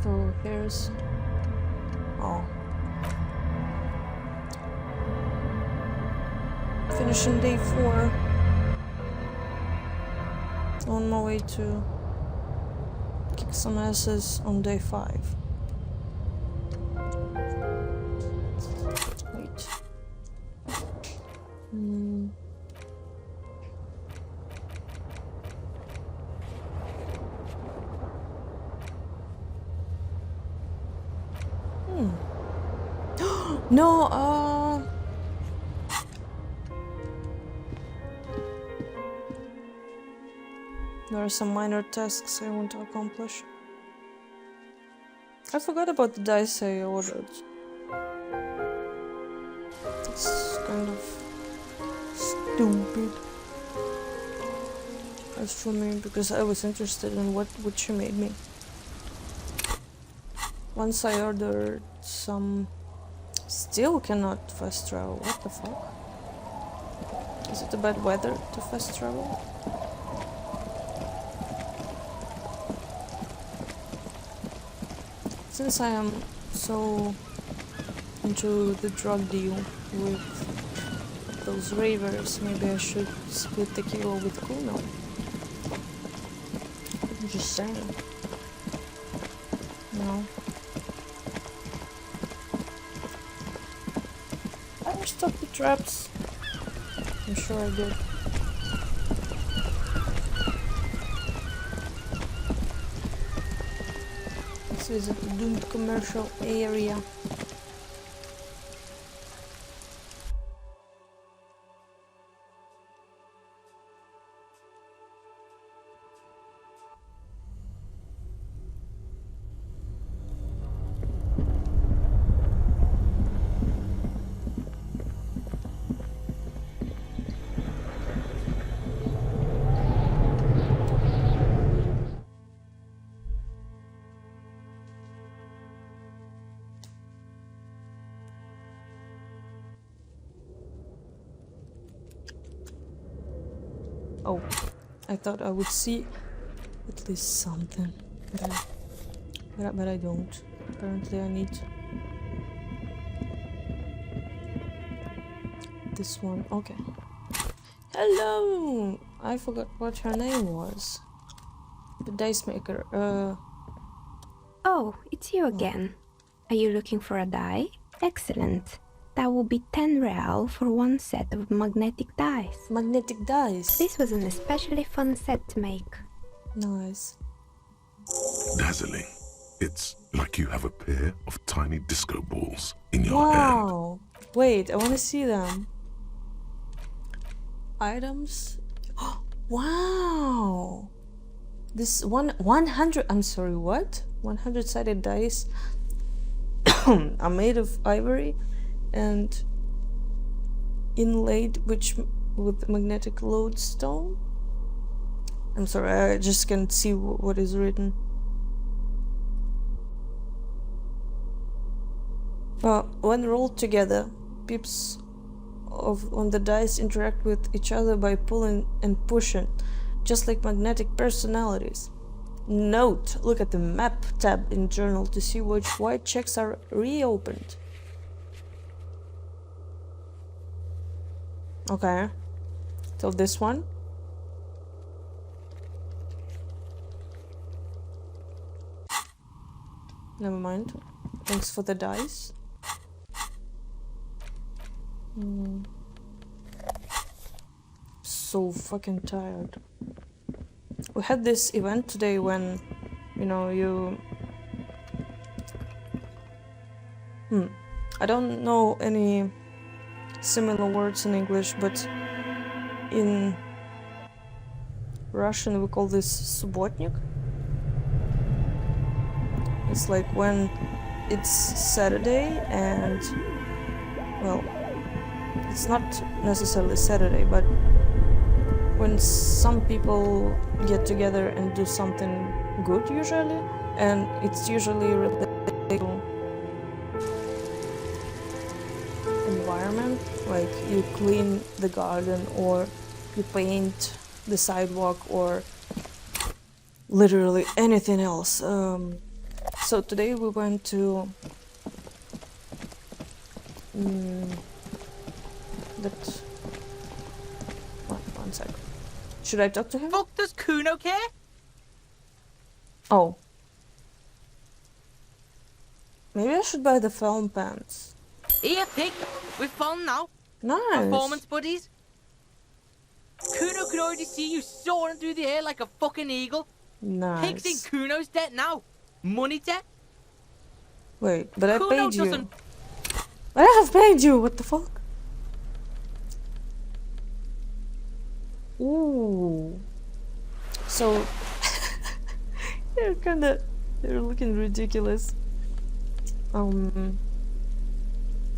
Oh, here's... Oh. Finishing day 4. On my way to kick some asses on day 5. Wait. No, there are some minor tasks I want to accomplish. I forgot about the dice I ordered. It's kind of stupid. As for me, because I was interested in what she made me. Once I ordered some... Still cannot fast travel. What the fuck? Is it a bad weather to fast travel? Since I am so into the drug deal with those ravers, maybe I should split the kilo with Kuno. I'm just saying. No. I stopped the traps. I'm sure I did. Let's visit the doomed commercial area. Oh, I thought I would see at least something, but I don't. Apparently I need this one. Okay. Hello! I forgot what her name was. The dice maker. Oh, it's you again. Are you looking for a die? Excellent. That will be 10 real for one set of magnetic dice. Magnetic dice. This was an especially fun set to make. Nice. Dazzling. It's like you have a pair of tiny disco balls in your hand. Wow. Wait, I want to see them. Items. Wow. This 100. I'm sorry. What? 100-sided dice are made of ivory and inlaid with magnetic lodestone. I'm sorry, I just can't see what is written. When rolled together, pips on the dice interact with each other by pulling and pushing, just like magnetic personalities. Note, look at the map tab in journal to see which white checks are reopened. Okay, so this one. Never mind. Thanks for the dice. So fucking tired. We had this event today when, you... I don't know any similar words in English, but in Russian we call this subotnik. It's like when it's Saturday and, well, it's not necessarily Saturday, but when some people get together and do something good usually, and it's usually related to environment, like you clean the garden or you paint the sidewalk or literally anything else. So today we went to that. One sec. Should I talk to him? Fuck does Kuno care? Oh. Maybe I should buy the foam pants. Here, pig. We're fun now. Nice. Performance buddies. Kuno could already see you soaring through the air like a fucking eagle. Pig's in Nice. Kuno's debt now. Money debt. Wait, but I Kuno paid you. doesn't. I have paid you. What the fuck? Ooh. So you're looking ridiculous.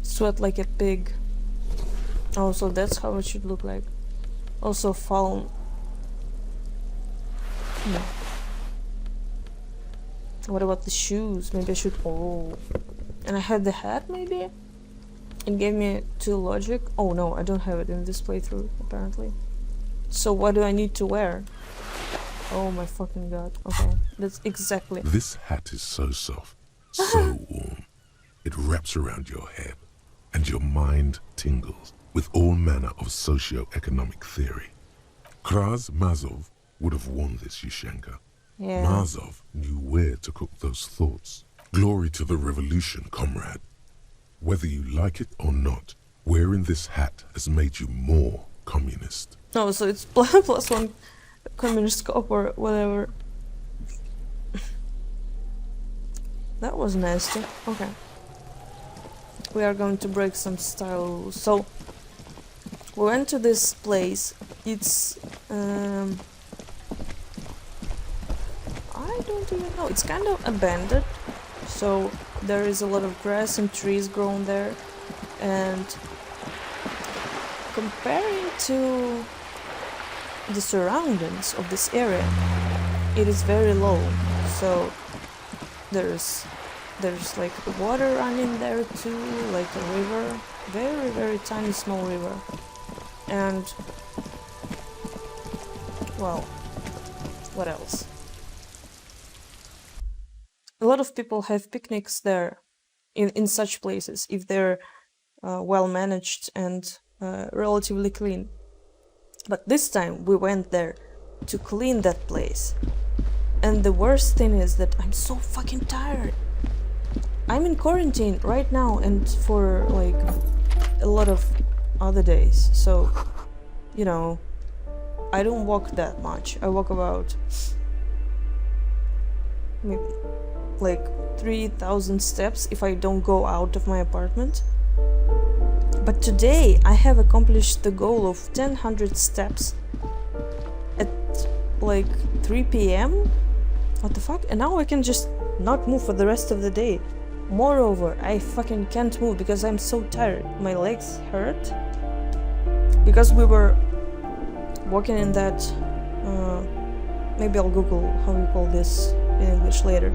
Sweat like a pig. Oh, so that's how it should look like. Also foul. What about the shoes? Maybe I should. Oh. And I had the hat, maybe? It gave me 2 logic. Oh no, I don't have it in this playthrough, apparently. So what do I need to wear? Oh my fucking god. Okay, that's exactly. This hat is so soft, so warm. It wraps around your head, and your mind tingles with all manner of socio-economic theory. Kraz Mazov would have worn this, Yushenka. Yeah. Mazov knew where to cook those thoughts. Glory to the revolution, comrade. Whether you like it or not, wearing this hat has made you more communist. Oh, so it's +1 communist scope or whatever. That was nasty. Okay. We are going to break some style rules. So, we went to this place. It's, I don't even know. It's kind of abandoned. So, there is a lot of grass and trees grown there. And comparing to the surroundings of this area, it is very low. So, there's like water running there too, like a river, very very tiny small river. And well, what else? A lot of people have picnics there in such places if they're well managed and relatively clean. But this time we went there to clean that place. And the worst thing is that I'm so fucking tired. I'm in quarantine right now and for like a lot of other days. So, you know, I don't walk that much. I walk about maybe like 3,000 steps if I don't go out of my apartment. But today I have accomplished the goal of 1,000 steps at like 3 p.m. What the fuck? And now I can just not move for the rest of the day. Moreover, I fucking can't move because I'm so tired. My legs hurt. Because we were walking in that... maybe I'll Google how you call this in English later.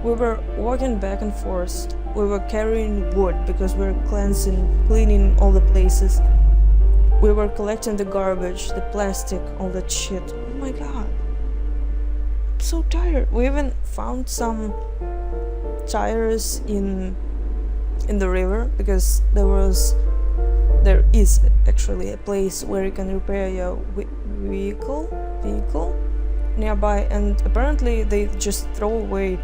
We were walking back and forth. We were carrying wood because we were cleaning all the places. We were collecting the garbage, the plastic, all that shit. Oh my god. I'm so tired. We even found some tires in the river because there is actually a place where you can repair your vehicle nearby, and apparently they just throw away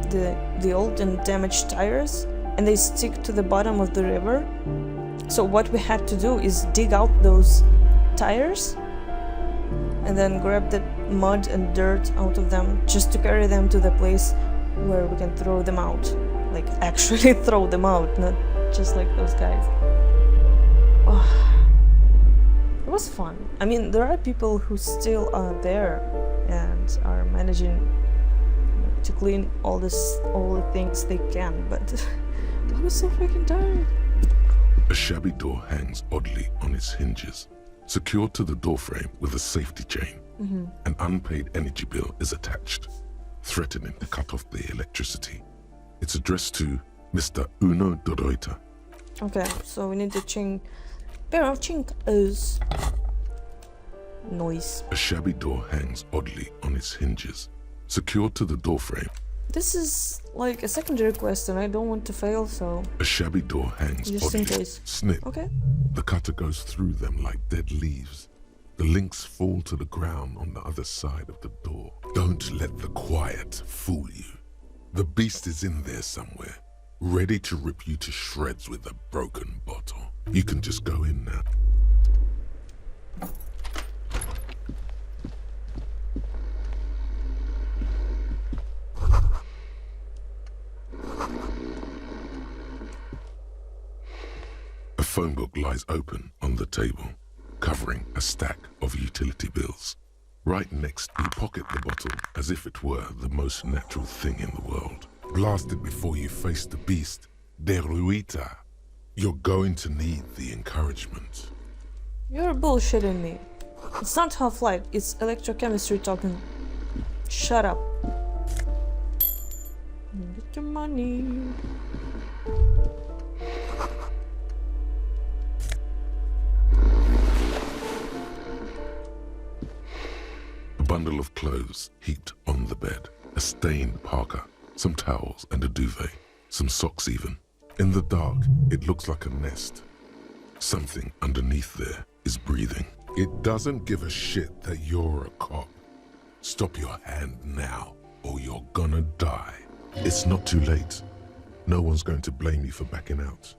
the old and damaged tires and they stick to the bottom of the river. So what we had to do is dig out those tires and then grab the mud and dirt out of them just to carry them to the place where we can throw them out. Like actually throw them out, not just like those guys. Oh, it was fun. I mean, there are people who still are there and are managing to clean all the things they can, but I was so freaking tired. A shabby door hangs oddly on its hinges, secured to the doorframe with a safety chain. An unpaid energy bill is attached, threatening to cut off the electricity. It's addressed to Mr. Uno Doroita. Okay, so we need a pair of chinkos. Noise. A shabby door hangs oddly on its hinges, secured to the doorframe This is like a secondary quest and I don't want to fail, so A shabby door hangs just in oddly. case. Snip. Okay. The cutter goes through them like dead leaves. The links fall to the ground on the other side of the door. Don't let the quiet fool you. The beast is in there somewhere, ready to rip you to shreds with a broken bottle. You can just go in now. A phone book lies open on the table, covering a stack of utility bills. Right next, you pocket the bottle as if it were the most natural thing in the world. Blast it before you face the beast. Deruita. You're going to need the encouragement. You're bullshitting me. It's not Half-Life, it's electrochemistry talking. Shut up. Get your money. A bundle of clothes heaped on the bed. A stained parka, some towels and a duvet, some socks even. In the dark, it looks like a nest. Something underneath there is breathing. It doesn't give a shit that you're a cop. Stop your hand now, or you're gonna die. It's not too late. No one's going to blame you for backing out.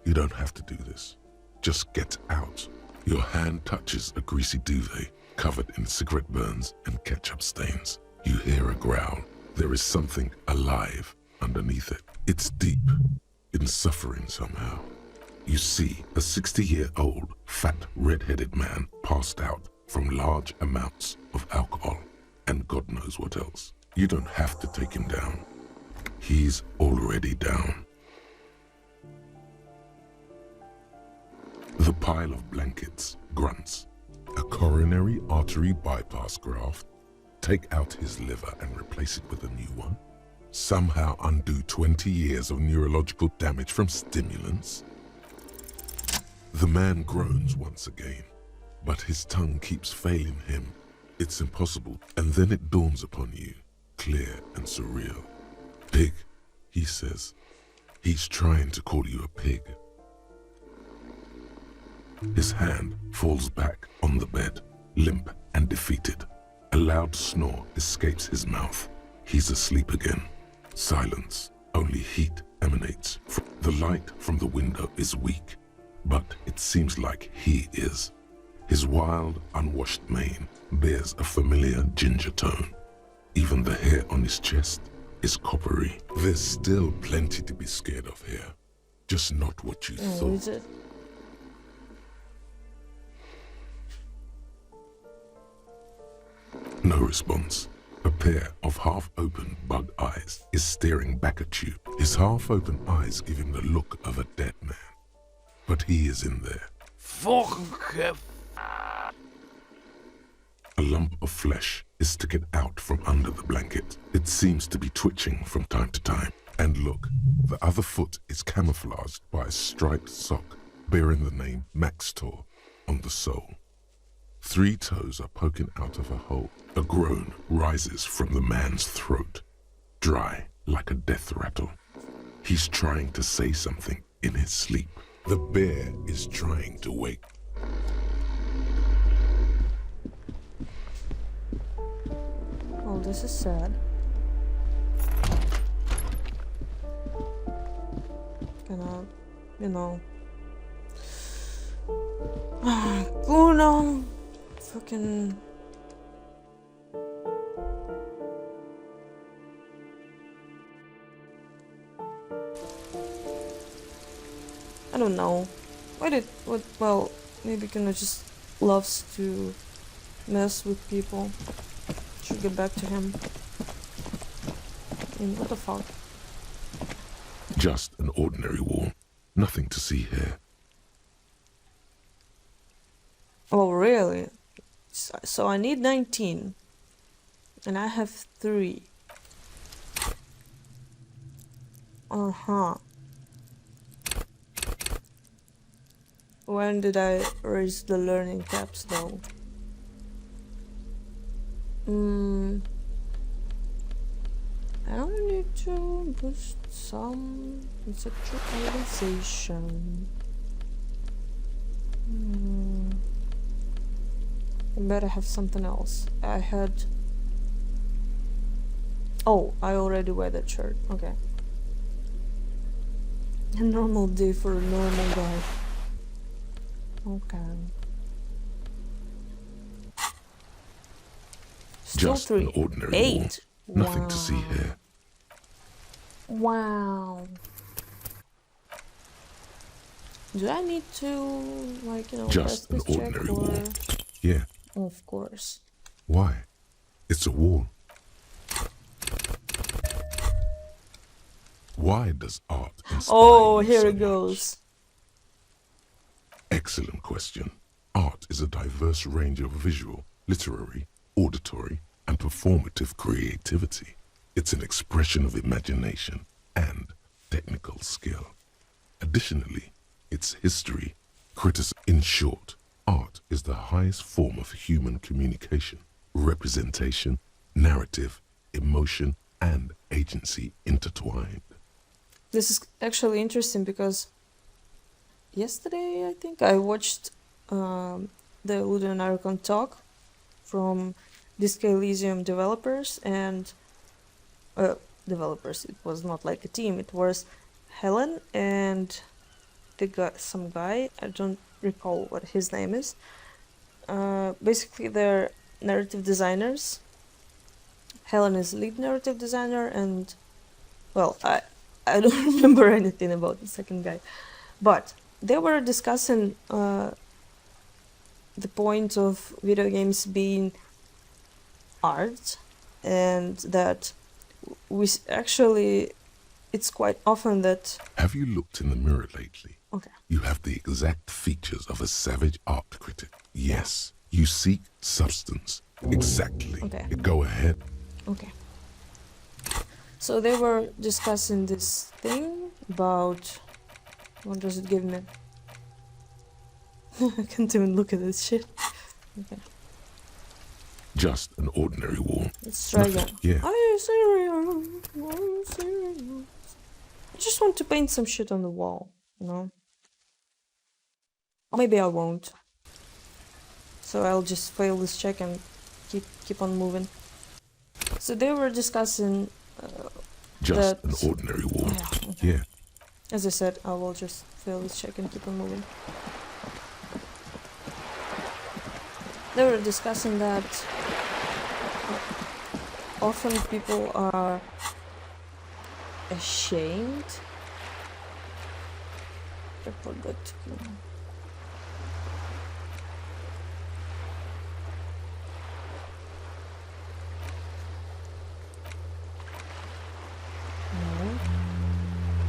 You don't have to do this. Just get out. Your hand touches a greasy duvet covered in cigarette burns and ketchup stains. You hear a growl. There is something alive underneath it. It's deep, in suffering somehow. You see a 60-year-old, fat, red-headed man passed out from large amounts of alcohol and God knows what else. You don't have to take him down. He's already down. The pile of blankets grunts. A coronary artery bypass graft. Take out his liver and replace it with a new one. Somehow undo 20 years of neurological damage from stimulants. The man groans once again, but his tongue keeps failing him. It's impossible, and then it dawns upon you, clear and surreal. Pig, he says. He's trying to call you a pig. His hand falls back on the bed, limp and defeated. A loud snore escapes his mouth. He's asleep again. Silence. Only heat emanates. The light from the window is weak, but it seems like he is. His wild, unwashed mane bears a familiar ginger tone. Even the hair on his chest is coppery. There's still plenty to be scared of here. Just not what you thought. Is it? No response. A pair of half-open bug eyes is staring back at you. His half-open eyes give him the look of a dead man. But he is in there. Fuck. A lump of flesh is sticking out from under the blanket. It seems to be twitching from time to time. And look, the other foot is camouflaged by a striped sock bearing the name Maxtor on the sole. 3 toes are poking out of a hole. A groan rises from the man's throat, dry like a death rattle. He's trying to say something in his sleep. The bear is trying to wake. Oh, this is sad. Gonna, you know. Uno. Fucking. I don't know. Well, maybe Kana just loves to mess with people. Should get back to him. I mean, what the fuck? Just an ordinary wall. Nothing to see here. Oh, really? So I need 19. And I have 3. Uh-huh. When did I raise the learning caps though? I need to boost some conceptualization. I better have something else. I had... Oh, I already wear that shirt. Okay. A normal day for a normal guy. Okay. Still Just an 3. ordinary 8. wall. Nothing to see here. Wow. Do I need to, like, you know, Just an press this check ordinary or... wall. Yeah. Of course. Why? It's a wall. Why does art inspire Oh, you here so it goes. much? Excellent question. Art is a diverse range of visual, literary, auditory, and performative creativity. It's an expression of imagination and technical skill. Additionally, it's history, criticism. In short, art is the highest form of human communication, representation, narrative, emotion, and agency intertwined. This is actually interesting because yesterday, I think, I watched the Ludonarcon talk from Elysium developers and developers. It was not like a team. It was Helen and some guy. I don't recall what his name is. Basically, they're narrative designers. Helen is lead narrative designer, and well, I don't remember anything about the second guy, but they were discussing the point of video games being art, and that it's quite often that... Have you looked in the mirror lately? Okay. You have the exact features of a savage art critic. Yes, you seek substance. Exactly. Okay. Go ahead. Okay. So they were discussing this thing about... What does it give me? I can't even look at this shit. Okay. Just an ordinary wall. Let's try again. Yeah. Are you serious? Are you serious? I just want to paint some shit on the wall, you know? Or maybe I won't. So I'll just fail this check and keep on moving. So they were discussing Just that... an ordinary wall. Yeah, okay. Yeah. As I said, I will just fail this check and keep on moving. They were discussing that often people are ashamed. I forgot to...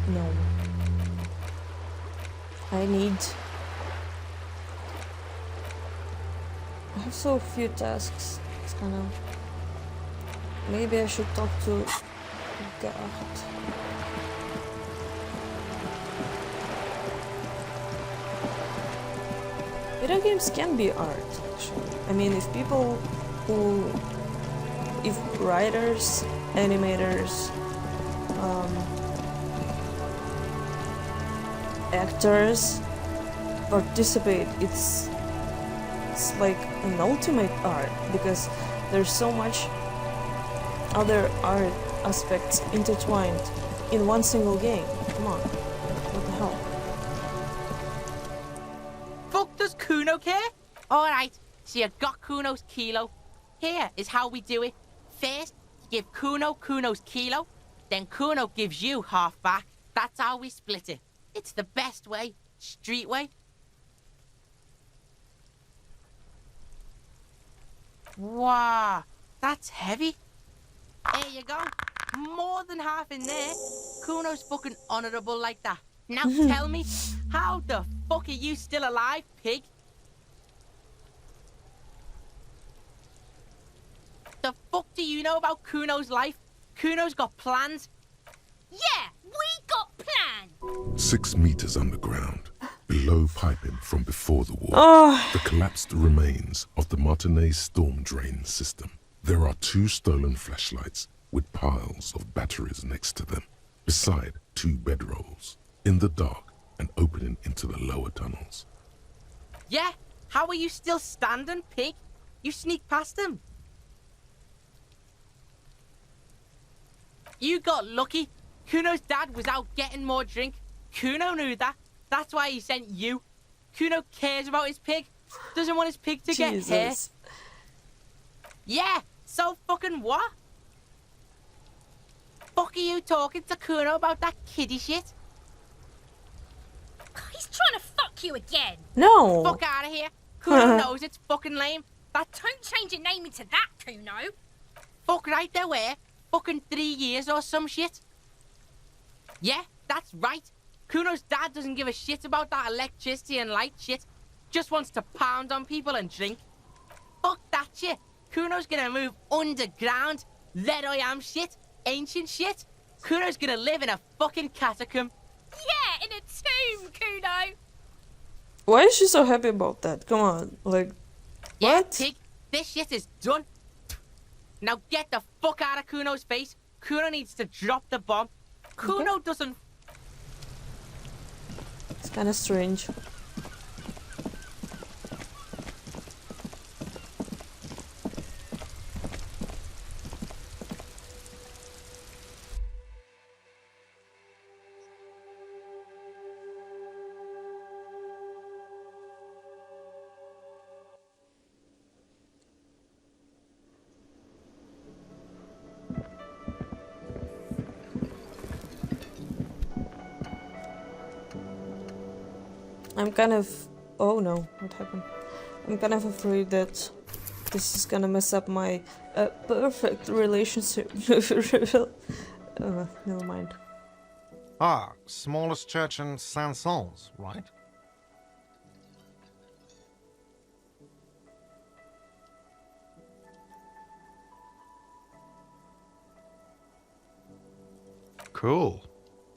No. I have so few tasks. It's kind of... Maybe I should talk to God. Video games can be art, actually. I mean, if writers, animators, actors participate, it's like an ultimate art, because there's so much other art aspects intertwined in one single game. Come on, what the hell? Fuck does Kuno care? Alright, so you got Kuno's kilo. Here is how we do it. First, you give Kuno Kuno's kilo, then Kuno gives you half back. That's how we split it. It's the best way, street way. Wow, that's heavy. There you go. More than half in there. Kuno's fucking honourable like that. Now tell me, how the fuck are you still alive, pig? The fuck do you know about Kuno's life? Kuno's got plans. Yeah, we got plans. 6 meters underground, below piping from before the war, Oh, the collapsed remains of the Martinez storm drain system. There are 2 stolen flashlights with piles of batteries next to them, beside 2 bedrolls, in the dark and opening into the lower tunnels. Yeah? How are you still standing, pig? You sneak past them. You got lucky. Kuno's dad was out getting more drink. Kuno knew that. That's why he sent you. Kuno cares about his pig. Doesn't want his pig to get hurt. Yeah, so fucking what? Fuck are you talking to Kuno about that kiddie shit? He's trying to fuck you again. No. Fuck out of here. Kuno knows it's fucking lame. Don't change your name into that, Kuno. Fuck right there were. Fucking 3 years or some shit. Yeah, that's right. Kuno's dad doesn't give a shit about that electricity and light shit. Just wants to pound on people and drink. Fuck that shit. Kuno's gonna move underground. Lead I am shit. Ancient shit. Kuno's gonna live in a fucking catacomb. Yeah, in a tomb, Kuno. Why is she so happy about that? Come on, like, Yeah, what? pig, this shit is done. Now get the fuck out of Kuno's face. Kuno needs to drop the bomb. Kuno doesn't... It's kind of strange. I'm kind of... Oh no, what happened? I'm kind of afraid that this is gonna mess up my perfect relationship. Never mind. Ah, smallest church in Saint-Saëns, right? Cool.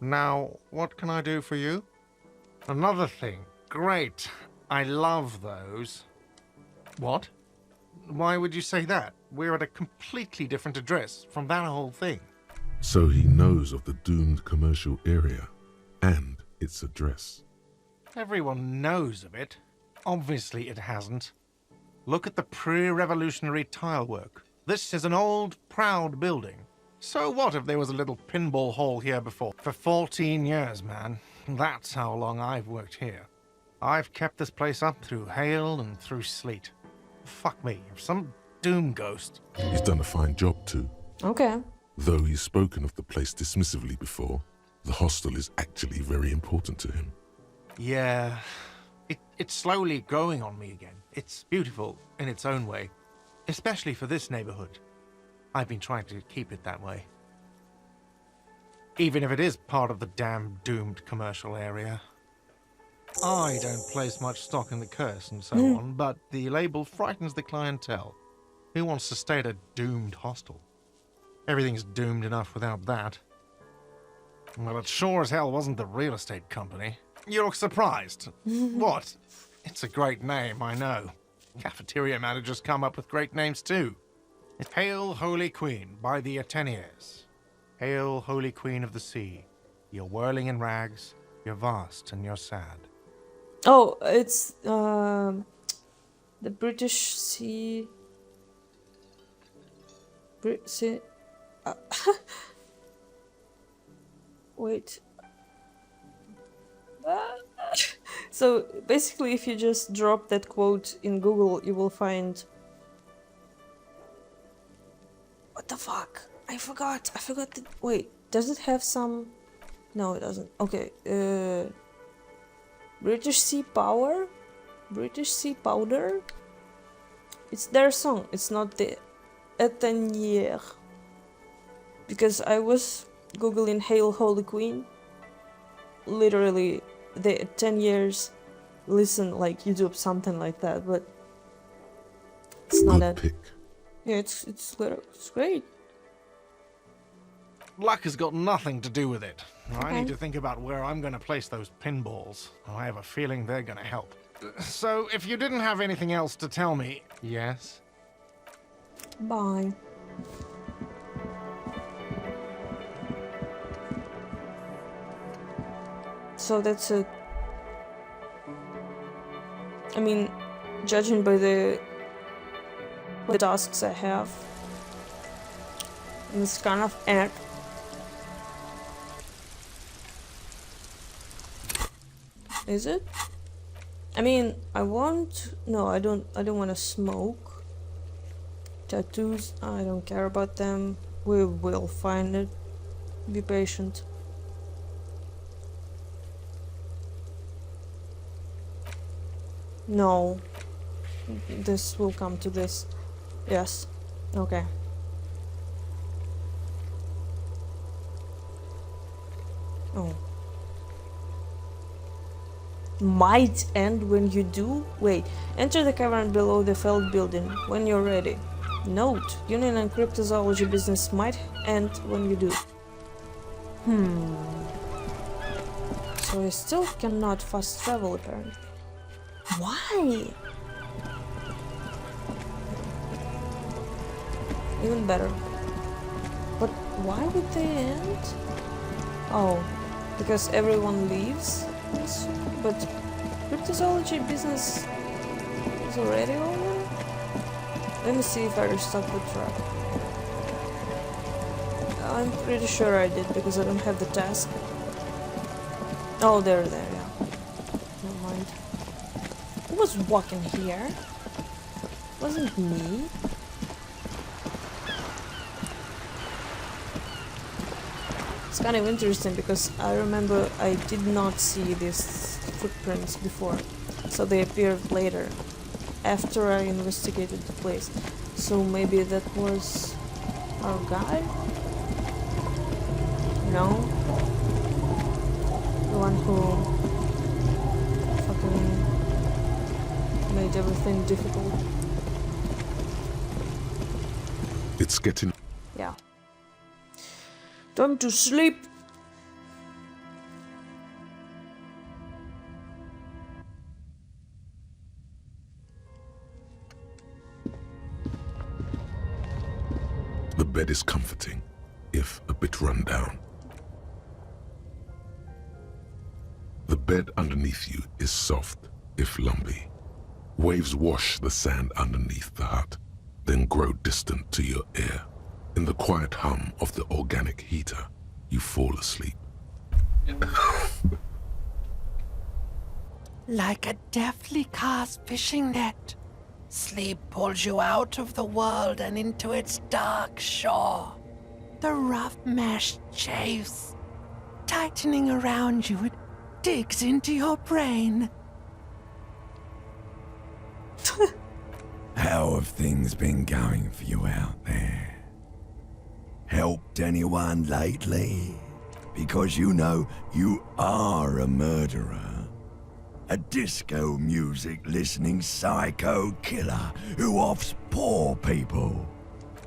Now, what can I do for you? Another thing. Great. I love those. What? Why would you say that? We're at a completely different address from that whole thing. So he knows of the doomed commercial area and its address. Everyone knows of it. Obviously it hasn't. Look at the pre-revolutionary tile work. This is an old, proud building. So what if there was a little pinball hall here before? For 14 years, man. That's how long I've worked here. I've kept this place up through hail and through sleet. Fuck me, if some doom ghost... He's done a fine job too. Okay. Though he's spoken of the place dismissively before, the hostel is actually very important to him. Yeah, it's slowly growing on me again. It's beautiful in its own way, especially for this neighborhood. I've been trying to keep it that way. Even if it is part of the damn doomed commercial area. I don't place much stock in the curse and so on, but the label frightens the clientele. Who wants to stay at a doomed hostel? Everything's doomed enough without that. Well, it sure as hell wasn't the real estate company. You look surprised. What? It's a great name, I know. Cafeteria managers come up with great names too. Hail, Holy Queen, by the Ateniers. Hail, Holy Queen of the Sea. You're whirling in rags, you're vast and you're sad. Oh, it's the British Sea. Sea. Wait. So basically, if you just drop that quote in Google, you will find. What the fuck? I forgot. The... Wait, does it have some? No, it doesn't. Okay. British Sea Power? British Sea Powder? It's their song. It's not the Atenier. Because I was googling Hail Holy Queen. Literally, the 10 years listen like YouTube, something like that, but it's not Good it. pick. Yeah, it's great. Luck has got nothing to do with it. I Okay. need to think about where I'm going to place those pinballs. I have a feeling they're going to help. So, if you didn't have anything else to tell me... Yes? Bye. So that's a... I mean, judging by the tasks I have, it's kind of act. Is it? I mean, I want... No, I don't want to smoke. Tattoos, I don't care about them. We will find it. Be patient. No. This will come to this. Yes. Okay. Oh. Might end when you do? Wait. Enter the cavern below the felled building when you're ready. Note. Union and cryptozoology business might end when you do. So I still cannot fast travel apparently. Why? Even better. But why would they end? Oh, because everyone leaves? But cryptozoology business is already over? Let me see if I restock the truck. I'm pretty sure I did because I don't have the task. Oh, they're there, yeah. Never mind. Who was walking here? Wasn't me. It's kind of interesting because I remember I did not see these footprints before, so they appeared later, after I investigated the place. So maybe that was our guy? No? The one who fucking made everything difficult. It's getting... Yeah. Time to sleep. The bed is comforting, if a bit run down. The bed underneath you is soft, if lumpy. Waves wash the sand underneath the hut, then grow distant to your ear. In the quiet hum of the organic heater, you fall asleep. Like a deftly cast fishing net, sleep pulls you out of the world and into its dark shore. The rough mesh chafes, tightening around you, it digs into your brain. How have things been going for you out there? Helped anyone lately? Because you know you are a murderer. A disco music listening psycho killer who offs poor people.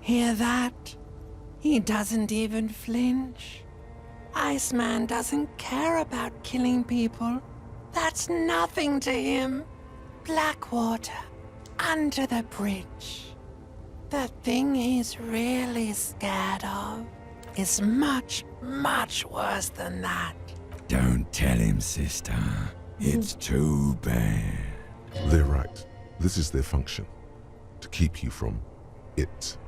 Hear that? He doesn't even flinch. Iceman doesn't care about killing people. That's nothing to him. Blackwater, under the bridge. The thing he's really scared of is much, much worse than that. Don't tell him, sister. It's too bad. They're right. This is their function. To keep you from it.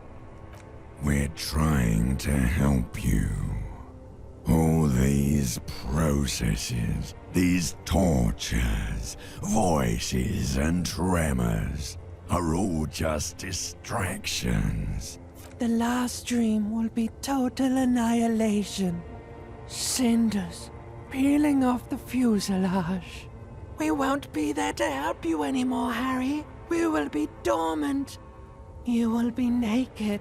We're trying to help you. All these processes, these tortures, voices and tremors are all just distractions. The last dream will be total annihilation. Cinders peeling off the fuselage. We won't be there to help you anymore, Harry. We will be dormant. You will be naked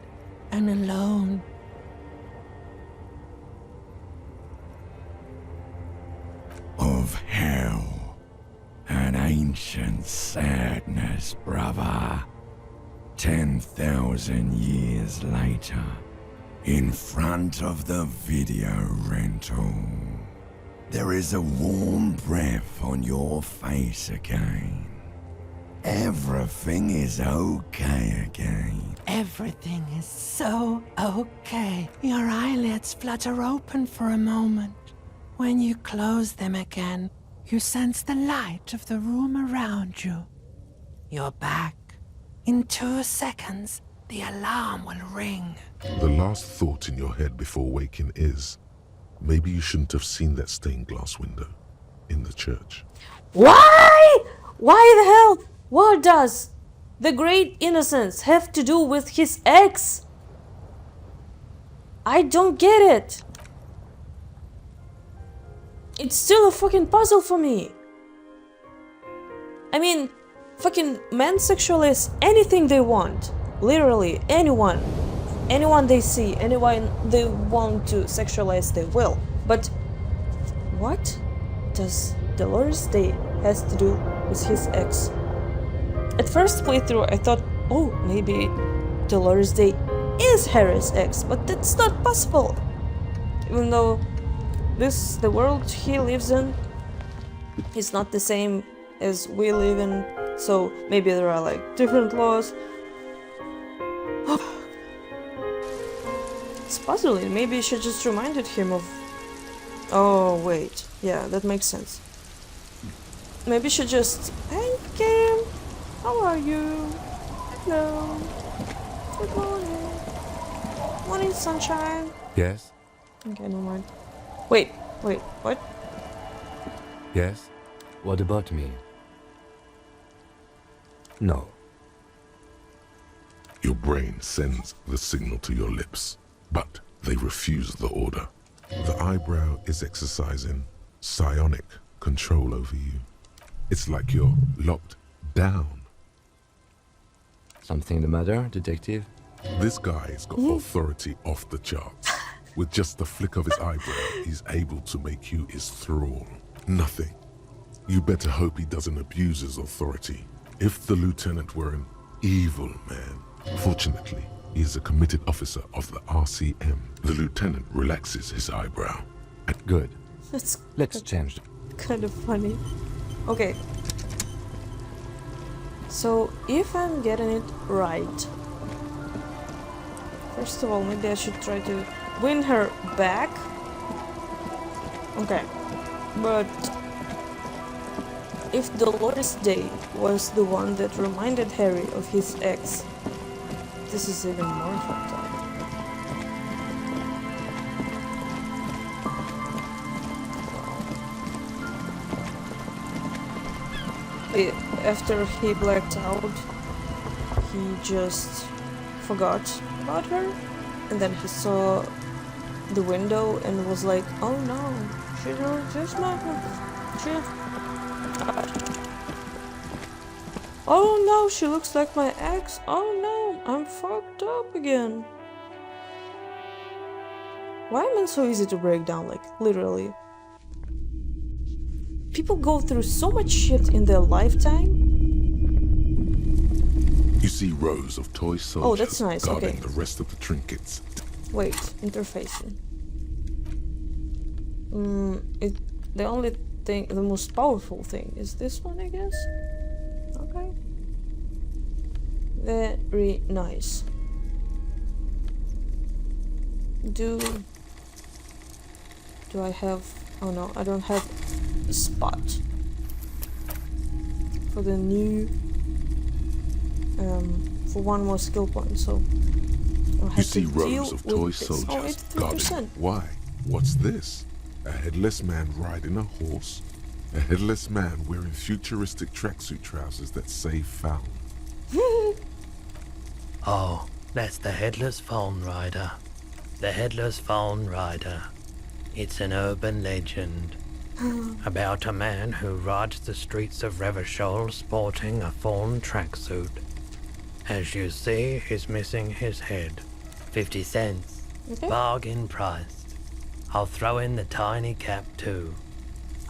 and alone. Of hell. An ancient sadness, brother. 10,000 years later, in front of the video rental, there is a warm breath on your face again. Everything is okay again. Everything is so okay. Your eyelids flutter open for a moment. When you close them again, you sense the light of the room around you. You're back. In 2 seconds, the alarm will ring. The last thought in your head before waking is, maybe you shouldn't have seen that stained glass window in the church. Why? Why the hell? What does the great innocence have to do with his ex? I don't get it. It's still a fucking puzzle for me. I mean, fucking men sexualize anything they want. Literally, anyone. Anyone they see, anyone they want to sexualize, they will. But what does Dolores Day has to do with his ex? At first playthrough, I thought, oh, maybe Dolores Day is Harry's ex, but that's not possible. Even though the world he lives in is not the same as we live in, so maybe there are like different laws. It's puzzling. Maybe she just reminded him of... Oh, wait. Yeah, that makes sense. Maybe she just... Hey, Kim! How are you? Hello. Good morning. Morning, sunshine. Yes? Okay, never mind. Wait, what? Yes? What about me? No. Your brain sends the signal to your lips, but they refuse the order. The eyebrow is exercising psionic control over you. It's like you're locked down. Something the matter, detective? This guy's got authority off the charts. With just the flick of his eyebrow, he's able to make you his thrall. Nothing. You better hope he doesn't abuse his authority. If the lieutenant were an evil man, fortunately, he is a committed officer of the RCM. The lieutenant relaxes his eyebrow. Good. That's Let's change. kind of funny. Okay. So, if I'm getting it right, first of all, maybe I should try to win her back. Okay. But if Dolores Day was the one that reminded Harry of his ex, this is even more fucked up. After he blacked out, he just forgot about her, and then he saw the window and was like, oh no, she's just not... Oh no, she looks like my ex. Oh no, I'm fucked up again. Why am I so easy to break down, like, literally? People go through so much shit in their lifetime. You see rows of toy soldiers Oh, that's nice, guarding okay. the rest of the trinkets. Wait, interfacing. The only thing, the most powerful thing is this one, I guess? Okay. Very nice. Do I have... Oh no, I don't have a spot for the new... for one more skill point, so... I'll have You see to deal rows of with toy this. soldiers Oh, guarding. 83%. Why? What's this? A headless man riding a horse? A headless man wearing futuristic tracksuit trousers that say found. Oh, that's the Headless Phone Rider. The Headless Phone Rider. It's an urban legend about a man who rides the streets of Revachol sporting a fawn tracksuit. As you see, he's missing his head. 50 cents. Okay. Bargain priced. I'll throw in the tiny cap too.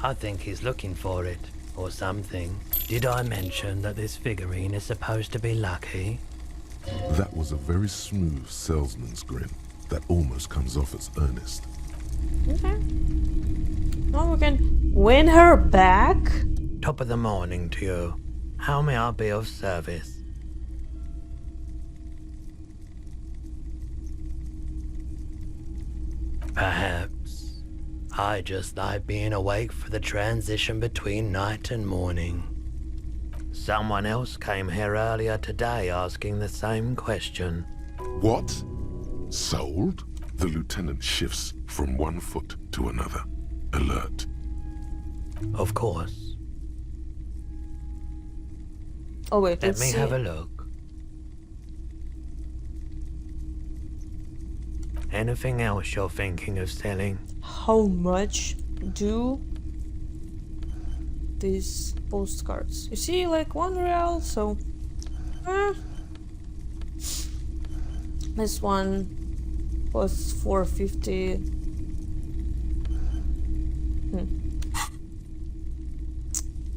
I think he's looking for it, or something. Did I mention that this figurine is supposed to be lucky? That was a very smooth salesman's grin that almost comes off as earnest. Okay. Now we can win her back? Top of the morning to you. How may I be of service? Perhaps I just like being awake for the transition between night and morning. Someone else came here earlier today asking the same question. What? Sold? The lieutenant shifts from one foot to another. Alert. Of course. Oh wait, Let let's me see. have a look. Anything else you're thinking of selling? How much do these postcards? You see, like $1, so this one was $4.50.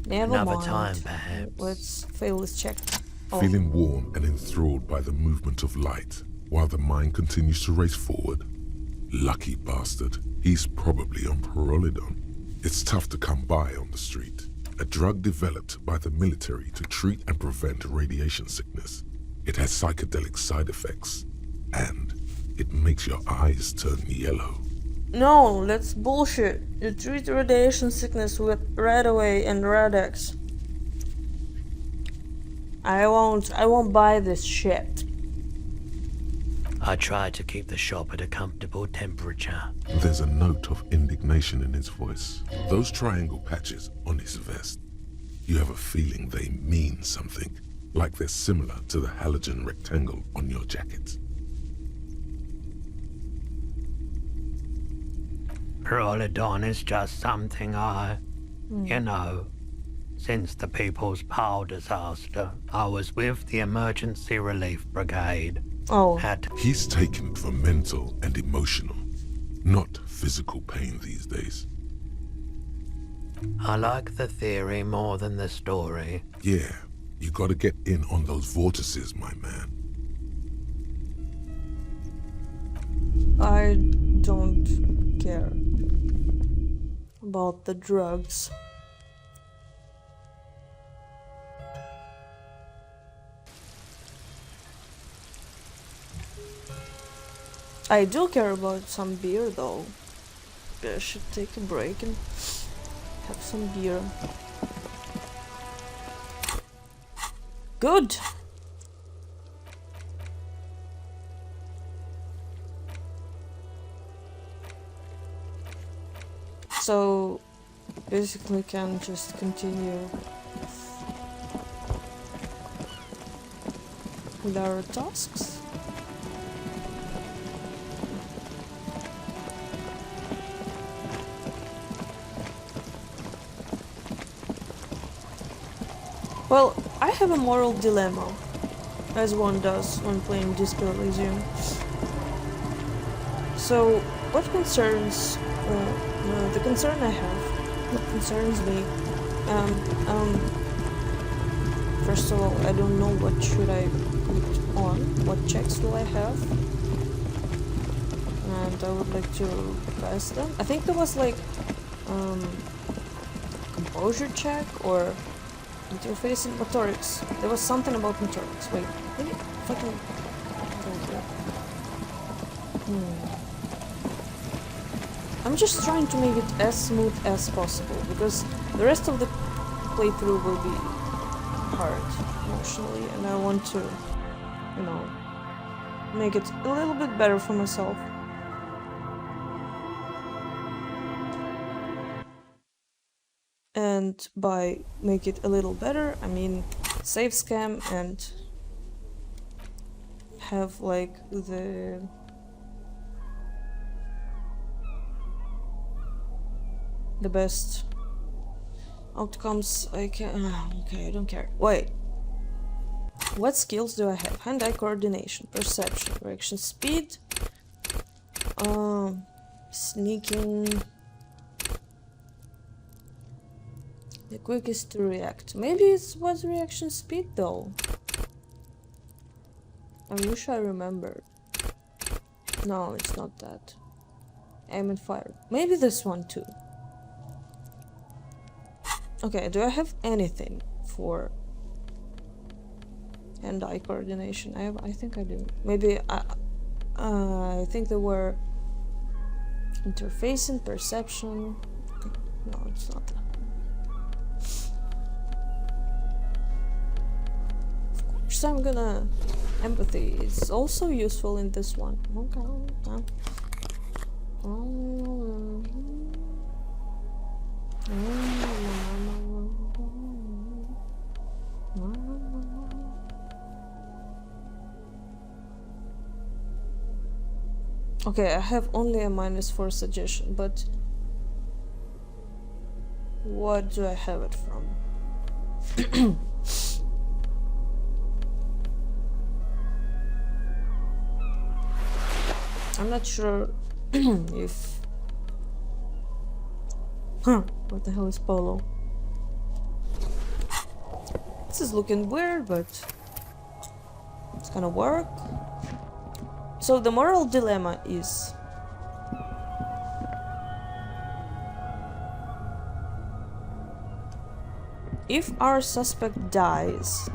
Never Another mind. time, perhaps. Let's fail this check. Oh. Feeling warm and enthralled by the movement of light, while the mind continues to race forward. Lucky bastard. He's probably on Perolidon. It's tough to come by on the street. A drug developed by the military to treat and prevent radiation sickness. It has psychedelic side effects, and it makes your eyes turn yellow. No, that's bullshit. You treat radiation sickness with Radaway and Radex. I won't buy this shit. I try to keep the shop at a comfortable temperature. There's a note of indignation in his voice. Those triangle patches on his vest, you have a feeling they mean something, like they're similar to the halogen rectangle on your jacket. Perolidon is just something you know, since the People's Pile disaster, I was with the Emergency Relief Brigade. Oh. He's taken it for mental and emotional, not physical pain these days. I like the theory more than the story. Yeah, you gotta get in on those vortices, my man. I don't care about the drugs. I do care about some beer though. Maybe I should take a break and have some beer. Good! So basically can just continue with our tasks. Well, I have a moral dilemma, as one does when playing Disco Elysium. So, what concerns, the concern I have, what concerns me, first of all, I don't know what should I put on, what checks will I have, and I would like to pass them. I think there was like, composure check, or interface and motorics. There was something about motorics. Wait, maybe if I can go here. I'm just trying to make it as smooth as possible, because the rest of the playthrough will be hard emotionally, and I want to, you know, make it a little bit better for myself. And by make it a little better, I mean save scam and have like the best outcomes I can. Okay, I don't care. Wait. What skills do I have? Hand-eye coordination, perception, reaction speed, sneaking. The quickest to react. Maybe it was reaction speed though. I wish I remembered. No, it's not that. Aim and fire. Maybe this one too. Okay, do I have anything for hand-eye coordination? I think I do. Maybe I think there were Interfacing, perception. No, it's not that. Of course, I'm gonna. Empathy is also useful in this one. Okay. Okay, I have only a -4 suggestion, but what do I have it from? I'm not sure if... what the hell is Polo? This is looking weird, but it's gonna work. So the moral dilemma is... if our suspect dies,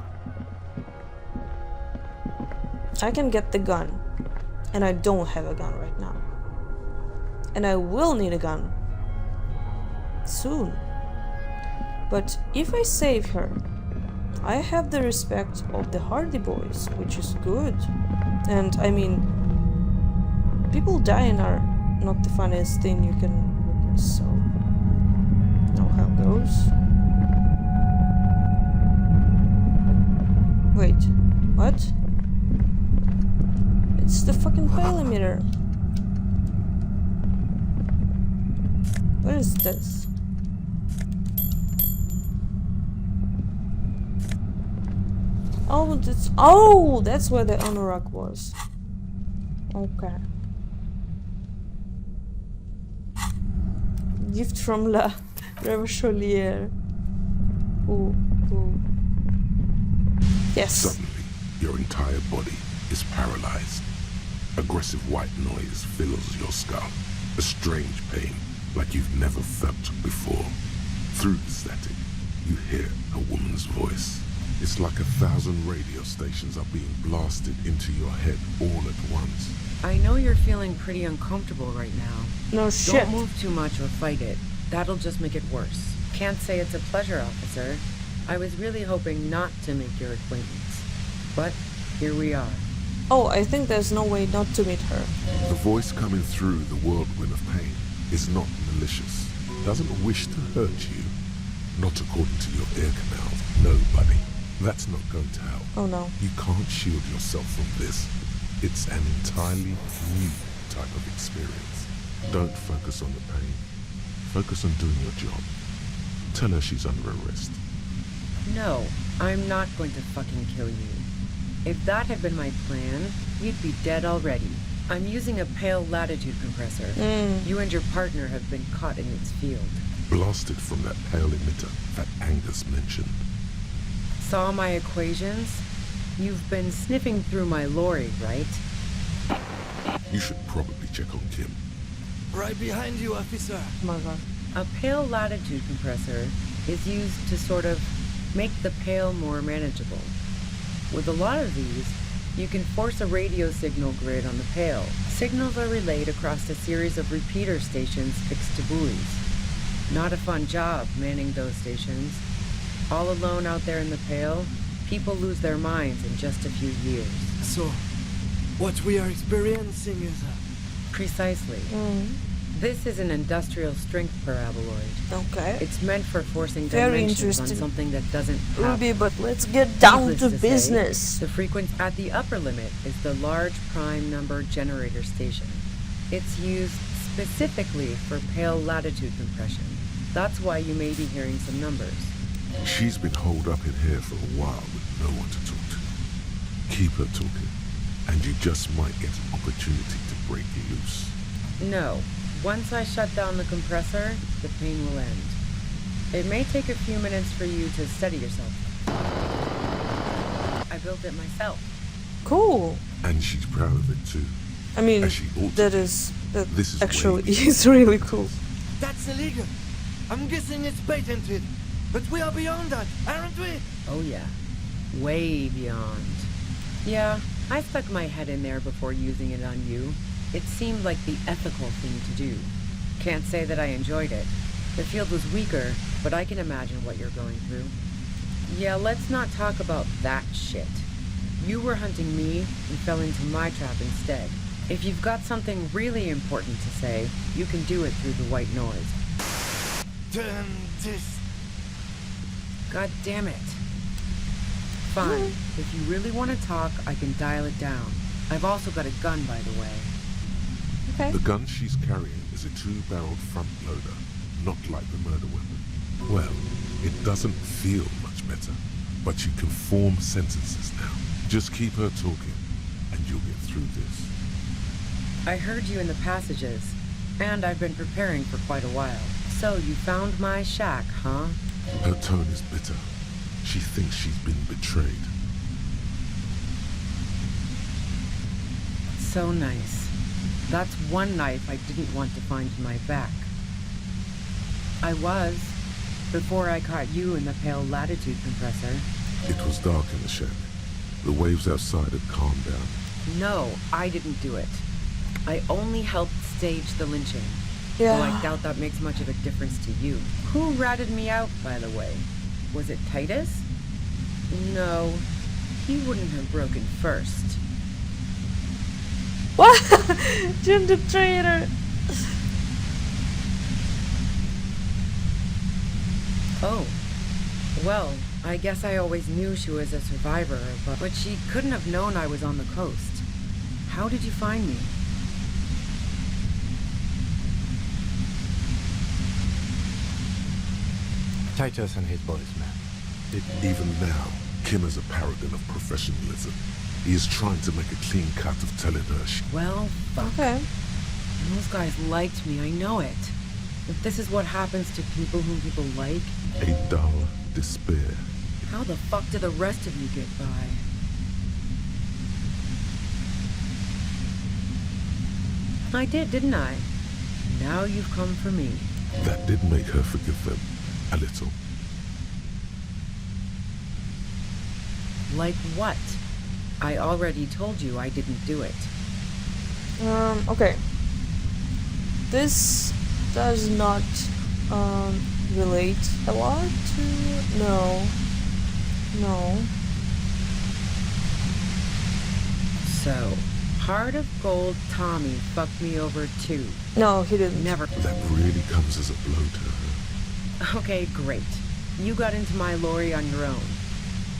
I can get the gun. And I don't have a gun right now. And I will need a gun. Soon. But if I save her, I have the respect of the Hardy Boys, which is good. And I mean, people dying are not the funniest thing you can witness, so you know how it goes. Wait, what? It's the fucking palemeter. What is this? Oh, that's where the anorak was. Okay. Gift from La Revacholière. Ooh. Yes. Suddenly, your entire body is paralyzed. Aggressive white noise fills your skull. A strange pain, like you've never felt before. Through the static, you hear a woman's voice. It's like 1,000 radio stations are being blasted into your head all at once. I know you're feeling pretty uncomfortable right now. No shit. Don't move too much or fight it. That'll just make it worse. Can't say it's a pleasure, officer. I was really hoping not to make your acquaintance. But here we are. Oh, I think there's no way not to meet her. The voice coming through the whirlwind of pain is not malicious. Doesn't wish to hurt you. Not according to your ear canals. No, buddy. That's not going to help. Oh no. You can't shield yourself from this. It's an entirely new type of experience. Don't focus on the pain. Focus on doing your job. Tell her she's under arrest. No, I'm not going to fucking kill you. If that had been my plan, you'd be dead already. I'm using a pale latitude compressor. You and your partner have been caught in its field. Blasted from that pale emitter that Angus mentioned. Saw my equations? You've been sniffing through my lorry, right? You should probably check on Kim. Right behind you, officer. Oh my god. A pale latitude compressor is used to sort of make the pale more manageable. With a lot of these, you can force a radio signal grid on the pale. Signals are relayed across a series of repeater stations fixed to buoys. Not a fun job manning those stations. All alone out there in the pale, people lose their minds in just a few years. So, what we are experiencing is Precisely. This is an industrial strength paraboloid. Okay. It's meant for forcing Very dimensions on interesting. something that doesn't have. Ruby, but let's get down Needless to to say, business. The frequency at the upper limit is the large prime number generator station. It's used specifically for pale latitude compression. That's why you may be hearing some numbers. She's been holed up in here for a while with no one to talk to. Keep her talking, and you just might get an opportunity to break you loose. No. Once I shut down the compressor, the pain will end. It may take a few minutes for you to steady yourself. I built it myself. Cool. And she's proud of it too. I mean, As she ought to that be. is This is actually way is really cool. That's illegal. I'm guessing it's patented. But we are beyond that, aren't we? Oh yeah. Way beyond. Yeah, I stuck my head in there before using it on you. It seemed like the ethical thing to do. Can't say that I enjoyed it. The field was weaker, but I can imagine what you're going through. Yeah, let's not talk about that shit. You were hunting me and fell into my trap instead. If you've got something really important to say, you can do it through the white noise. Turn this. God damn it. Fine. If you really want to talk, I can dial it down. I've also got a gun, by the way. Okay. The gun she's carrying is a 2-barreled front loader, not like the murder weapon. Well, it doesn't feel much better, but you can form sentences now. Just keep her talking, and you'll get through this. I heard you in the passages, and I've been preparing for quite a while. So you found my shack, huh? Her tone is bitter. She thinks she's been betrayed. So nice. That's one knife I didn't want to find in my back. I was, before I caught you in the pale latitude compressor. It was dark in the shed. The waves outside had calmed down. No, I didn't do it. I only helped stage the lynching. Yeah. Though I doubt that makes much of a difference to you. Who ratted me out, by the way? Was it Titus? No, he wouldn't have broken first. What? Jim the traitor. Oh, well, I guess I always knew she was a survivor, but she couldn't have known I was on the coast. How did you find me? Titus and his boys, man. Even now, Kim is a paragon of professionalism. He is trying to make a clean cut of telling her she... Well, fuck. Okay. Those guys liked me, I know it. If this is what happens to people whom people like, A dull despair. how the fuck do the rest of you get by? I did, didn't I? Now you've come for me. That did make her forgive them. A little. Like what? I already told you I didn't do it. Okay. This does not relate a lot to... No. So, Heart of Gold Tommy fucked me over too. No, he didn't. Never. That really comes as a blow to her. Okay, great. You got into my lorry on your own.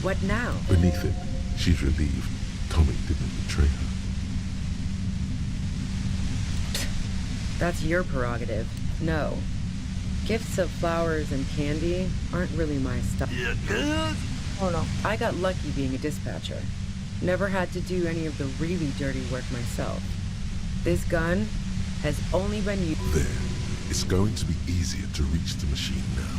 What now? Beneath it, she's relieved Tommy didn't betray her. That's your prerogative. No. Gifts of flowers and candy aren't really my stuff. Oh no. I got lucky being a dispatcher. Never had to do any of the really dirty work myself. This gun has only been used... There. It's going to be easier to reach the machine now.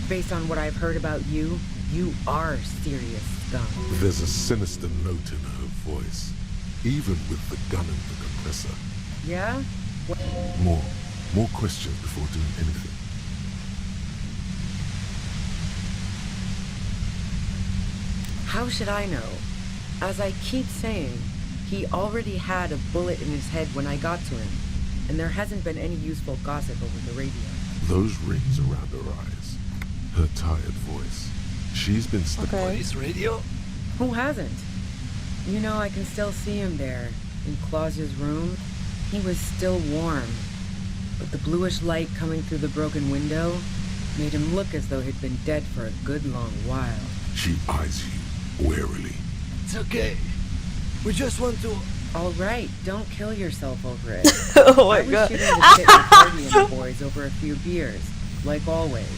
Based on what I've heard about you, you are serious scum. There's a sinister note in her voice, even with the gun and the compressor. Yeah? More questions before doing anything. How should I know? As I keep saying, he already had a bullet in his head when I got to him, and there hasn't been any useful gossip over the radio. Those rings around her eyes, her tired voice. She's been stuck by Okay. his radio. Who hasn't? You know, I can still see him there, in Clausia's room. He was still warm, but the bluish light coming through the broken window made him look as though he'd been dead for a good long while. She eyes you warily. It's okay. We just want to... All right, don't kill yourself over it. Oh I my was god. shooting the shit with Birdie and the boys over a few beers, like always.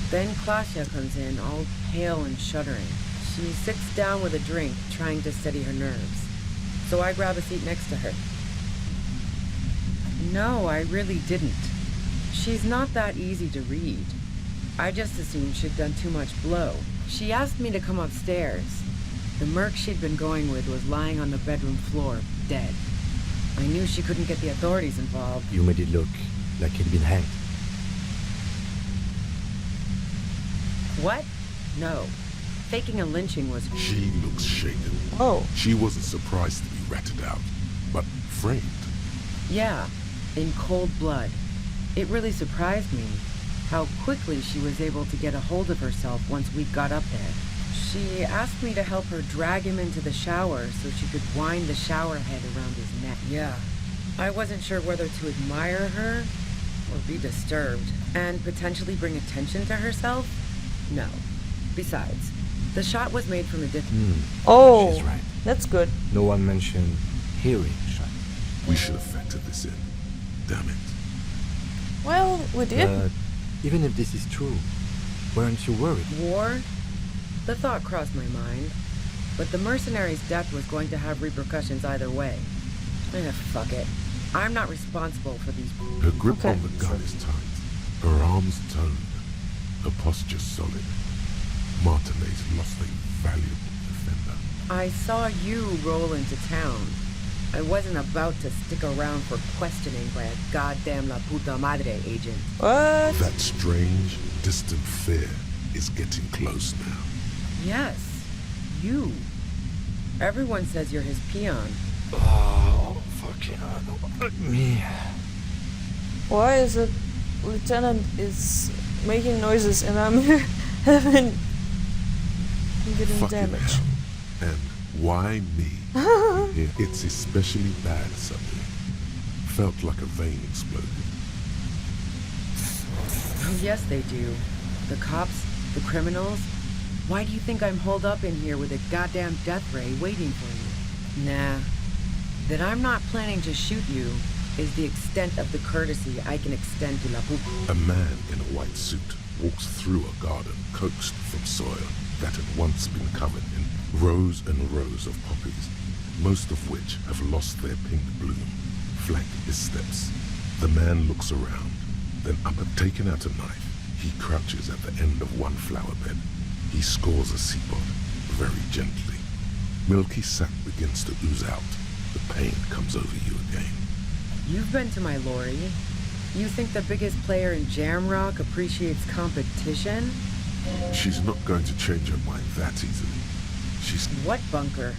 Then Clausia comes in, all pale and shuddering. She sits down with a drink, trying to steady her nerves. So I grab a seat next to her. No, I really didn't. She's not that easy to read. I just assumed she'd done too much blow. She asked me to come upstairs. The merc she'd been going with was lying on the bedroom floor, dead. I knew she couldn't get the authorities involved. You made it look like he'd been hanged. What? No. Faking a lynching was... She looks shaken. Oh. She wasn't surprised to be ratted out, but framed. Yeah, in cold blood. It really surprised me how quickly she was able to get a hold of herself once we got up there. She asked me to help her drag him into the shower so she could wind the shower head around his neck. Yeah, I wasn't sure whether to admire her or be disturbed and potentially bring attention to herself. No. Besides, the shot was made from a different... Oh, She's right. that's good. No one mentioned hearing shot. We should have factored this in. Damn it. Well, we did. But even if this is true, weren't you worried? War? The thought crossed my mind, but the mercenary's death was going to have repercussions either way. Fuck it. I'm not responsible for these... Her grip Okay. on the gun is tight. Her arms toned. Her posture solid. Martinez lost a valuable defender. I saw you roll into town. I wasn't about to stick around for questioning by a goddamn La Puta Madre agent. What? That strange, distant fear is getting close now. Yes, you. Everyone says you're his peon. Oh, fucking me. Why is it Lieutenant is making noises and I'm having... I'm getting Fucking damage. hell. And why me? Here, it's especially bad suddenly. Felt like a vein exploded. Oh, yes, they do. The cops, the criminals. Why do you think I'm holed up in here with a goddamn death ray waiting for you? Nah. That I'm not planning to shoot you is the extent of the courtesy I can extend to La Puta. A man in a white suit walks through a garden coaxed from soil that had once been covered in rows and rows of poppies, most of which have lost their pink bloom, flank his steps. The man looks around, then taking out a knife, he crouches at the end of one flower bed. He scores a seapod, very gently. Milky sap begins to ooze out. The pain comes over you again. You've been to my lorry. You think the biggest player in Jamrock appreciates competition? She's not going to change her mind that easily. She's... What bunker?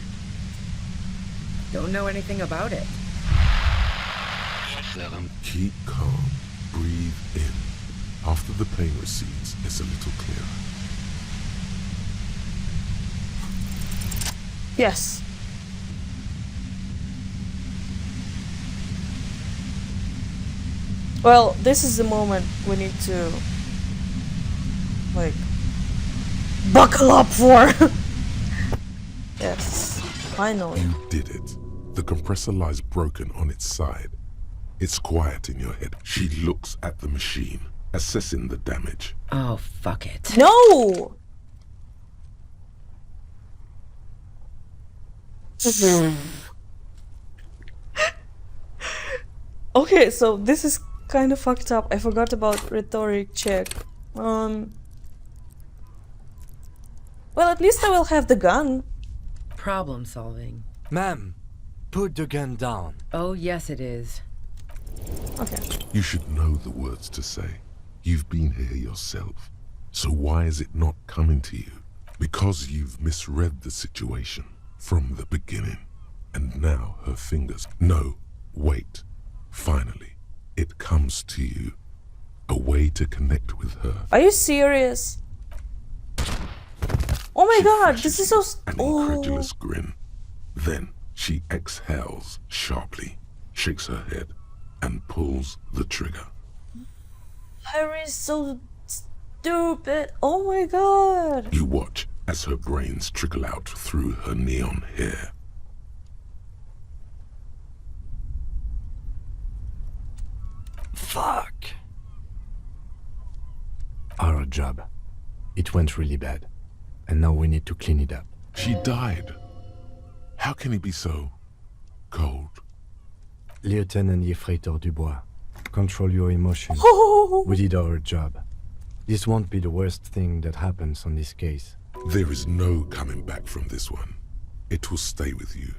Don't know anything about it. Keep calm. Breathe in. After the pain recedes, it's a little clearer. Yes. Well, this is the moment we need to, like, buckle up for. Yes, finally. You did it. The compressor lies broken on its side. It's quiet in your head. She looks at the machine, assessing the damage. Oh, fuck it. No! Okay, so this is kind of fucked up. I forgot about rhetoric check. Well, at least I will have the gun. Problem solving. Ma'am, put the gun down. Oh, yes, it is. Okay. You should know the words to say. You've been here yourself. So why is it not coming to you? Because you've misread the situation from the beginning. And now her fingers... No, wait. Finally, it comes to you. A way to connect with her. Are you serious? Oh my She god, this flashes is so... an incredulous grin. Then she exhales sharply, shakes her head, and pulls the trigger. Harry's so stupid. Oh my god. You watch as her brains trickle out through her neon hair. Fuck. Our job. It went really bad. And now we need to clean it up. She died. How can he be so cold? Lieutenant Yefreitor Dubois, control your emotions. We did our job. This won't be the worst thing that happens on this case. There is no coming back from this one. It will stay with you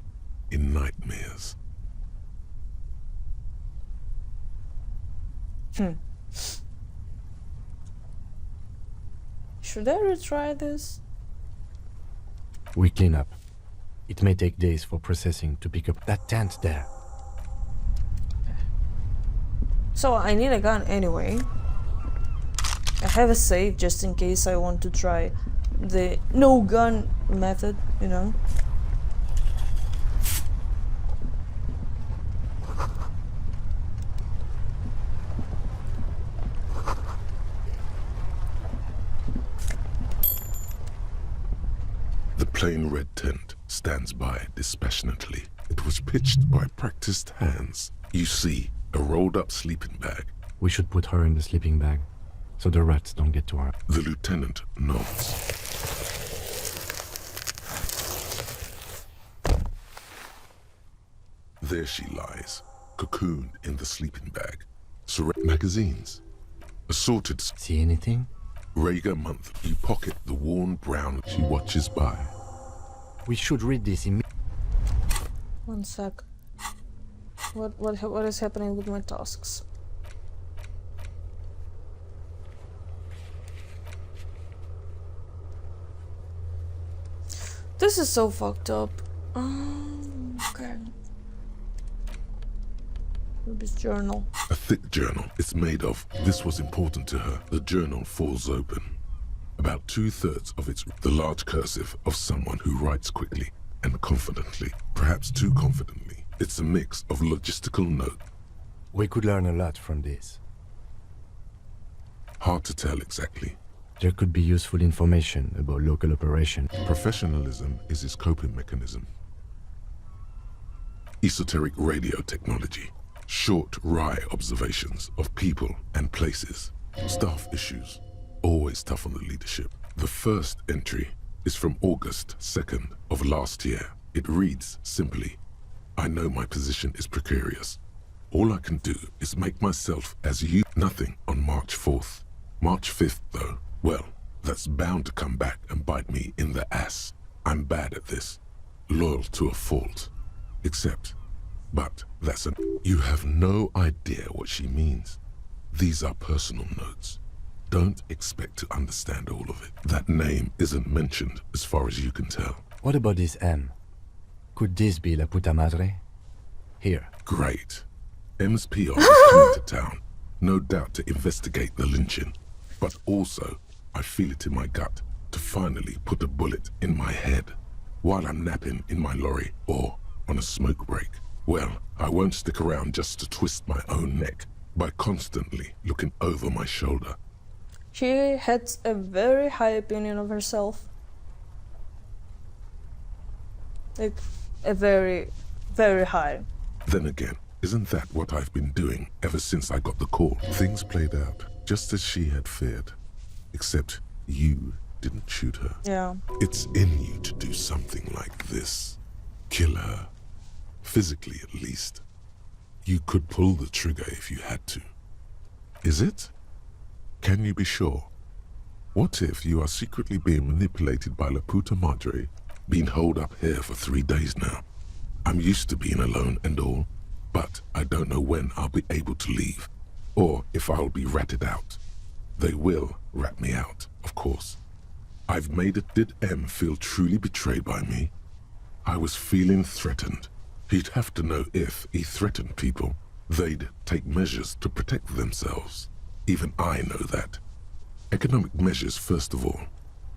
in nightmares. Should I retry this? We clean up. It may take days for processing to pick up that tent there. So I need a gun anyway. I have a save just in case I want to try the no gun method, you know. The plain red tent stands by dispassionately. It was pitched by practiced hands. You see, a rolled-up sleeping bag. We should put her in the sleeping bag, so the rats don't get to her. The lieutenant nods. There she lies, cocooned in the sleeping bag. Magazines. Assorted. See anything? Rhaegar month. You pocket the worn brown. She watches by. We should read this immediately. One sec. What is happening with my tasks? This is so fucked up. Okay. Ruby's journal. A thick journal. It's made of. This was important to her. The journal falls open. About 2/3 of it's the large cursive of someone who writes quickly and confidently, perhaps too confidently. It's a mix of logistical notes. We could learn a lot from this. Hard to tell exactly. There could be useful information about local operation. Professionalism is his coping mechanism. Esoteric radio technology. Short, wry observations of people and places. Staff issues. Always tough on the leadership. The first entry is from August 2nd of last year. It reads simply, I know my position is precarious. All I can do is make myself as you. Nothing on March 4th. March 5th, though, well, that's bound to come back and bite me in the ass. I'm bad at this. Loyal to a fault. But that's You have no idea what she means. These are personal notes. Don't expect to understand all of it. That name isn't mentioned as far as you can tell. What about this M? Could this be La Puta Madre? Here. Great. M's PR is coming to town. No doubt to investigate the lynching. But also, I feel it in my gut to finally put a bullet in my head while I'm napping in my lorry or on a smoke break. Well, I won't stick around just to twist my own neck by constantly looking over my shoulder. She has a very high opinion of herself. Like, a very, very high. Then again, isn't that what I've been doing ever since I got the call? Things played out just as she had feared. Except you didn't shoot her. Yeah. It's in you to do something like this. Kill her. Physically, at least. You could pull the trigger if you had to. Is it? Can you be sure? What if you are secretly being manipulated by La Puta Madre, being holed up here for 3 days now? I'm used to being alone and all, but I don't know when I'll be able to leave, or if I'll be ratted out. They will rat me out, of course. I've made it. Did M feel truly betrayed by me? I was feeling threatened. He'd have to know if he threatened people, they'd take measures to protect themselves. Even I know that. Economic measures first of all.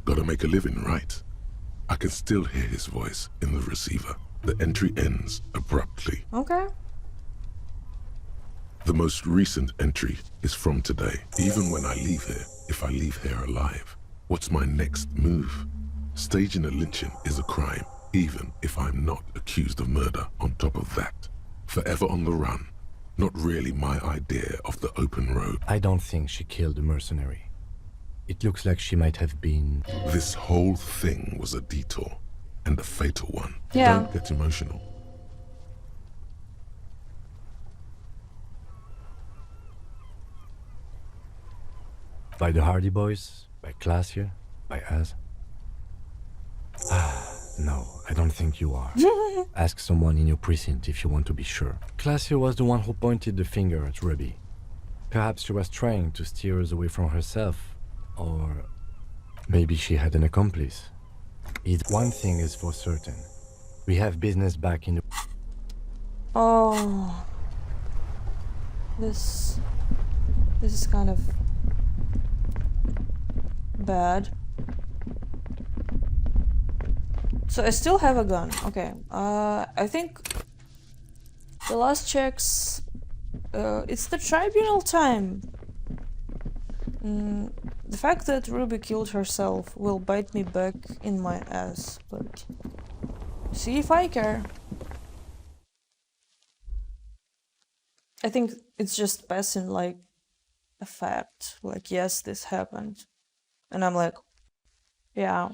Gotta make a living, right? I can still hear his voice in the receiver. The entry ends abruptly. Okay. The most recent entry is from today. Even when I leave here, if I leave here alive, what's my next move? Staging a lynching is a crime, even if I'm not accused of murder on top of that. Forever on the run. Not really my idea of the open road. I don't think she killed the mercenary. It looks like she might have been... This whole thing was a detour, and a fatal one. Yeah. Don't get emotional. By the Hardy Boys? By Classier? By us? No, I don't think you are. Ask someone in your precinct if you want to be sure. Classier was the one who pointed the finger at Ruby. Perhaps she was trying to steer us away from herself. Or maybe she had an accomplice. One thing is for certain. We have business back in the... Oh. This is kind of bad. So I still have a gun. Okay. I think the last checks. It's the tribunal time. The fact that Ruby killed herself will bite me back in my ass, but see if I care. I think it's just passing like a fact. Like, yes, this happened. And I'm like, yeah,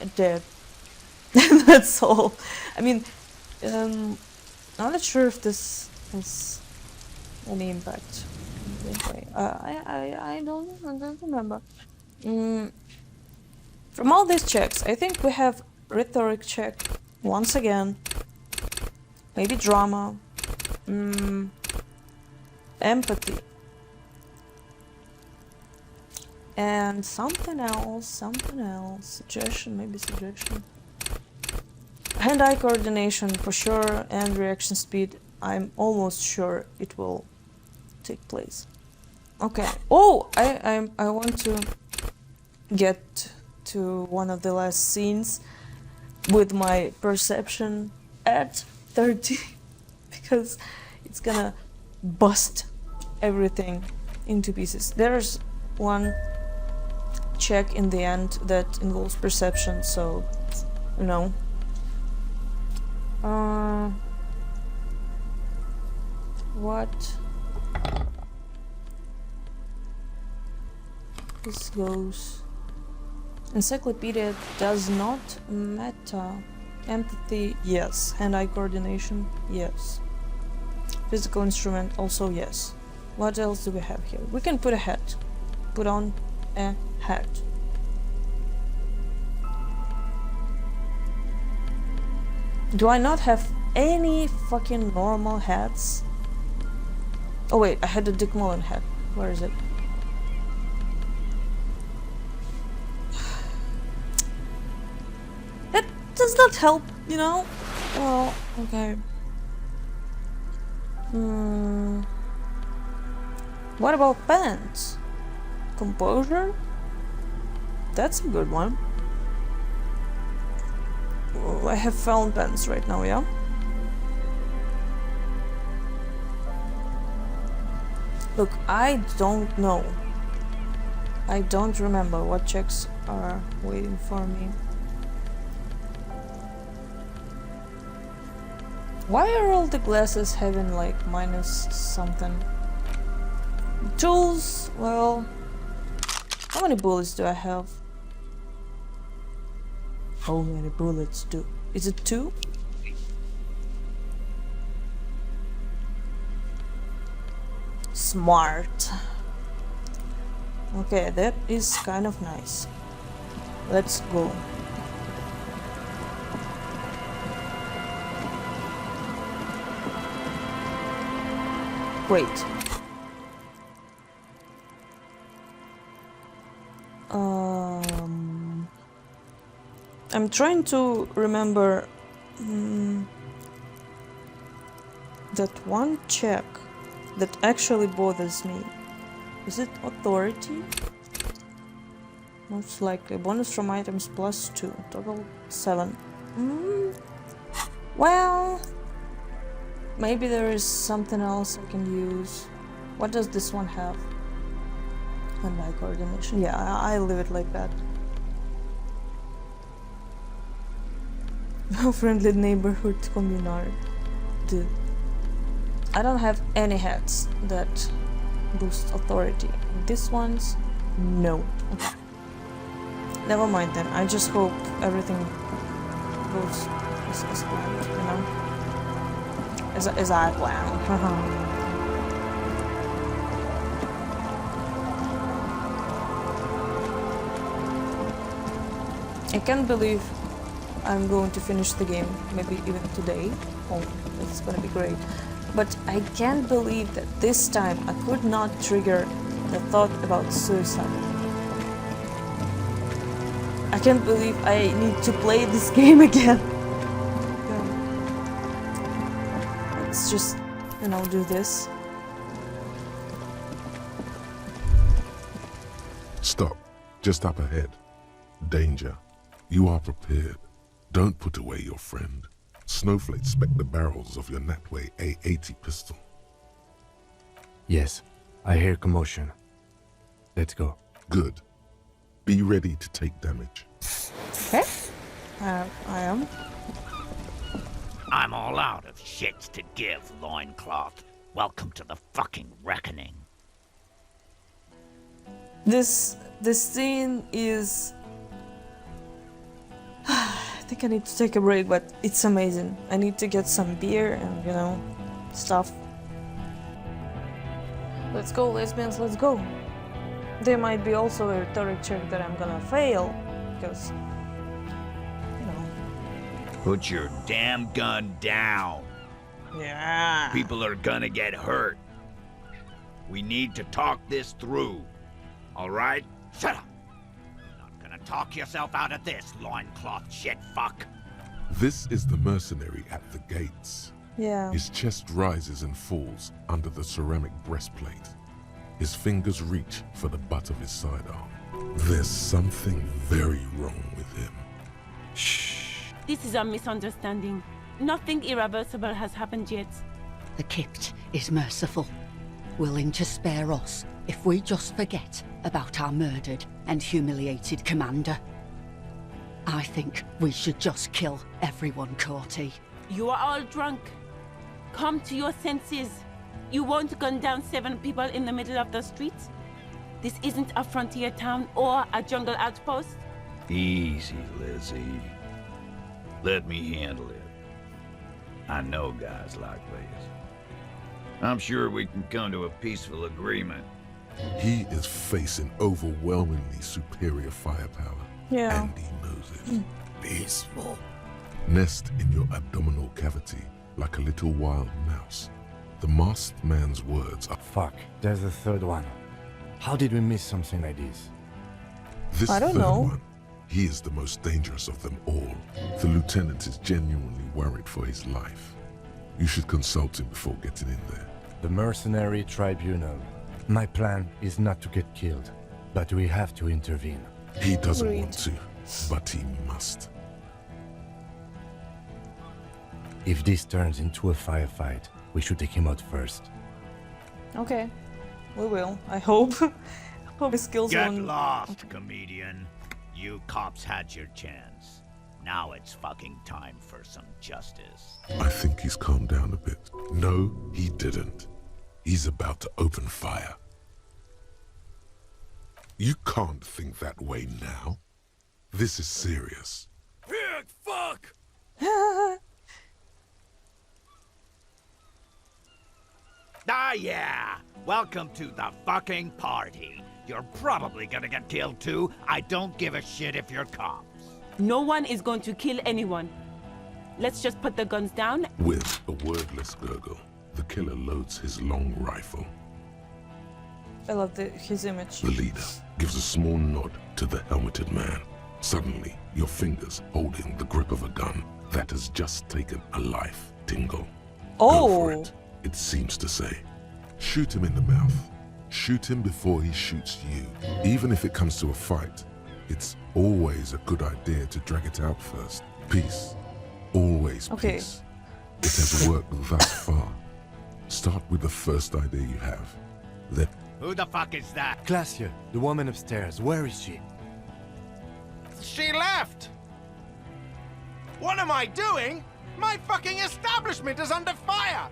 it did. That's all. I mean, I'm not sure if this has any impact. Anyway, I don't remember. From all these checks, I think we have rhetoric check once again. Maybe drama. Empathy. And something else. Suggestion, maybe suggestion. Hand-eye coordination for sure, and reaction speed. I'm almost sure it will take place. Okay. Oh, I want to get to one of the last scenes with my perception at 30 because it's gonna bust everything into pieces. There's one check in the end that involves perception, so you know. What? This goes. Encyclopedia does not matter. Empathy, yes. Hand-eye coordination, yes. Physical instrument, also yes. What else do we have here? We can put a hat. Put on a hat. Do I not have any fucking normal hats? Oh wait, I had the Dick Mullen hat. Where is it? That does not help, you know? Well, okay. What about pants? Composure? That's a good one. Oh, I have found pants right now, yeah? Look, I don't know. I don't remember what checks are waiting for me. Why are all the glasses having like minus something? Tools, well, how many bullets do I have? How many bullets do? Is it 2? Smart. Okay, that is kind of nice. Let's go. Wait. I'm trying to remember that one check that actually bothers me. Is it authority? Most likely. Bonus from items +2. Total 7. Well, maybe there is something else I can use. What does this one have? Hand-eye coordination. Yeah, I'll leave it like that. Friendly neighborhood communal. Dude. I don't have any hats that boost authority. These ones, no. Okay. Never mind then. I just hope everything goes as planned, you know? As I planned. I can't believe I'm going to finish the game, maybe even today. Oh, that's gonna be great. But I can't believe that this time I could not trigger the thought about suicide. I can't believe I need to play this game again. Let's just, you know, do this. Stop. Just up ahead. Danger. You are prepared. Don't put away your friend. Snowflake spec the barrels of your Natway A80 pistol. Yes, I hear commotion. Let's go. Good. Be ready to take damage. Okay. I am. I'm all out of shits to give, loincloth. Welcome to the fucking reckoning. This scene is... I think I need to take a break, but it's amazing. I need to get some beer and, you know, stuff. Let's go, lesbians, let's go. There might be also a rhetoric check that I'm gonna fail, because, you know. Put your damn gun down. Yeah. People are gonna get hurt. We need to talk this through. All right? Shut up. You're not gonna talk yourself out of this, loincloth shit fuck. This is the mercenary at the gates. Yeah. His chest rises and falls under the ceramic breastplate. His fingers reach for the butt of his sidearm. There's something very wrong with him. Shh. This is a misunderstanding. Nothing irreversible has happened yet. The Kipt is merciful, willing to spare us if we just forget about our murdered and humiliated commander. I think we should just kill everyone, Courty. You are all drunk. Come to your senses. You won't gun down 7 people in the middle of the street. This isn't a frontier town or a jungle outpost. Easy, Lizzie. Let me handle it. I know guys like this. I'm sure we can come to a peaceful agreement. He is facing overwhelmingly superior firepower. Yeah. And he knows it. Peaceful. Nest in your abdominal cavity like a little wild mouse. The masked man's words are... Fuck, there's the third one. How did we miss something like this? This I don't third know. one, he is the most dangerous of them all. The lieutenant is genuinely worried for his life. You should consult him before getting in there. The Mercenary Tribunal. My plan is not to get killed, but we have to intervene. He doesn't Agreed. want to, but he must. If this turns into a firefight, we should take him out first. Okay. We will. I hope. Hope his skills Get won't... lost, comedian. You cops had your chance. Now it's fucking time for some justice. I think he's calmed down a bit. No, he didn't. He's about to open fire. You can't think that way now. This is serious. Pig fuck! Ah, yeah. Welcome to the fucking party. You're probably gonna get killed too. I don't give a shit if you're cops. No one is going to kill anyone. Let's just put the guns down. With a wordless gurgle, the killer loads his long rifle. I love his image. The leader gives a small nod to the helmeted man. Suddenly, your fingers holding the grip of a gun that has just taken a life tingle. Go for it, it seems to say. Shoot him in the mouth. Shoot him before he shoots you. Even if it comes to a fight, it's always a good idea to drag it out first. Peace. Always peace. It has worked thus far. Start with the first idea you have. Then... Who the fuck is that? Glacia, the woman upstairs, where is she? She left! What am I doing? My fucking establishment is under fire!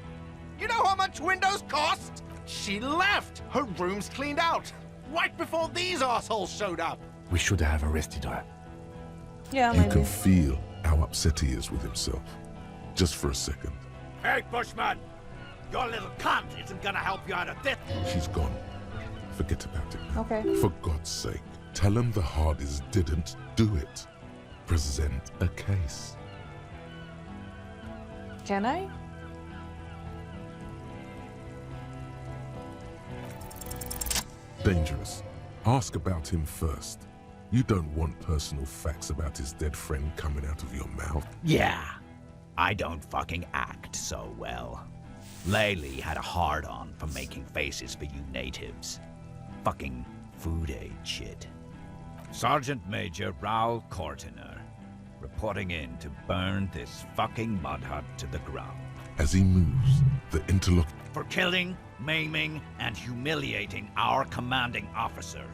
You know how much windows cost? She left! Her room's cleaned out! Right before these assholes showed up! We should have arrested her. Yeah, You maybe. can feel how upset he is with himself. Just for a second. Hey, Bushman! Your little cunt isn't gonna help you out of this. She's gone. Forget about it. Okay. For God's sake, tell him the Hardys didn't do it. Present a case. Can I? Dangerous. Ask about him first. You don't want personal facts about his dead friend coming out of your mouth. Yeah, I don't fucking act so well. Laylee had a hard-on for making faces for you natives. Fucking food aid shit. Sergeant Major Raoul Cortiner, reporting in to burn this fucking mud hut to the ground. As he moves, the interlock... For killing, maiming, and humiliating our commanding officer.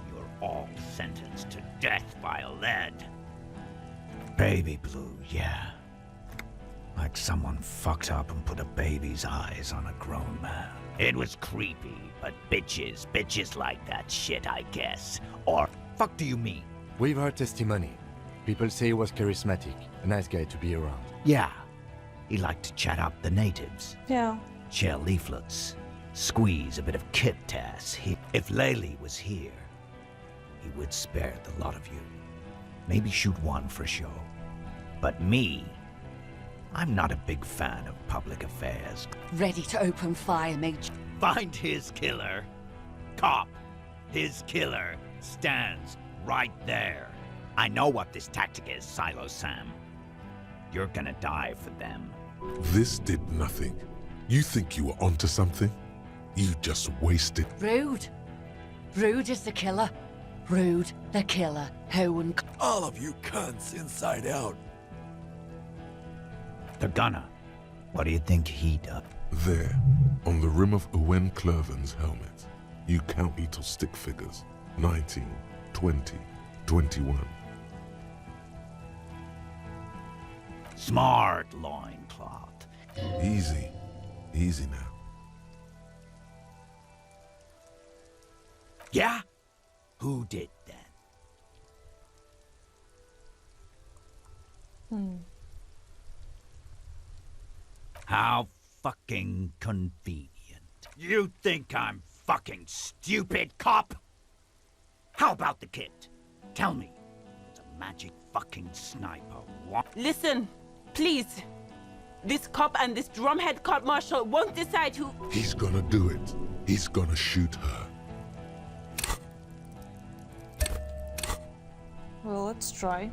You're all sentenced to death by lead. Baby blue, yeah. Like someone fucked up and put a baby's eyes on a grown man. It was creepy, but bitches like that shit, I guess. Or, fuck do you mean? We've heard testimony. People say he was charismatic, a nice guy to be around. Yeah. He liked to chat up the natives. Yeah. Share leaflets. Squeeze a bit of kit tass. If Laylee was here, he would spare the lot of you. Maybe shoot one for show. But me, I'm not a big fan of public affairs. Ready to open fire, Major. Find his killer. Cop. His killer stands right there. I know what this tactic is, Silo Sam. You're gonna die for them. This did nothing. You think you were onto something? You just wasted... Rude. Rude is the killer. Rude, the killer. Who and... All of you cunts inside out. The gunner. What do you think he does? There, on the rim of Owen Clerven's helmet, you count little stick figures. 19, 20, 21. Smart loincloth. Easy. Easy now. Yeah? Who did then? How fucking convenient. You think I'm fucking stupid, cop? How about the kit? Tell me. It's a magic fucking sniper. What? Listen, please. This cop and this drumhead cop marshal won't decide who... He's gonna do it. He's gonna shoot her. Well, let's try.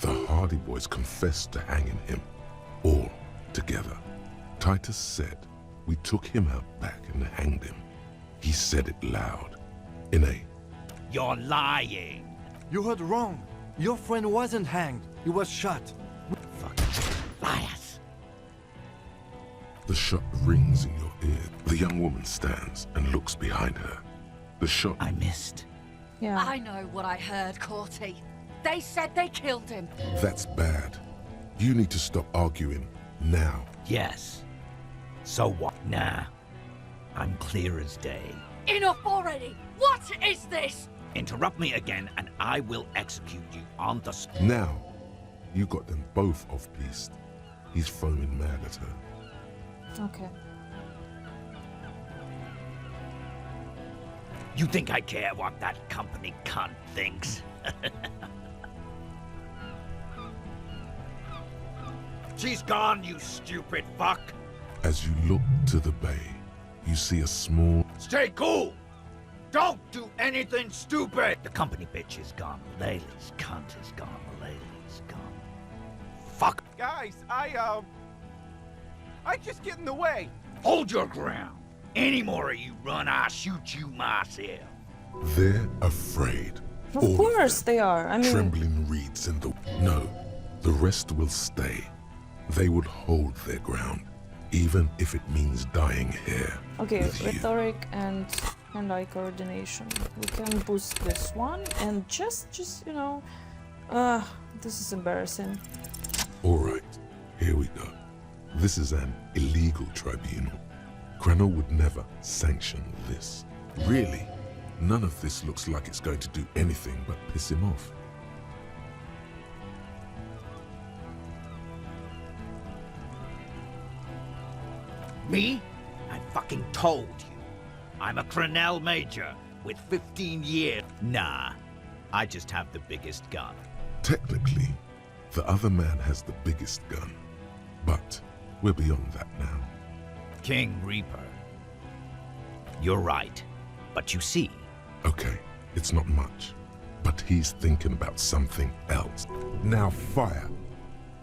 The Hardy Boys confessed to hanging him. All together. Titus said we took him out back and hanged him. He said it loud. In a... You're lying. You heard wrong. Your friend wasn't hanged. He was shot. Fucking liars. The shot rings in your ear. The young woman stands and looks behind her. The shot... I missed. Yeah. I know what I heard, Corty. They said they killed him. That's bad. You need to stop arguing now. Yes. So what? Nah. I'm clear as day. Enough already! What is this? Interrupt me again and I will execute you on the spot. Now, you got them both off-piste. He's foaming mad at her. Okay. You think I care what that company cunt thinks? She's gone, you stupid fuck! As you look to the bay, you see a small... Stay cool! Don't do anything stupid! The company bitch is gone. Laylee's cunt is gone. Laylee's gone. Fuck! Guys, I just get in the way. Hold your ground! Any more of you run, I'll shoot you myself. They're afraid. Of All course them. they are. I mean... Trembling reeds in the... No, the rest will stay. They would hold their ground, even if it means dying here. Okay, with you. rhetoric and hand-eye coordination. We can boost this one and just you know... this is embarrassing. Alright, here we go. This is an illegal tribunal. Krenner would never sanction this. Really, none of this looks like it's going to do anything but piss him off. Me? I fucking told you. I'm a Crenell Major with 15 years. Nah, I just have the biggest gun. Technically, the other man has the biggest gun. But we're beyond that now. King Reaper. You're right. But you see... Okay, it's not much. But he's thinking about something else. Now fire.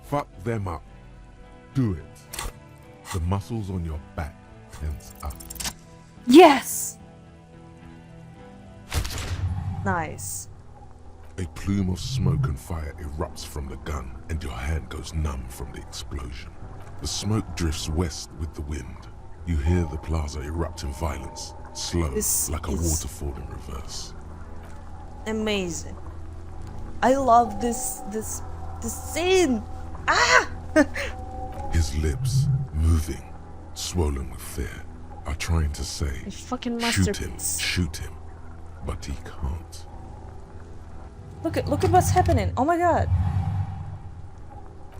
Fuck them up. Do it. The muscles on your back tense up. Yes! Nice. A plume of smoke and fire erupts from the gun, and your hand goes numb from the explosion. The smoke drifts west with the wind. You hear the plaza erupt in violence, slow, like a waterfall in reverse. Amazing. I love this scene. Ah! His lips, moving, swollen with fear, are trying to say, A fucking shoot him, masterpiece. shoot him, but he can't. Look at what's happening. Oh my god.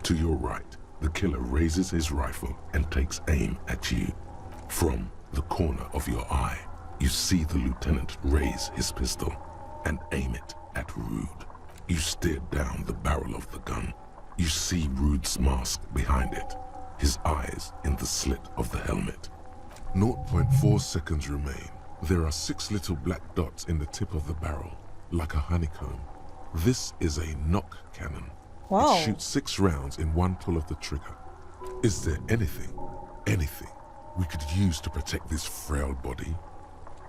To your right, the killer raises his rifle and takes aim at you. From the corner of your eye, you see the lieutenant raise his pistol and aim it at Rude. You stare down the barrel of the gun. You see Rude's mask behind it, his eyes in the slit of the helmet. 0.4 seconds remain. There are 6 little black dots in the tip of the barrel, like a honeycomb. This is a knock cannon. Wow. It shoots 6 rounds in one pull of the trigger. Is there anything we could use to protect this frail body?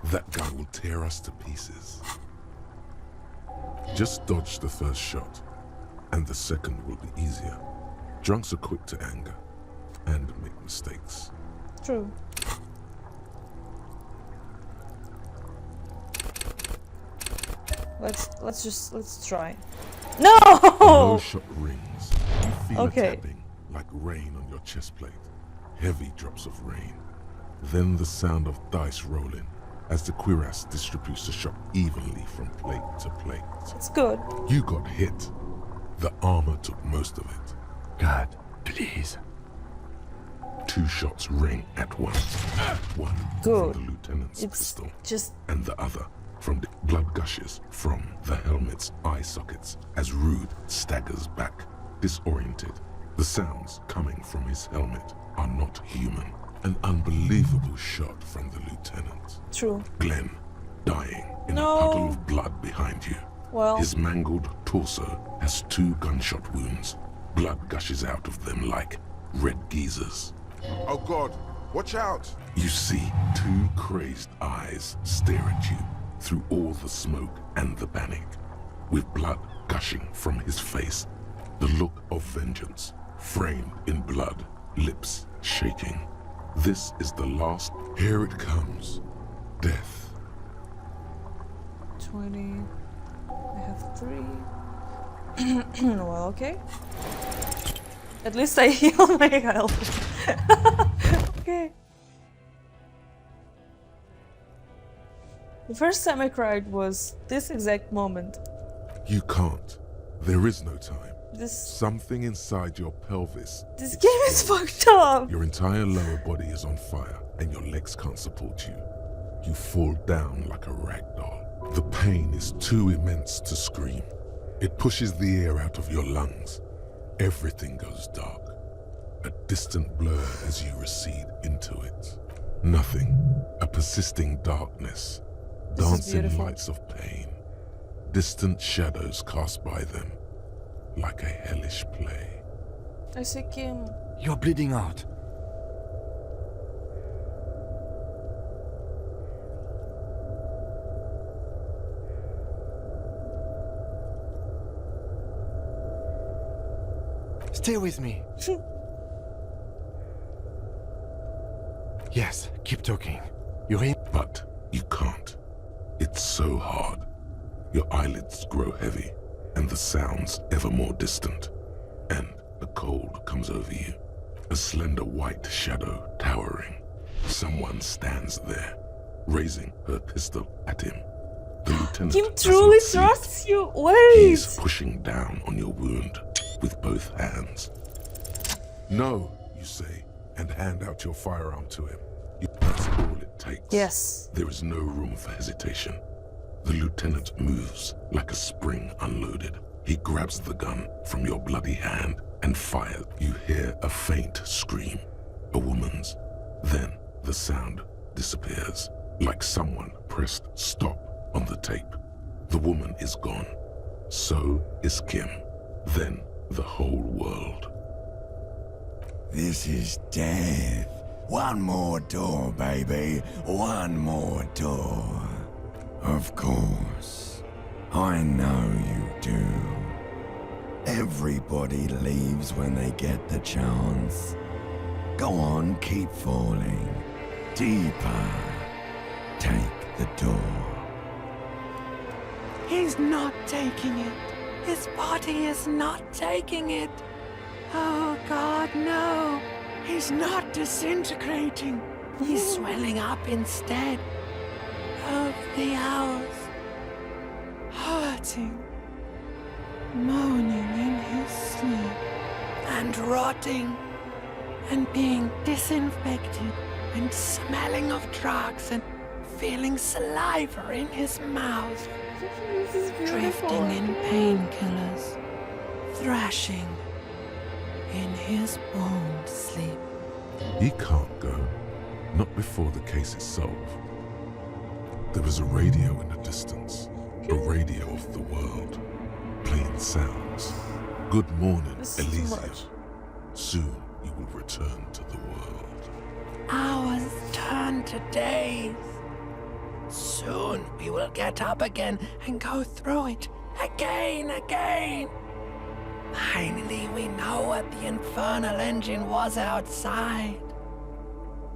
That guy will tear us to pieces. Just dodge the first shot, and the second will be easier. Drunks are quick to anger and make mistakes. True. Let's try. No! The low shot rings. You feel Okay. a tapping like rain on your chest plate. Heavy drops of rain. Then the sound of dice rolling as the cuirass distributes the shot evenly from plate to plate. It's good. You got hit. The armor took most of it. God, please. 2 shots ring at once. One Good. from the lieutenant's It's pistol, just and the other from the blood gushes from the helmet's eye sockets as Rude staggers back, disoriented. The sounds coming from his helmet are not human. An unbelievable shot from the lieutenant. true. Glenn, dying in No. a puddle of blood behind you. Well, His mangled torso has 2 gunshot wounds. Blood gushes out of them like red geysers. Oh God, watch out! You see 2 crazed eyes stare at you through all the smoke and the panic. With blood gushing from his face, the look of vengeance, framed in blood, lips shaking. This is the last. Here it comes. Death. 20. I have 3. Well, okay. At least I heal my health. Okay. The first time I cried was this exact moment. You can't. There is no time. This Something inside your pelvis. this game is fucked up. Your entire lower body is on fire and your legs can't support you. You fall down like a rag doll. The pain is too immense to scream. It pushes the air out of your lungs. Everything goes dark. A distant blur as you recede into it. Nothing. A persisting darkness. This is Dancing beautiful. lights of pain. Distant shadows cast by them. Like a hellish play. I see Kim. You're bleeding out. Stay with me. Yes, keep talking. You hear? But you can't. It's so hard. Your eyelids grow heavy, and the sounds ever more distant. And the cold comes over you. A slender white shadow towering. Someone stands there, raising her pistol at him. The lieutenant Kim doesn't truly see it. trusts you. Wait. He's pushing down on your wound with both hands. No, you say, and hand out your firearm to him. That's all it takes. Yes. There is no room for hesitation. The lieutenant moves like a spring unloaded. He grabs the gun from your bloody hand and fires. You hear a faint scream, a woman's. Then the sound disappears, like someone pressed stop on the tape. The woman is gone. So is Kim. Then the whole world. This is death. One more door, baby. One more door. Of course. I know you do. Everybody leaves when they get the chance. Go on, keep falling. Deeper. Take the door. He's not taking it. His body is not taking it. Oh God, no. He's not disintegrating. He's swelling up instead. Of the hours. Hurting. Moaning in his sleep. And rotting. And being disinfected. And smelling of drugs and feeling saliva in his mouth. Drifting in painkillers. Thrashing in his boned sleep. He can't go. Not before the case is solved. There is a radio in the distance. A radio of the world. Playing sounds. Good morning, Elysium. Soon you will return to the world. Hours turn to days. Soon we will get up again and go through it again. Finally, we know what the infernal engine was outside.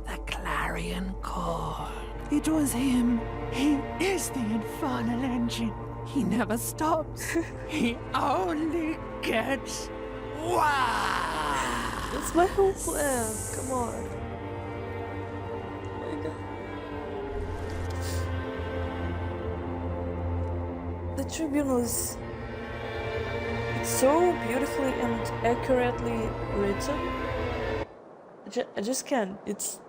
The clarion call. It was him. He is the infernal engine. He never stops. He only gets wild. That's my whole plan. Come on. Oh my god. The Tribunal is... It's so beautifully and accurately written. I just can't. It's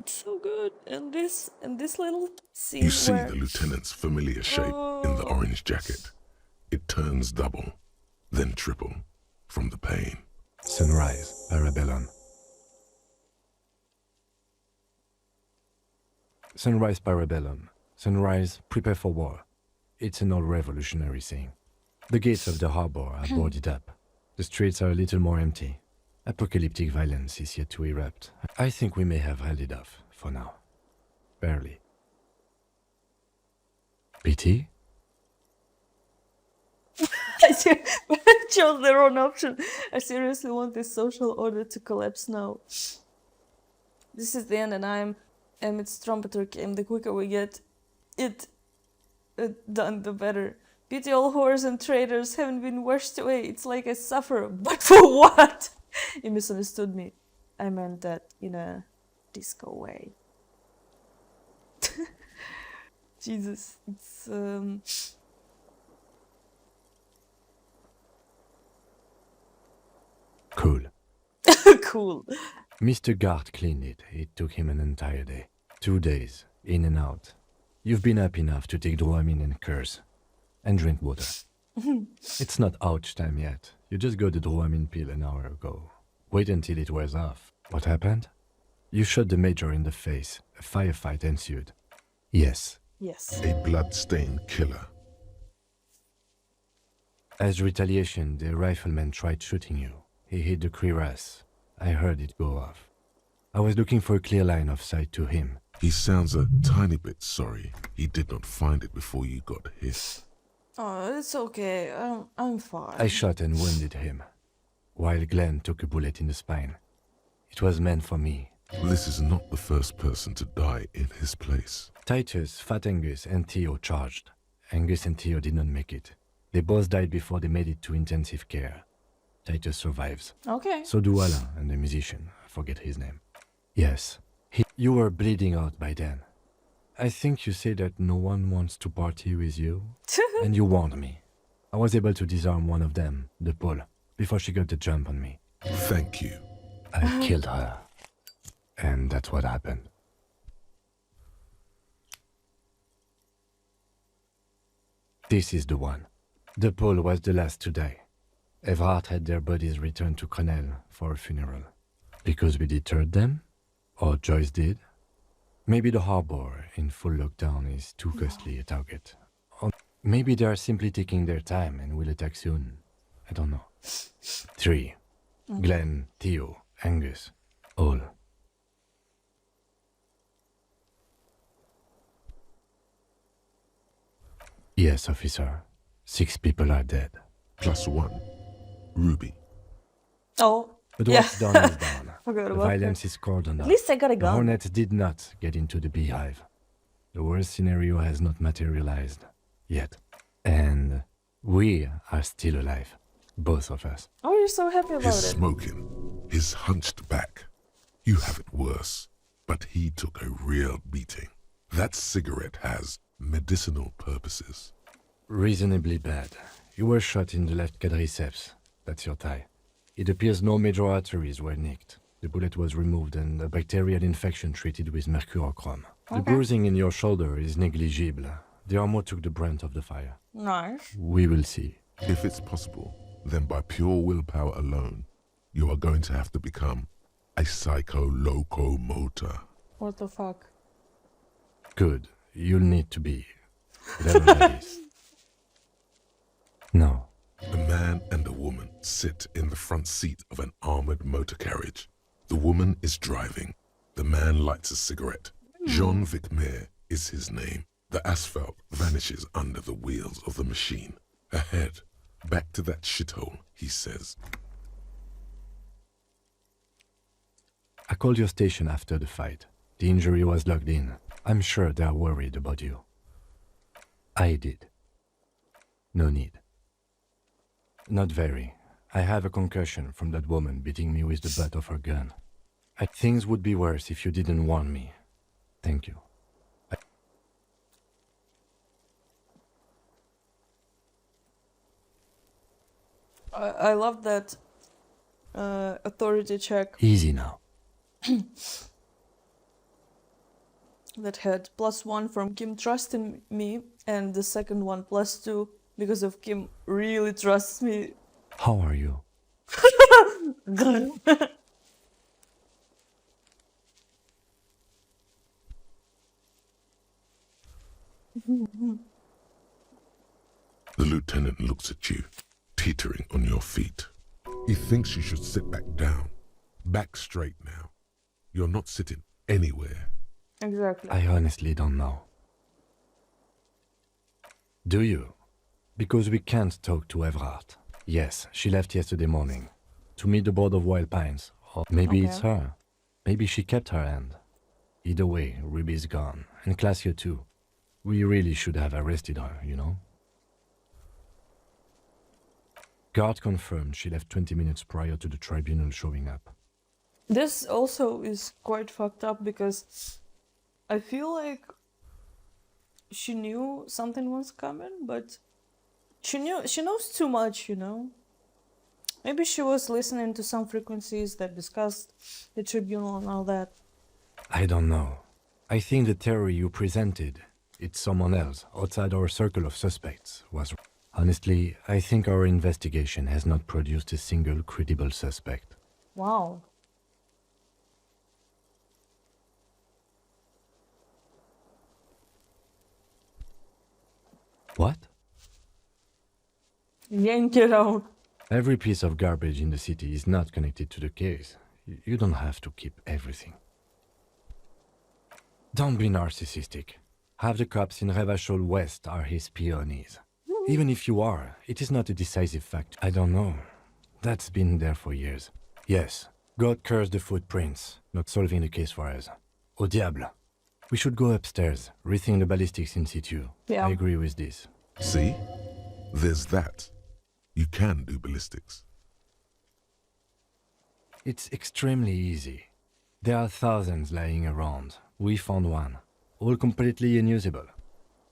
so good. And this little scene You see where... the lieutenant's familiar shape in the orange jacket. It turns double, then triple, from the pain. Sunrise, Parabellum. Sunrise, Parabellum. Sunrise, prepare for war. It's an old revolutionary saying. The gates of the harbor are boarded up. The streets are a little more empty. Apocalyptic violence is yet to erupt. I think we may have held it off, for now. Barely. Pity? I chose the wrong option. I seriously want this social order to collapse now. This is the end, and I'm its trumpeter came. The quicker we get it done, the better. Pity all whores and traitors haven't been washed away. It's like I suffer, but for what? You misunderstood me. I meant that in a disco way. Jesus, it's Cool. cool. Mr. Gart cleaned it. It took him an entire day. 2 days, in and out. You've been up enough to take Dramamine and curse. And drink water. It's not ouch time yet. You just got the Dramamine pill an hour ago. Wait until it wears off. What happened? You shot the major in the face. A firefight ensued. Yes. Yes. A blood-stained killer. As retaliation, the rifleman tried shooting you. He hit the cuirass. I heard it go off. I was looking for a clear line of sight to him. He sounds a tiny bit sorry he did not find it before you got hit. Oh, it's okay. I'm fine. I shot and wounded him, while Glenn took a bullet in the spine. It was meant for me. This is not the first person to die in his place. Titus, Fat Angus, and Theo charged. Angus and Theo did not make it. They both died before they made it to intensive care. Titus survives. Okay. So do Alain and the musician. I forget his name. Yes. You were bleeding out by then. I think you say that no one wants to party with you. And you warned me. I was able to disarm one of them, the Pole, before she got the jump on me. Thank you. I killed her. And that's what happened. This is the one. The Pole was the last to die. Evrard had their bodies returned to Crenel for a funeral. Because we deterred them? Or Joyce did? Maybe the harbor in full lockdown is too costly a target. Or maybe they are simply taking their time and will attack soon. I don't know. 3. Glenn, Theo, Angus. All. Yes, officer. 6 people are dead. +1. Ruby. Oh, But yeah. what's done is done. Forgot The about violence that. is cordoned At off. least I got a The gun. Hornet did not get into the beehive. The worst scenario has not materialized yet. And we are still alive. Both of us. Oh, you're so happy about His it. smoking, his hunched back. You have it worse, but he took a real beating. That cigarette has medicinal purposes. Reasonably bad. You were shot in the left quadriceps. That's your thigh. It appears no major arteries were nicked. The bullet was removed and a bacterial infection treated with mercurochrome. The bruising in your shoulder is negligible. The armor took the brunt of the fire. Nice. We will see. If it's possible, then by pure willpower alone, you are going to have to become a psycho-locomotor. What the fuck? Good. You'll need to be. Whatever that is. No. A man and a woman sit in the front seat of an armored motor carriage. The woman is driving. The man lights a cigarette. Jean Vicmer is his name. The asphalt vanishes under the wheels of the machine. Ahead, back to that shithole, he says. I called your station after the fight. The injury was logged in. I'm sure they are worried about you. I did. No need. Not very. I have a concussion from that woman beating me with the butt of her gun. Things would be worse if you didn't warn me. Thank you. I love that authority check Easy now. that had +1 from Kim trusting me, and the second one +2 because of Kim really trusts me. How are you? Good. The lieutenant looks at you, teetering on your feet. He thinks you should sit back down. Back straight now. You're not sitting anywhere. Exactly. I honestly don't know. Do you? Because we can't talk to Everhart. Yes, she left yesterday morning. To meet the board of Wild Pines. Or maybe it's her. Maybe she kept her hand. Either way, Ruby's gone. And Claudia too. We really should have arrested her, you know? Guard confirmed she left 20 minutes prior to the tribunal showing up. This also is quite fucked up because I feel like she knew something was coming, but she knows too much, you know? Maybe she was listening to some frequencies that discussed the tribunal and all that. I don't know. I think the theory you presented, it's someone else, outside our circle of suspects, was... Honestly, I think our investigation has not produced a single credible suspect. Wow. What? Yank it out. Every piece of garbage in the city is not connected to the case. You don't have to keep everything. Don't be narcissistic. Half the cops in Revachol West are his peonies. Even if you are, it is not a decisive fact. I don't know. That's been there for years. Yes, God cursed the footprints, not solving the case for us. Au diable. We should go upstairs, rethink the ballistics in situ. Yeah. I agree with this. See? There's that. You can do ballistics. It's extremely easy. There are thousands lying around. We found one. All completely unusable.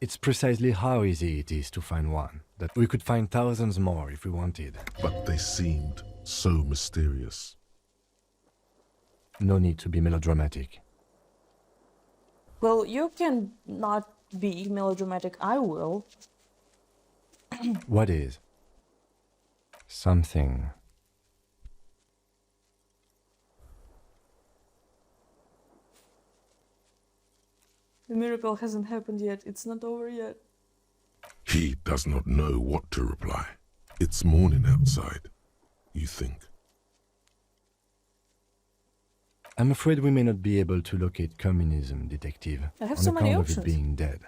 It's precisely how easy it is to find one, that we could find thousands more if we wanted. But they seemed so mysterious. No need to be melodramatic. Well, you can not be melodramatic. I will. What is? Something. The miracle hasn't happened yet. It's not over yet. He does not know what to reply. It's morning outside, you think. I'm afraid we may not be able to locate communism, detective, I have on so many account of options. it being dead.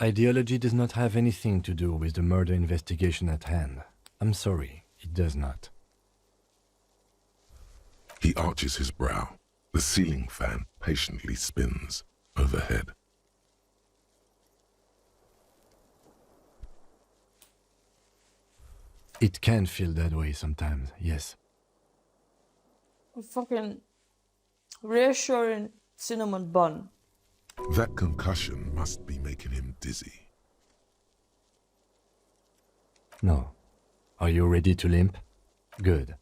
Ideology does not have anything to do with the murder investigation at hand. I'm sorry, it does not. He arches his brow. The ceiling fan patiently spins overhead. It can feel that way sometimes, yes. A fucking reassuring cinnamon bun. That concussion must be making him dizzy. No. Are you ready to limp? Good.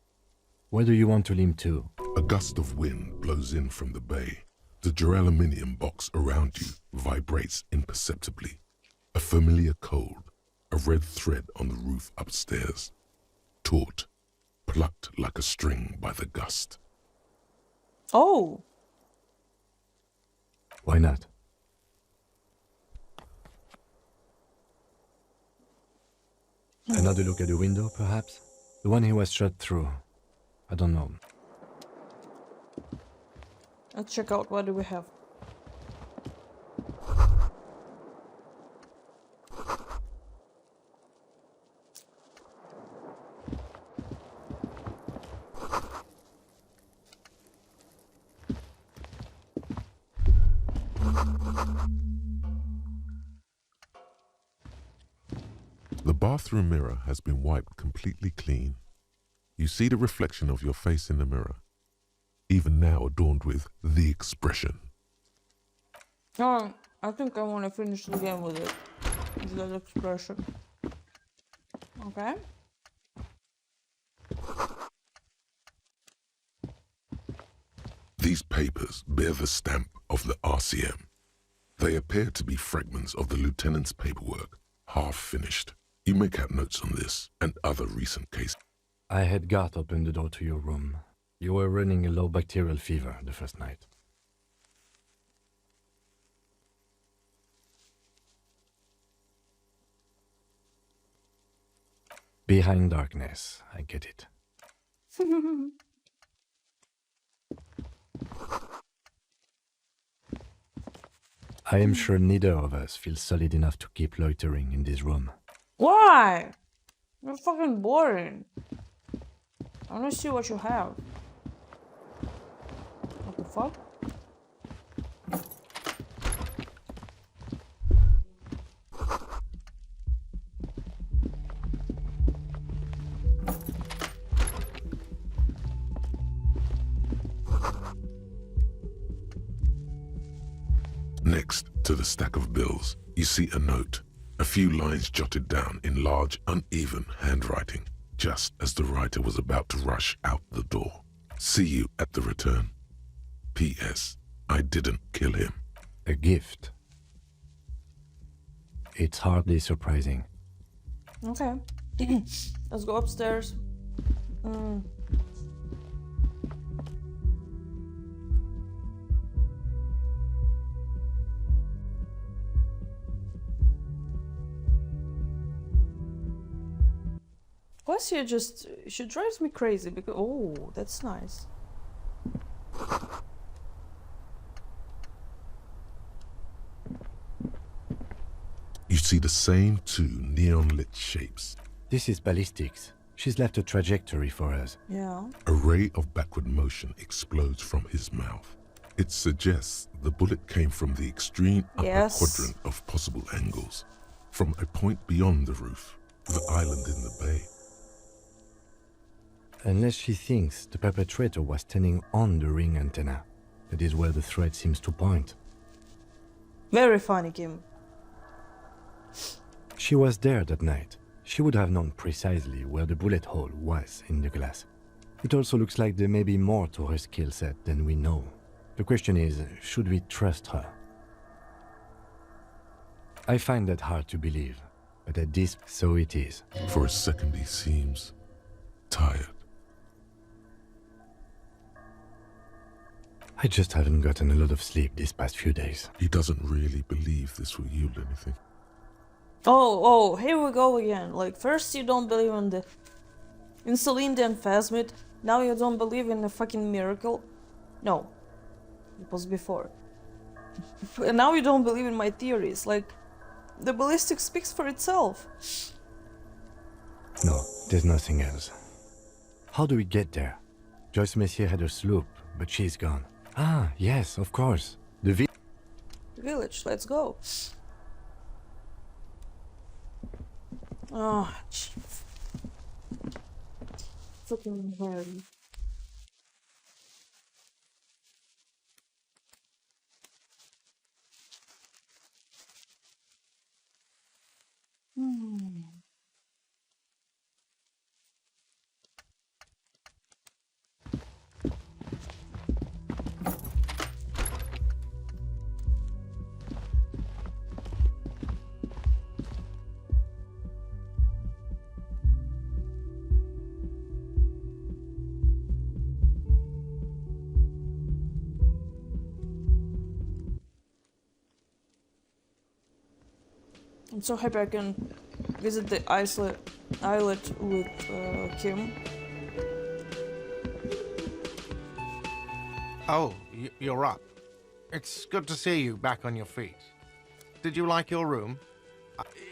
Where do you want to limp to? A gust of wind blows in from the bay. The duraluminum box around you vibrates imperceptibly. A familiar cold, a red thread on the roof upstairs. Taut, plucked like a string by the gust. Oh! Why not? Another look at the window, perhaps? The one he was shot through. I don't know. Let's check out what do we have. The bathroom mirror has been wiped completely clean. You see the reflection of your face in the mirror, even now adorned with the expression. Oh, I think I want to finish the game with it. With that expression. Okay. These papers bear the stamp of the RCM. They appear to be fragments of the lieutenant's paperwork, half finished. You make out notes on this and other recent cases. I had Garth open the door to your room. You were running a low bacterial fever the first night. Behind darkness, I get it. I am sure neither of us feels solid enough to keep loitering in this room. Why? You're fucking boring. I wanna see what you have. What the fuck? Next to the stack of bills, you see a note, a few lines jotted down in large, uneven handwriting, just as the writer was about to rush out the door. See you at the return. P.S. I didn't kill him. A gift. It's hardly surprising. Okay. Let's go upstairs. Plus, she drives me crazy because, oh, that's nice. You see the same two neon-lit shapes. This is ballistics. She's left a trajectory for us. Yeah. A ray of backward motion explodes from his mouth. It suggests the bullet came from the extreme upper quadrant of possible angles, from a point beyond the roof, the island in the bay. Unless she thinks the perpetrator was standing on the ring antenna. That is where the thread seems to point. Very funny, Kim. She was there that night. She would have known precisely where the bullet hole was in the glass. It also looks like there may be more to her skill set than we know. The question is, should we trust her? I find that hard to believe, but at this, so it is. For a second he seems tired. I just haven't gotten a lot of sleep these past few days. He doesn't really believe this will yield anything. Oh, here we go again. Like, first you don't believe in the insulin then phasmid, now you don't believe in a fucking miracle. No, it was before. And now you don't believe in my theories. Like, The ballistic speaks for itself. No, there's nothing else. How do we get there? Joyce Messier had her sloop, but she's gone. Ah, yes, of course. The Village, let's go. Oh, fucking Harry. I'm so happy I can visit the islet with Kim. Oh, you're up. It's good to see you back on your feet. Did you like your room?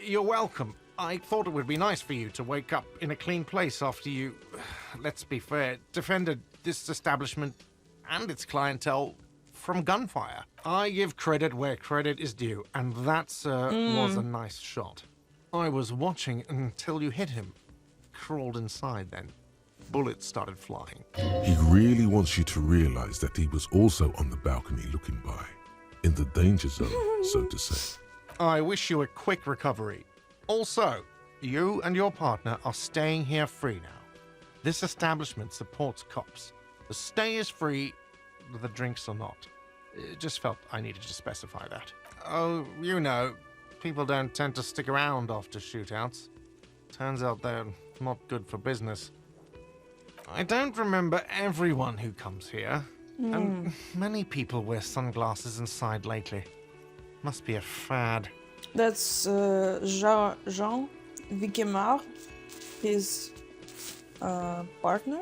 You're welcome. I thought it would be nice for you to wake up in a clean place after you, let's be fair, defended this establishment and its clientele from gunfire. I give credit where credit is due, and that, was a nice shot. I was watching until you hit him. Crawled inside then. Bullets started flying. He really wants you to realize that he was also on the balcony looking by, in the danger zone, so to say. I wish you a quick recovery. Also, you and your partner are staying here free now. This establishment supports cops. The stay is free, the drinks are not. It just felt I needed to specify that. Oh, you know, people don't tend to stick around after shootouts. Turns out they're not good for business. I don't remember everyone who comes here, and many people wear sunglasses inside lately. Must be a fad. That's Jean Viquemar, his partner,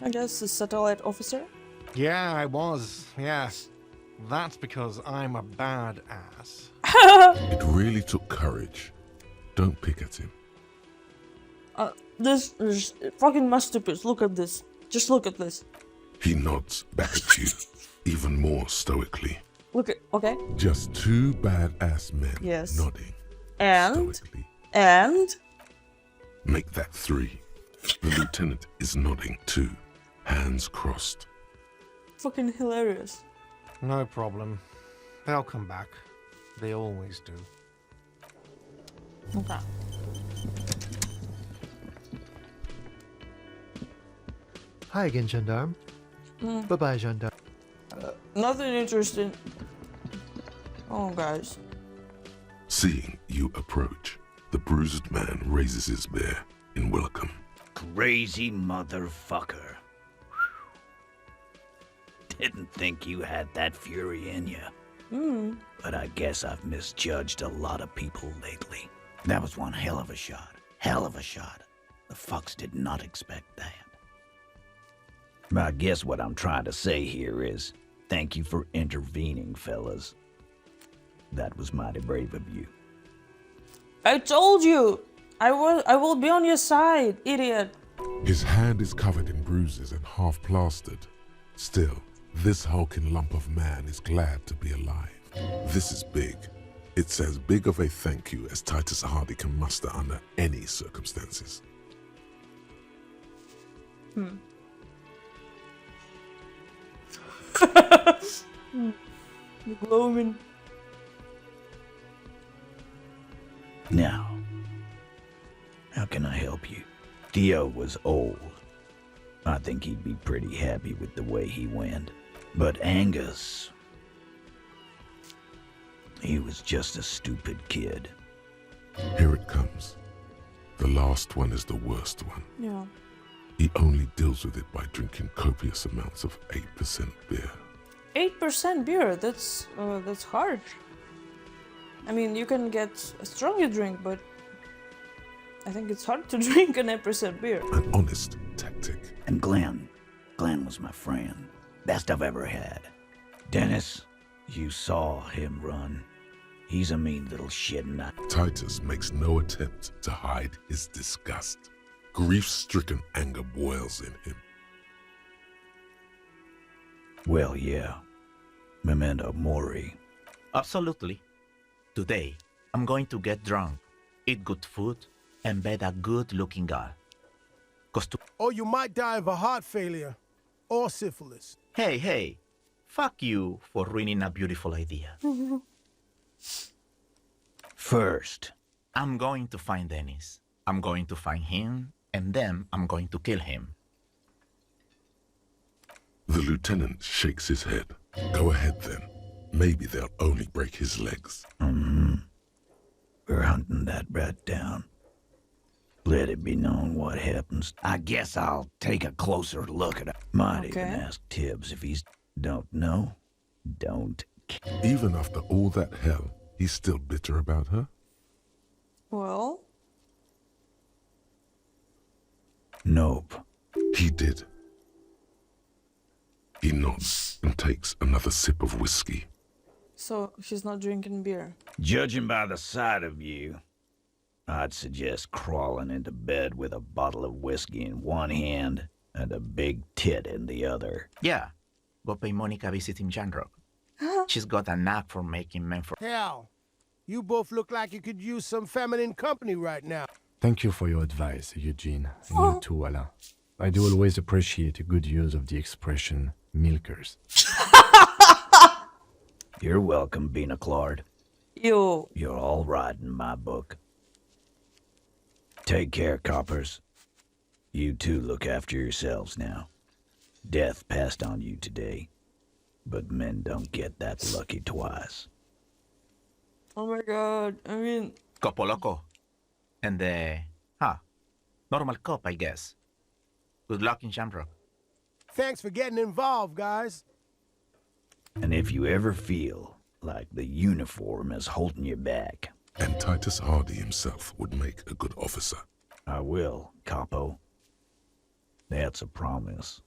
I guess, a satellite officer. Yeah, I was, yes. That's because I'm a badass. It really took courage. Don't pick at him. This is fucking masterpiece. Look at this. Just look at this. He nods back at you, even more stoically. Look at, okay. Just two badass men Yes. nodding And, stoically. and, Make that three. The lieutenant is nodding too, hands crossed. fucking hilarious. No problem. They'll come back. They always do. Okay. Hi again, gendarme. Bye-bye, gendarme. Nothing interesting. Oh, guys. Seeing you approach, the bruised man raises his bear in welcome. Crazy motherfucker. Didn't think you had that fury in you. But I guess I've misjudged a lot of people lately. That was one hell of a shot. Hell of a shot. The fucks did not expect that. But I guess what I'm trying to say here is, thank you for intervening, fellas. That was mighty brave of you. I told you! I will be on your side, idiot. His hand is covered in bruises and half plastered. Still, this hulking lump of man is glad to be alive. This is big. It's as big of a thank you as Titus Hardy can muster under any circumstances. Glowing. Now, how can I help you? Theo was old. I think he'd be pretty happy with the way he went. But Angus, he was just a stupid kid. Here it comes. The last one is the worst one. Yeah. He only deals with it by drinking copious amounts of 8% beer. 8% beer, that's hard. I mean, you can get a stronger drink, but I think it's hard to drink an 8% beer. An honest tactic. And Glenn was my friend. Best I've ever had. Dennis, you saw him run. He's a mean little shit, and Titus makes no attempt to hide his disgust. Grief-stricken anger boils in him. Well, yeah. Memento mori. Absolutely. Today, I'm going to get drunk, eat good food, and bed a good-looking girl. Or you might die of a heart failure. Or syphilis. Hey, fuck you for ruining a beautiful idea. First, I'm going to find Dennis. I'm going to find him, and then I'm going to kill him. The lieutenant shakes his head. Go ahead then. Maybe they'll only break his legs. We're hunting that rat down. Let it be known what happens. I guess I'll take a closer look at it. Might even ask Tibbs if he's... Don't know. Don't. Even after all that hell, he's still bitter about her? Well? Nope. He did. He nods and takes another sip of whiskey. So, he's not drinking beer. Judging by the sight of you, I'd suggest crawling into bed with a bottle of whiskey in one hand and a big tit in the other. Yeah, go pay Monica visiting Janrock. She's got a knack for making men for... Hell, you both look like you could use some feminine company right now. Thank you for your advice, Eugene. And you too, Alain. I do always appreciate a good use of the expression milkers. You're welcome, Bina Claude. You're all right in my book. Take care, coppers. You two look after yourselves now. Death passed on you today, but men don't get that lucky twice. Oh my god, I mean... Copo Loco. And normal cop, I guess. Good luck in Shamrock. Thanks for getting involved, guys. And if you ever feel like the uniform is holding you back... And Titus Hardy himself would make a good officer. I will, Capo. That's a promise.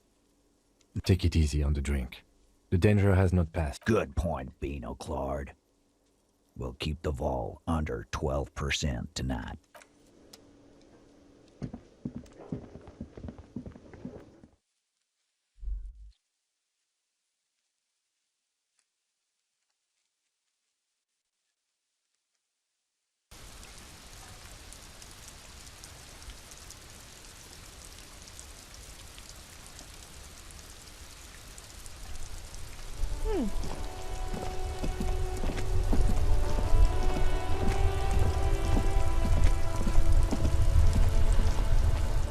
Take it easy on the drink. The danger has not passed. Good point, Bino Claude. We'll keep the vol under 12% tonight.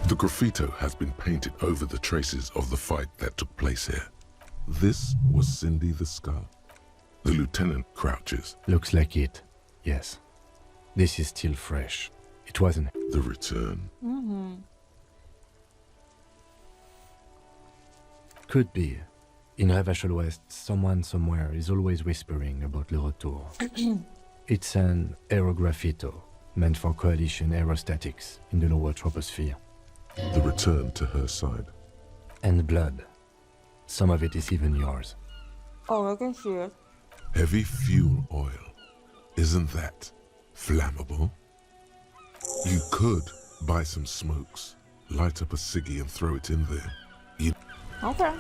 The graffito has been painted over the traces of the fight that took place here. This was Cindy the Skull. The lieutenant crouches. Looks like it. Yes. This is still fresh. It wasn't. The return. Could be. In Revachol West, someone somewhere is always whispering about Le Retour. It's an aerograffito, meant for coalition aerostatics in the lower troposphere. The return to her side. And blood. Some of it is even yours. Oh, I can see it. Heavy fuel oil. Isn't that flammable? You could buy some smokes, light up a ciggy and throw it in there. Okay.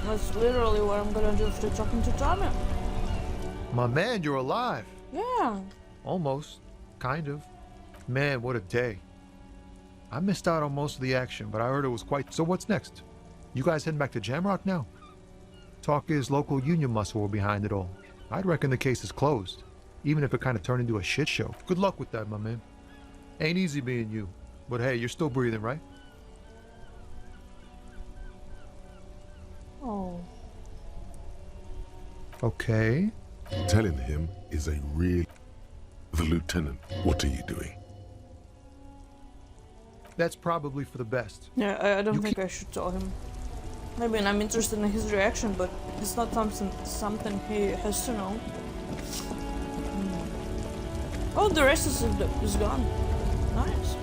That's literally what I'm gonna do after talking to Tommy. My man, you're alive. Yeah. Almost. Kind of. Man, what a day. I missed out on most of the action, but I heard it was quite... So what's next? You guys heading back to Jamrock now? Talk is local union muscle were behind it all. I'd reckon the case is closed, even if it kind of turned into a shit show. Good luck with that, my man. Ain't easy being you, but hey, you're still breathing, right? Oh. Okay. Telling him is a real... The lieutenant, what are you doing? That's probably for the best. Yeah, I don't think I should tell him. I mean, I'm interested in his reaction, but it's not something he has to know. Oh, the rest is gone. Nice.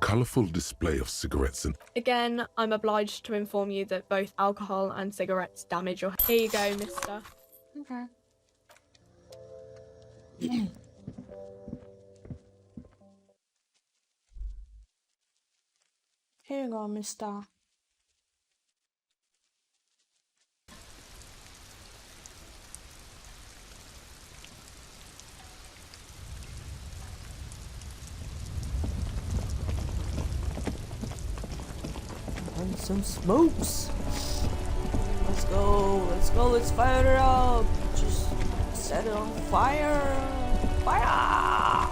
colourful display of cigarettes and... Again, I'm obliged to inform you that both alcohol and cigarettes damage your... Here you go, mister. Okay. Here you go, mister. And some smokes. Let's go, let's fire it up. Just set it on fire. Fire!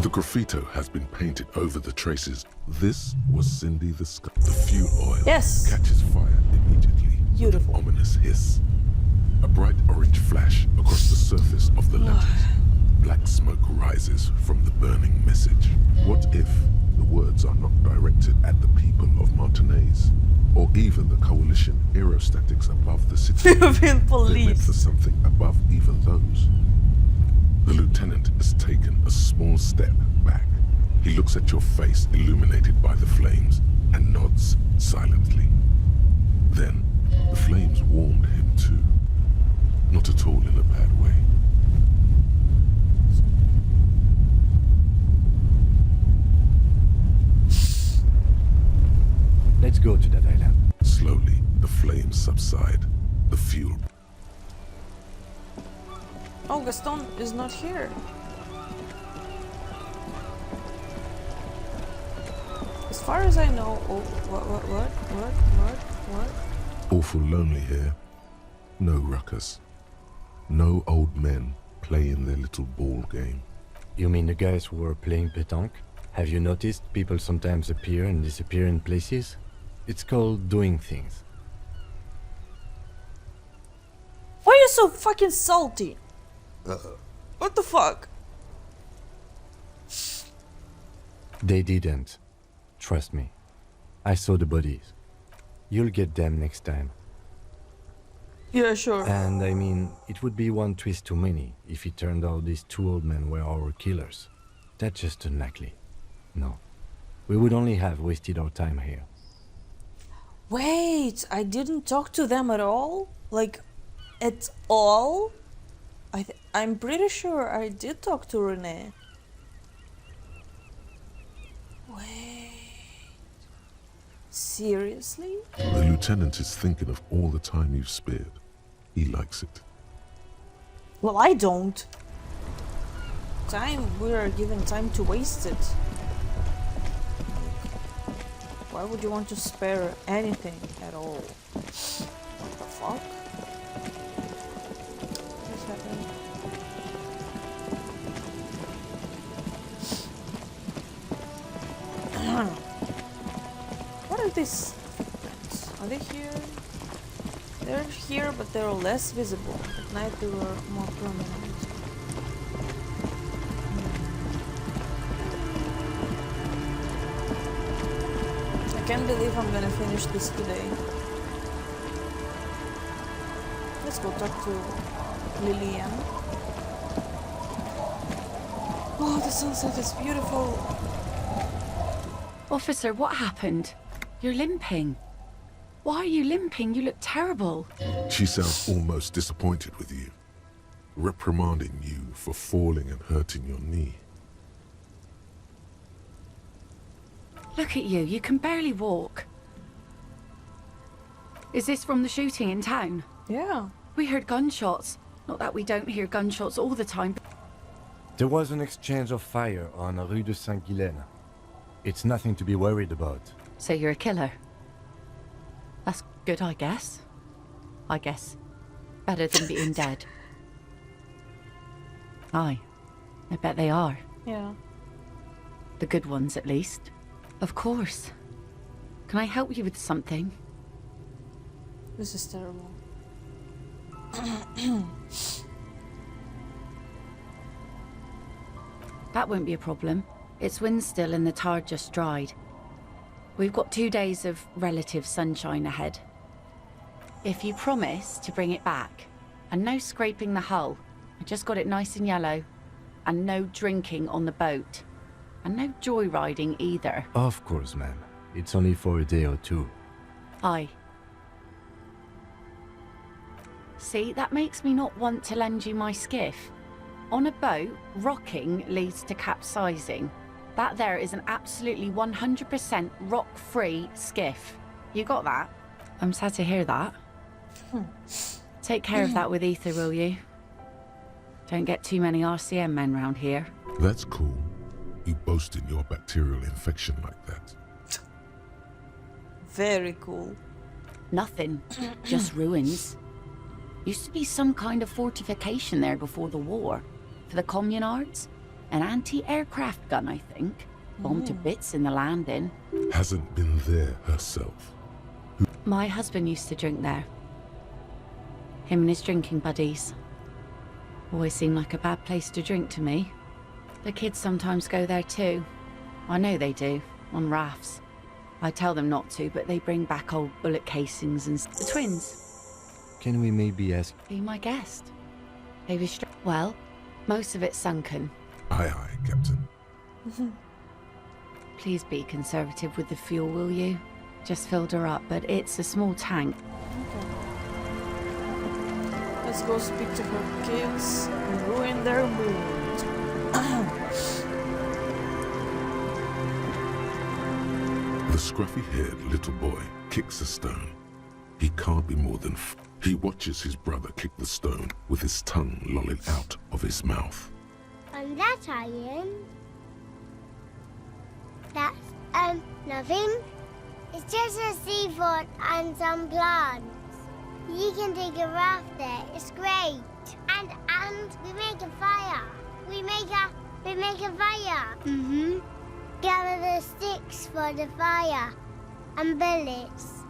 The graffito has been painted over the traces. This was Cindy the Sky. The fuel oil catches fire immediately. Beautiful. With an ominous hiss. A bright orange flash across the surface of the letters. Black smoke rises from the burning message. What if the words are not directed at the people of Martinez, or even the coalition aerostatics above the city? They're meant for something above even those. The lieutenant has taken a small step back. He looks at your face illuminated by the flames and nods silently. Then, the flames warmed him too. Not at all in a bad way. Let's go to that island. Slowly, the flames subside. The fuel... Oh, Gaston is not here. As far as I know... Oh, what? Awful lonely here. No ruckus. No old men playing their little ball game. You mean the guys who were playing pétanque? Have you noticed people sometimes appear and disappear in places? It's called doing things. Why are you so fucking salty? What the fuck? They didn't. Trust me. I saw the bodies. You'll get them next time. Yeah, sure. And I mean, it would be one twist too many if it turned out these two old men were our killers. That's just unlikely. No. We would only have wasted our time here. Wait, I didn't talk to them at all? Like, at all? I'm pretty sure I did talk to Renee. Wait. Seriously? The lieutenant is thinking of all the time you've spared. He likes it. Well, I don't. We are given time to waste it. Why would you want to spare anything at all? What the fuck? What's happening? What are these footprints? Are they here? They're here, but they're less visible. At night they were more prominent. I can't believe I'm gonna finish this today. Let's go talk to Elysium. Oh, the sunset is beautiful. Officer, what happened? You're limping. Why are you limping? You look terrible. She sounds almost disappointed with you, reprimanding you for falling and hurting your knee. Look at you, you can barely walk. Is this from the shooting in town? Yeah. We heard gunshots. Not that we don't hear gunshots all the time. There was an exchange of fire on Rue de Saint-Guylaine. It's nothing to be worried about. So you're a killer? That's good, I guess. Better than being dead. Aye. I bet they are. Yeah. The good ones, at least. Of course. Can I help you with something? This is terrible. That won't be a problem. It's wind still and the tar just dried. We've got 2 days of relative sunshine ahead. If you promise to bring it back, and no scraping the hull, I just got it nice and yellow, and no drinking on the boat. And no joyriding either. Of course, ma'am. It's only for a day or two. Aye. See, that makes me not want to lend you my skiff. On a boat, rocking leads to capsizing. That there is an absolutely 100% rock-free skiff. You got that? I'm sad to hear that. Take care of that with Ether, will you? Don't get too many RCM men round here. That's cool. You boasting your bacterial infection like that. Very cool. Nothing. Just ruins. Used to be some kind of fortification there before the war. For the communards. An anti-aircraft gun, I think. Bombed to bits in the landing. Hasn't been there herself. My husband used to drink there. Him and his drinking buddies. Always seemed like a bad place to drink to me. The kids sometimes go there too. I know they do, on rafts. I tell them not to, but they bring back old bullet casings and the twins. Can we maybe ask? Be my guest. They was well, most of it's sunken. Aye, aye, Captain. Please be conservative with the fuel, will you? Just filled her up, but it's a small tank. Let's go speak to her kids and ruin their mood. The scruffy-haired little boy kicks a stone. He can't be more than He watches his brother kick the stone with his tongue lolling out of his mouth. And that iron. That's, nothing. It's just a seafort and some plants. You can take a raft there. It's great. And we make a fire. We make a fire. Mm-hmm. Gather the sticks for the fire. And bullets.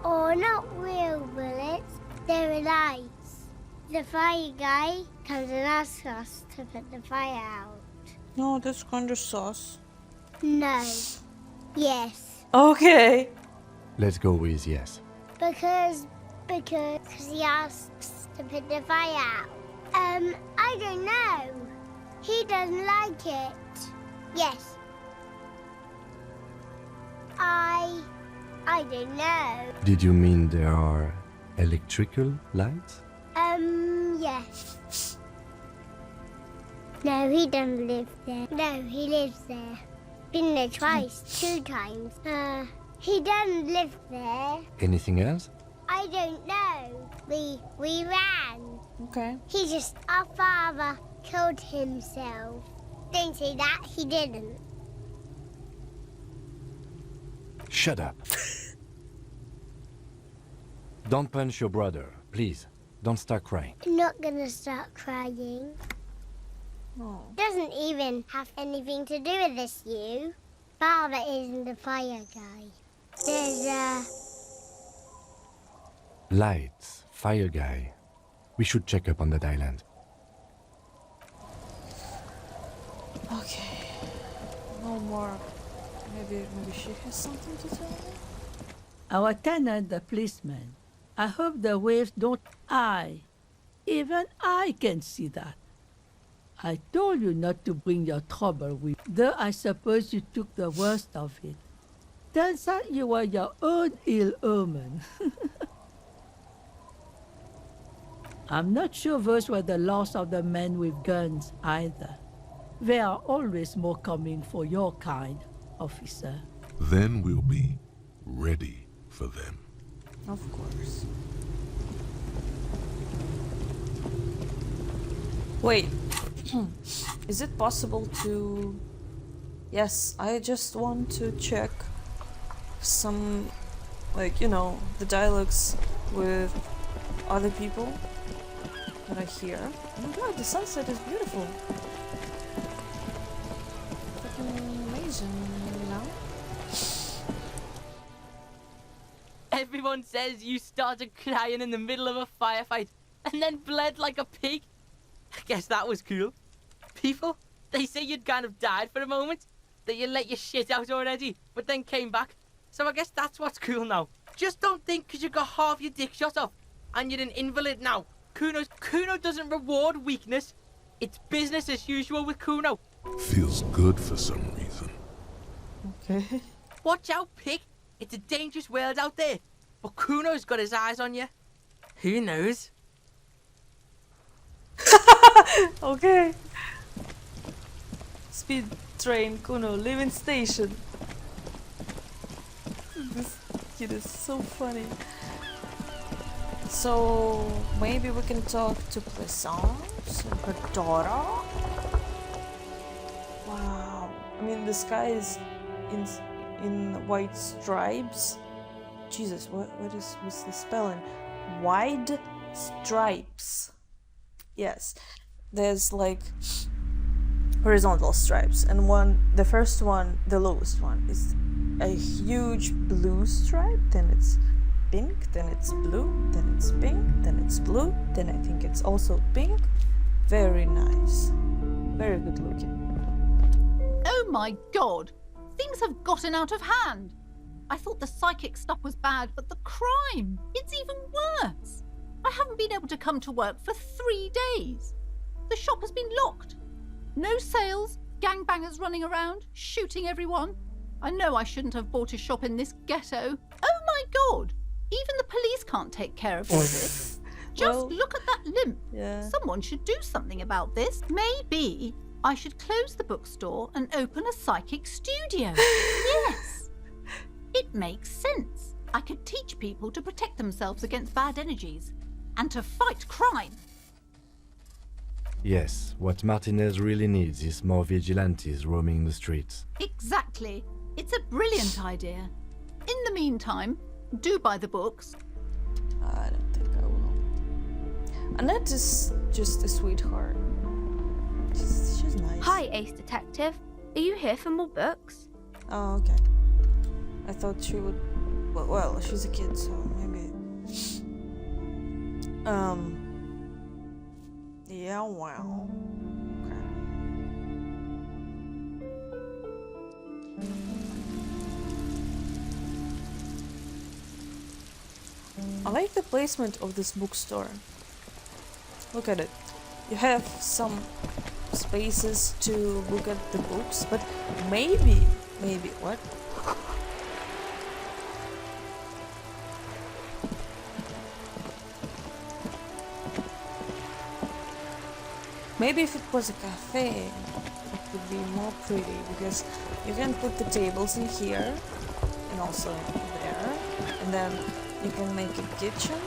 Or not real bullets. They're lights. The fire guy comes and asks us to put the fire out. No, that's kind of sauce. No. Yes. Okay. Let's go with yes. Because he asks to put the fire out. I don't know. He doesn't like it. Yes. I don't know. Did you mean there are electrical lights? Yes. No, he doesn't live there. No, he lives there. Been there twice, 2 times. He doesn't live there. Anything else? I don't know. We ran. Okay. Our father killed himself. Don't say that, he didn't. Shut up. Don't punch your brother, please. Don't start crying. I'm not gonna start crying. Oh. Doesn't even have anything to do with this, you. Father isn't the fire guy. There's Lights, fire guy. We should check up on that island. Okay. No more. Maybe she has something to tell me? Our tenant, the policeman. I hope the waves don't... Even I can see that. I told you not to bring your trouble with... Though I suppose you took the worst of it. Turns out you were your own ill omen. I'm not sure those were the last of the men with guns either. There are always more coming for your kind, officer. Then we'll be ready for them. Of course. Wait. Is it possible to... Yes, I just want to check some, like, you know, the dialogues with other people that I hear. Oh my god, the sunset is beautiful. Freaking amazing, you know? Everyone says you started crying in the middle of a firefight and then bled like a pig. I guess that was cool. People, they say you'd kind of died for a moment, that you let your shit out already, but then came back. So I guess that's what's cool now. Just don't think because you got half your dick shot off and you're an invalid now. Kuno doesn't reward weakness. It's business as usual with Kuno. Feels good for some reason. Okay. Watch out, pig. It's a dangerous world out there. But Kuno's got his eyes on you. Who knows? Okay. Speed train, Kuno, leaving station. This kid is so funny. So maybe we can talk to Plaisance and her daughter. Wow. I mean, the sky is in white stripes. Jesus, what's the spelling? Wide stripes. Yes, there's like horizontal stripes, and the first one, the lowest one, is a huge blue stripe. Then it's pink, then it's blue, then it's pink, then it's blue, then I think it's also pink. Very nice, very good looking. Oh my god! Things have gotten out of hand! I thought the psychic stuff was bad, but the crime, it's even worse! I haven't been able to come to work for 3 days. The shop has been locked. No sales, gangbangers running around, shooting everyone. I know I shouldn't have bought a shop in this ghetto. Oh my god! Even the police can't take care of all this. Just look at that limp. Yeah. Someone should do something about this. Maybe I should close the bookstore and open a psychic studio. Yes. It makes sense. I could teach people to protect themselves against bad energies and to fight crime. Yes, what Martinez really needs is more vigilantes roaming the streets. Exactly. It's a brilliant idea. In the meantime, do buy the books. I don't think I will. Annette is just a sweetheart. She's nice. Hi, Ace Detective. Are you here for more books? Oh, okay. I thought she would... Well, she's a kid, so maybe... Yeah, wow. Okay. I like the placement of this bookstore. Look at it. You have some spaces to look at the books, but maybe, what? Maybe if it was a cafe, it would be more pretty, because you can put the tables in here, and also there, and then you can make a kitchen.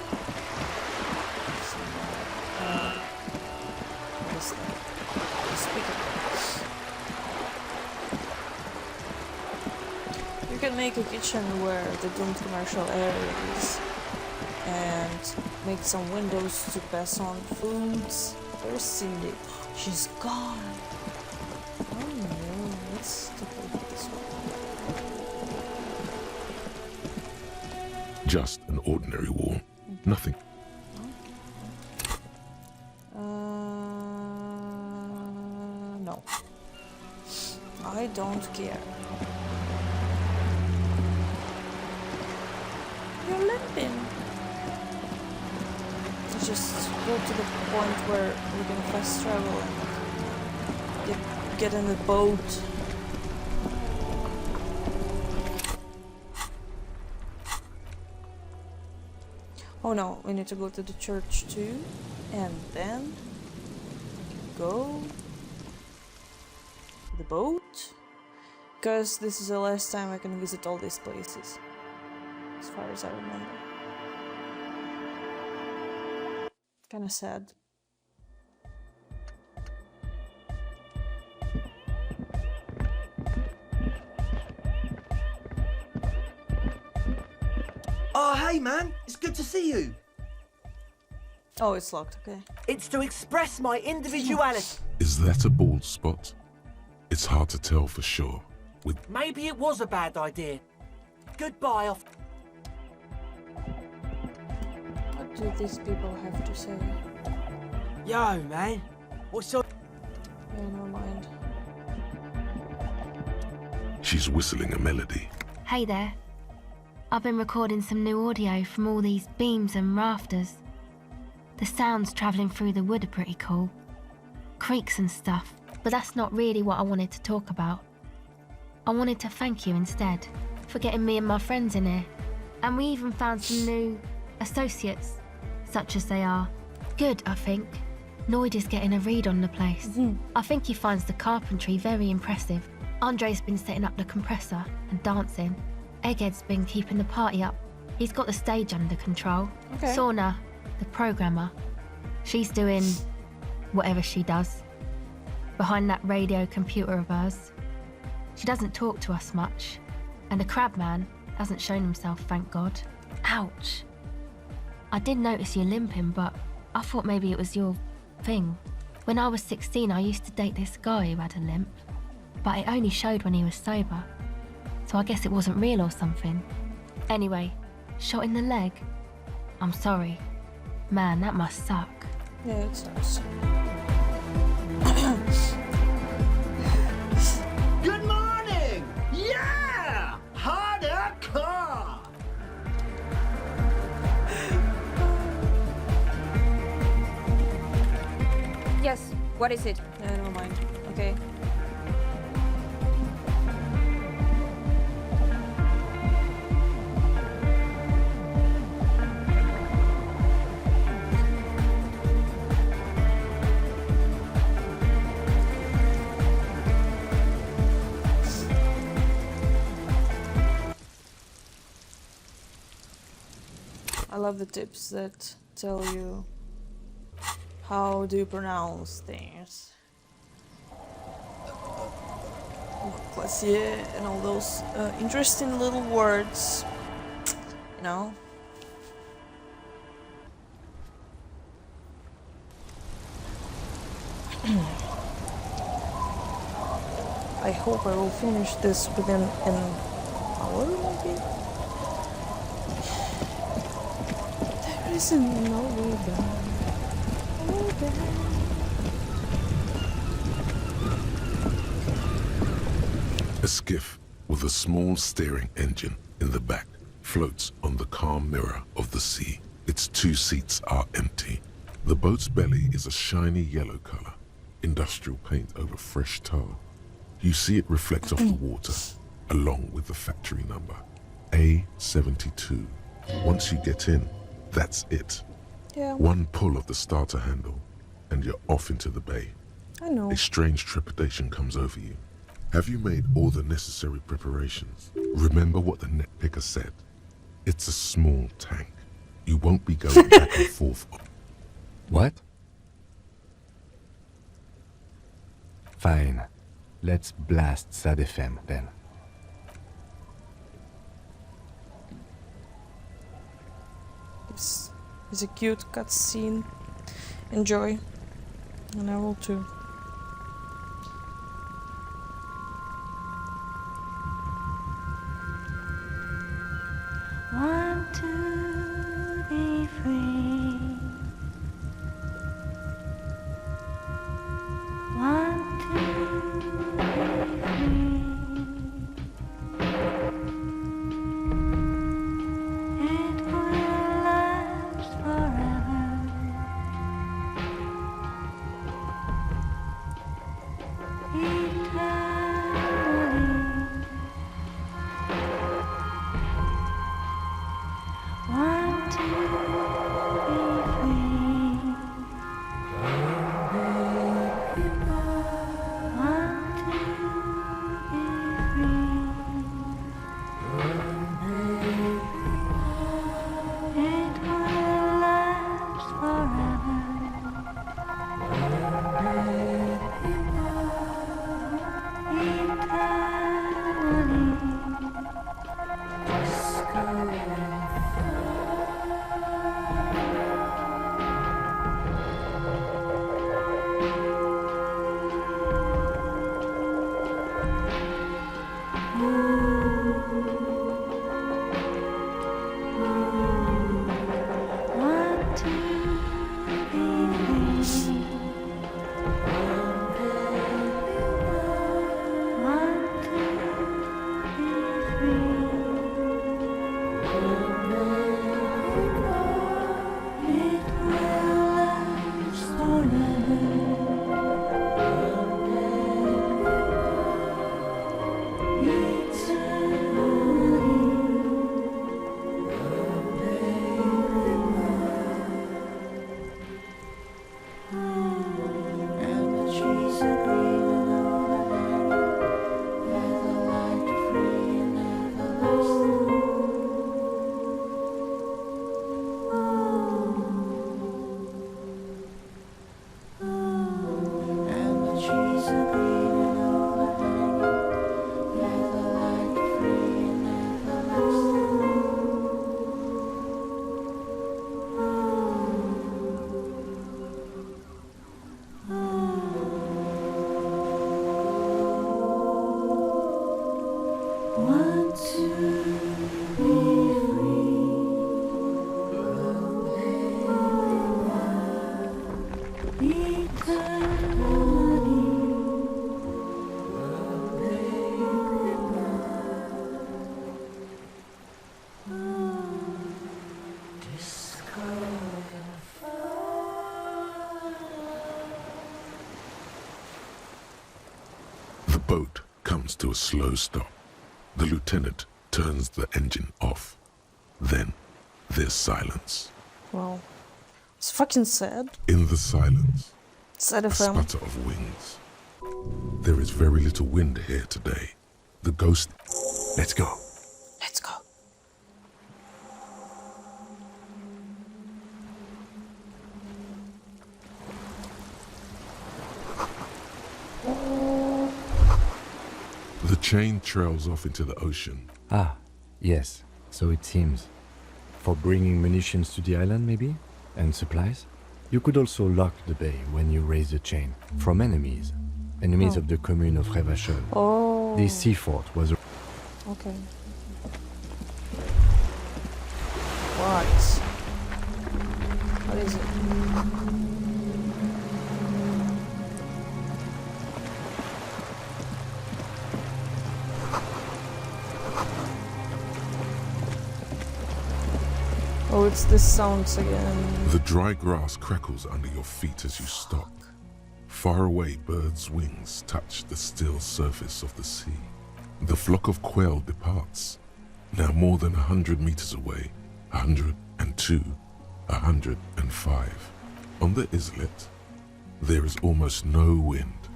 You can make a kitchen where the doomed commercial area is, and make some windows to pass on foods. Where's Cindy? She's gone. Oh no, let's take a look at this one. Just an ordinary wall. Nothing. No. I don't care. You're limping. Let's just go to the point where we can fast travel and get in the boat. Oh no, we need to go to the church too, and then we can go to the boat, because this is the last time I can visit all these places, as far as I remember. Kinda sad. Oh, hey man, it's good to see you. Oh, it's locked, okay. It's to express my individuality. Is that a bald spot? It's hard to tell for sure. Maybe it was a bad idea. Goodbye, off. What do these people have to say? Yo, man. What's your... Yeah, never mind. She's whistling a melody. Hey there. I've been recording some new audio from all these beams and rafters. The sounds travelling through the wood are pretty cool. Creaks and stuff. But that's not really what I wanted to talk about. I wanted to thank you instead for getting me and my friends in here. And we even found some new associates, such as they are. Good, I think. Noid is getting a read on the place. I think he finds the carpentry very impressive. Andre's been setting up the compressor and dancing. Egghead's been keeping the party up. He's got the stage under control. Okay. Sorna, the programmer, she's doing whatever she does behind that radio computer of hers. She doesn't talk to us much. And the crabman hasn't shown himself, thank God. Ouch. I did notice you limping, but I thought maybe it was your thing. When I was 16, I used to date this guy who had a limp, but it only showed when he was sober. So I guess it wasn't real or something. Anyway, shot in the leg. I'm sorry. Man, that must suck. Yeah, it sucks. Good morning! Yeah! Hardcore! Yes, what is it? Yeah, never mind. Okay. I love the tips that tell you how do you pronounce things. Glacier and all those interesting little words, you know. I hope I will finish this within an hour, maybe? There isn't no way back. No back. A skiff with a small steering engine in the back floats on the calm mirror of the sea. Its 2 seats are empty. The boat's belly is a shiny yellow color, industrial paint over fresh tar. You see it reflect off the water, along with the factory number, A72. Once you get in, that's it. Yeah. One pull of the starter handle, and you're off into the bay. I know. A strange trepidation comes over you. Have you made all the necessary preparations? Remember what the net picker said. It's a small tank. You won't be going back and forth. What? Fine. Let's blast Sad FM then. It's a cute cutscene. Enjoy. And I will too. Want to be free. Want to be free. It will last forever. Eternally. boat comes to a slow stop. The lieutenant turns the engine off. Then there's silence. Well, it's fucking sad. In the silence, Sad a FM. sputter of wings. There is very little wind here today. The ghost... Let's go. Let's go. The chain trails off into the ocean. Ah, yes, so it seems. For bringing munitions to the island, maybe? And supplies? You could also lock the bay when you raise the chain. From enemies. Enemies of the commune of Revachol. Oh. This sea fort was... Okay. What? What is it? Oh, it's the sounds again. The dry grass crackles under your feet as you stop. Far away, birds' wings touch the still surface of the sea. The flock of quail departs, now more than 100 meters away, 102, 105. On the islet, there is almost no wind,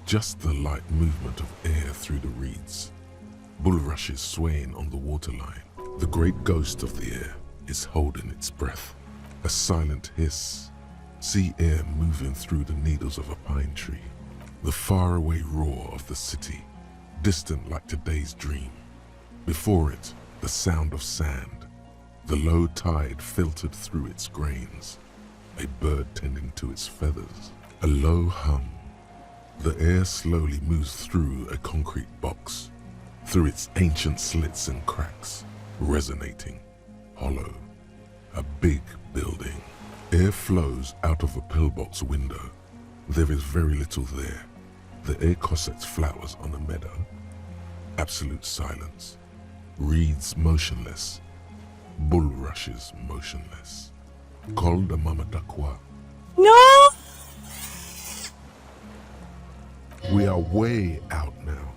just the light movement of air through the reeds. Bulrushes swaying on the waterline. The great ghost of the air is holding its breath. A silent hiss. Sea air moving through the needles of a pine tree. The faraway roar of the city, distant like today's dream. Before it, the sound of sand. The low tide filtered through its grains. A bird tending to its feathers. A low hum. The air slowly moves through a concrete box, through its ancient slits and cracks, resonating, hollow. A big building. Air flows out of a pillbox window. There is very little there. The air cossets flowers on a meadow. Absolute silence. Reeds motionless. Bulrushes motionless. Col de Mamadakwa. No! We are way out now.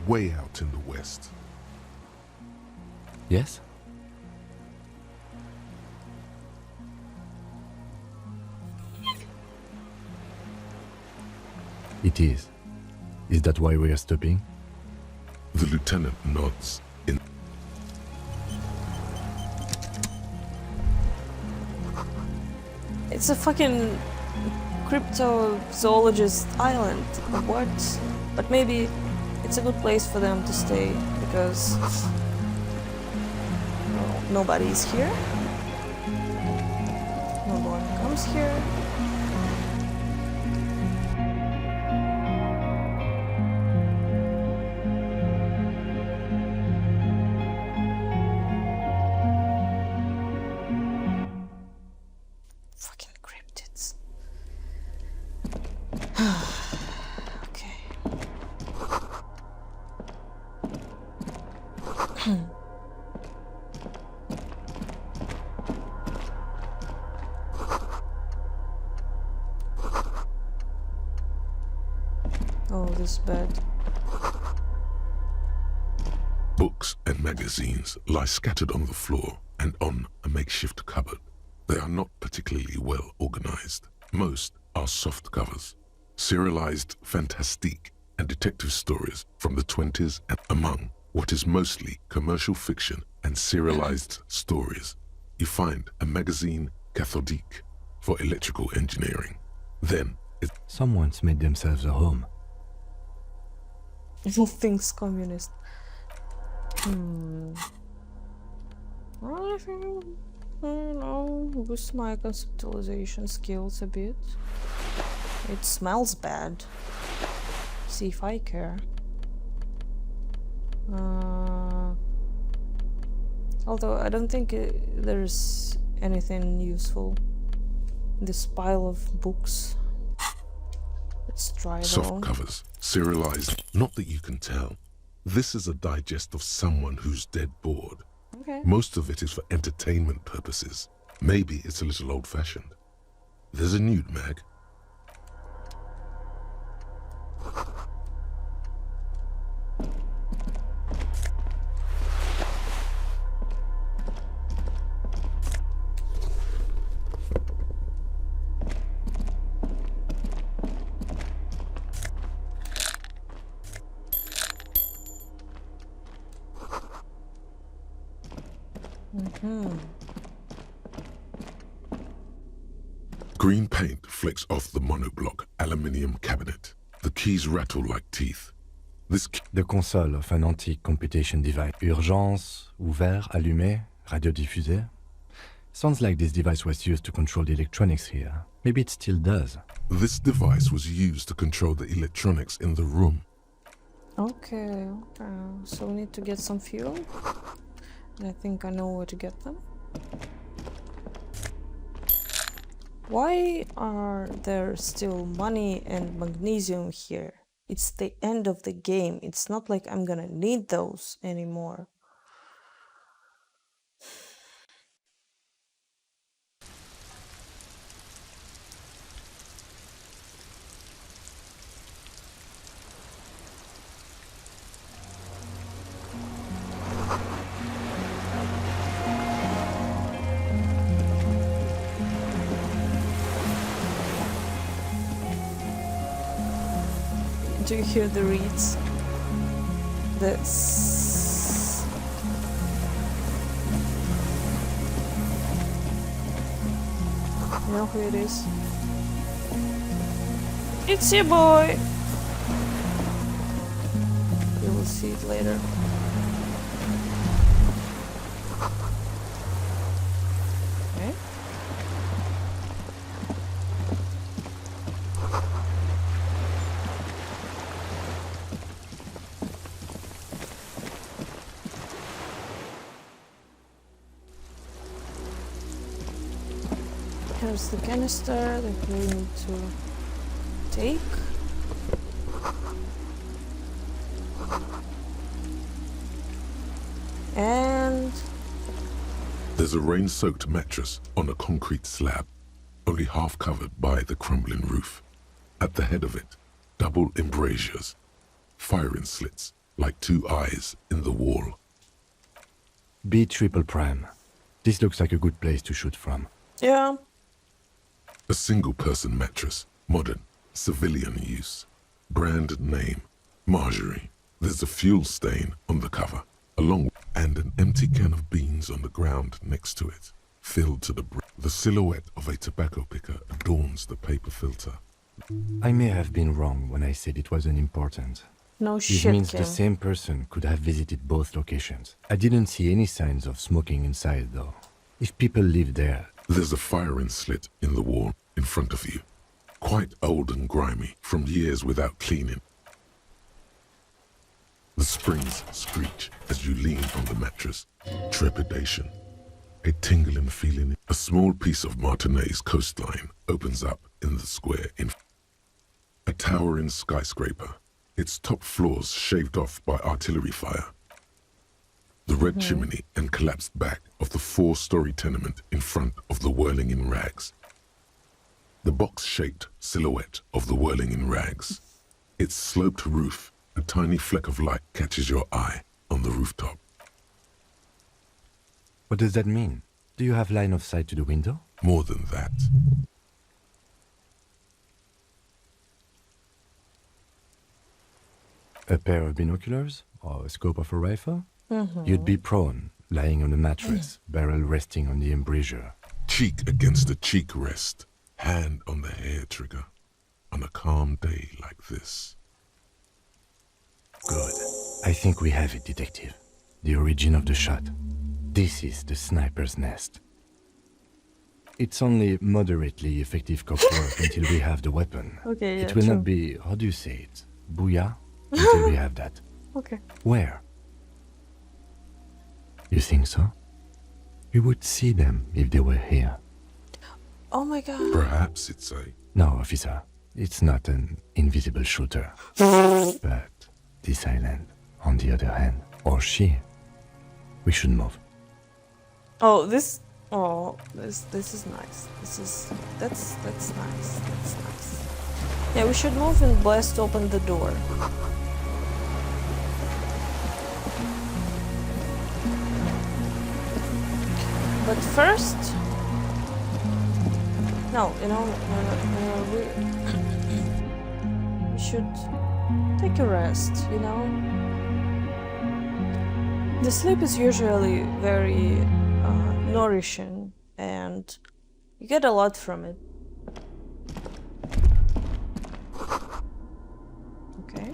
Way out in the west. Yes? It is. Is that why we are stopping? The lieutenant nods. It's a fucking cryptozoologist island. What? But maybe it's a good place for them to stay because well, nobody's here. No one comes here. Fucking cryptids. Okay. Oh, this bed. Books and magazines lie scattered on the floor and on a makeshift cupboard. They are not particularly well organized. Most are soft covers, serialized fantastique and detective stories from the 20s, and among what is mostly commercial fiction and serialized stories, you find a magazine cathodique for electrical engineering. Then someone's made themselves a home. All things communist. I think, I don't know, boost my conceptualization skills a bit. It smells bad. See if I care. Although I don't think there's anything useful in this pile of books. Let's try it soft all. covers, serialized, not that you can tell. This is a digest of someone who's dead bored. Okay. Most of it is for entertainment purposes. Maybe it's a little old-fashioned. There's a nude mag. Green paint flicks off the monoblock aluminium cabinet. The keys rattle like teeth. The console of an antique computation device. Urgence, ouvert, allumé, radio diffusé. Sounds like this device was used to control the electronics here. Maybe it still does. This device was used to control the electronics in the room. Okay, so we need to get some fuel. And I think I know where to get them. Why are there still money and magnesium here? It's the end of the game. It's not like I'm gonna need those anymore. Do you hear the reeds? This. You know who it is? It's your boy! You will see it later. Okay. Here's the canister that we need to take. And there's a rain-soaked mattress on a concrete slab, only half covered by the crumbling roof. At the head of it, double embrasures, firing slits like two eyes in the wall. B triple prime. This looks like a good place to shoot from. yeah, A single-person mattress, modern, civilian use. Brand name, Marjorie. There's a fuel stain on the cover, and an empty can of beans on the ground next to it, filled to the brim. The silhouette of a tobacco picker adorns the paper filter. I may have been wrong when I said it wasn't important. no This shit, means Kim. the same person could have visited both locations. I didn't see any signs of smoking inside, though. If people live there... There's a firing slit in the wall in front of you, quite old and grimy from years without cleaning. The springs screech as you lean on the mattress. Trepidation, a tingling feeling. A small piece of Martinez coastline opens up in the square a towering skyscraper, its top floors shaved off by artillery fire. The red chimney and collapsed back of the 4-story tenement in front of the whirling in rags. The box-shaped silhouette of the whirling in rags. Its sloped roof, a tiny fleck of light catches your eye on the rooftop. What does that mean? Do you have line of sight to the window? More than that. A pair of binoculars? Or a scope of a rifle? You'd be prone, lying on a mattress, barrel resting on the embrasure. Cheek against the cheek rest, hand on the hair trigger, on a calm day like this. Good. I think we have it, Detective. The origin of the shot. This is the sniper's nest. It's only moderately effective cop work until we have the weapon. Okay, yeah, it will true. not be, how do you say it, booyah? Until we have that. Okay. Where? You think so? We would see them if they were here. Oh my god. Perhaps it's a... No, officer. It's not an invisible shooter. But this island, on the other hand, or she, we should move. Oh, this is nice. That's nice. That's nice. Yeah, we should move and blast open the door. But first, no, you know, we should take a rest, you know? The sleep is usually very nourishing, and you get a lot from it. Okay.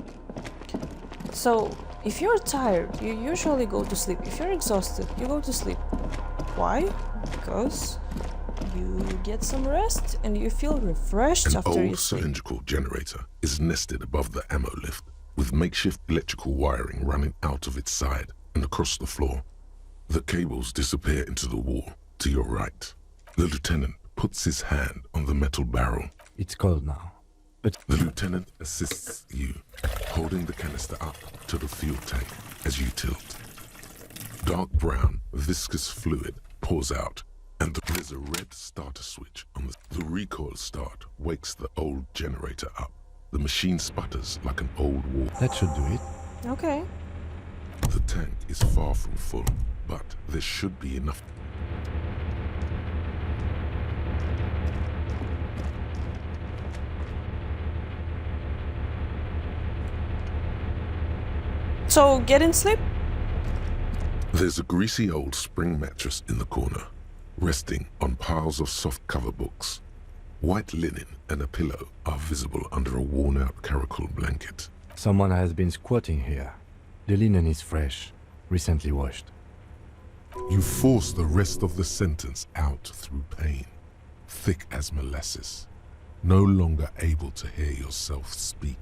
So, if you're tired, you usually go to sleep. If you're exhausted, you go to sleep. Why? Because you get some rest and you feel refreshed after you Old sleep. cylindrical generator is nested above the ammo lift, with makeshift electrical wiring running out of its side and across the floor. The cables disappear into the wall to your right. The lieutenant puts his hand on the metal barrel. It's cold now, but The lieutenant assists you, holding the canister up to the fuel tank as you tilt. Dark brown, viscous fluid pours out, and there's a red starter switch on the recoil start wakes the old generator up. The machine sputters like an old war. that should do it. Okay. The tank is far from full, but there should be enough. So, get in sleep? There's a greasy old spring mattress in the corner, resting on piles of soft cover books. White linen and a pillow are visible under a worn-out caracol blanket. Someone has been squatting here. The linen is fresh, recently washed. You force the rest of the sentence out through pain, thick as molasses, no longer able to hear yourself speak.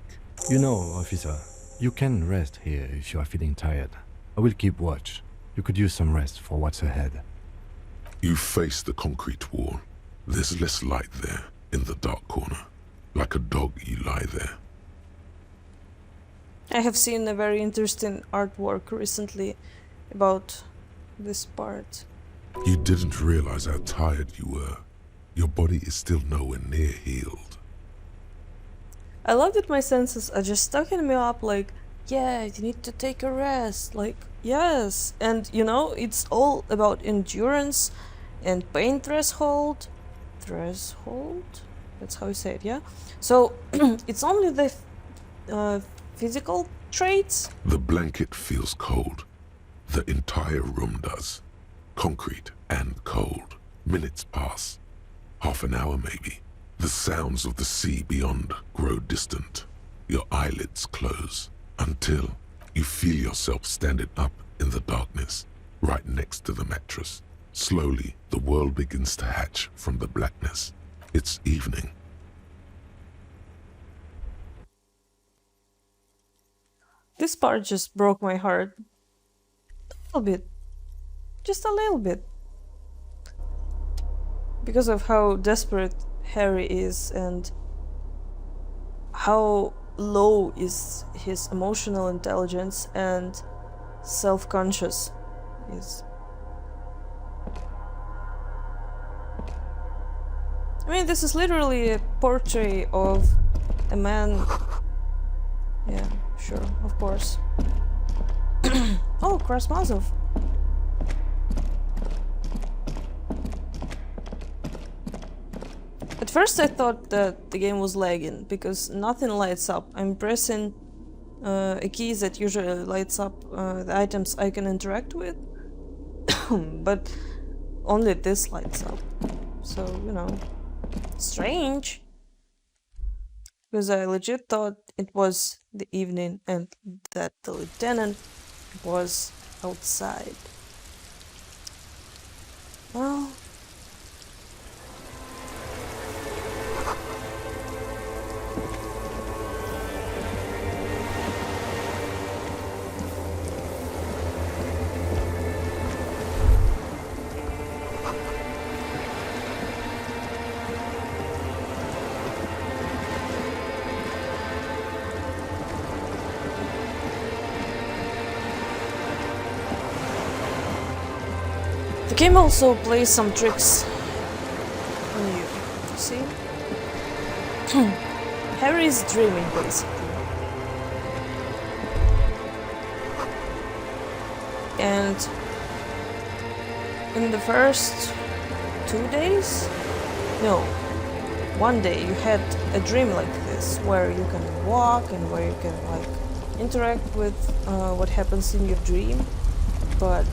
You know, officer, you can rest here if you are feeling tired. I will keep watch. You could use some rest for what's ahead. You face the concrete wall. There's less light there, in the dark corner. Like a dog, you lie there. I have seen a very interesting artwork recently about this part. You didn't realize how tired you were. Your body is still nowhere near healed. I love that my senses are just stocking me up like, yeah, you need to take a rest, like, yes. And, you know, it's all about endurance and pain threshold. Threshold? That's how you say it, yeah? So, it's only the physical traits? The blanket feels cold. The entire room does. Concrete and cold. Minutes pass. Half an hour maybe. The sounds of the sea beyond grow distant. Your eyelids close until you feel yourself standing up in the darkness, right next to the mattress. Slowly, the world begins to hatch from the blackness. It's evening. This part just broke my heart. A little bit. Just a little bit. Because of how desperate Harry is and how low is his emotional intelligence and self-conscious is. I mean, this is literally a portrait of a man. Yeah, sure, of course. Oh, Krasmazov. At first I thought that the game was lagging because nothing lights up. I'm pressing a key that usually lights up the items I can interact with, but only this lights up. So, you know, strange. Because I legit thought it was the evening and that the lieutenant was outside. Well... The game also plays some tricks on you, see? Harry is dreaming, basically. And in the first 2 days? No, 1 day you had a dream like this, where you can walk and where you can like interact with what happens in your dream, but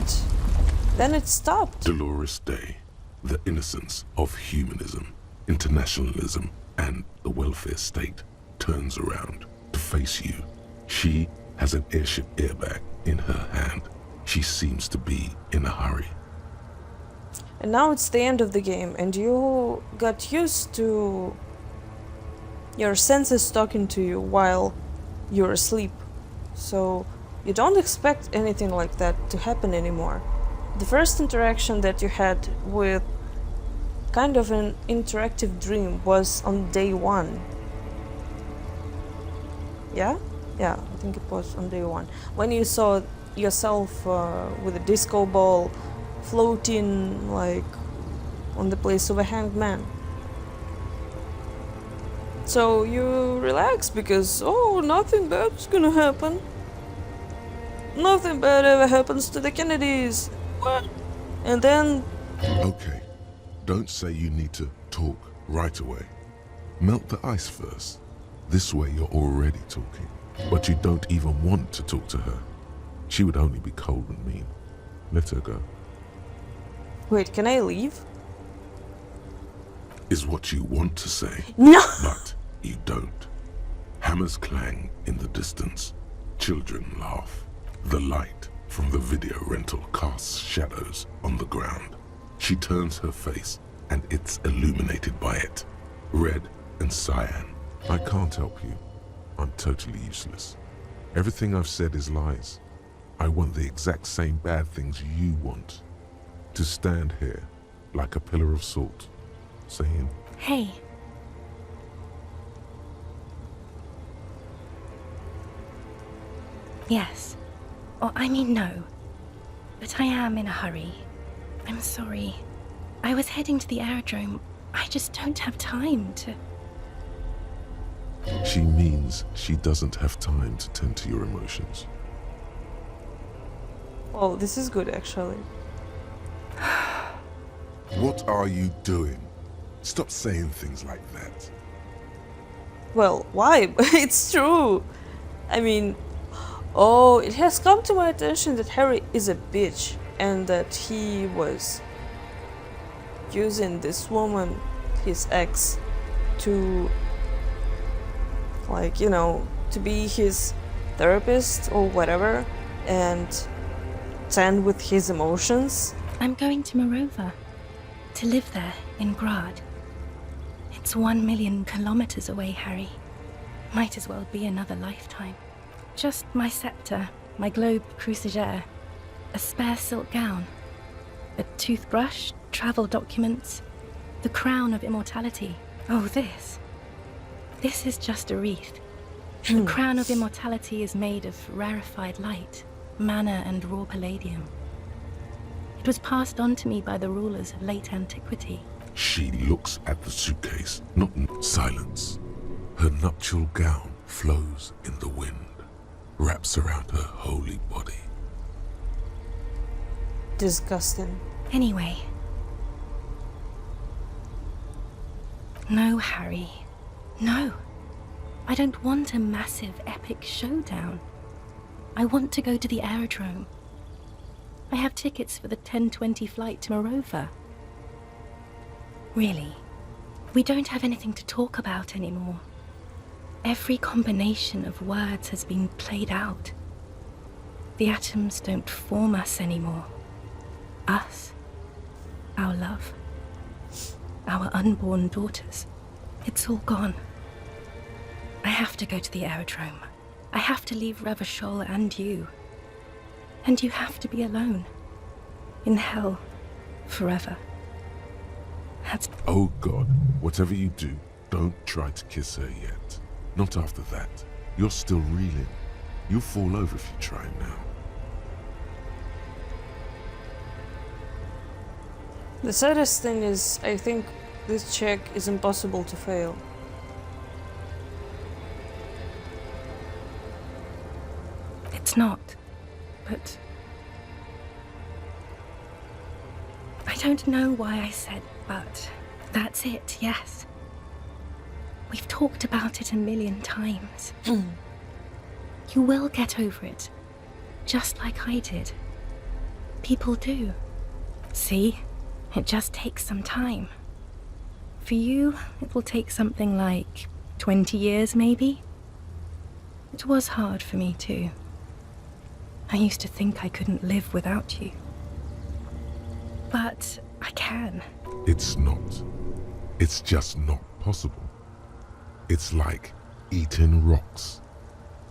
then it stopped. Dolores Day, the innocence of humanism, internationalism, and the welfare state turns around to face you. She has an airship airbag in her hand. She seems to be in a hurry. And now it's the end of the game, and you got used to your senses talking to you while you're asleep. So you don't expect anything like that to happen anymore. The first interaction that you had with kind of an interactive dream was on day 1. Yeah? Yeah, I think it was on day 1. When you saw yourself with a disco ball floating like on the place of a hanged man. So you relax because, oh, nothing bad's gonna happen. Nothing bad ever happens to the Kennedys. What? And then... Okay, don't say you need to talk right away. Melt the ice first. This way you're already talking. But you don't even want to talk to her. She would only be cold and mean. Let her go. Wait, can I leave? Is what you want to say. No! But you don't. Hammers clang in the distance. Children laugh. The light from the video rental casts shadows on the ground. She turns her face and it's illuminated by it. Red and cyan. I can't help you. I'm totally useless. Everything I've said is lies. I want the exact same bad things you want. To stand here like a pillar of salt, saying, Hey. Yes. Or I mean no. But I am in a hurry. I'm sorry. I was heading to the aerodrome. I just don't have time to... She means she doesn't have time to tend to your emotions. Oh, this is good actually. What are you doing? Stop saying things like that. Well, why? It's true. I mean, oh, it has come to my attention that Harry is a bitch and that he was using this woman, his ex, to, like, you know, to be his therapist or whatever and tend with his emotions. I'm going to Morova. To live there, in Grad. It's 1 million kilometers away, Harry. Might as well be another lifetime. Just my scepter, my globe cruciger, a spare silk gown, a toothbrush, travel documents, the crown of immortality. Oh, this. This is just a wreath. The crown of immortality is made of rarefied light, mana and raw palladium. It was passed on to me by the rulers of late antiquity. She looks at the suitcase, not in silence. Her nuptial gown flows in the wind, wraps around her holy body. Disgusting. Anyway. No, Harry. No. I don't want a massive, epic showdown. I want to go to the aerodrome. I have tickets for the 10:20 flight to Morova. Really, we don't have anything to talk about anymore. Every combination of words has been played out. The atoms don't form us anymore. Us, our love, our unborn daughters, it's all gone. I have to go to the aerodrome. I have to leave Revachol and you. And you have to be alone. In hell. Forever. That's... Oh God, whatever you do, don't try to kiss her yet. Not after that. You're still reeling. You'll fall over if you try now. The saddest thing is, I think this check is impossible to fail. It's not. But... I don't know why I said but. That's it, yes. We've talked about it 1,000,000 times. You will get over it. Just like I did. People do. See? It just takes some time. For you, it will take something like 20 years, maybe? It was hard for me, too. I used to think I couldn't live without you. But I can. It's not. It's just not possible. It's like eating rocks.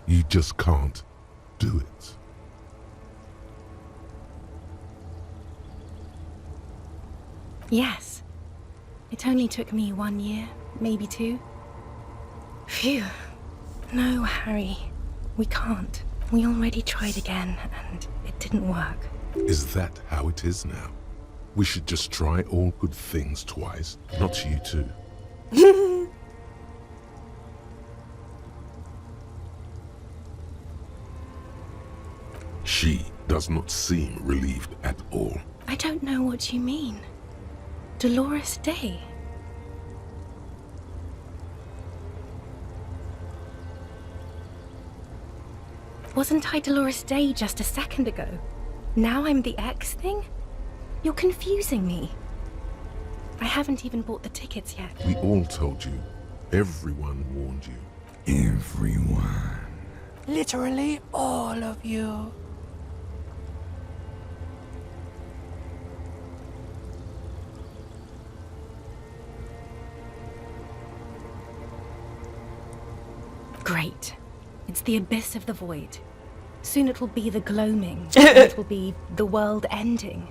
You just can't do it. Yes. It only took me 1 year, maybe 2. Phew. No, Harry. We can't. We already tried again, and it didn't work. Is that how it is now? We should just try all good things twice, not you too. She does not seem relieved at all. I don't know what you mean. Dolores Day. Wasn't I Dolores Day just a second ago? Now I'm the X thing? You're confusing me. I haven't even bought the tickets yet. We all told you. Everyone warned you. Everyone. Literally all of you. Great. It's the abyss of the void. Soon it will be the gloaming. It will be the world ending.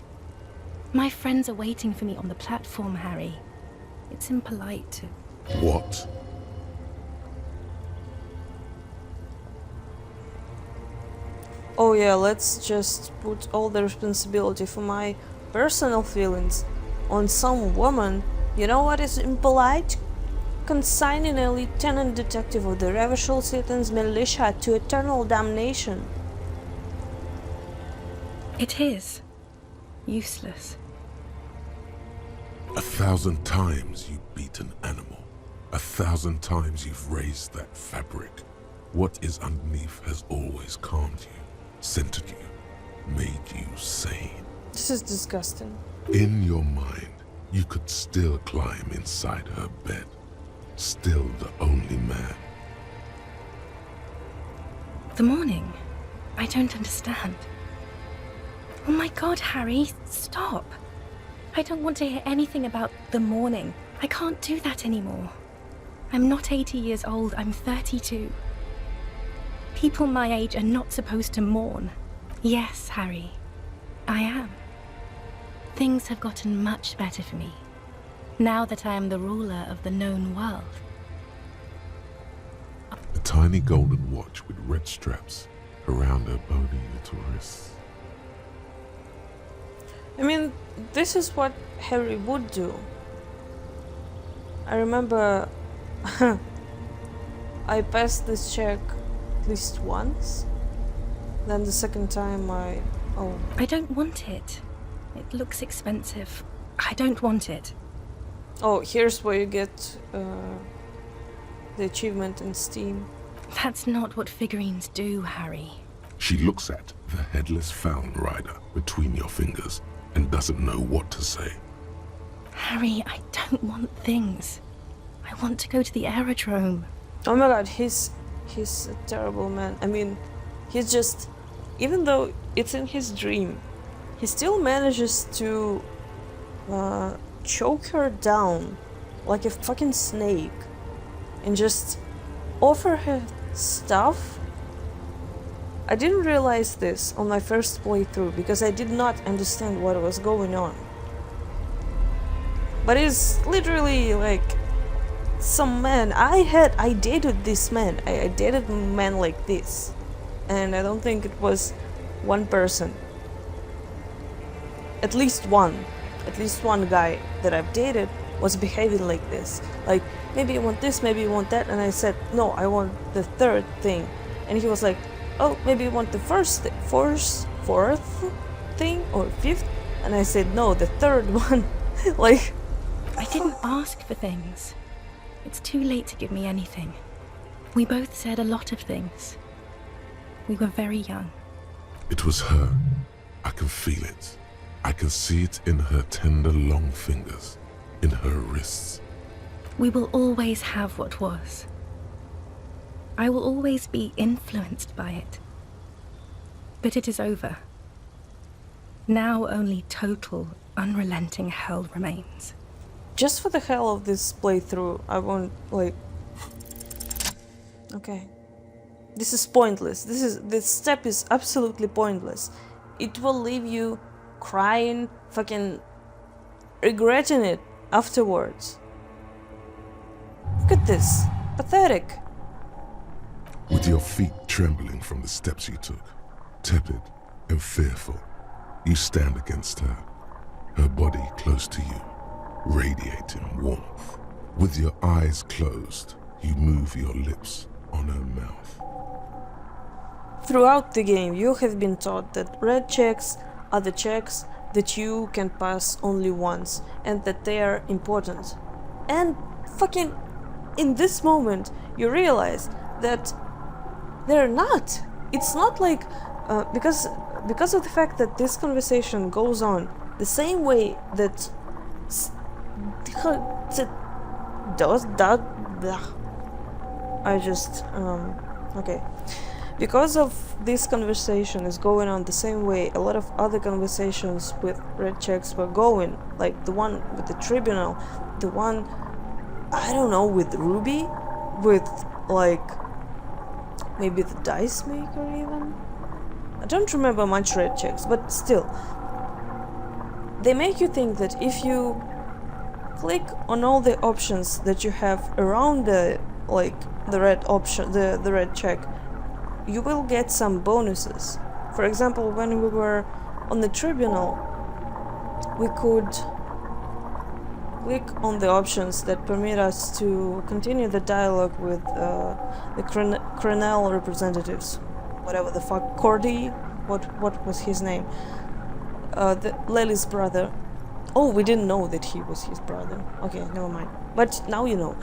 My friends are waiting for me on the platform, Harry. It's impolite to... What? Oh yeah, let's just put all the responsibility for my personal feelings on some woman. You know what is impolite? Consigning a lieutenant detective of the Revachol Satan's militia to eternal damnation. It is. Useless. 1,000 times you beat an animal. 1,000 times you've raised that fabric. What is underneath has always calmed you, centered you, made you sane. This is disgusting. In your mind, you could still climb inside her bed. Still the only man. The morning? I don't understand. Oh my god, Harry, stop. I don't want to hear anything about the morning. I can't do that anymore. I'm not 80 years old, I'm 32. People my age are not supposed to mourn. Yes, Harry, I am. Things have gotten much better for me, now that I am the ruler of the known world. A tiny golden watch with red straps around her bony little wrists. I mean, this is what Harry would do. I remember I passed this check at least once. Then the second time I don't want it. It looks expensive. I don't want it. Oh, here's where you get the achievement in Steam. That's not what figurines do, Harry. She looks at the headless Found Rider between your fingers and doesn't know what to say. Harry, I don't want things. I want to go to the aerodrome. Oh my god, he's a terrible man. I mean, he's just... Even though it's in his dream, he still manages to choke her down like a fucking snake and just offer her stuff. I didn't realize this on my first playthrough because I did not understand what was going on. But it's literally like some man. I dated this man. I dated men like this. And I don't think it was one person. At least one guy that I've dated was behaving like this. Like, maybe you want this, maybe you want that. And I said, no, I want the third thing. And he was like, oh, maybe you want the fourth thing or fifth? And I said, no, the third one. Like, I didn't ask for things. It's too late to give me anything. We both said a lot of things. We were very young. It was her. I can feel it. I can see it in her tender long fingers, in her wrists. We will always have what was. I will always be influenced by it. But it is over. Now only total, unrelenting hell remains. Just for the hell of this playthrough, I won't, like... Okay. This is pointless. This step is absolutely pointless. It will leave you crying, fucking regretting it afterwards. Look at this. Pathetic. With your feet trembling from the steps you took, tepid and fearful, you stand against her, her body close to you, radiating warmth. With your eyes closed, you move your lips on her mouth. Throughout the game, you have been taught that red checks are the checks that you can pass only once, and that they are important. And fucking in this moment, you realize that they're not. It's not like because of the fact that this conversation goes on the same way that okay. Because of this conversation is going on the same way a lot of other conversations with red checks were going, like the one with the tribunal, the one, I don't know, with Ruby, with like maybe the dice maker even. I don't remember much red checks, but still, they make you think that if you click on all the options that you have around the red option, the red check, you will get some bonuses. For example, when we were on the tribunal, we could click on the options that permit us to continue the dialogue with the Crenel representatives, whatever the fuck, Cordy, what was his name? Lely's brother. Oh, we didn't know that he was his brother. Okay, never mind. But now you know.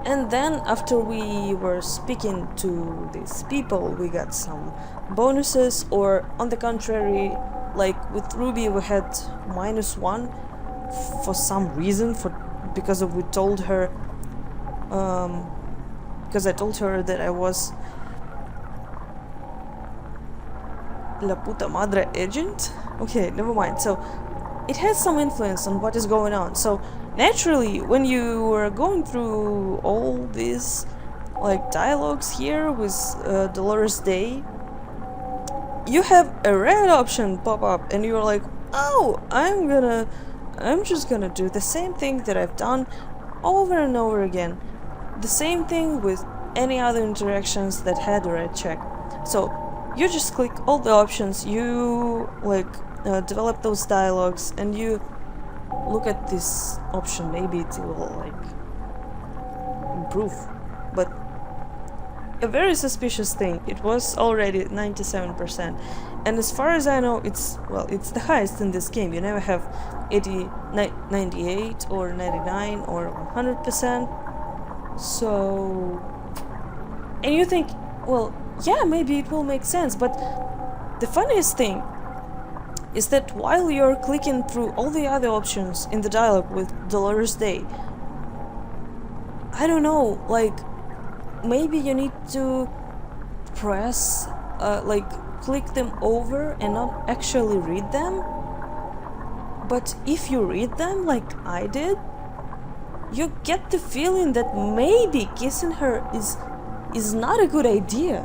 And then after we were speaking to these people, we got some bonuses, or on the contrary, like with Ruby we had -1 for some reason, because we told her because I told her that I was La puta madre agent? Okay, never mind. So it has some influence on what is going on. So naturally, when you were going through all these like dialogues here with Dolores Day, you have a red option pop up and you're like, oh, I'm just gonna do the same thing that I've done over and over again. The same thing with any other interactions that had a red check. So you just click all the options, you develop those dialogues, and you look at this option. Maybe it will like improve, but a very suspicious thing. It was already 97%, and as far as I know, it's the highest in this game. You never have 80, 98 or 99 or 100%. So, and you think, well, yeah, maybe it will make sense, but the funniest thing is that while you're clicking through all the other options in the dialogue with Dolores Day, I don't know, like, maybe you need to press, click them over and not actually read them. But if you read them like I did, you get the feeling that maybe kissing her is not a good idea.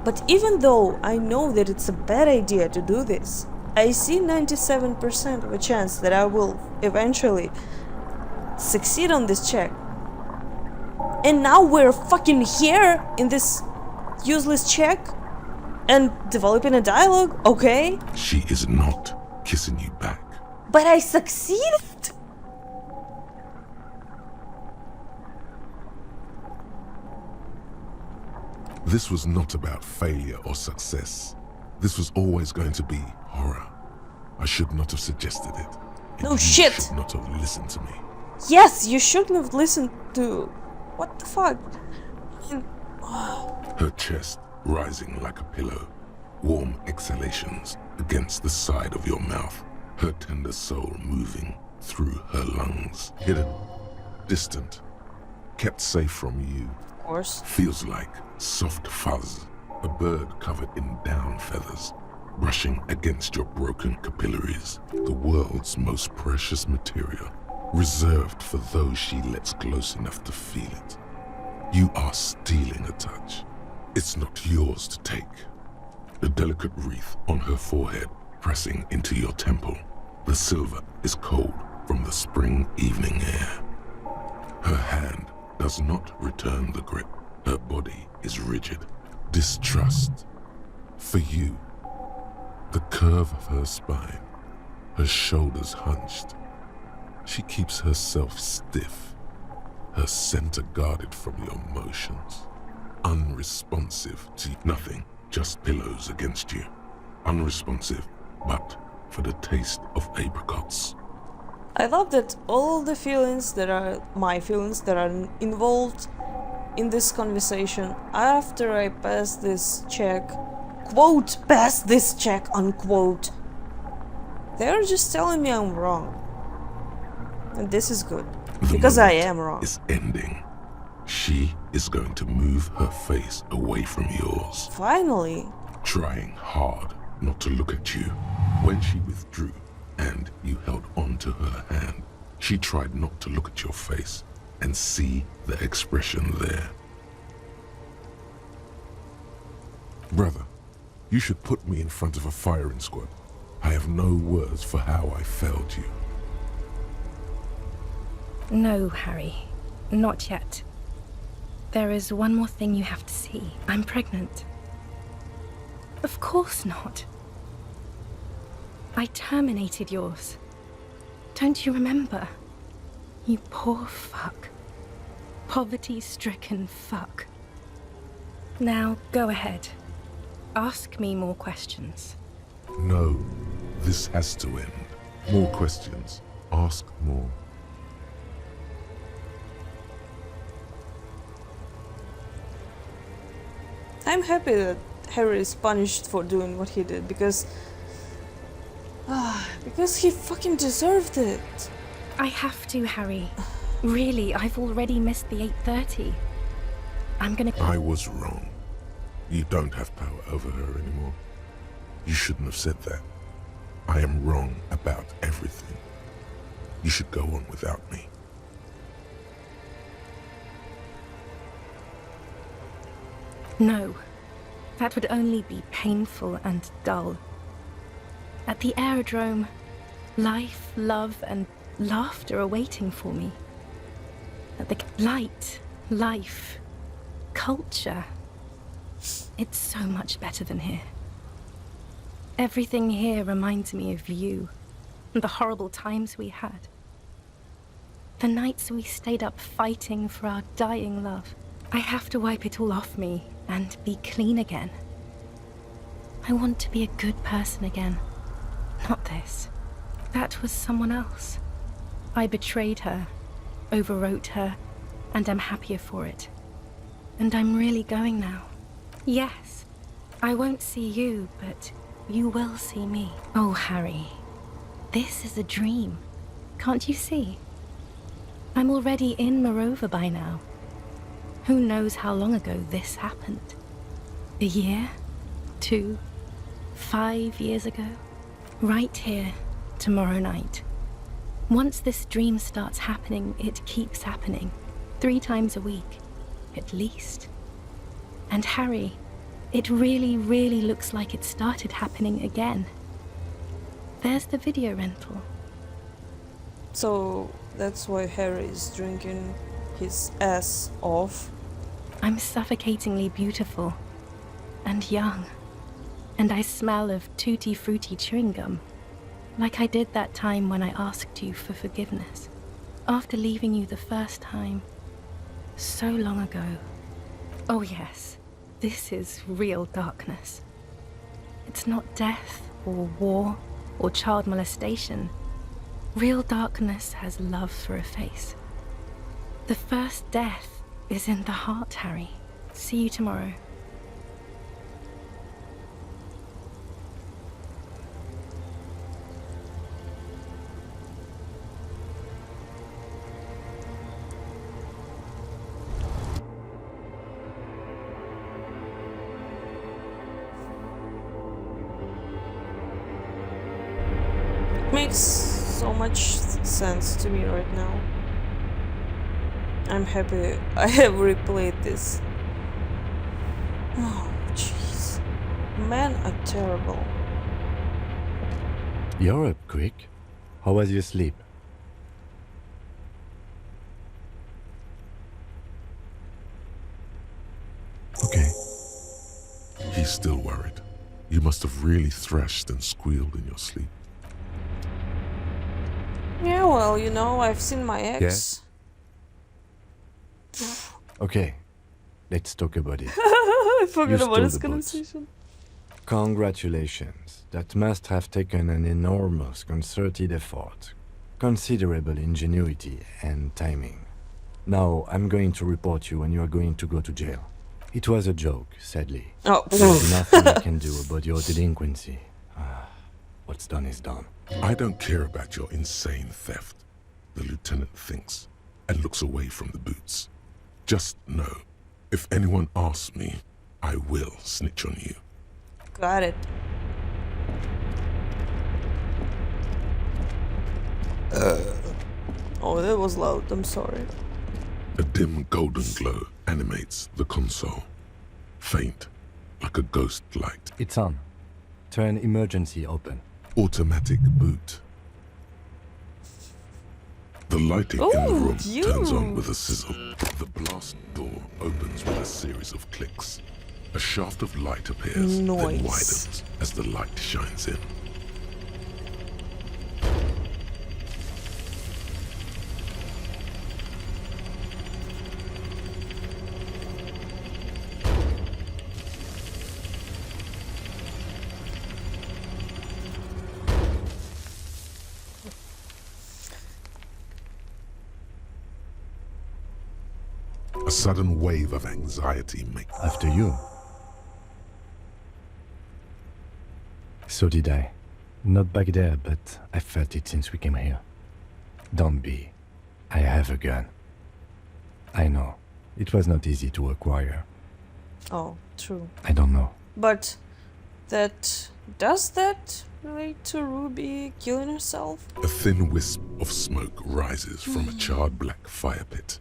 But even though I know that it's a bad idea to do this, I see 97% of a chance that I will eventually succeed on this check. And now we're fucking here in this useless check and developing a dialogue, okay? She is not kissing you back. But I succeeded! This was not about failure or success. This was always going to be horror. I should not have suggested it. No you shit! should not have listened to me. Yes, you shouldn't have listened to... What the fuck? Her chest rising like a pillow, warm exhalations against the side of your mouth, her tender soul moving through her lungs. Hidden, distant, kept safe from you. Of course. Feels like soft fuzz, a bird covered in down feathers, brushing against your broken capillaries. The world's most precious material, reserved for those she lets close enough to feel it. You are stealing a touch. It's not yours to take. The delicate wreath on her forehead pressing into your temple. The silver is cold from the spring evening air. Her hand does not return the grip. Her body is rigid. Distrust. For you. The curve of her spine. Her shoulders hunched. She keeps herself stiff. Her center guarded from your motions. Unresponsive to nothing, just pillows against you. Unresponsive, but for the taste of apricots. I love that all the feelings that are my feelings that are involved in this conversation after I pass this check, quote, pass this check, unquote, they're just telling me I'm wrong. And this is good. Because I am wrong. It's ending. She is going to move her face away from yours. Finally. Trying hard not to look at you. When she withdrew and you held on to her hand, she tried not to look at your face and see the expression there. Brother, you should put me in front of a firing squad. I have no words for how I failed you. No, Harry. Not yet. There is one more thing you have to see. I'm pregnant. Of course not. I terminated yours. Don't you remember? You poor fuck. Poverty-stricken fuck. Now, go ahead. Ask me more questions. No, this has to end. More questions. Ask more. I'm happy that Harry is punished for doing what he did because he fucking deserved it. I have to, Harry. Really, I've already missed the 8:30. I'm gonna... I was wrong. You don't have power over her anymore. You shouldn't have said that. I am wrong about everything. You should go on without me. No. That would only be painful and dull. At the aerodrome, life, love, and laughter are waiting for me. At the light, life, culture. It's so much better than here. Everything here reminds me of you and the horrible times we had. The nights we stayed up fighting for our dying love. I have to wipe it all off me and be clean again. I want to be a good person again. Not this. That was someone else. I betrayed her, overwrote her, and I'm happier for it. And I'm really going now. Yes, I won't see you, but you will see me. Oh, Harry, this is a dream. Can't you see? I'm already in Morova by now. Who knows how long ago this happened? A year? 2? 5 years ago? Right here, tomorrow night. Once this dream starts happening, it keeps happening. 3 times a week, at least. And Harry, it really, really looks like it started happening again. There's the video rental. So that's why Harry is drinking his ass off. I'm suffocatingly beautiful and young, and I smell of tutti frutti chewing gum, like I did that time when I asked you for forgiveness, after leaving you the first time, so long ago. Oh yes, this is real darkness. It's not death or war or child molestation. Real darkness has love for a face. The first death is in the heart, Harry. See you tomorrow. Makes so much sense to me right now. I'm happy I have replayed this. Oh, jeez. Men are terrible. You're up quick. How was your sleep? Okay. He's still worried. You must have really thrashed and squealed in your sleep. Yeah, well, you know, I've seen my ex. Yes? Okay, let's talk about it. I forgot You about stole this the boats. conversation. Congratulations. That must have taken an enormous concerted effort, considerable ingenuity and timing. Now, I'm going to report you and you are going to go to jail. It was a joke, sadly. Oh. There's nothing I can do about your delinquency. What's done is done. I don't care about your insane theft, the lieutenant thinks, and looks away from the boots. Just know, if anyone asks me, I will snitch on you. Got it. Oh, that was loud. I'm sorry. A dim golden glow animates the console. Faint, like a ghost light. It's on. Turn emergency open. Automatic boot. The lighting in the room turns on with a sizzle. The blast door opens with a series of clicks. A shaft of light appears, then widens as the light shines in. A sudden wave of anxiety makes... After you. So did I. Not back there, but I felt it since we came here. Don't be. I have a gun. I know. It was not easy to acquire. Oh, true. I don't know. But does that relate to Ruby killing herself? A thin wisp of smoke rises from a charred black fire pit.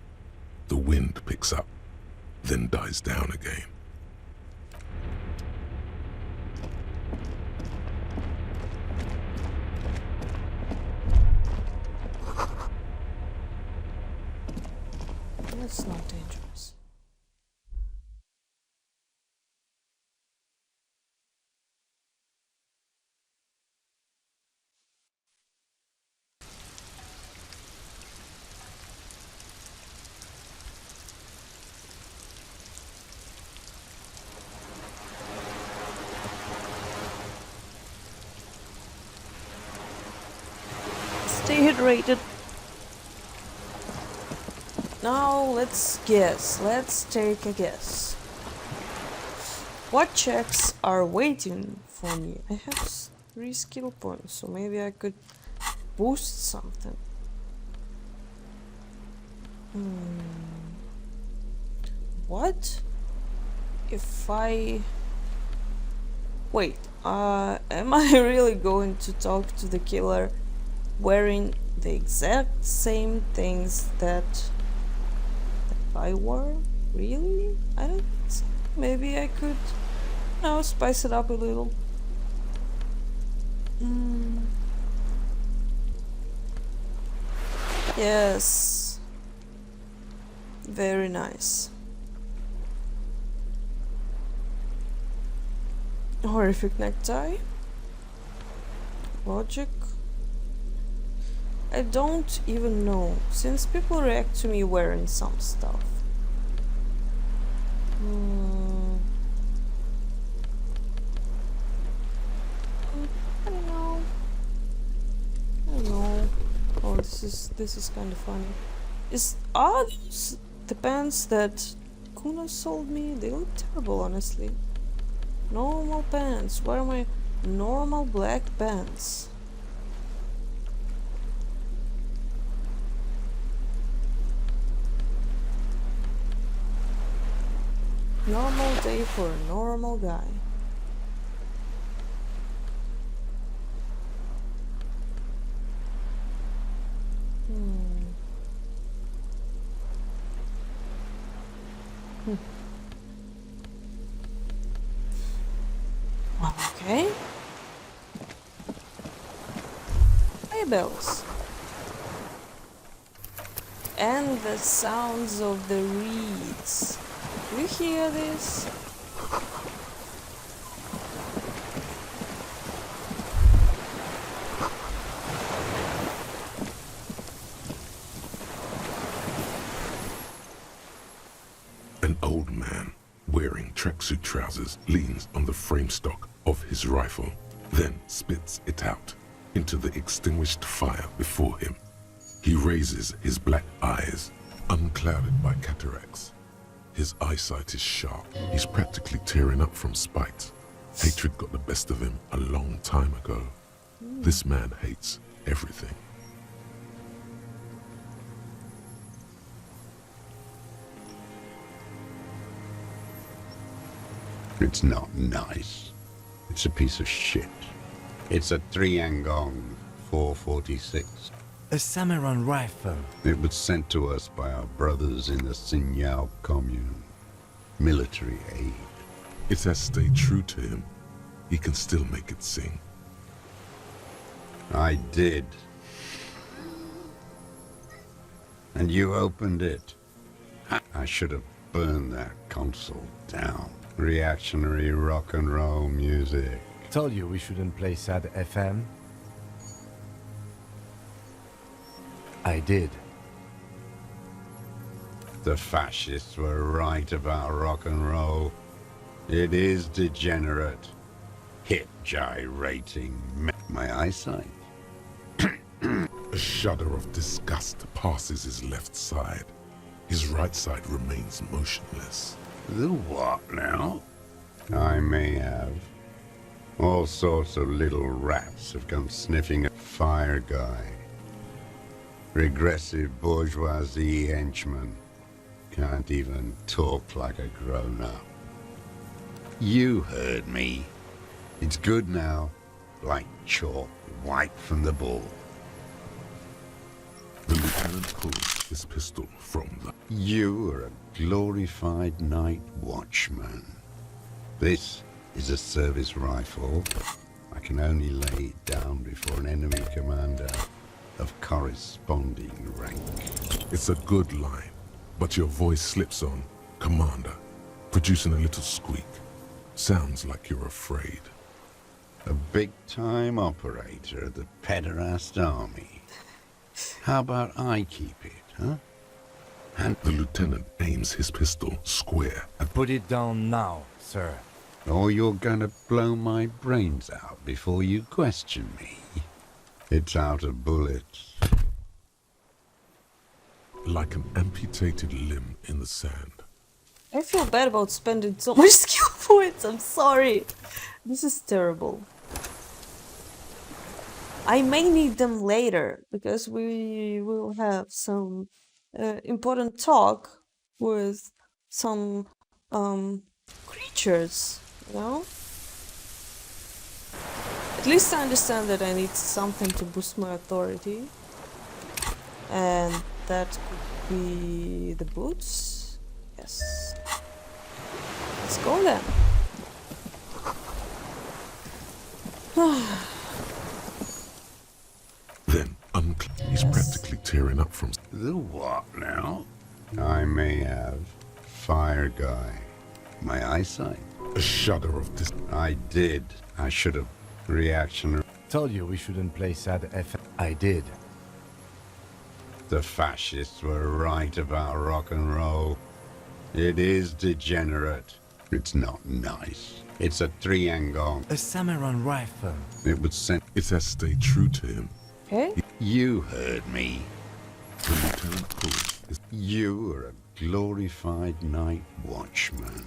The wind picks up, then dies down again. That's not dangerous. Stay hydrated. Now let's guess. Let's take a guess. What checks are waiting for me? I have 3 skill points, so maybe I could boost something. What if I... Wait, am I really going to talk to the killer wearing the exact same things that I wore? Really? I don't think so. Maybe I could, spice it up a little. Yes. Very nice. Horrific necktie. Logic. I don't even know, since people react to me wearing some stuff. I don't know. Oh, this is kind of funny. Are those the pants that Kuno sold me? They look terrible, honestly. Normal pants. Where are my normal black pants? Normal day for a normal guy. Okay. Hay bells. And the sounds of the reeds. Do you hear this? An old man, wearing tracksuit trousers, leans on the frame stock of his rifle, then spits it out into the extinguished fire before him. He raises his black eyes, unclouded by cataracts. His eyesight is sharp. He's practically tearing up from spite. Hatred got the best of him a long time ago. This man hates everything. It's not nice. It's a piece of shit. It's a 3-Angong 446. A samurai rifle. It was sent to us by our brothers in the Xinyao commune. Military aid. It has stayed true to him. He can still make it sing. I did. And you opened it. I should have burned that console down. Reactionary rock and roll music. Told you we shouldn't play sad FM. I did. The fascists were right about rock and roll. It is degenerate. Hip gyrating. My eyesight. A shudder of disgust passes his left side. His right side remains motionless. The what now? I may have. All sorts of little rats have come sniffing at Fire Guy. Regressive bourgeoisie henchman. Can't even talk like a grown-up. You heard me. It's good now. Like chalk, white from the ball. The lieutenant pulls his pistol from the... You are a glorified night watchman. This is a service rifle. I can only lay it down before an enemy commander of corresponding rank. It's a good line, but your voice slips on, Commander, producing a little squeak. Sounds like you're afraid. A big-time operator of the pederast army. How about I keep it, huh? And the lieutenant aims his pistol square at... Put it down now, sir. Or you're gonna blow my brains out before you question me. It's out of bullets. Like an amputated limb in the sand. I feel bad about spending so much skill points. I'm sorry. This is terrible. I may need them later because we will have some important talk with some creatures, you know? At least I understand that I need something to boost my authority. And that could be the boots. Yes. Let's go then. Then, he's practically tearing up from... The what now? I may have. Fire Guy. My eyesight. A shudder of dis... I did. I should have. Reactionary. Told you we shouldn't play sad FM. I did. The fascists were right about rock and roll. It is degenerate. It's not nice. It's a 3-Angong. A samurai rifle. It was sent... It has stayed true to him. Okay. You heard me. The lieutenant pulls. You are a glorified night watchman.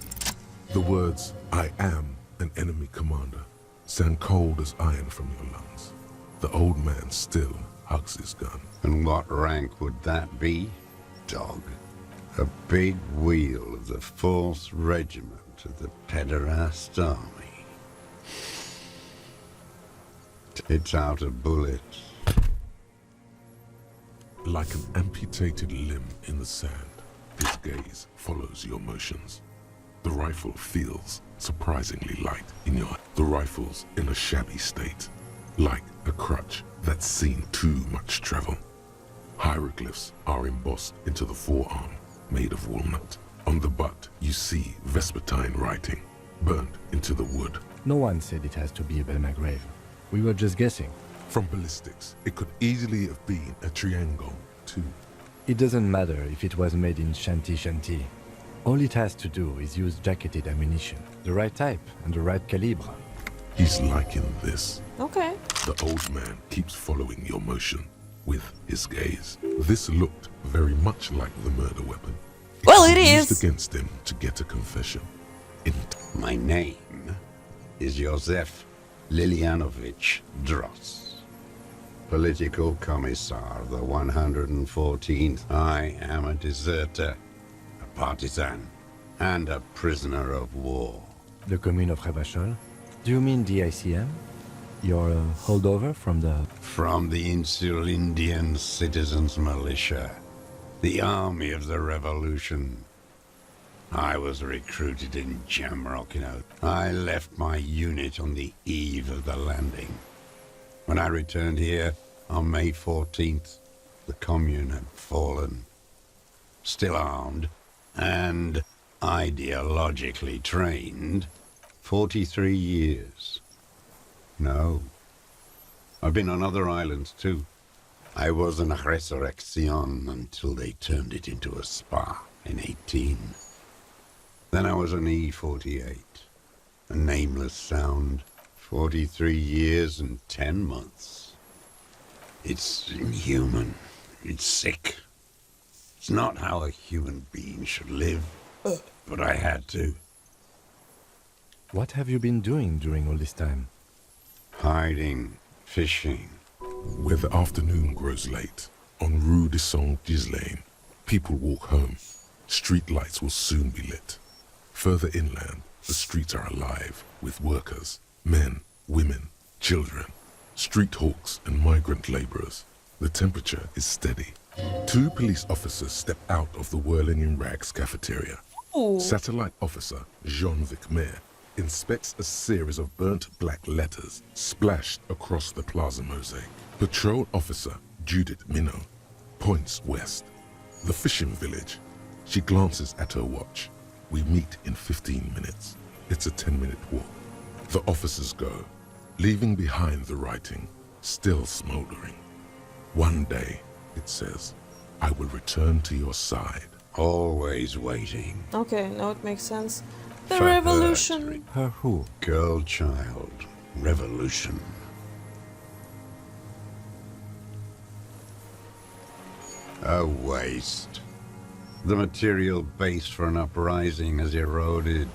The words, I am an enemy commander, sound cold as iron from your lungs. The old man still hugs his gun. And what rank would that be, dog? A big wheel of the 4th Regiment of the Pederast Army. It's out of bullets. Like an amputated limb in the sand. His gaze follows your motions. The rifle feels surprisingly light in your... The rifle's in a shabby state, like a crutch that's seen too much travel. Hieroglyphs are embossed into the forearm, made of walnut. On the butt, you see Vespertine writing, burnt into the wood. No one said it has to be a Belma grave. We were just guessing. From ballistics, it could easily have been a triangle, too. It doesn't matter if it was made in Shanti Shanti. All it has to do is use jacketed ammunition, the right type and the right calibre. He's liking this. Okay. The old man keeps following your motion with his gaze. This looked very much like the murder weapon. Well, it Used is. against him to get a confession. My name is Josef Lilianovich Dross, Political Commissar of the 114th. I am a deserter, a partisan, and a prisoner of war. The commune of Revachol? Do you mean the ICM? You're a holdover from the... From the Insulindian Citizens Militia, the army of the revolution. I was recruited in Jamrock, I left my unit on the eve of the landing. When I returned here on May 14th, the commune had fallen. Still armed and ideologically trained, 43 years. No. I've been on other islands too. I was an resurrection until they turned it into a spa in 18. Then I was an E48, a nameless sound, 43 years and 10 months. It's inhuman. It's sick. It's not how a human being should live, but I had to. What have you been doing during all this time? Hiding, fishing. Where the afternoon grows late, on Rue de Saint-Ghislain, people walk home. Street lights will soon be lit. Further inland, the streets are alive with workers, men, women, children, street hawks and migrant laborers. The temperature is steady. 2 police officers step out of the Whirling in Rags cafeteria. Ooh. Satellite officer Jean-Vic Mayer inspects a series of burnt black letters splashed across the plaza mosaic. Patrol officer Judith Minot points west. The fishing village. She glances at her watch. We meet in 15 minutes. It's a 10-minute walk. The officers go, leaving behind the writing, still smoldering. One day, it says, I will return to your side. Always waiting. Okay, now it makes sense. The For revolution. Her who? Girl child. Revolution. A waste. The material base for an uprising has eroded.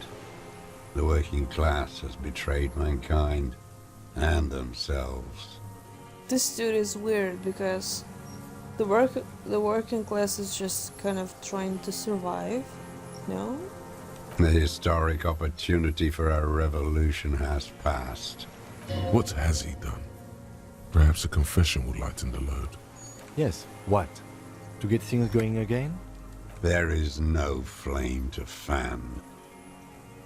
The working class has betrayed mankind and themselves. This dude is weird because the working class is just kind of trying to survive, no? The historic opportunity for a revolution has passed. What has he done? Perhaps a confession would lighten the load. Yes, what? To get things going again? There is no flame to fan.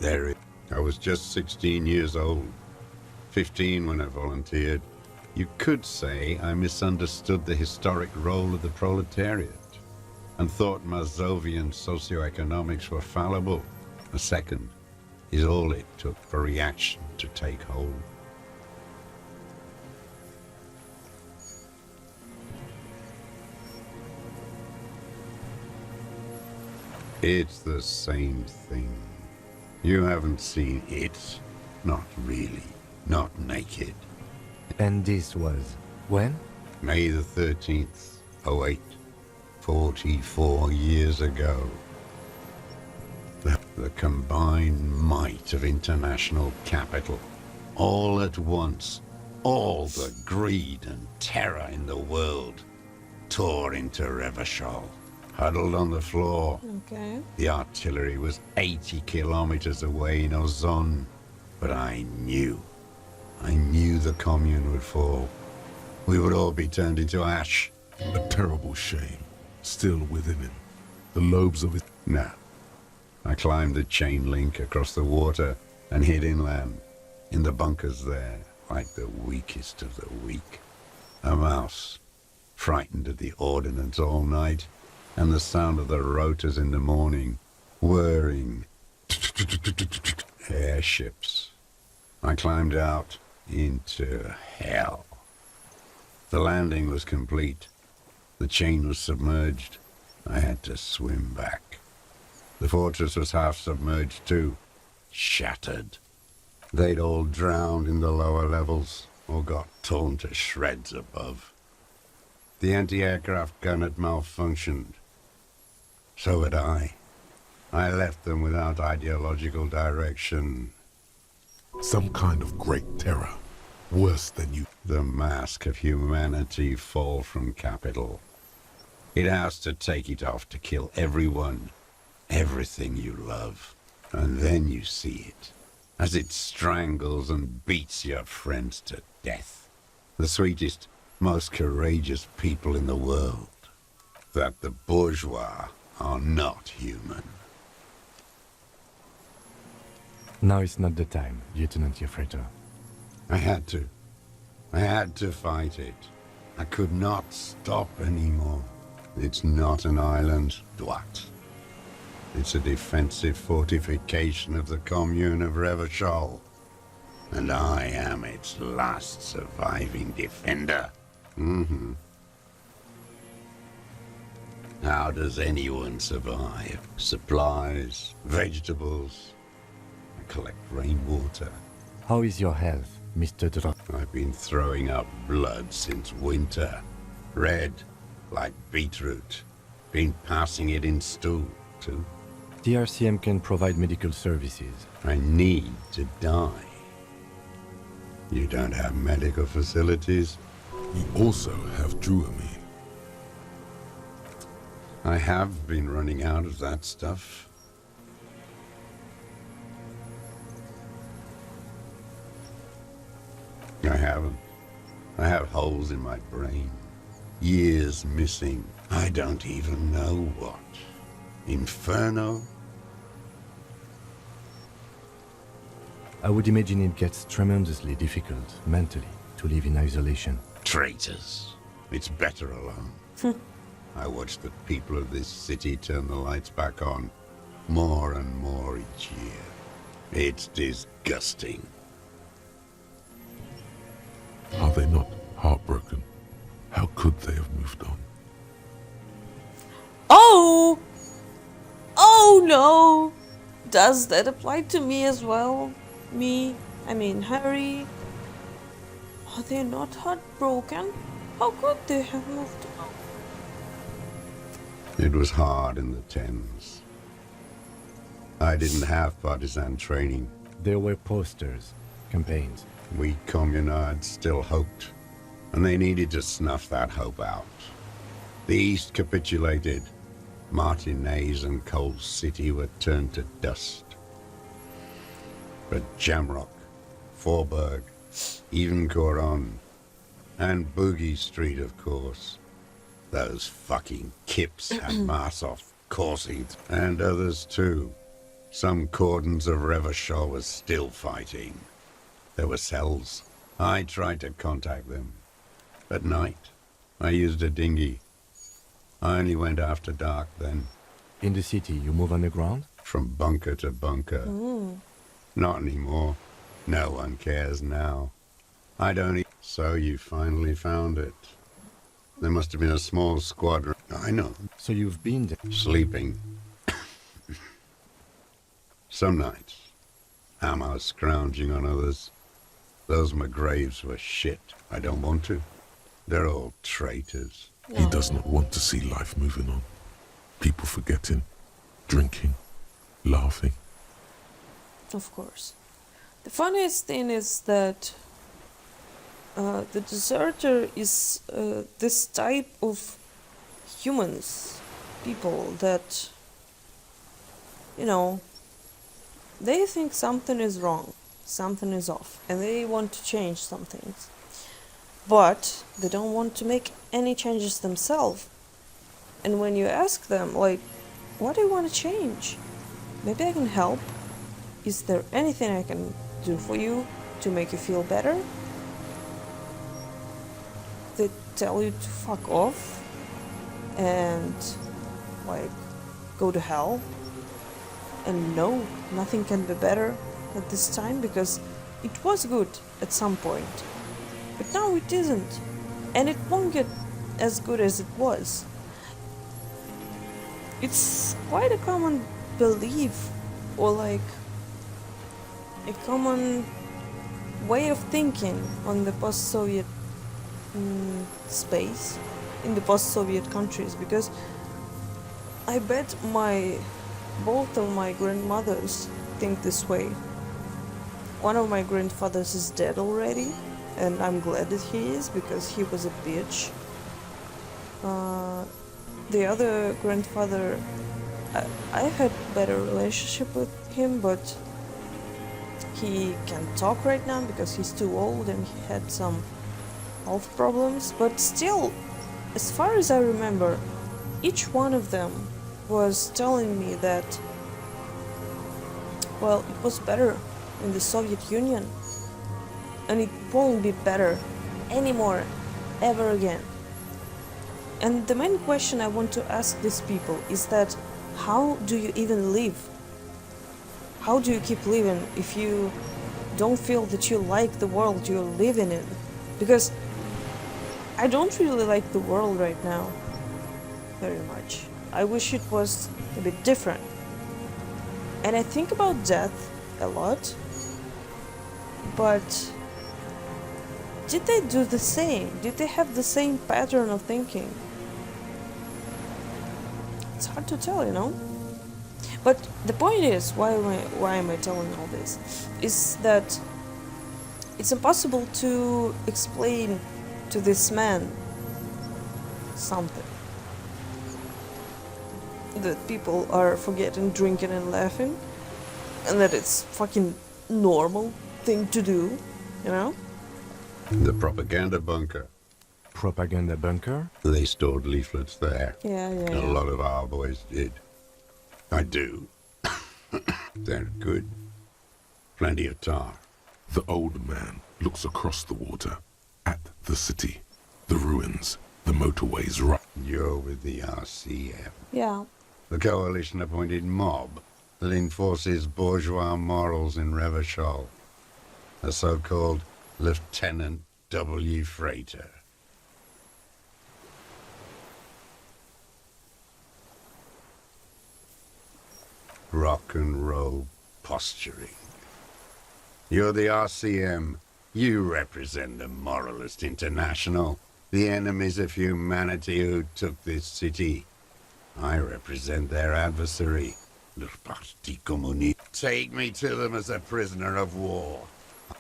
I was just 16 years old. 15 when I volunteered. You could say I misunderstood the historic role of the proletariat and thought Mazovian socioeconomics were fallible. A second is all it took for reaction to take hold. It's the same thing. You haven't seen it. Not really. Not naked. And this was when? May the 13th, 08. 44 years ago. The combined might of international capital. All at once. All the greed and terror in the world tore into Revachol. Huddled on the floor. Okay. The artillery was 80 kilometers away in Ozon. But I knew the commune would fall. We would all be turned into ash. A terrible shame, still within him. the lobes of his... No. I climbed the chain link across the water and hid inland, in the bunkers there, like the weakest of the weak. A mouse, frightened at the ordnance all night, and the sound of the rotors in the morning, whirring. Airships. I climbed out into hell. The landing was complete. The chain was submerged. I had to swim back. The fortress was half submerged too, shattered. They'd all drowned in the lower levels, or got torn to shreds above. The anti-aircraft gun had malfunctioned. So had I. I left them without ideological direction. Some kind of great terror. Worse than you. The mask of humanity fall from capital. It has to take it off to kill everyone, everything you love. And then you see it, as it strangles and beats your friends to death. The sweetest, most courageous people in the world. That the bourgeois are not human. Now is not the time, Lieutenant Yefreto. I had to. I had to fight it. I could not stop anymore. It's not an island, Dwat. It's a defensive fortification of the commune of Revachol. And I am its last surviving defender. How does anyone survive? Supplies, vegetables. I collect rainwater. How is your health, Mr. Dra? I've been throwing up blood since winter. Red, like beetroot. Been passing it in stool, too. The RCM can provide medical services. I need to die. You don't have medical facilities? You also have Druamine. I have been running out of that stuff. I haven't. I have holes in my brain. Years missing. I don't even know what. Inferno? I would imagine it gets tremendously difficult, mentally, to live in isolation. Traitors. It's better alone. I watch the people of this city turn the lights back on, more and more each year. It's disgusting. Are they not heartbroken? How could they have moved on? Oh! Oh no! Does that apply to me as well? I mean Harry. Are they not heartbroken? How could they have moved on? It was hard in the Thames. I didn't have partisan training. There were posters, campaigns. We communards still hoped, and they needed to snuff that hope out. The East capitulated. Martinez and Coal City were turned to dust. But Jamrock, Forburg, even Coron, and Boogie Street, of course. Those fucking kips had Marsov, Corsids, and others too. Some cordons of Revachol was still fighting. There were cells. I tried to contact them. At night, I used a dinghy. I only went after dark then. In the city, you move underground? From bunker to bunker. Not anymore. No one cares now. I don't eat. So you finally found it. There must have been a small squadron. I know. So you've been there? Sleeping. Some nights. Ammo scrounging on others. Those McGraves were shit. I don't want to. They're all traitors. He does not want to see life moving on. People forgetting, drinking, laughing. Of course. The funniest thing is that the deserter is this type of humans, people that, you know, they think something is wrong, something is off, and they want to change some things. But they don't want to make any changes themselves. And when you ask them, like, what do you want to change? Maybe I can help. Is there anything I can do for you to make you feel better? They tell you to fuck off and like go to hell. And no, nothing can be better at this time because it was good at some point. But now it isn't. And it won't get as good as it was. It's quite a common belief or like a common way of thinking on the post-Soviet space, in the post-Soviet countries, because I bet both of my grandmothers think this way. One of my grandfathers is dead already, and I'm glad that he is, because he was a bitch. The other grandfather, I had better relationship with him, but he can't talk right now because he's too old and he had some health problems. But still, as far as I remember, each one of them was telling me that, well, it was better in the Soviet Union and it won't be better anymore ever again. And the main question I want to ask these people is that how do you even live? How do you keep living if you don't feel that you like the world you're living in? Because I don't really like the world right now very much. I wish it was a bit different. And I think about death a lot, but did they do the same? Did they have the same pattern of thinking? It's hard to tell, you know? But the point is, why am I telling all this? Is that it's impossible to explain to this man something. That people are forgetting, drinking and laughing, and that it's fucking normal thing to do, you know? The propaganda bunker. Propaganda bunker? They stored leaflets there. Yeah. A lot of our boys did. I do. They're good. Plenty of tar. The old man looks across the water at the city, the ruins, the motorways right. You're with the RCM. Yeah. The coalition-appointed mob that enforces bourgeois morals in Revachol. The so-called Lieutenant W. Freighter. Rock and roll posturing. You're the RCM. You represent the Moralist International, the enemies of humanity who took this city. I represent their adversary, Le Parti Communiste. Take me to them as a prisoner of war.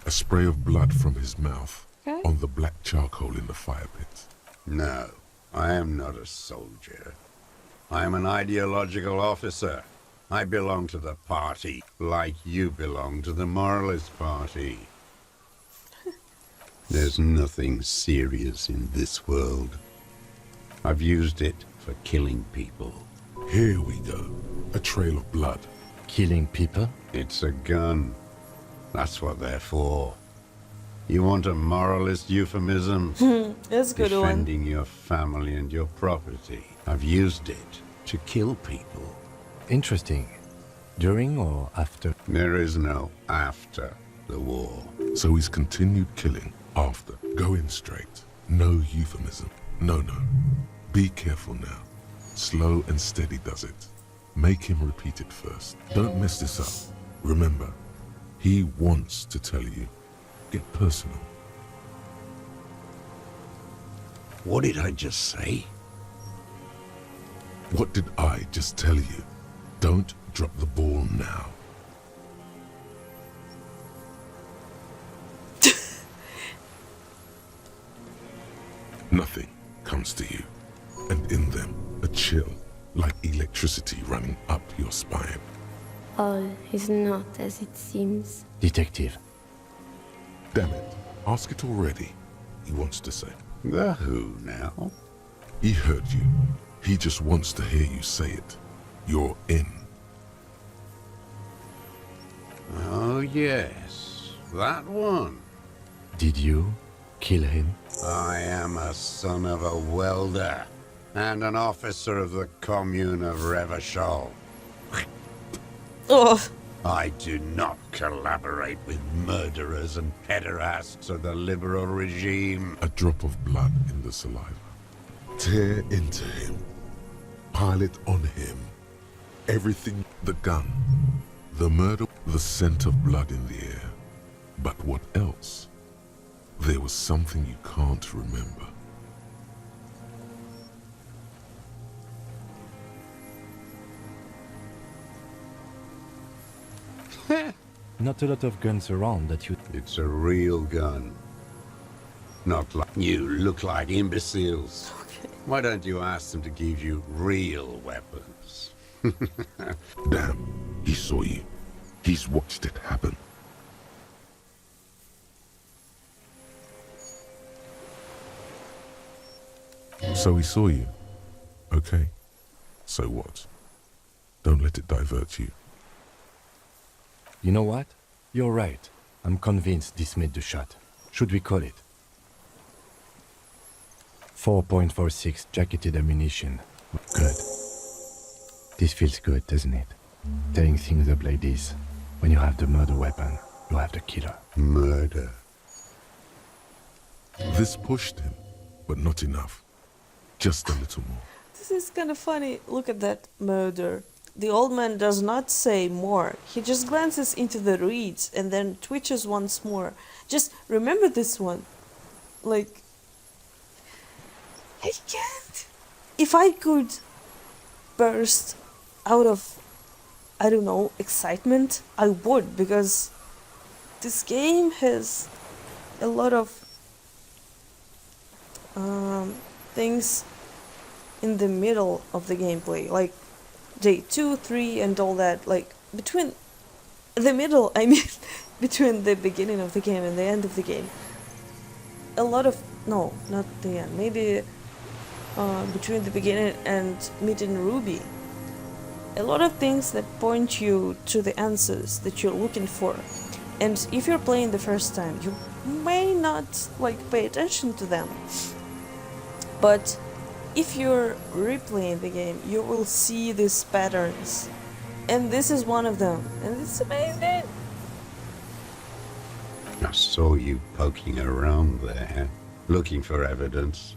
A spray of blood from his mouth on the black charcoal in the fire pit. No, I am not a soldier. I am an ideological officer. I belong to the party, like you belong to the Moralist Party. There's nothing serious in this world. I've used it for killing people. Here we go. A trail of blood. Killing people? It's a gun. That's what they're for. You want a moralist euphemism? That's a good one. Defending your family and your property. I've used it to kill people. Interesting. During or after? There is no after the war. So he's continued killing after. Going straight. No euphemism. No. Be careful now. Slow and steady does it. Make him repeat it first. Don't mess this up. Remember, he wants to tell you. Get personal. What did I just say? What did I just tell you? Don't drop the ball now. Nothing comes to you, and in them a chill like electricity running up your spine. All is not as it seems. Detective. Damn it, ask it already, he wants to say. The who now? He heard you. He just wants to hear you say it. you're in. Oh, yes. That one. Did you kill him? I am a son of a welder and an officer of the commune of Revachol. Oh. I do not collaborate with murderers and pederasts of the liberal regime. A drop of blood in the saliva. Tear into him. Pile it on him. Everything, the gun, the murder, the scent of blood in the air. But what else? There was something you can't remember. Not a lot of guns around that you... It's a real gun. Not like you look like imbeciles. Okay. Why don't you ask them to give you real weapons? Damn, he saw you. He's watched it happen. So he saw you. Okay. So what? Don't let it divert you. You know what? You're right. I'm convinced this made the shot. Should we call it? 4.46 jacketed ammunition. Good. This feels good, doesn't it? Tearing things up like this. When you have the murder weapon, you have the killer. Murder. This pushed him, but not enough. Just a little more. This is kind of funny. Look at that murder. The old man does not say more. He just glances into the reeds and then twitches once more. Just remember this one. Like, I can't. If I could burst out of, I don't know, excitement, I would, because this game has a lot of things in the middle of the gameplay, like day 2, 3 and all that, like between the middle, I mean between the beginning of the game and the end of the game. A lot of, no, not the end, maybe between the beginning and meeting Ruby. A lot of things that point you to the answers that you're looking for. And if you're playing the first time, you may not like pay attention to them. But if you're replaying the game, you will see these patterns. And this is one of them. And it's amazing. I saw you poking around there, looking for evidence.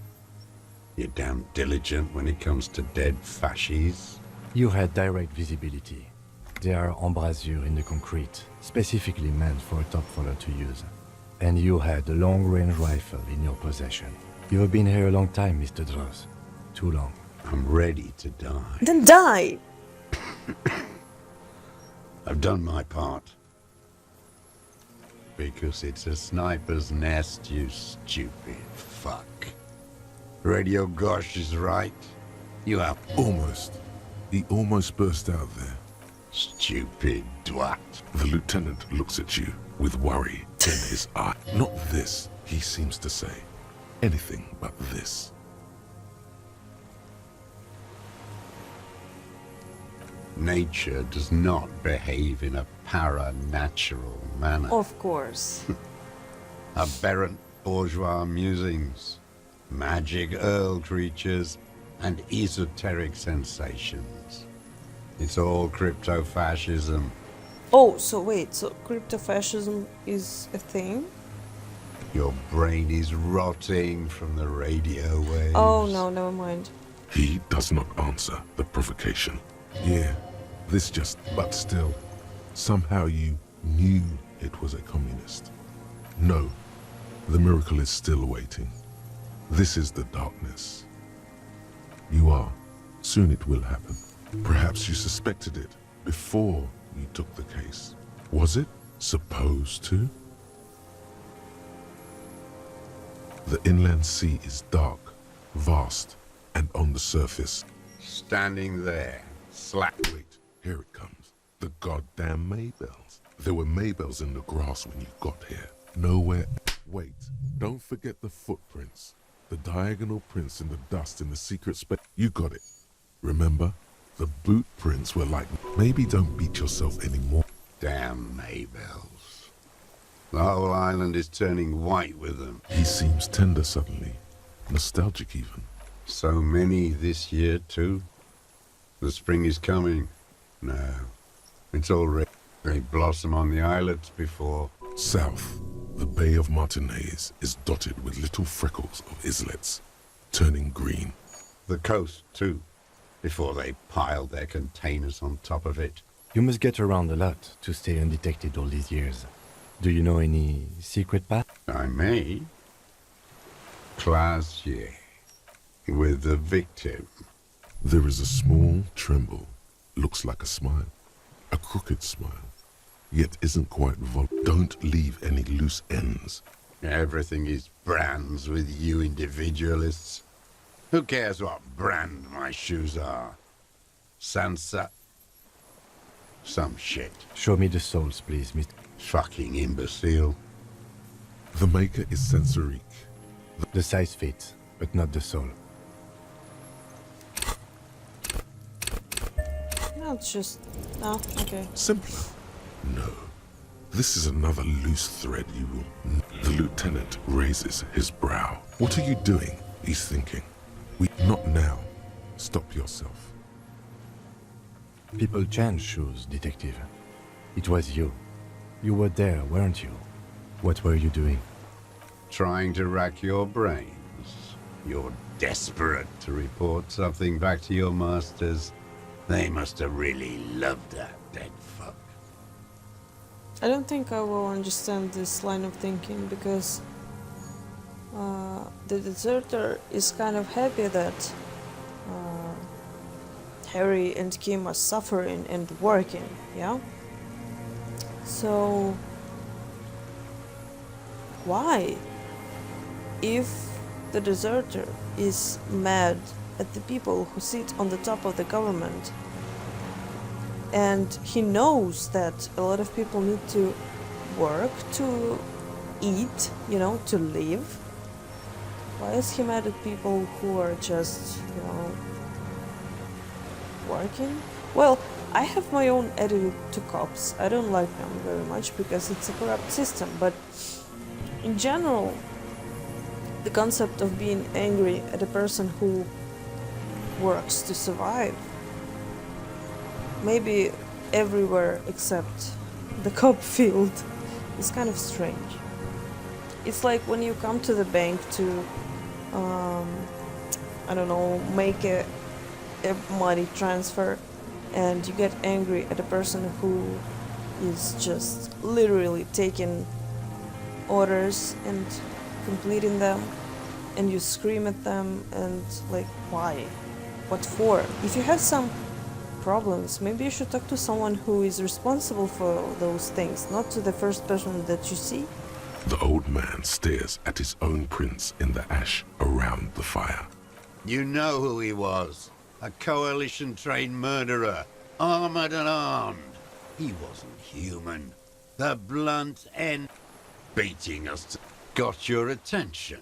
You're damn diligent when it comes to dead fascies. You had direct visibility. There are embrasures in the concrete, specifically meant for a top follower to use. And you had a long-range rifle in your possession. You have been here a long time, Mr. Droz. Too long. I'm ready to die. Then die! I've done my part. Because it's a sniper's nest, you stupid fuck. Radio Gosh is right. You have... Almost. He almost burst out there. Stupid twat. The lieutenant looks at you with worry in his eye. Not this, he seems to say. Anything but this. Nature does not behave in a para-natural manner. Of course. Aberrant bourgeois musings, magic earl creatures, and esoteric sensations. It's all crypto-fascism. Oh, so wait, so crypto-fascism is a thing? Your brain is rotting from the radio waves. Oh no, never mind. He does not answer the provocation. Yeah, this just, but still, somehow you knew it was a communist. No, the miracle is still waiting. This is the darkness. You are. Soon it will happen. Perhaps you suspected it before you took the case. Was it supposed to? The inland sea is dark, vast, and on the surface. Standing there, slack. Wait, here it comes. The goddamn Maybells. There were Maybells in the grass when you got here. Nowhere. Wait, don't forget the footprints. The diagonal prints in the dust in the secret space. You got it. Remember? The boot prints were like, maybe don't beat yourself anymore. Damn Maybells. The whole island is turning white with them. He seems tender suddenly, nostalgic even. So many this year too. The spring is coming. No, it's already. They blossom on the islets before. South, the Bay of Martinez is dotted with little freckles of islets, turning green. The coast too, before they piled their containers on top of it. You must get around a lot to stay undetected all these years. Do you know any secret path? I may. Classier. With the victim. There is a small tremble, looks like a smile, a crooked smile, yet isn't quite Don't leave any loose ends. Everything is brands with you individualists. Who cares what brand my shoes are? Sansa? Some shit. Show me the soles, please, Mr. Fucking imbecile. The maker is Sensorique. The size fits, but not the sole. No, it's just... No, okay. Simpler. No. This is another loose thread you will... The lieutenant raises his brow. What are you doing? He's thinking. Not now. Stop yourself. People change shoes, detective. It was you. You were there, weren't you? What were you doing? Trying to rack your brains. You're desperate to report something back to your masters. They must have really loved that dead fuck. I don't think I will understand this line of thinking because the deserter is kind of happy that Harry and Kim are suffering and working, yeah? So why? If the deserter is mad at the people who sit on the top of the government and he knows that a lot of people need to work to eat, you know, to live, why is he mad at people who are just, you know, working? Well, I have my own attitude to cops. I don't like them very much because it's a corrupt system, but in general, the concept of being angry at a person who works to survive, maybe everywhere except the cop field, is kind of strange. It's like when you come to the bank to, I don't know, make a money transfer and you get angry at a person who is just literally taking orders and completing them, and you scream at them and like, why? What for? If you have some problems, maybe you should talk to someone who is responsible for those things, not to the first person that you see. The old man stares at his own prints in the ash around the fire. You know who he was. A coalition-trained murderer, armored and armed. He wasn't human. The blunt end beating us got your attention.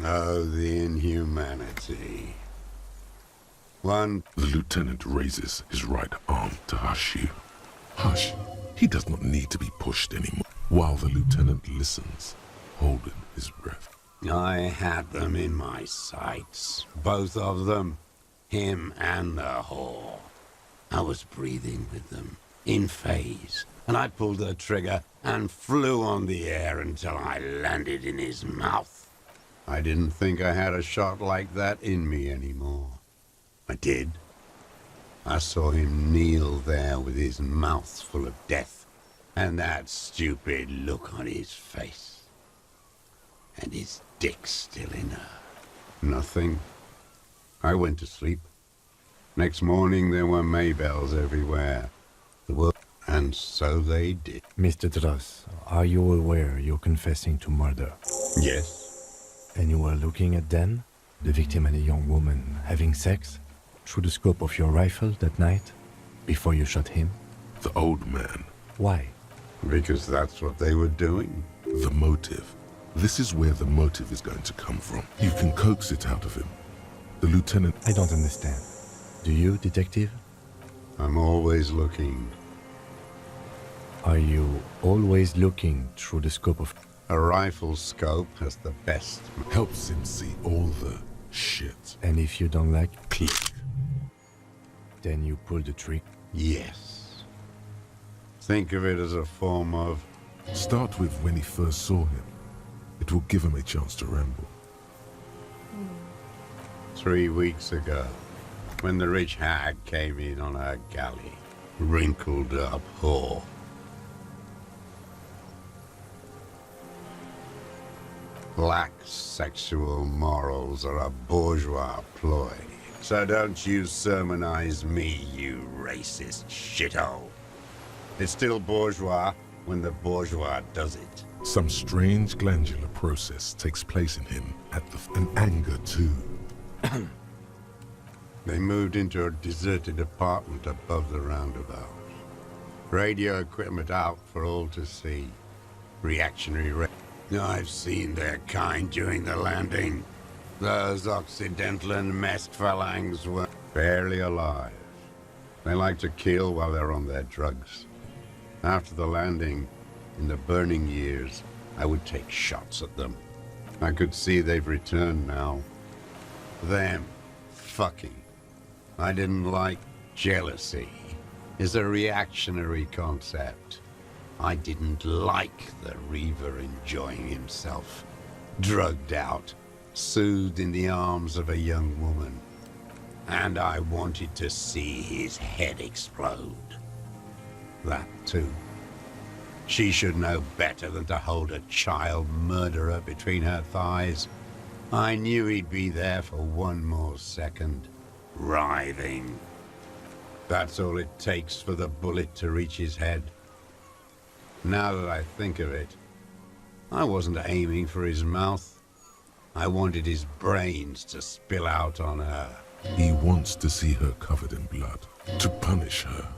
Oh, the inhumanity. The lieutenant raises his right arm to hush you. Hush. He does not need to be pushed anymore. While the lieutenant listens, holding his breath. I had them in my sights. Both of them. Him and the whore. I was breathing with them, in phase, and I pulled the trigger and flew on the air until I landed in his mouth. I didn't think I had a shot like that in me anymore. I did. I saw him kneel there with his mouth full of death, and that stupid look on his face. And his dick still in her. Nothing. I went to sleep. Next morning there were Maybells everywhere. And so they did. Mr. Dross, are you aware you're confessing to murder? Yes. And you were looking at them, the victim and a young woman, having sex, through the scope of your rifle that night, before you shot him? The old man. Why? Because that's what they were doing. The motive. This is where the motive is going to come from. You can coax it out of him. The lieutenant... I don't understand. Do you, detective? I'm always looking. Are you always looking through the scope of... A rifle scope has the best. Helps him see all the shit. And if you don't like... Click. Then you pull the trick? Yes. Think of it as a form of... Start with when he first saw him. It will give him a chance to ramble. 3 weeks ago, when the rich hag came in on her galley, wrinkled up whore. Lack sexual morals are a bourgeois ploy. So don't you sermonize me, you racist shithole. It's still bourgeois when the bourgeois does it. Some strange glandular process takes place in him at and anger too. They moved into a deserted apartment above the roundabout. Radio equipment out for all to see. Reactionary I've seen their kind during the landing. Those Occidental and masked phalanx were barely alive. They like to kill while they're on their drugs. After the landing, in the burning years, I would take shots at them. I could see they've returned now. Them fucking. I didn't like jealousy. Is a reactionary concept. I didn't like the Reaver enjoying himself. Drugged out, soothed in the arms of a young woman. And I wanted to see his head explode. That too. She should know better than to hold a child murderer between her thighs. I knew he'd be there for one more second, writhing. That's all it takes for the bullet to reach his head. Now that I think of it, I wasn't aiming for his mouth. I wanted his brains to spill out on her. He wants to see her covered in blood, to punish her.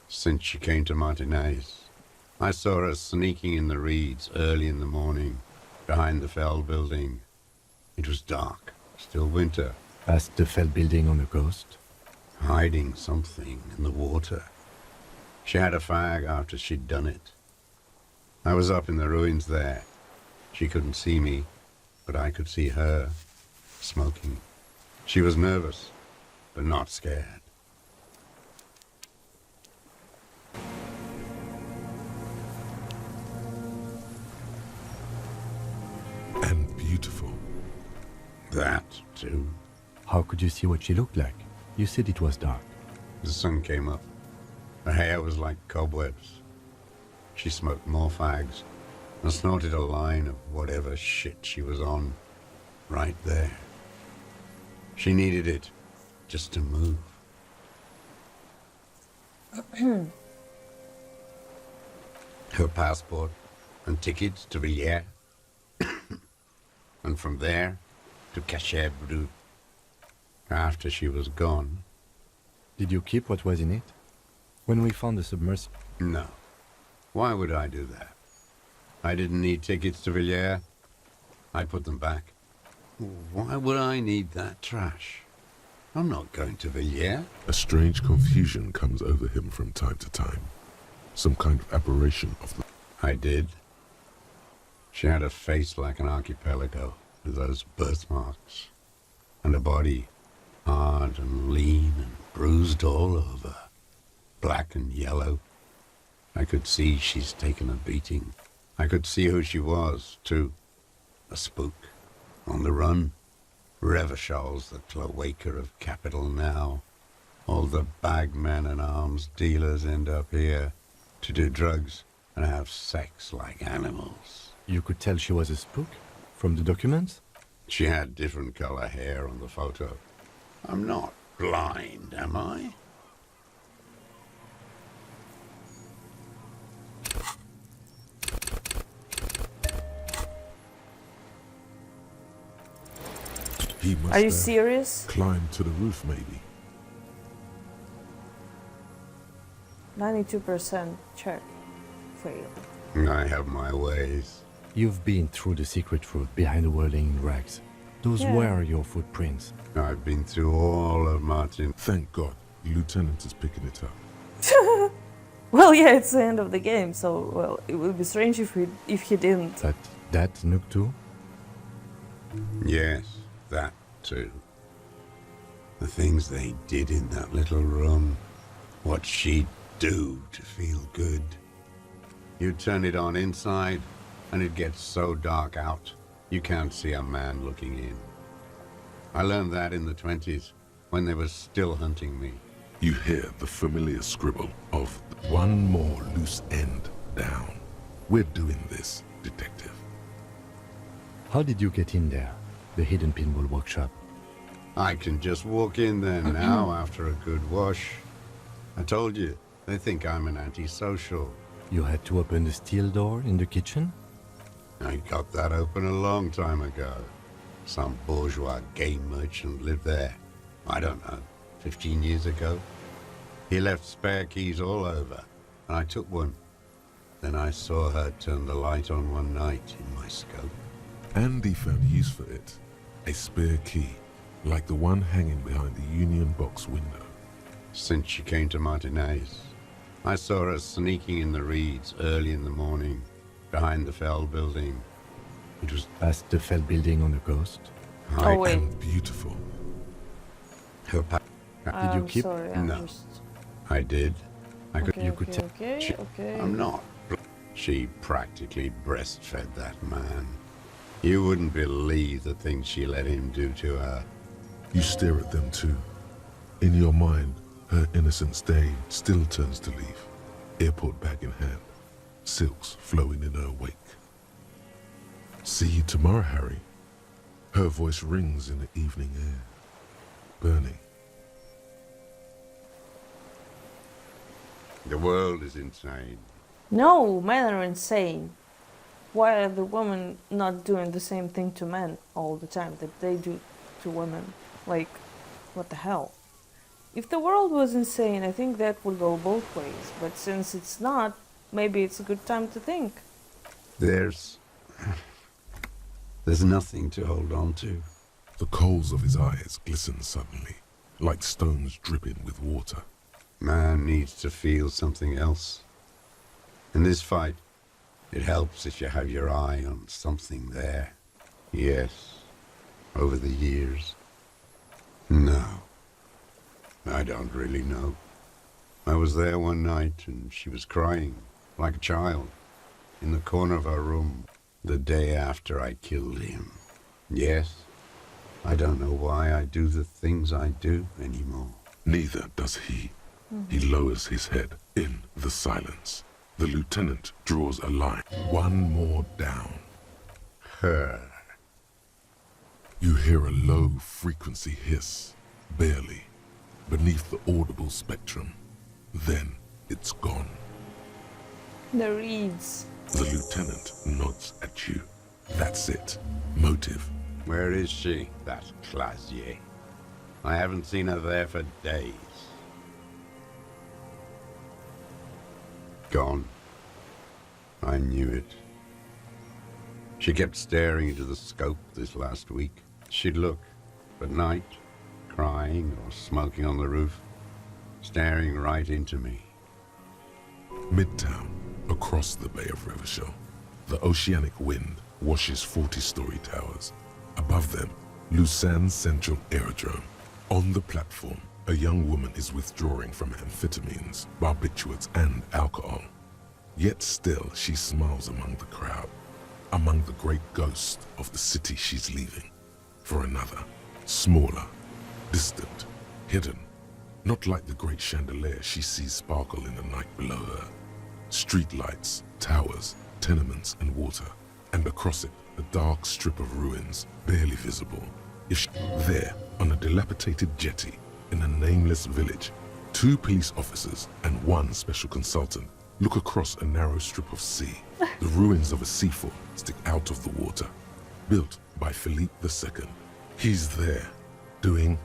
Since she came to Martinez, I saw her sneaking in the reeds early in the morning, behind the Fell building. It was dark, still winter. Past the Fell building on the coast? Hiding something in the water. She had a fag after she'd done it. I was up in the ruins there. She couldn't see me, but I could see her, smoking. She was nervous, but not scared. And beautiful. That, too. How could you see what she looked like? You said it was dark. The sun came up. Her hair was like cobwebs. She smoked more fags and snorted a line of whatever shit she was on right there. She needed it just to move. Her passport and tickets to Villiers. And from there to Cachet Brut. After she was gone. Did you keep what was in it? When we found the submersible? No. Why would I do that? I didn't need tickets to Villiers. I put them back. Why would I need that trash? I'm not going to Villiers. A strange confusion comes over him from time to time. Some kind of aberration of the... I did. She had a face like an archipelago with those birthmarks. And a body hard and lean and bruised all over. Black and yellow. I could see she's taken a beating. I could see who she was, too. A spook. On the run. Revachol's the cloaca of capital now. All the bagmen and arms dealers end up here to do drugs and have sex like animals. You could tell she was a spook? From the documents? She had different color hair on the photo. I'm not blind, am I? He must Are you have serious? climbed to the roof, maybe. 92% check. Fail. I have my ways. You've been through the secret route behind the whirling rags. Those Yeah. were your footprints. I've been through all of Martin. Thank God, the lieutenant is picking it up. Well, yeah, it's the end of the game, so, well, it would be strange if he didn't. But that Nuke too? Yes, that too. The things they did in that little room. What she'd do to feel good. You'd turn it on inside, and it gets so dark out, you can't see a man looking in. I learned that in the 20s, when they were still hunting me. You hear the familiar scribble of one more loose end down. We're doing this, detective. How did you get in there? The hidden pinball workshop. I can just walk in there now after a good wash. I told you, they think I'm an antisocial. You had to open the steel door in the kitchen? I got that open a long time ago. Some bourgeois game merchant lived there. I don't know, 15 years ago. He left spare keys all over, and I took one. Then I saw her turn the light on one night in my scope. Andy found use for it. A spare key, like the one hanging behind the Union box window. Since she came to Martinez, I saw her sneaking in the reeds early in the morning, behind the Fell building. It was Past the Fell building on the coast? Oh, wait. And beautiful. Her Did you keep? Sorry, No. I did. I could. Okay, You could okay, tell. okay, She- okay. I'm not. She practically breastfed that man. You wouldn't believe the things she let him do to her. You stare at them too. In your mind, her innocent stain still turns to leaf. Airport bag in hand, silks flowing in her wake. See you tomorrow, Harry. Her voice rings in the evening air, burning. The world is insane. No, men are insane. Why are the women not doing the same thing to men all the time that they do to women? Like, what the hell? If the world was insane, I think that would go both ways. But since it's not, maybe it's a good time to think. There's nothing to hold on to. The coals of his eyes glisten suddenly, like stones dripping with water. Man needs to feel something else. In this fight, it helps if you have your eye on something there. Yes, over the years. No, I don't really know. I was there one night and she was crying, like a child, in the corner of her room, the day after I killed him. Yes, I don't know why I do the things I do anymore. Neither does he. He lowers his head in the silence. The lieutenant draws a line, one more down. Her. You hear a low frequency hiss, barely, beneath the audible spectrum. Then it's gone. The reeds. The lieutenant nods at you. That's it. Motive. Where is she, that Clasier? I haven't seen her there for days. Gone. I knew it. She kept staring into the scope this last week. She'd look at night, crying or smoking on the roof, staring right into me. Midtown, across the Bay of Revachol. The oceanic wind washes 40-story towers. Above them, Lausanne Central Aerodrome. On the platform, a young woman is withdrawing from amphetamines, barbiturates, and alcohol. Yet still, she smiles among the crowd, among the great ghost of the city she's leaving. For another, smaller, distant, hidden, not like the great chandelier she sees sparkle in the night below her. Streetlights, towers, tenements, and water, and across it, a dark strip of ruins, barely visible. There, on a dilapidated jetty, in a nameless village, 2 police officers and 1 special consultant look across a narrow strip of sea. The ruins of a sea fort stick out of the water, built by Philippe II. He's there, doing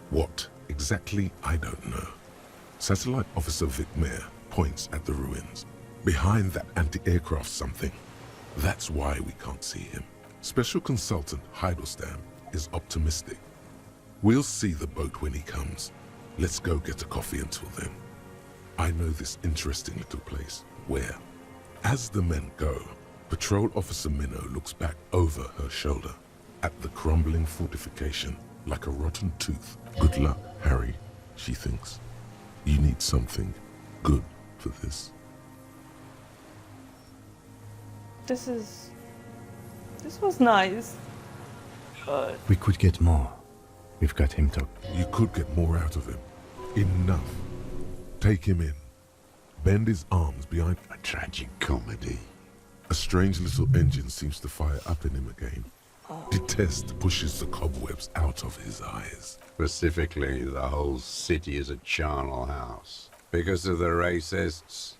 what exactly, I don't know. Satellite Officer Vic Mayer points at the ruins. Behind that anti-aircraft something. That's why we can't see him. Special Consultant Heidelstein is optimistic. We'll see the boat when he comes. Let's go get a coffee until then. I know this interesting little place. Where? As the men go, Patrol Officer Minnow looks back over her shoulder at the crumbling fortification like a rotten tooth. Good luck, Harry, she thinks. You need something good for this. This was nice. We could get more. We've got him to... You could get more out of him. Enough. Take him in. Bend his arms behind... A tragic comedy. A strange little engine seems to fire up in him again. Detest pushes the cobwebs out of his eyes. Specifically, the whole city is a charnel house. Because of the racists.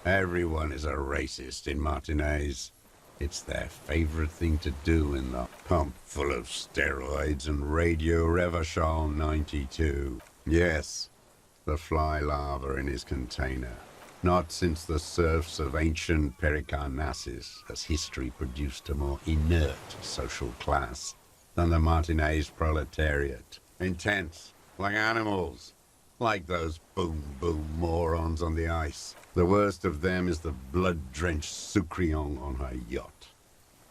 Everyone is a racist in Martinez. It's their favorite thing to do in the pump full of steroids and Radio Revachol 92. Yes, the fly larva in his container. Not since the serfs of ancient Pericarnassus has history produced a more inert social class than the Martinez proletariat. Intense, like animals, like those boom-boom morons on the ice. The worst of them is the blood-drenched Sucrion on her yacht,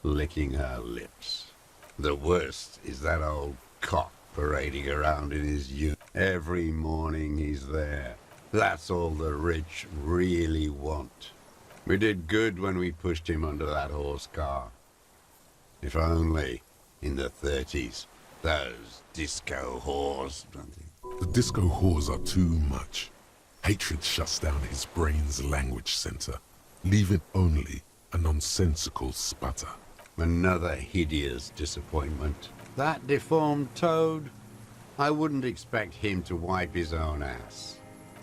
licking her lips. The worst is that old cock parading around in his ute. Every morning he's there. That's all the rich really want. We did good when we pushed him under that horse car. If only, in the 30s, those disco whores... The disco whores are too much. Hatred shuts down his brain's language center, leaving only a nonsensical sputter. Another hideous disappointment. That deformed toad? I wouldn't expect him to wipe his own ass.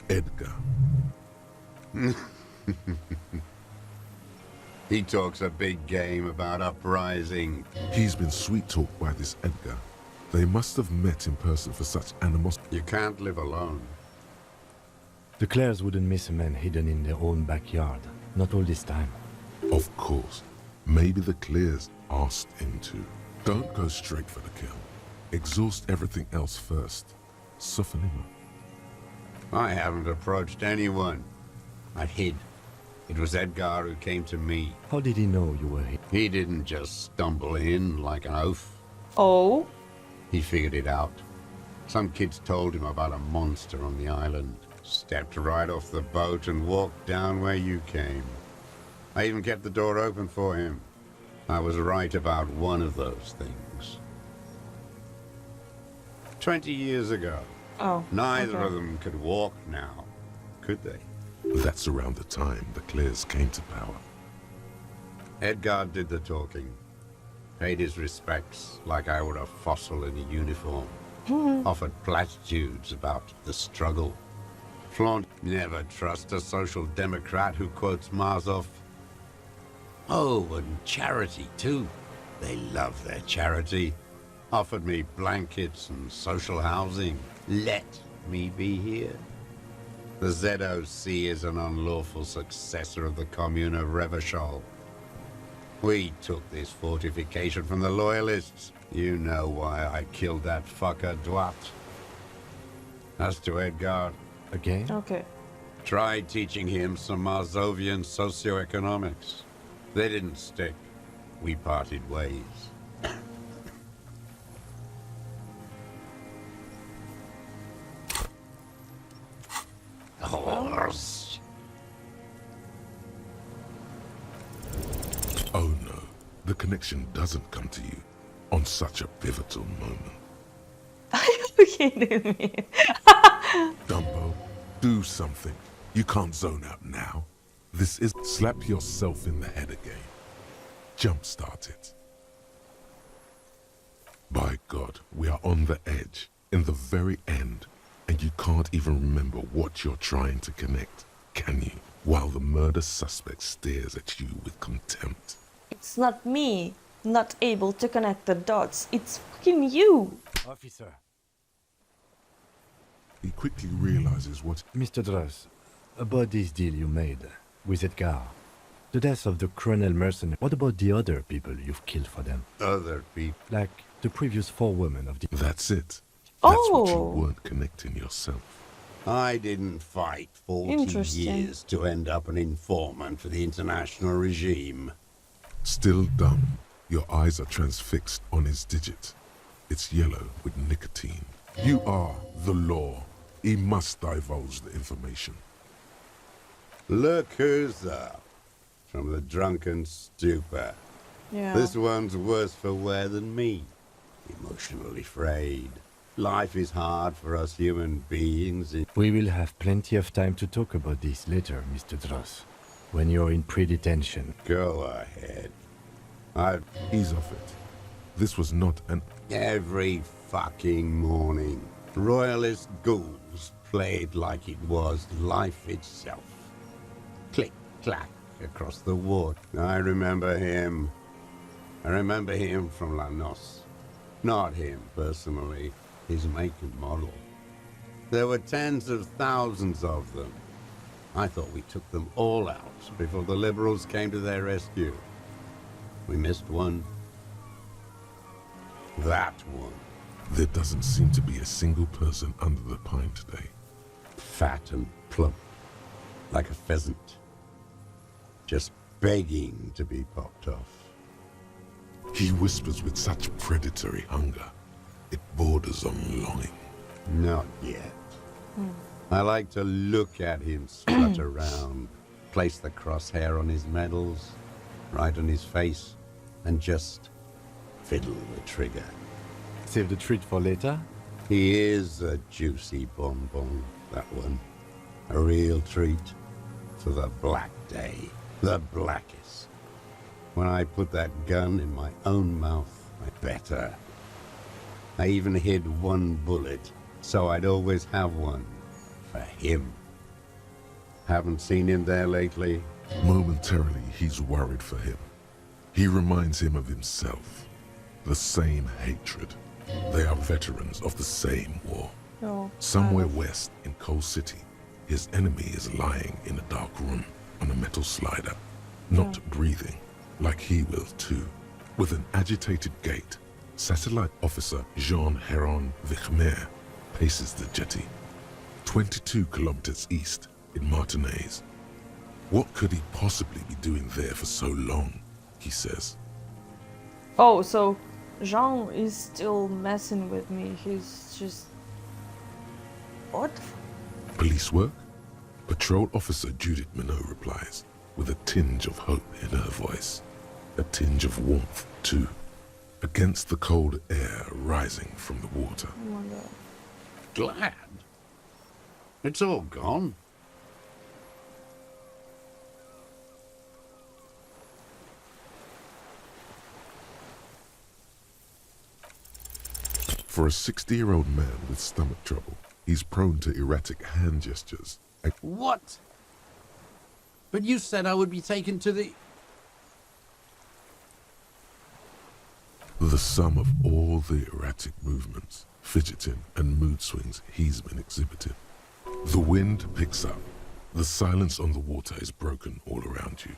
Edgar. He talks a big game about uprising. He's been sweet-talked by this Edgar. They must have met in person for such animosity. You can't live alone. The Clares wouldn't miss a man hidden in their own backyard. Not all this time. Of course. Maybe the Clears asked him to. Don't go straight for the kill. Exhaust everything else first. Soften him up. I haven't approached anyone. I hid. It was Edgar who came to me. How did he know you were here? He didn't just stumble in like an oaf. Oh? He figured it out. Some kids told him about a monster on the island. Stepped right off the boat and walked down where you came. I even kept the door open for him. I was right about one of those things. 20 years ago. Oh, Neither okay. of them could walk now, could they? That's around the time the Clears came to power. Edgar did the talking. Paid his respects like I were a fossil in a uniform. Offered platitudes about the struggle. Flaunt, never trust a social democrat who quotes Marzoff. Oh, and charity too. They love their charity. Offered me blankets and social housing. Let me be here. The ZOC is an unlawful successor of the Commune of Revachol. We took this fortification from the Loyalists. You know why I killed that fucker Duat. As to Edgar... Again? Okay. Tried teaching him some Marzovian socioeconomics. They didn't stick. We parted ways. Horse. Oh no, the connection doesn't come to you on such a pivotal moment. Are you kidding me? Dumbo, do something. You can't zone out now. This is... Slap yourself in the head again. Jumpstart it. By God, we are on the edge, in the very end, and you can't even remember what you're trying to connect, can you? While the murder suspect stares at you with contempt. It's not me not able to connect the dots. It's fucking you. Officer. He quickly realizes what... Mr. Dross, about this deal you made with Edgar, the death of the colonel mercenary, what about the other people you've killed for them? Other people? Like the previous 4 women of the... That's it. That's what you Oh. weren't connecting yourself. I didn't fight 40 Interesting. years to end up an informant for the international regime. Still dumb, your eyes are transfixed on his digit. It's yellow with nicotine. You are the law. He must divulge the information. Look who's up. From the drunken stupor. Yeah. This one's worse for wear than me. Emotionally frayed. Life is hard for us human beings. We will have plenty of time to talk about this later, Mr. Dross. When you're in pre-detention. Go ahead. Ease off it. This was not an... Every fucking morning, royalist ghouls played like it was life itself. Click, clack, across the water. I remember him. I remember him from La Noce. Not him, personally. His make and model. There were tens of thousands of them. I thought we took them all out before the liberals came to their rescue. We missed one. That one. There doesn't seem to be a single person under the pine today. Fat and plump. Like a pheasant. Just begging to be popped off. He whispers with such predatory hunger. It borders on longing. Not yet. I like to look at him strut around, place the crosshair on his medals, right on his face, and just fiddle the trigger. Save the treat for later? He is a juicy bonbon, that one. A real treat for the black day. The blackest. When I put that gun in my own mouth, I better. I even hid one bullet, so I'd always have one. For him. Haven't seen him there lately? Momentarily, he's worried for him. He reminds him of himself. The same hatred. They are veterans of the same war. Oh, Somewhere west in Coal City, his enemy is lying in a dark room on a metal slider, not breathing, like he will too. With an agitated gait, Satellite Officer Jean Heron Vichmer paces the jetty, 22 kilometers east in Martinaise. What could he possibly be doing there for so long, he says. Oh, so Jean is still messing with me. He's just... What? Police work? Patrol Officer Judith Minot replies, with a tinge of hope in her voice. A tinge of warmth, too, against the cold air rising from the water. Oh my god. Glad? It's all gone. For a 60-year-old man with stomach trouble, he's prone to erratic hand gestures. What? But you said I would be taken to the... The sum of all the erratic movements, fidgeting, and mood swings he's been exhibiting. The wind picks up. The silence on the water is broken all around you.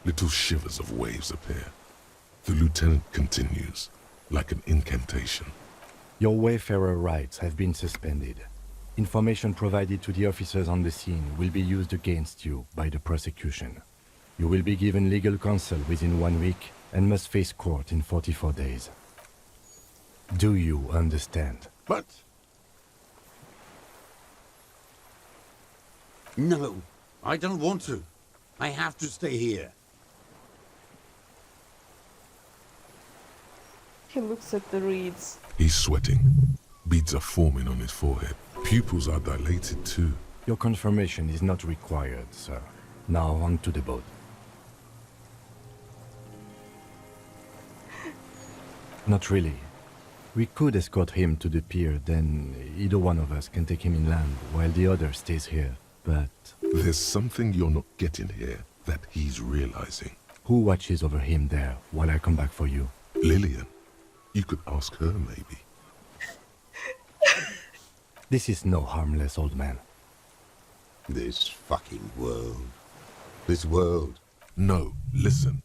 Little shivers of waves appear. The lieutenant continues, like an incantation. Your wayfarer rights have been suspended. Information provided to the officers on the scene will be used against you by the prosecution. You will be given legal counsel within 1 week and must face court in 44 days. Do you understand? But... No, I don't want to. I have to stay here. He looks at the reeds. He's sweating. Beads are forming on his forehead. Pupils are dilated too. Your confirmation is not required, sir. Now on to the boat. Not really. We could escort him to the pier, then either one of us can take him inland while the other stays here. But... There's something you're not getting here that he's realizing. Who watches over him there while I come back for you? Lillian. You could ask her, maybe. This is no harmless old man. This fucking world. This world. No, listen.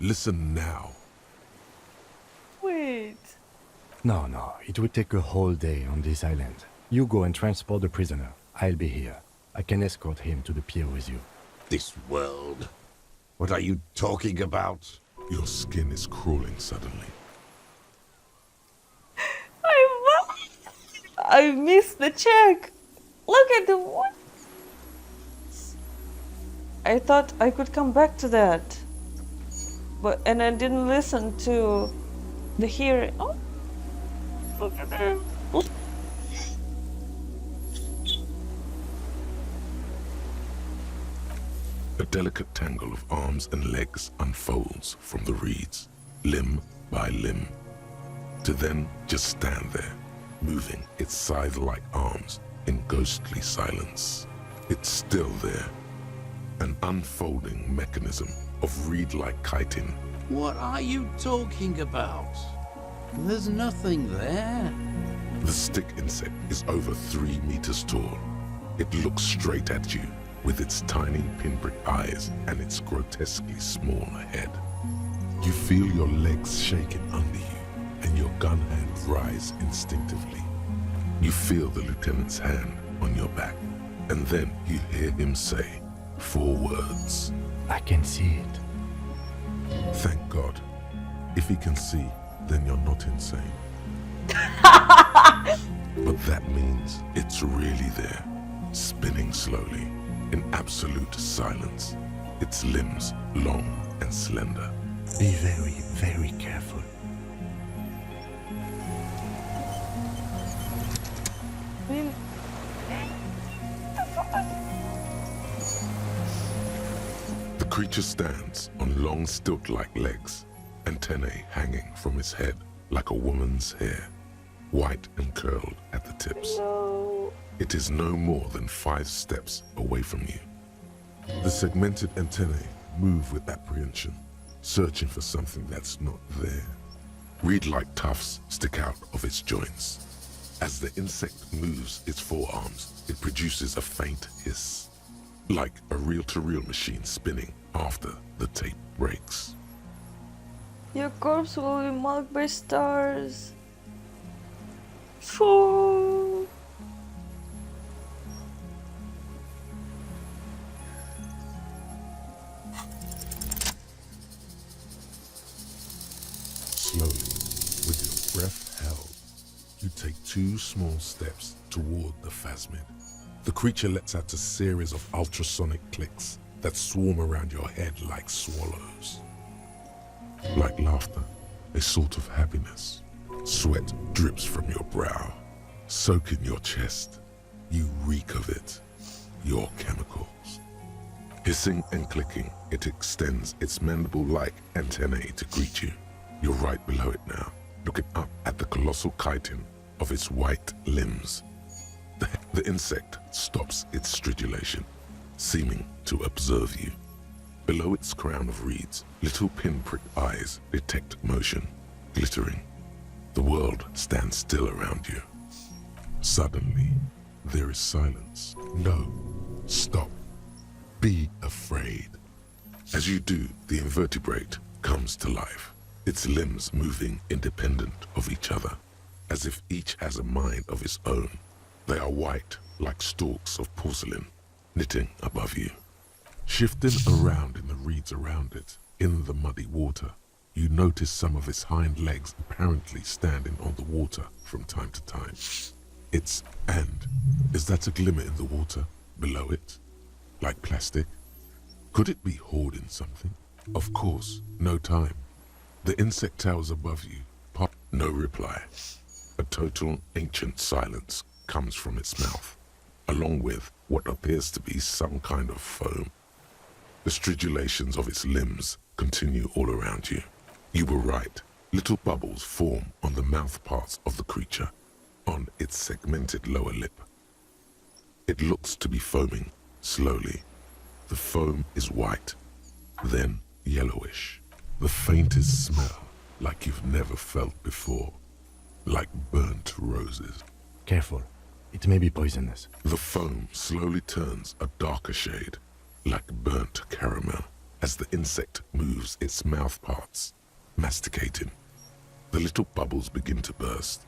Listen now. Wait. No, no, it would take a whole day on this island. You go and transport the prisoner. I'll be here. I can escort him to the pier with you. This world? What are you talking about? Your skin is crawling suddenly. I missed the check. Look at the what? I thought I could come back to that, and I didn't listen to the hearing. Oh, look at them. A delicate tangle of arms and legs unfolds from the reeds, limb by limb, to then just stand there, moving its scythe-like arms in ghostly silence. It's still there, an unfolding mechanism of reed-like chitin. What are you talking about? There's nothing there. The stick insect is over 3 meters tall. It looks straight at you with its tiny pinprick eyes and its grotesquely small head. You feel your legs shaking under you and your gun hand rise instinctively. You feel the lieutenant's hand on your back, and then you hear him say 4 words. I can see it. Thank God. If he can see, then you're not insane. But that means it's really there, spinning slowly, in absolute silence, its limbs long and slender. Be very, very careful. The creature stands on long stilt-like legs, antennae hanging from its head like a woman's hair, white and curled at the tips. No. It is no more than 5 steps away from you. The segmented antennae move with apprehension, searching for something that's not there. Reed-like tufts stick out of its joints. As the insect moves its forearms, it produces a faint hiss, like a reel-to-reel machine spinning after the tape breaks. Your corpse will be marked by stars. Oh. Slowly, with your breath held, you take 2 small steps toward the phasmid. The creature lets out a series of ultrasonic clicks that swarm around your head like swallows. Like laughter, a sort of happiness. Sweat drips from your brow, soaking your chest. You reek of it, your chemicals. Hissing and clicking, it extends its mandible-like antennae to greet you. You're right below it now, looking up at the colossal chitin of its white limbs. The insect stops its stridulation, seeming to observe you. Below its crown of reeds, little pinprick eyes detect motion, glittering. The world stands still around you. Suddenly, there is silence. No, stop. Be afraid. As you do, the invertebrate comes to life, its limbs moving independent of each other, as if each has a mind of its own. They are white, like stalks of porcelain, knitting above you. Shifting around in the reeds around it, in the muddy water, you notice some of its hind legs apparently standing on the water from time to time. Is that a glimmer in the water below it? Like plastic? Could it be hoarding something? Of course, no time. The insect towers above you. No reply. A total ancient silence comes from its mouth, along with what appears to be some kind of foam. The stridulations of its limbs continue all around you. You were right. Little bubbles form on the mouth parts of the creature, on its segmented lower lip. It looks to be foaming, slowly. The foam is white, then yellowish. The faintest smell, like you've never felt before, like burnt roses. Careful, it may be poisonous. The foam slowly turns a darker shade, like burnt caramel, as the insect moves its mouth parts, masticating. The little bubbles begin to burst,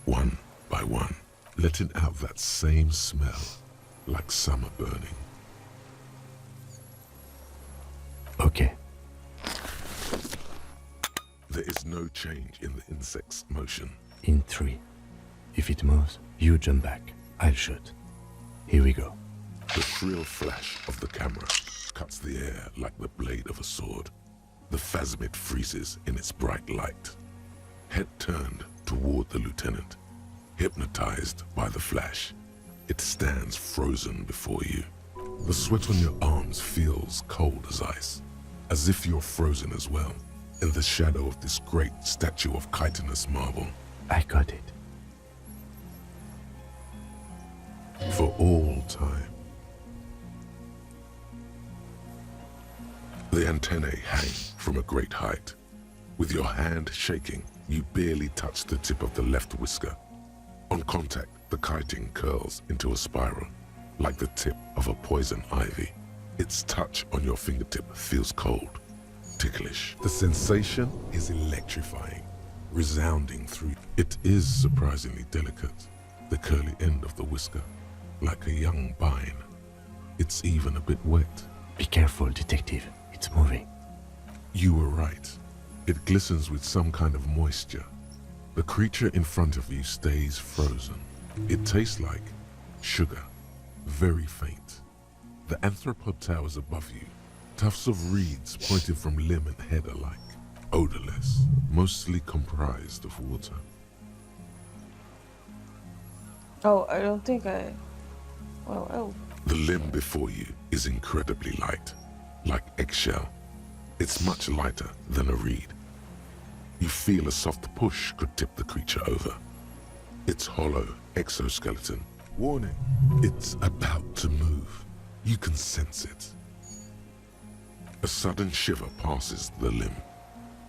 one by one, letting out that same smell, like summer burning. Okay. There is no change in the insect's motion. In 3. If it moves, you jump back. I'll shoot. Here we go. The shrill flash of the camera cuts the air like the blade of a sword. The phasmid freezes in its bright light. Head turned toward the lieutenant, hypnotized by the flash. It stands frozen before you. The sweat on your arms feels cold as ice, as if you're frozen as well, in the shadow of this great statue of chitinous marble. I got it. For all time. The antennae hang from a great height. With your hand shaking, you barely touch the tip of the left whisker. On contact, the chitin curls into a spiral, like the tip of a poison ivy. Its touch on your fingertip feels cold, ticklish. The sensation is electrifying, resounding through. It is surprisingly delicate, the curly end of the whisker, like a young vine. It's even a bit wet. Be careful, detective. It's moving. You were right. It glistens with some kind of moisture. The creature in front of you stays frozen. It tastes like sugar, very faint. The anthropod towers above you, tufts of reeds pointing from limb and head alike, odorless, mostly comprised of water. Oh, I don't think I... Well, oh. The limb before you is incredibly light, like eggshell. It's much lighter than a reed. You feel a soft push could tip the creature over. Its hollow exoskeleton. Warning, it's about to move. You can sense it. A sudden shiver passes the limb.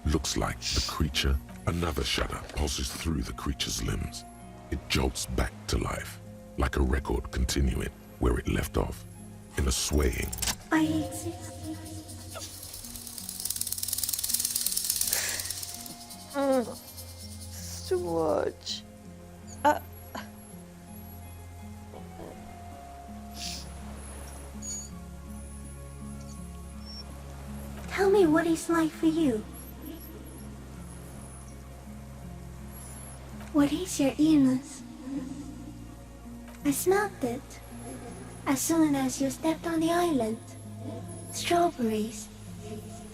Looks like the creature. Another shudder pulses through the creature's limbs. It jolts back to life, like a record continuing where it left off, in a swaying. I exist. It's too much. Tell me what it's like for you. What is your illness? I smelled it as soon as you stepped on the island. Strawberries.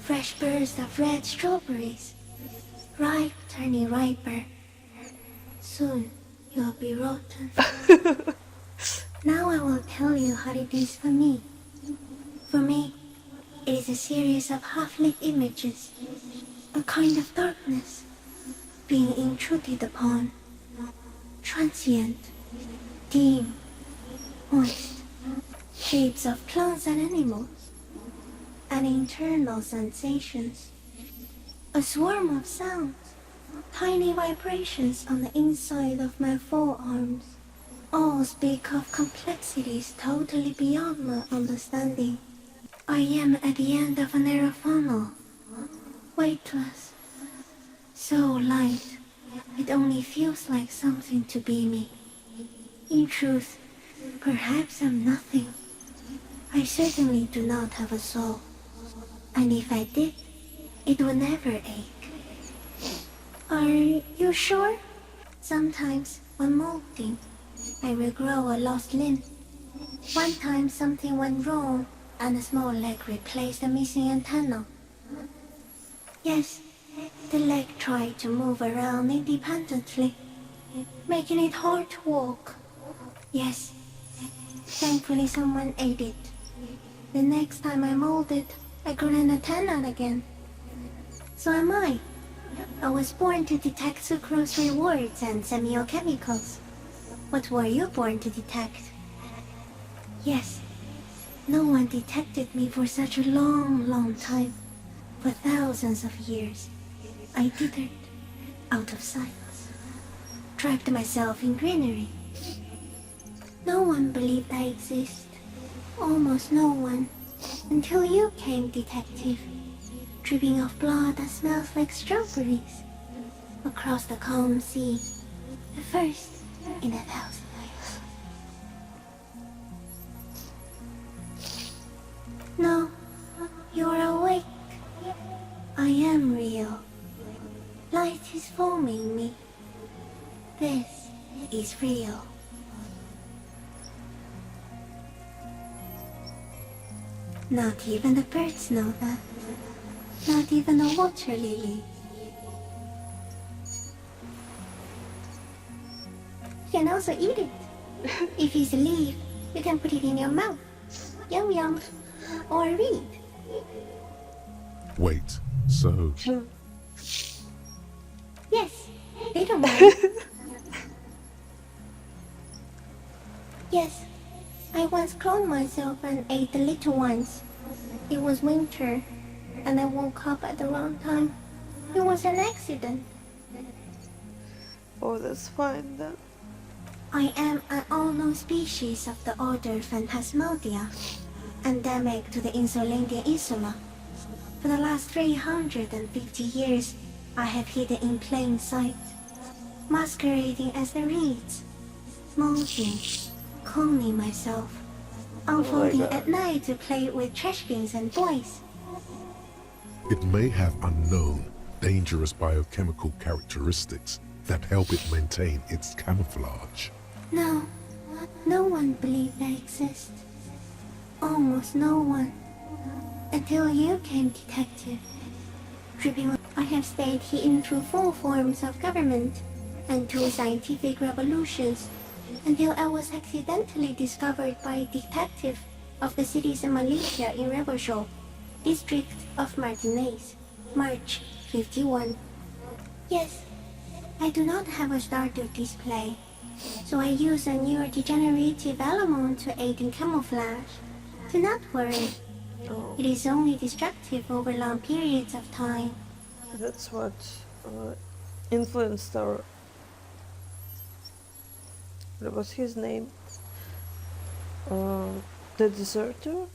Fresh bursts of red strawberries. Ripe, turning riper. Soon you'll be rotten. Now I will tell you how it is for me. For me, it is a series of half-lit images, a kind of darkness, being intruded upon, transient, dim, moist, shapes of plants and animals, and internal sensations, a swarm of sounds, tiny vibrations on the inside of my forearms, all speak of complexities totally beyond my understanding. I am at the end of a narrow funnel, weightless, so light, it only feels like something to be me. In truth, perhaps I'm nothing. I certainly do not have a soul, and if I did, it would never ache. Are you sure? Sometimes, when molting, I will grow a lost limb. One time something went wrong, and a small leg replaced a missing antenna. Yes, the leg tried to move around independently, making it hard to walk. Yes, thankfully someone ate it. The next time I molded, I grew an antenna again. So am I. I was born to detect sucrose rewards and semiochemicals. What were you born to detect? Yes, no one detected me for such a long time. For thousands of years, I dithered, out of sight, trapped myself in greenery. No one believed I exist, almost no one, until you came, detective, dripping of blood that smells like strawberries. across the calm sea, the first in 1,000 years. No, you're awake. I am real. Light is forming me. This is real. Not even the birds know that. Not even the water lily. You can also eat it. If it's a leaf, you can put it in your mouth. Yum yum. Or read. Wait, so Yes, they don't mind. Yes, I once cloned myself and ate the little ones. It was winter, and I woke up at the wrong time. It was an accident. Oh, that's fine then. I am an unknown species of the order Phantasmadia, endemic to the Insulandia Insula. For the last 350 years, I have hidden in plain sight, masquerading as the reeds, molting, cloning myself, unfolding at night to play with trash bins and boys. it may have unknown, dangerous biochemical characteristics that help it maintain its camouflage. No, no one believed I exist. Almost no one. Until you came, Detective. I have stayed hidden through 4 forms of government and 2 scientific revolutions until I was accidentally discovered by a detective of the city's militia in Revelshore, district of Martinez, March 51. Yes, I do not have a starter display, so I use a neurodegenerative element to aid in camouflage. Do not worry. It is only destructive over long periods of time. That's what influenced our... What was his name? The deserter?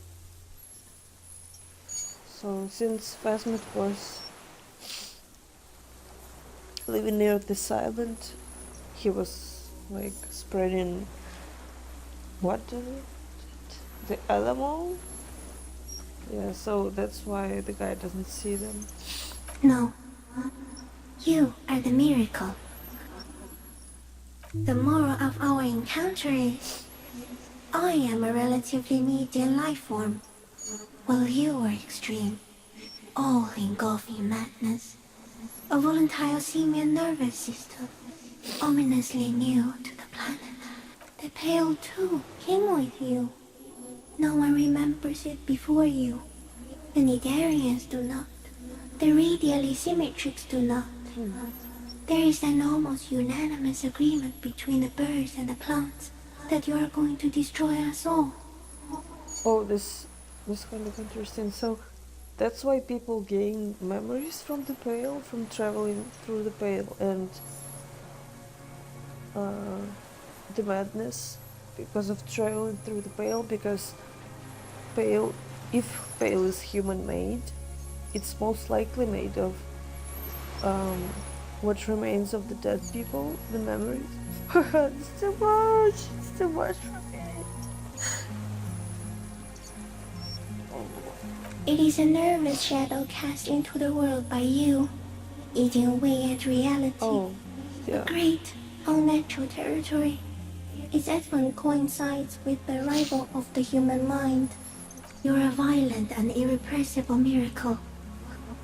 So since Phasmid was living near this island, he was like spreading... What? The Alamo? Yeah, so that's why the guy doesn't see them. No. You are the miracle. The moral of our encounter is, I am a relatively medium life form, while you are extreme, all-engulfing madness. A volatile simian nervous system, ominously new to the planet. The Pale too came with you. No one remembers it before you. The Nidarians do not. The radially symmetrics do not. There is an almost unanimous agreement between the birds and the plants that you are going to destroy us all. Oh, this was kind of interesting. So that's why people gain memories from the Pale, from traveling through the Pale, and the madness because of traveling through the Pale, because Pale, if Pale is human-made, it's most likely made of what remains of the dead people, the memories. It's too much! It's too much for me. It is a nervous shadow cast into the world by you, eating away at reality. Oh, yeah. A great, unnatural territory. Its advent coincides with the arrival of the human mind. You're a violent and irrepressible miracle.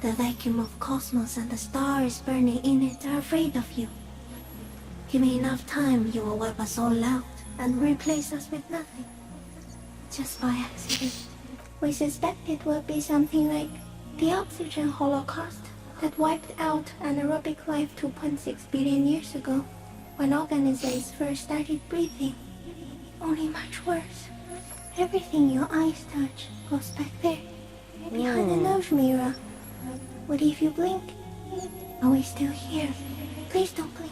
The vacuum of cosmos and the stars burning in it are afraid of you. Give me enough time, you will wipe us all out and replace us with nothing. Just by accident. We suspect it will be something like the oxygen holocaust that wiped out anaerobic life 2.6 billion years ago, when organisms first started breathing. Only much worse. Everything your eyes touch goes back there, behind the nose mirror. What if you blink? Are we still here? Please don't blink.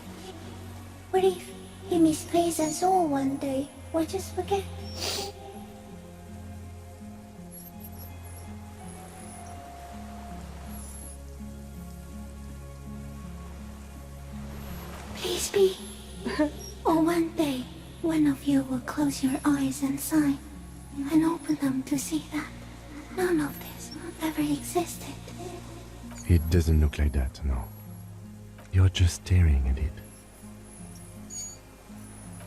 What if he misplaces us all one day, or just forget? One day, one of you will close your eyes and sigh, and open them to see that none of this ever existed. It doesn't look like that, no. You're just staring at it.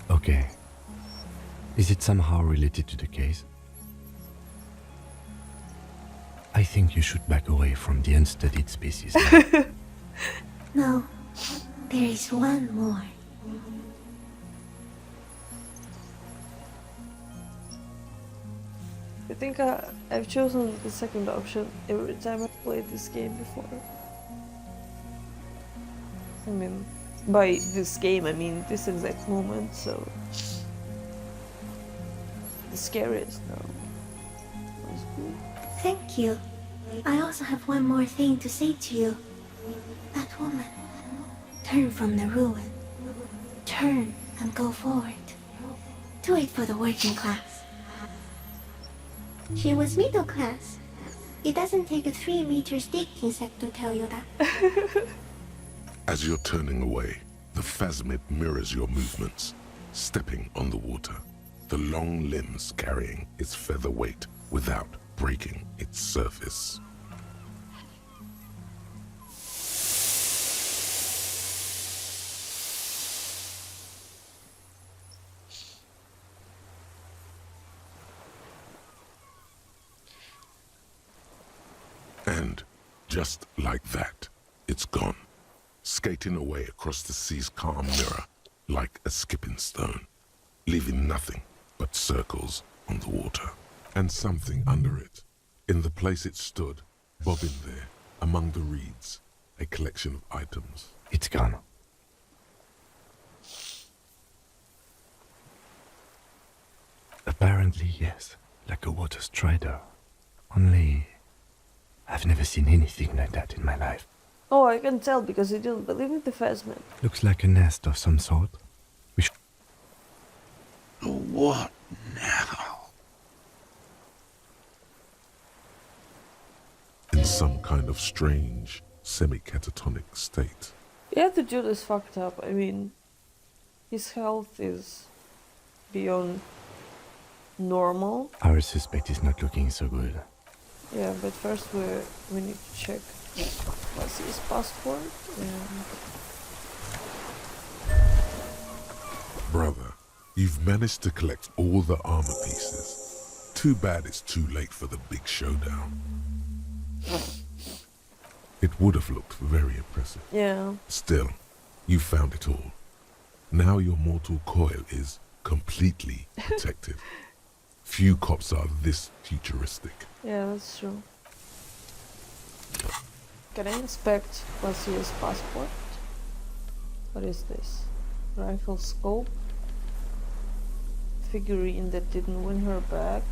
Okay. Is it somehow related to the case? I think you should back away from the unstudied species. No, there is one more. I think I've chosen the second option every time I played this game before. I mean, by this game I mean this exact moment, so... The scariest now. Thank you. I also have one more thing to say to you. That woman. Turn from the ruin. Turn and go forward. Do it for the working class. She was middle class. It doesn't take a 3-meter stick insect to tell you that. As you're turning away, the phasmid mirrors your movements, stepping on the water, the long limbs carrying its feather weight without breaking its surface. And just like that, it's gone, skating away across the sea's calm mirror like a skipping stone, leaving nothing but circles on the water. And something under it, in the place it stood, bobbing there, among the reeds, a collection of items. It's gone. Apparently, yes, like a water strider. Only, I've never seen anything like that in my life. Oh, I can tell because I didn't believe in the phasmid. Looks like a nest of some sort. What now? In some kind of strange, semi-catatonic state. Yeah, the dude is fucked up. I mean, his health is beyond normal. Our suspect is not looking so good. Yeah, but first we need to check what's his passport and... Brother, you've managed to collect all the armor pieces. Too bad it's too late for the big showdown. It would have looked very impressive. Yeah. Still, you found it all. Now your mortal coil is completely protected. Few cops are this futuristic. Yeah, that's true. Can I inspect Placia's passport? What is this? Rifle scope? Figurine that didn't win her back?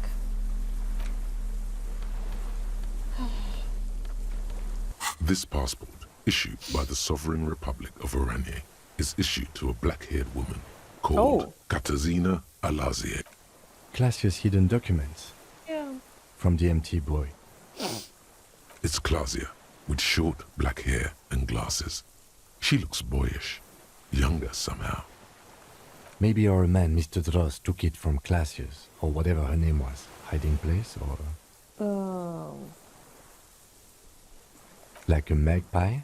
This passport, issued by the Sovereign Republic of Oranje, is issued to a black-haired woman called Katarzyna Alazie. Classia's hidden documents. Yeah. From the MT boy. It's Klasia, with short black hair and glasses. She looks boyish, younger somehow. Maybe our man, Mr. Dross, took it from Classia's, or whatever her name was. Hiding place, or... Oh. Like a magpie?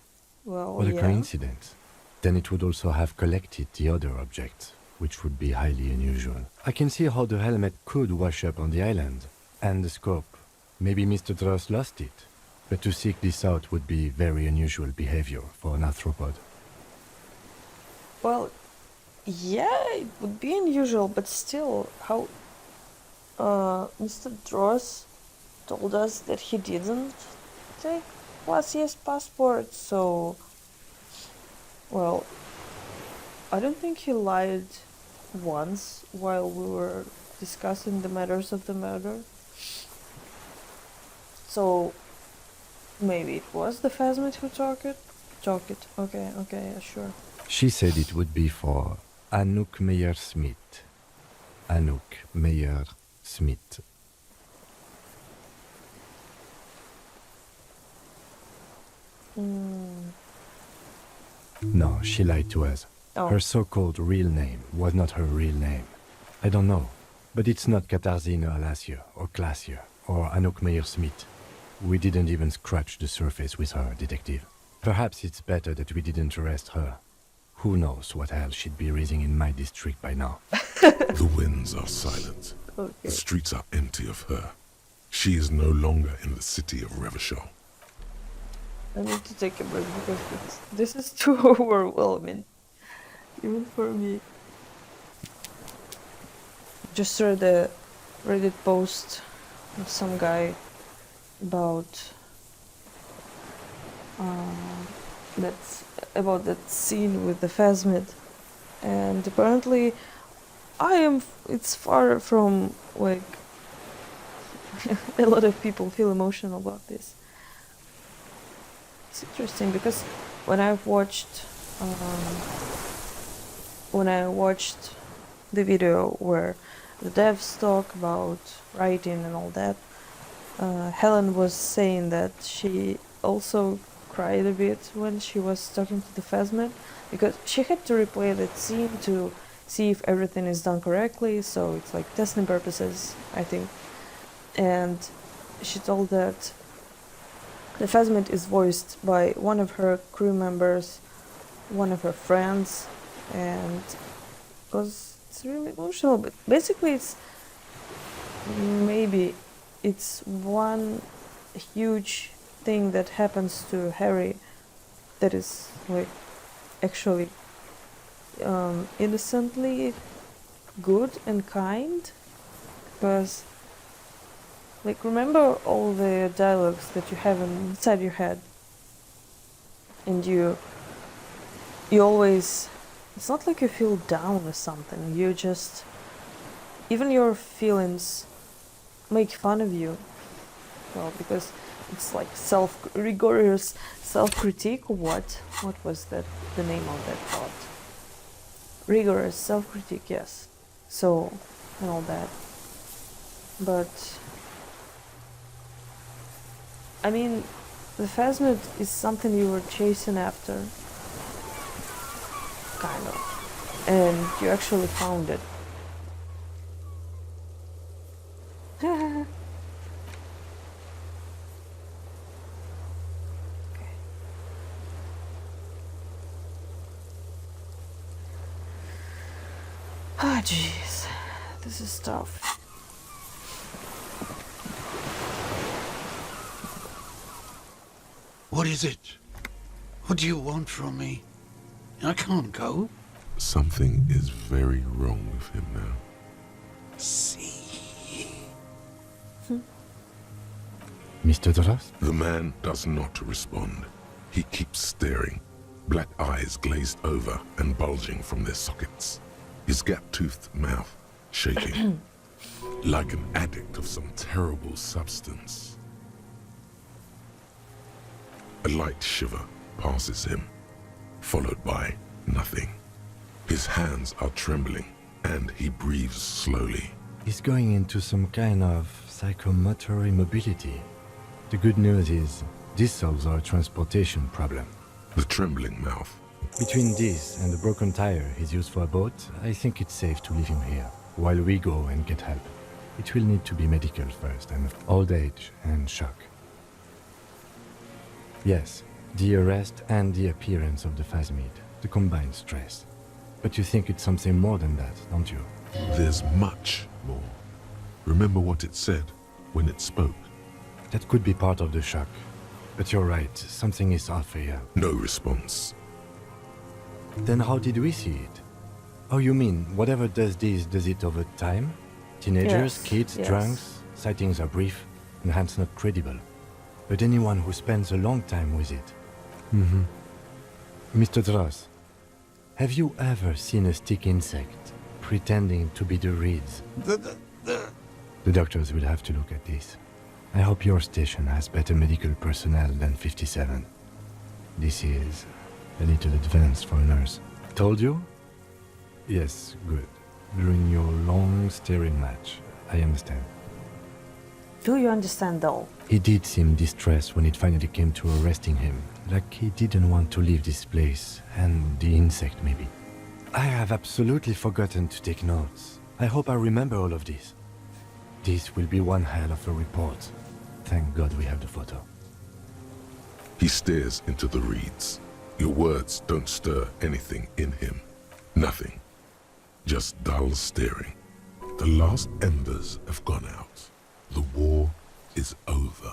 Well, What a yeah. coincidence. Then it would also have collected the other objects, which would be highly unusual. I can see how the helmet could wash up on the island. And the scope. Maybe Mr. Dross lost it. But to seek this out would be very unusual behavior for an arthropod. Well, yeah, it would be unusual, but still, how... Mr. Dross told us that he didn't take Placia's passport, so... Well, I don't think he lied once while we were discussing the matters of the murder. So, maybe it was the phasmid who took it? Okay, yeah, sure. She said it would be for Anouk Meyer-Smith. Anouk Meyer-Smith. No, she lied to us. Oh. Her so-called real name was not her real name. I don't know, but it's not Katarzyna Alasia or Klasia or Anouk Meyer-Smith. We didn't even scratch the surface with her, detective. Perhaps it's better that we didn't arrest her. Who knows what hell she'd be raising in my district by now. The winds are silent. Okay. The streets are empty of her. She is no longer in the city of Revachol. I need to take a break because this is too overwhelming, even for me. Just read a Reddit post of some guy about that scene with the phasmid, and apparently it's far from like a lot of people feel emotional about this. It's interesting because when I watched the video where the devs talk about writing and all that, Helen was saying that she also cried a bit when she was talking to the phasmid, because she had to replay that scene to see if everything is done correctly, so it's like testing purposes, I think. And she told that the phasmid is voiced by one of her crew members, one of her friends, and because it's really emotional, but basically it's one huge thing that happens to Harry that is like actually innocently good and kind, because like remember all the dialogues that you have inside your head, and you always, it's not like you feel down or something, you just, even your feelings make fun of you, well, because it's like rigorous self-critique, or what was that, the name of that thought? Rigorous self-critique, yes. So, and all that. But I mean, the phasmid is something you were chasing after, kind of, and you actually found it. Ah, jeez, this is tough. What is it? What do you want from me? I can't go. Something is very wrong with him now. See? Mr. Dras? The man does not respond. He keeps staring, black eyes glazed over and bulging from their sockets. His gap-toothed mouth shaking, like an addict of some terrible substance. A light shiver passes him, followed by nothing. His hands are trembling, and he breathes slowly. He's going into some kind of psychomotor immobility. The good news is, this solves our transportation problem. The trembling mouth. Between this and the broken tire he's used for a boat, I think it's safe to leave him here, while we go and get help. It will need to be medical first, and old age and shock. Yes, the arrest and the appearance of the phasmid, the combined stress. But you think it's something more than that, don't you? There's much more. Remember what it said when it spoke? That could be part of the shock. But you're right, something is off here. No response. Then how did we see it? Oh, you mean, whatever does this, does it over time? Teenagers, Yes, kids, yes. drunks, sightings are brief, and hence not credible. But anyone who spends a long time with it. Mr. Dross, have you ever seen a stick insect pretending to be the reeds? The doctors will have to look at this. I hope your station has better medical personnel than 57. This is a little advanced for a nurse. Told you? Yes, good. During your long staring match, I understand. Do you understand though? He did seem distressed when it finally came to arresting him, like he didn't want to leave this place, and the insect maybe. I have absolutely forgotten to take notes. I hope I remember all of this. This will be one hell of a report. Thank God we have the photo. He stares into the reeds. Your words don't stir anything in him. Nothing. Just dull staring. The last embers have gone out. The war is over.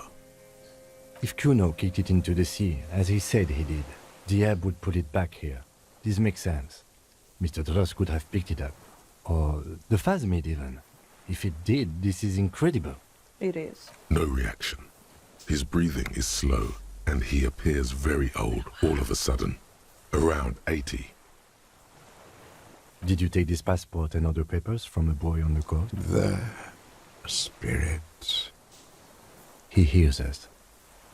If Kuno kicked it into the sea, as he said he did, the ebb would put it back here. This makes sense. Mr. Dross could have picked it up. Or the Phasmid even. If it did, this is incredible. It is. No reaction. His breathing is slow, and he appears very old all of a sudden. Around 80. Did you take this passport and other papers from a boy on the coast? The spirit. He hears us.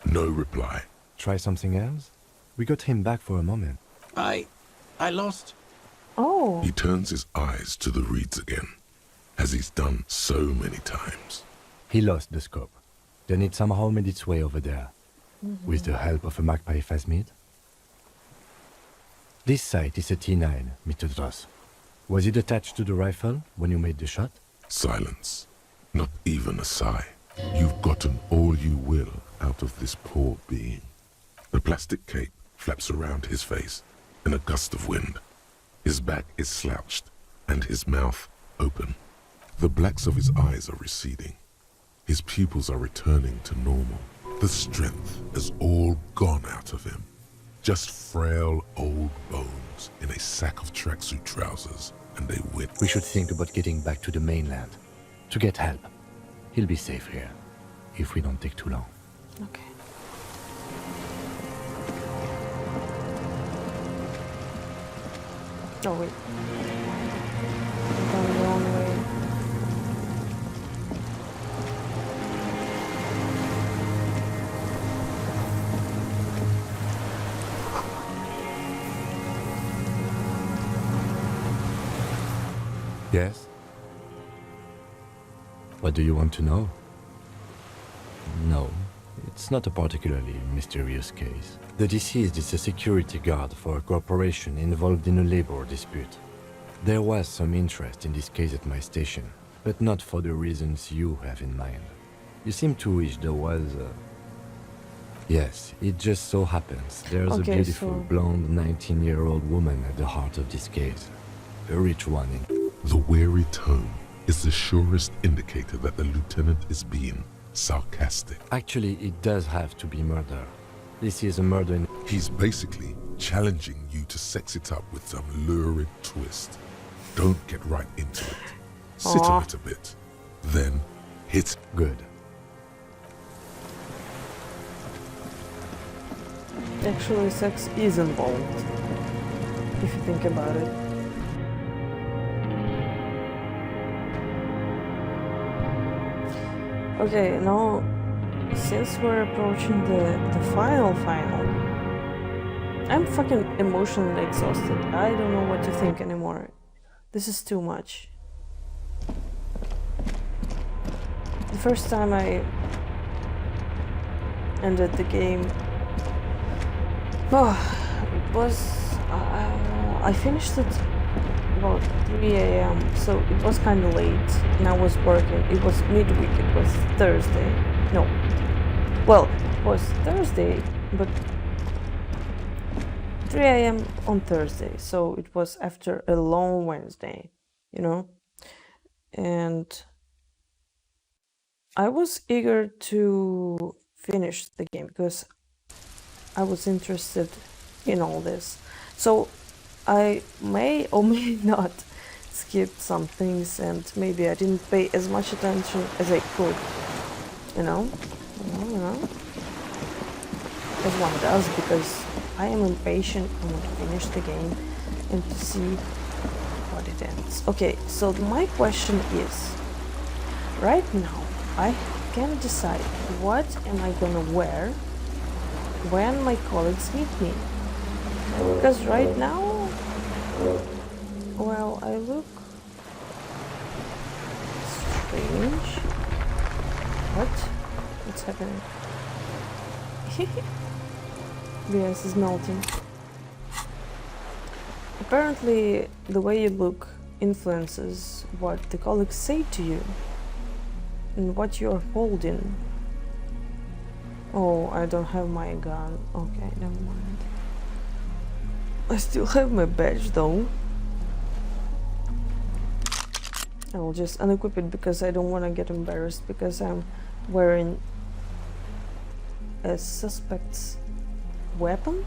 No reply. Try something else? We got him back for a moment. I lost. Oh. He turns his eyes to the reeds again, as he's done so many times. He lost the scope. Then it somehow made its way over there. With the help of a magpie Phasmid. This sight is a T9, Mr. Dross. Was it attached to the rifle when you made the shot? Silence. Not even a sigh. You've gotten all you will out of this poor being. The plastic cape flaps around his face in a gust of wind. His back is slouched and his mouth open. The blacks of his eyes are receding. His pupils are returning to normal. The strength has all gone out of him. Just frail old bones in a sack of tracksuit trousers and a whip. We should think about getting back to the mainland. To get help. He'll be safe here. If we don't take too long. Okay. Oh wait. Going the wrong way. Yes? What do you want to know? No, it's not a particularly mysterious case. The deceased is a security guard for a corporation involved in a labor dispute. There was some interest in this case at my station, but not for the reasons you have in mind. You seem to wish there was a... Yes, it just so happens there's a beautiful blonde 19-year-old woman at the heart of this case. A rich one in... The weary tone is the surest indicator that the lieutenant is being sarcastic. Actually, it does have to be murder. This is a murder in... He's basically challenging you to sex it up with some lurid twist. Don't get right into it. Sit on it a bit. Then hit. Good. Actually, sex is involved, if you think about it. Okay, now, since we're approaching the final, I'm fucking emotionally exhausted. I don't know what to think anymore. This is too much. The first time I ended the game, it was... I finished it about 3 AM, so it was kind of late, and I was working. It was midweek, it was Thursday. No. Well, it was Thursday, but 3 AM on Thursday, so it was after a long Wednesday, you know? And I was eager to finish the game because I was interested in all this. So I may or may not skip some things, and maybe I didn't pay as much attention as I could, you know, as one does, because I am impatient. I want to finish the game and to see what it ends. Okay, so my question is, right now I can decide what am I gonna wear when my colleagues meet me, because right now, well, I look strange. What's happening? The ice is melting. Apparently, the way you look influences what the colleagues say to you and what you're holding. Oh, I don't have my gun. Okay, never mind. I still have my badge though. I will just unequip it because I don't want to get embarrassed because I'm wearing a suspect's weapon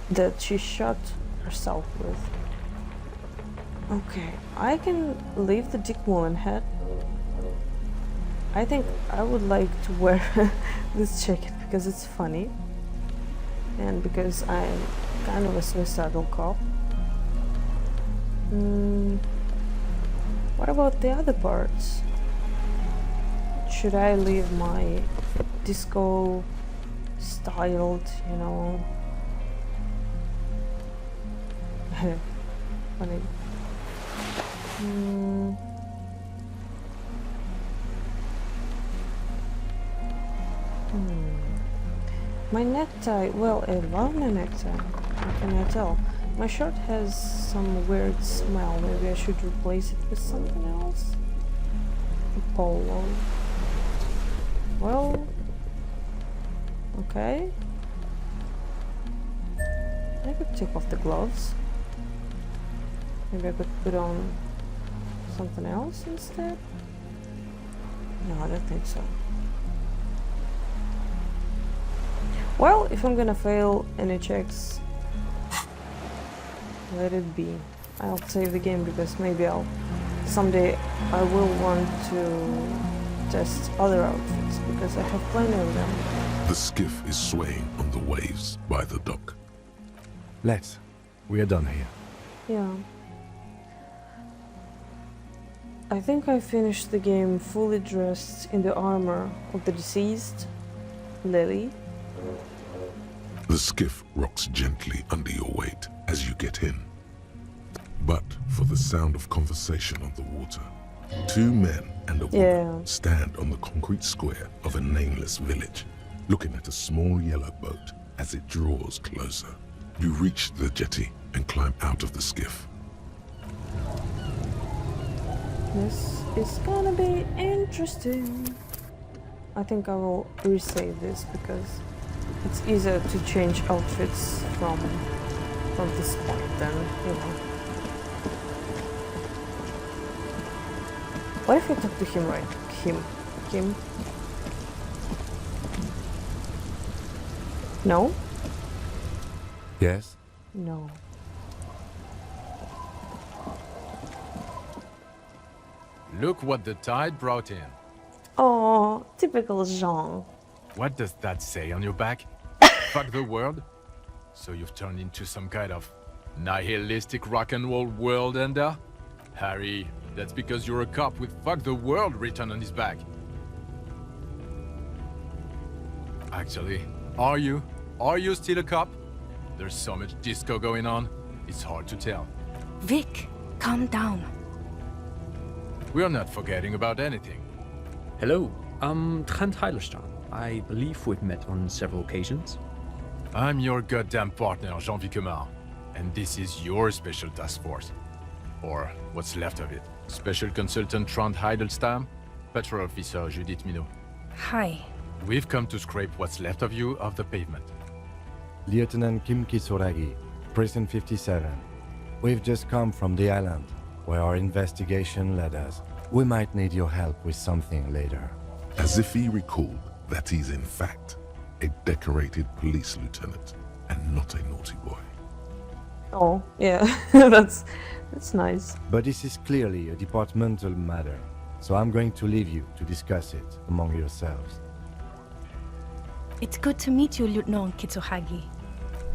that she shot herself with. Okay, I can leave the Dick Mullen hat. I think I would like to wear this jacket because it's funny and because I'm kind of a suicidal cop. What about the other parts? Should I leave my disco styled, you know? Funny. My necktie, well, I love my necktie. How can I tell? My shirt has some weird smell. Maybe I should replace it with something else? A polo. Well, okay. I could take off the gloves. Maybe I could put on something else instead? No, I don't think so. Well, if I'm gonna fail any checks, let it be. I'll save the game because maybe someday I will want to test other outfits because I have plenty of them. The skiff is swaying on the waves by the dock. Let's. We are done here. Yeah. I think I finished the game fully dressed in the armor of the deceased Lily. The skiff rocks gently under your weight as you get in. But for the sound of conversation on the water, two men and a woman stand on the concrete square of a nameless village, looking at a small yellow boat as it draws closer. You reach the jetty and climb out of the skiff. This is gonna be interesting. I think I will resave this because it's easier to change outfits from this point than, you know. What if I talk to him, right? Him? No? Yes? No. Look what the tide brought in. Oh, typical Jean. What does that say on your back? Fuck the world? So you've turned into some kind of nihilistic rock and roll world ender? Harry, that's because you're a cop with fuck the world written on his back. Actually, are you? Are you still a cop? There's so much disco going on, it's hard to tell. Vic, calm down. We're not forgetting about anything. Hello, I'm Trent Heilerstein. I believe we've met on several occasions. I'm your goddamn partner, Jean-Vic Kemar, and this is your special task force. Or what's left of it. Special Consultant Trent Heilerstein, Patrol Officer Judith Minot. Hi. We've come to scrape what's left of you off the pavement. Lieutenant Kim Kisoragi, Prison 57. We've just come from the island, where our investigation led us. We might need your help with something later. As if he recalled that he's in fact a decorated police lieutenant and not a naughty boy. Oh, yeah, that's nice. But this is clearly a departmental matter, so I'm going to leave you to discuss it among yourselves. It's good to meet you, Lieutenant Kitsuhagi.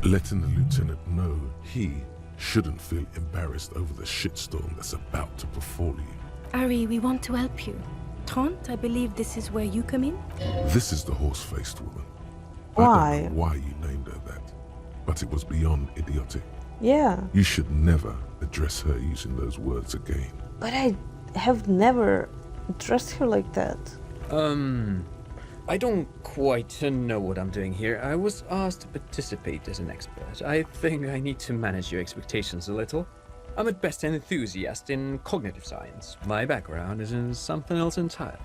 Letting the lieutenant know he shouldn't feel embarrassed over the shitstorm that's about to befall you. Ari, we want to help you. Trent, I believe this is where you come in? This is the horse-faced woman. Why? I don't know why you named her that, but it was beyond idiotic. Yeah. You should never address her using those words again. But I have never addressed her like that. I don't quite know what I'm doing here. I was asked to participate as an expert. I think I need to manage your expectations a little. I'm at best an enthusiast in cognitive science. My background is in something else entirely.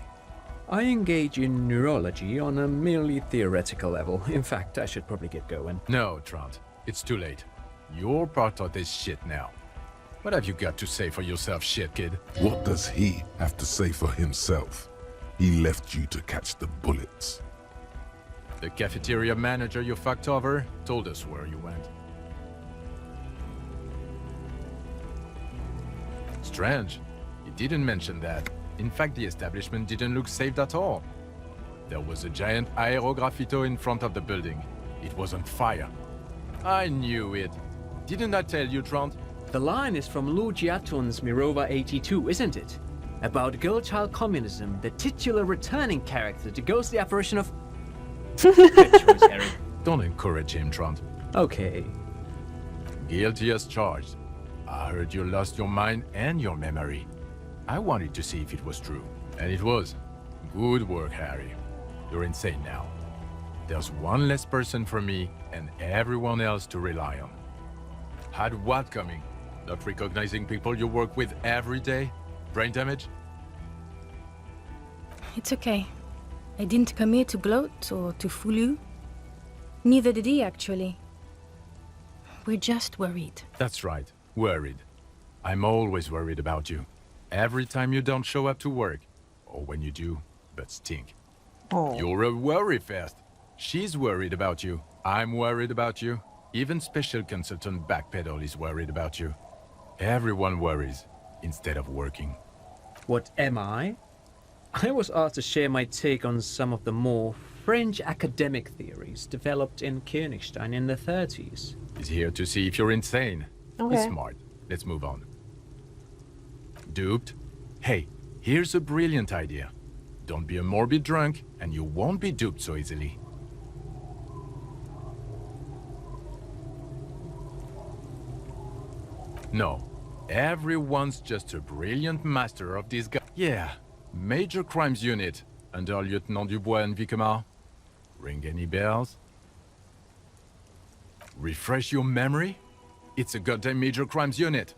I engage in neurology on a merely theoretical level. In fact, I should probably get going. No, Trant. It's too late. You're part of this shit now. What have you got to say for yourself, shit kid? What does he have to say for himself? He left you to catch the bullets. The cafeteria manager you fucked over told us where you went. Strange. He didn't mention that. In fact, the establishment didn't look saved at all. There was a giant aerograffito in front of the building. It was on fire. I knew it. Didn't I tell you, Trant? The line is from Luigi Atton's Mirova 82, isn't it? About girl-child communism, the titular returning character, the ghostly apparition of... Good choice, Harry. Don't encourage him, Trant. Okay. Guilty as charged. I heard you lost your mind and your memory. I wanted to see if it was true. And it was. Good work, Harry. You're insane now. There's one less person for me and everyone else to rely on. Had what coming? Not recognizing people you work with every day? Brain damage? It's okay. I didn't come here to gloat or to fool you. Neither did he, actually. We're just worried. That's right. Worried. I'm always worried about you. Every time you don't show up to work. Or when you do, but stink. Oh. You're a worry fest. She's worried about you. I'm worried about you. Even Special Consultant Backpedal is worried about you. Everyone worries, instead of working. What am I? I was asked to share my take on some of the more fringe academic theories developed in Königstein in the 30s. He's here to see if you're insane. Okay. He's smart. Let's move on. Duped? Hey, here's a brilliant idea. Don't be a morbid drunk, and you won't be duped so easily. No, everyone's just a brilliant master of this guy. Yeah, Major Crimes Unit, under Lieutenant Dubois and Vicomar. Ring any bells? Refresh your memory? It's a goddamn Major Crimes Unit.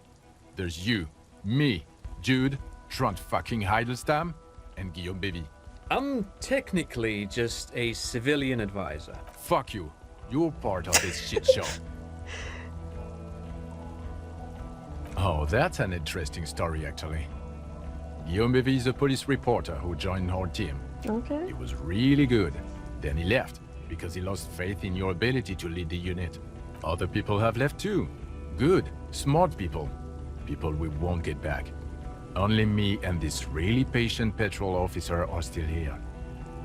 There's you, me, Jude, Trant fucking Heidelstam, and Guillaume Baby. I'm technically just a civilian advisor. Fuck you. You're part of this shit show. Oh, that's an interesting story, actually. Guillaume Baby is a police reporter who joined our team. Okay. He was really good. Then he left, because he lost faith in your ability to lead the unit. Other people have left too. Good, smart people. People we won't get back. Only me and this really patient patrol officer are still here.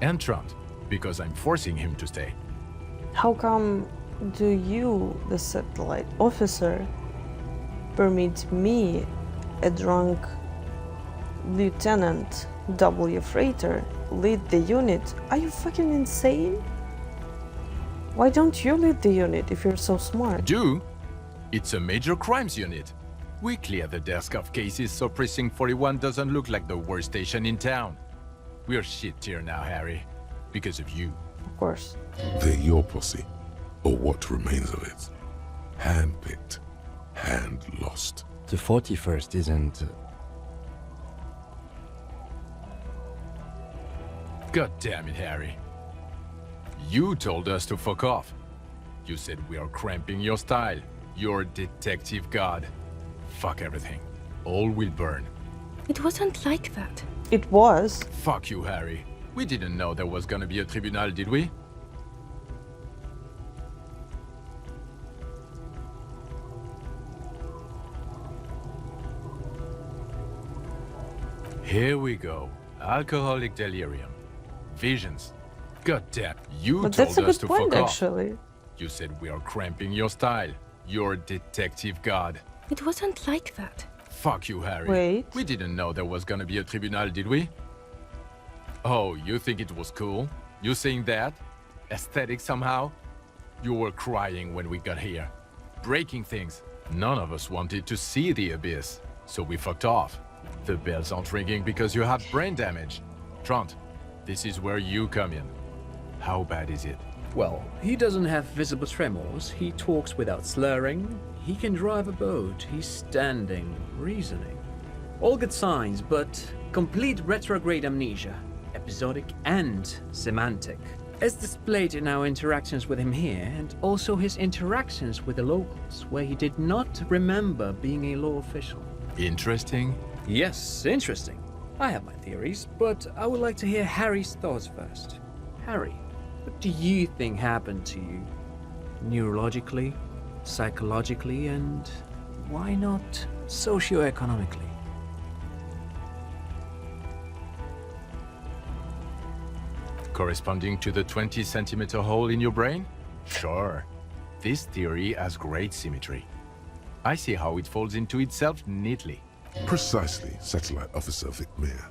And Trant, because I'm forcing him to stay. How come do you, the satellite officer, permit me, a drunk Lieutenant W. Freighter, lead the unit? Are you fucking insane? Why don't you lead the unit if you're so smart? Do? It's a Major Crimes Unit. We clear the desk of cases so Precinct 41 doesn't look like the worst station in town. We're shit here now, Harry. Because of you. Of course. They're your posse, or what remains of it. Hand-picked, hand-lost. The 41st isn't... God damn it, Harry. You told us to fuck off. You said we are cramping your style. You're detective god. Fuck everything. All will burn. It wasn't like that. It was. Fuck you, Harry. We didn't know there was gonna be a tribunal, did we? Here we go. Alcoholic delirium. Visions. God damn. You But told that's a us good to point, fuck actually. off. You said we are cramping your style. You're detective god. It wasn't like that. Fuck you, Harry. Wait. We didn't know there was gonna be a tribunal, did we? Oh, you think it was cool? You saying that? Aesthetic somehow? You were crying when we got here. Breaking things. None of us wanted to see the abyss, so we fucked off. The bells aren't ringing because you have brain damage. Trant, this is where you come in. How bad is it? Well, he doesn't have visible tremors, he talks without slurring, he can drive a boat, he's standing, reasoning. All good signs, but complete retrograde amnesia, episodic and semantic, as displayed in our interactions with him here, and also his interactions with the locals, where he did not remember being a law official. Interesting? Yes, interesting. I have my theories, but I would like to hear Harry's thoughts first. Harry, what do you think happened to you? Neurologically, psychologically, and why not socioeconomically? Corresponding to the 20-centimeter hole in your brain? Sure. This theory has great symmetry. I see how it folds into itself neatly. Precisely, Satellite Officer Vic Mayer.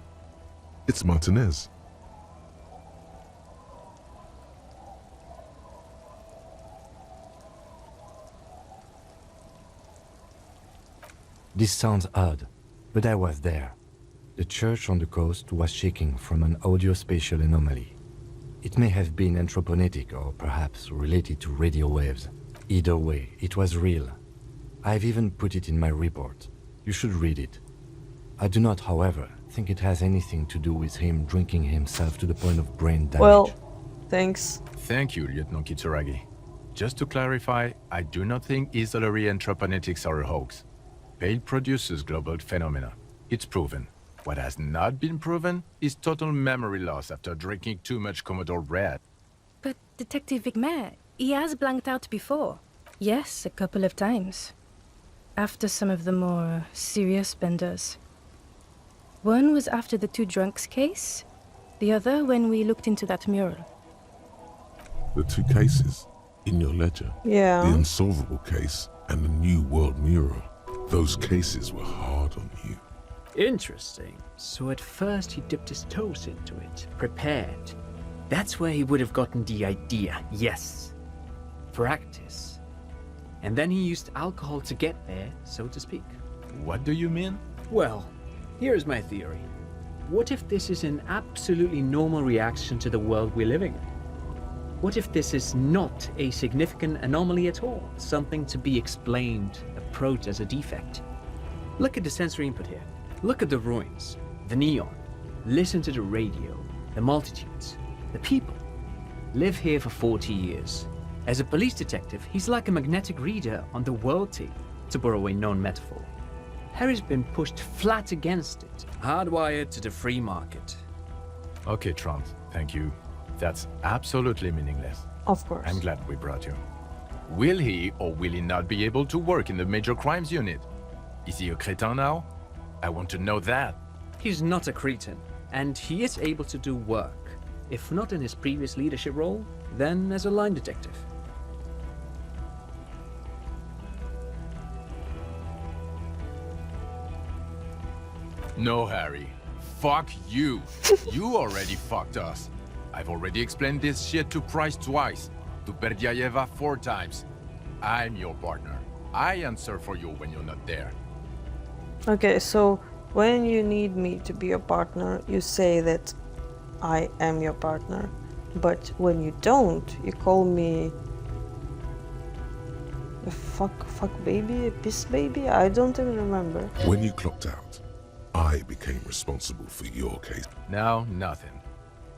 It's Martinez. This sounds odd, but I was there. The church on the coast was shaking from an audiospatial anomaly. It may have been anthroponetic or perhaps related to radio waves. Either way, it was real. I've even put it in my report. You should read it. I do not, however, think it has anything to do with him drinking himself to the point of brain damage. Well, thanks. Thank you, Lieutenant Kitsuragi. Just to clarify, I do not think Isolary anthroponetics are a hoax. Pale produces global phenomena. It's proven. What has not been proven is total memory loss after drinking too much Commodore Red. But Detective Vigmer, he has blanked out before. Yes, a couple of times. After some of the more serious benders. One was after the two drunks case, the other when we looked into that mural. The two cases in your ledger. Yeah. The unsolvable case and the New World mural. Those cases were hard on you. Interesting. So at first he dipped his toes into it, prepared. That's where he would have gotten the idea, yes. Practice. And then he used alcohol to get there, so to speak. What do you mean? Well, here's my theory. What if this is an absolutely normal reaction to the world we're living in? What if this is not a significant anomaly at all, something to be explained, approached as a defect? Look at the sensory input here. Look at the ruins, the neon. Listen to the radio, the multitudes, the people. Live here for 40 years. As a police detective, he's like a magnetic reader on the world tape, to borrow a known metaphor. Harry's been pushed flat against it, hardwired to the free market. Okay, Trant, thank you. That's absolutely meaningless. Of course. I'm glad we brought you. Will he or will he not be able to work in the major crimes unit? Is he a cretin now? I want to know that. He's not a cretin, and he is able to do work. If not in his previous leadership role, then as a line detective. No, Harry. Fuck you. You already fucked us. I've already explained this shit to Price twice, to Berdiayeva 4 times. I'm your partner. I answer for you when you're not there. Okay, so when you need me to be your partner, you say that I am your partner. But when you don't, you call me a fuck baby, a piss baby? I don't even remember. When you clocked out, I became responsible for your case. Now, nothing.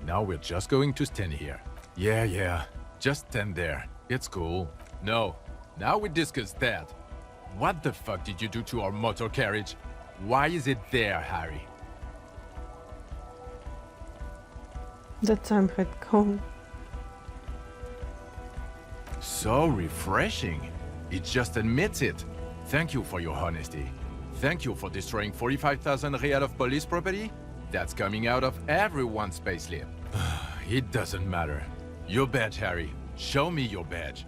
Now we're just going to stand here. Yeah, just stand there. It's cool. No, now we discuss that. What the fuck did you do to our motor carriage? Why is it there, Harry? That time had gone. So refreshing. It just admits it. Thank you for your honesty. Thank you for destroying 45,000 real of police property. That's coming out of everyone's payslip. It doesn't matter. Your badge, Harry. Show me your badge.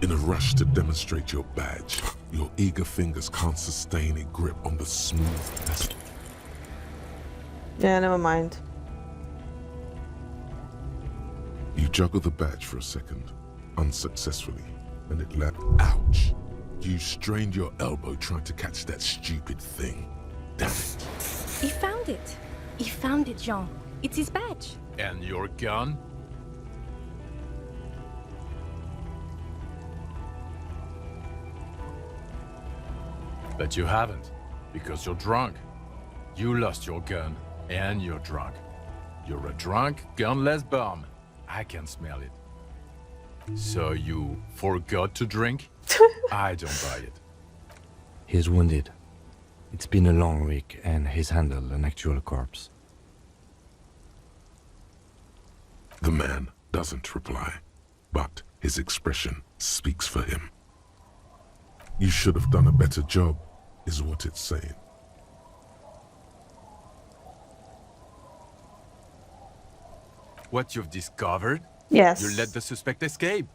In a rush to demonstrate your badge, your eager fingers can't sustain a grip on the smooth plastic. Yeah, never mind. You juggle the badge for a second, unsuccessfully, and it left. Ouch! You strained your elbow trying to catch that stupid thing. Damn it. He found it. He found it, Jean. It's his badge. And your gun? But you haven't, because you're drunk. You lost your gun, and you're drunk. You're a drunk, gunless bum. I can smell it. So you forgot to drink? I don't buy it. He's wounded. It's been a long week, and he's handled an actual corpse. The man doesn't reply, but his expression speaks for him. You should have done a better job, is what it's saying. What you've discovered? Yes. You let the suspect escape.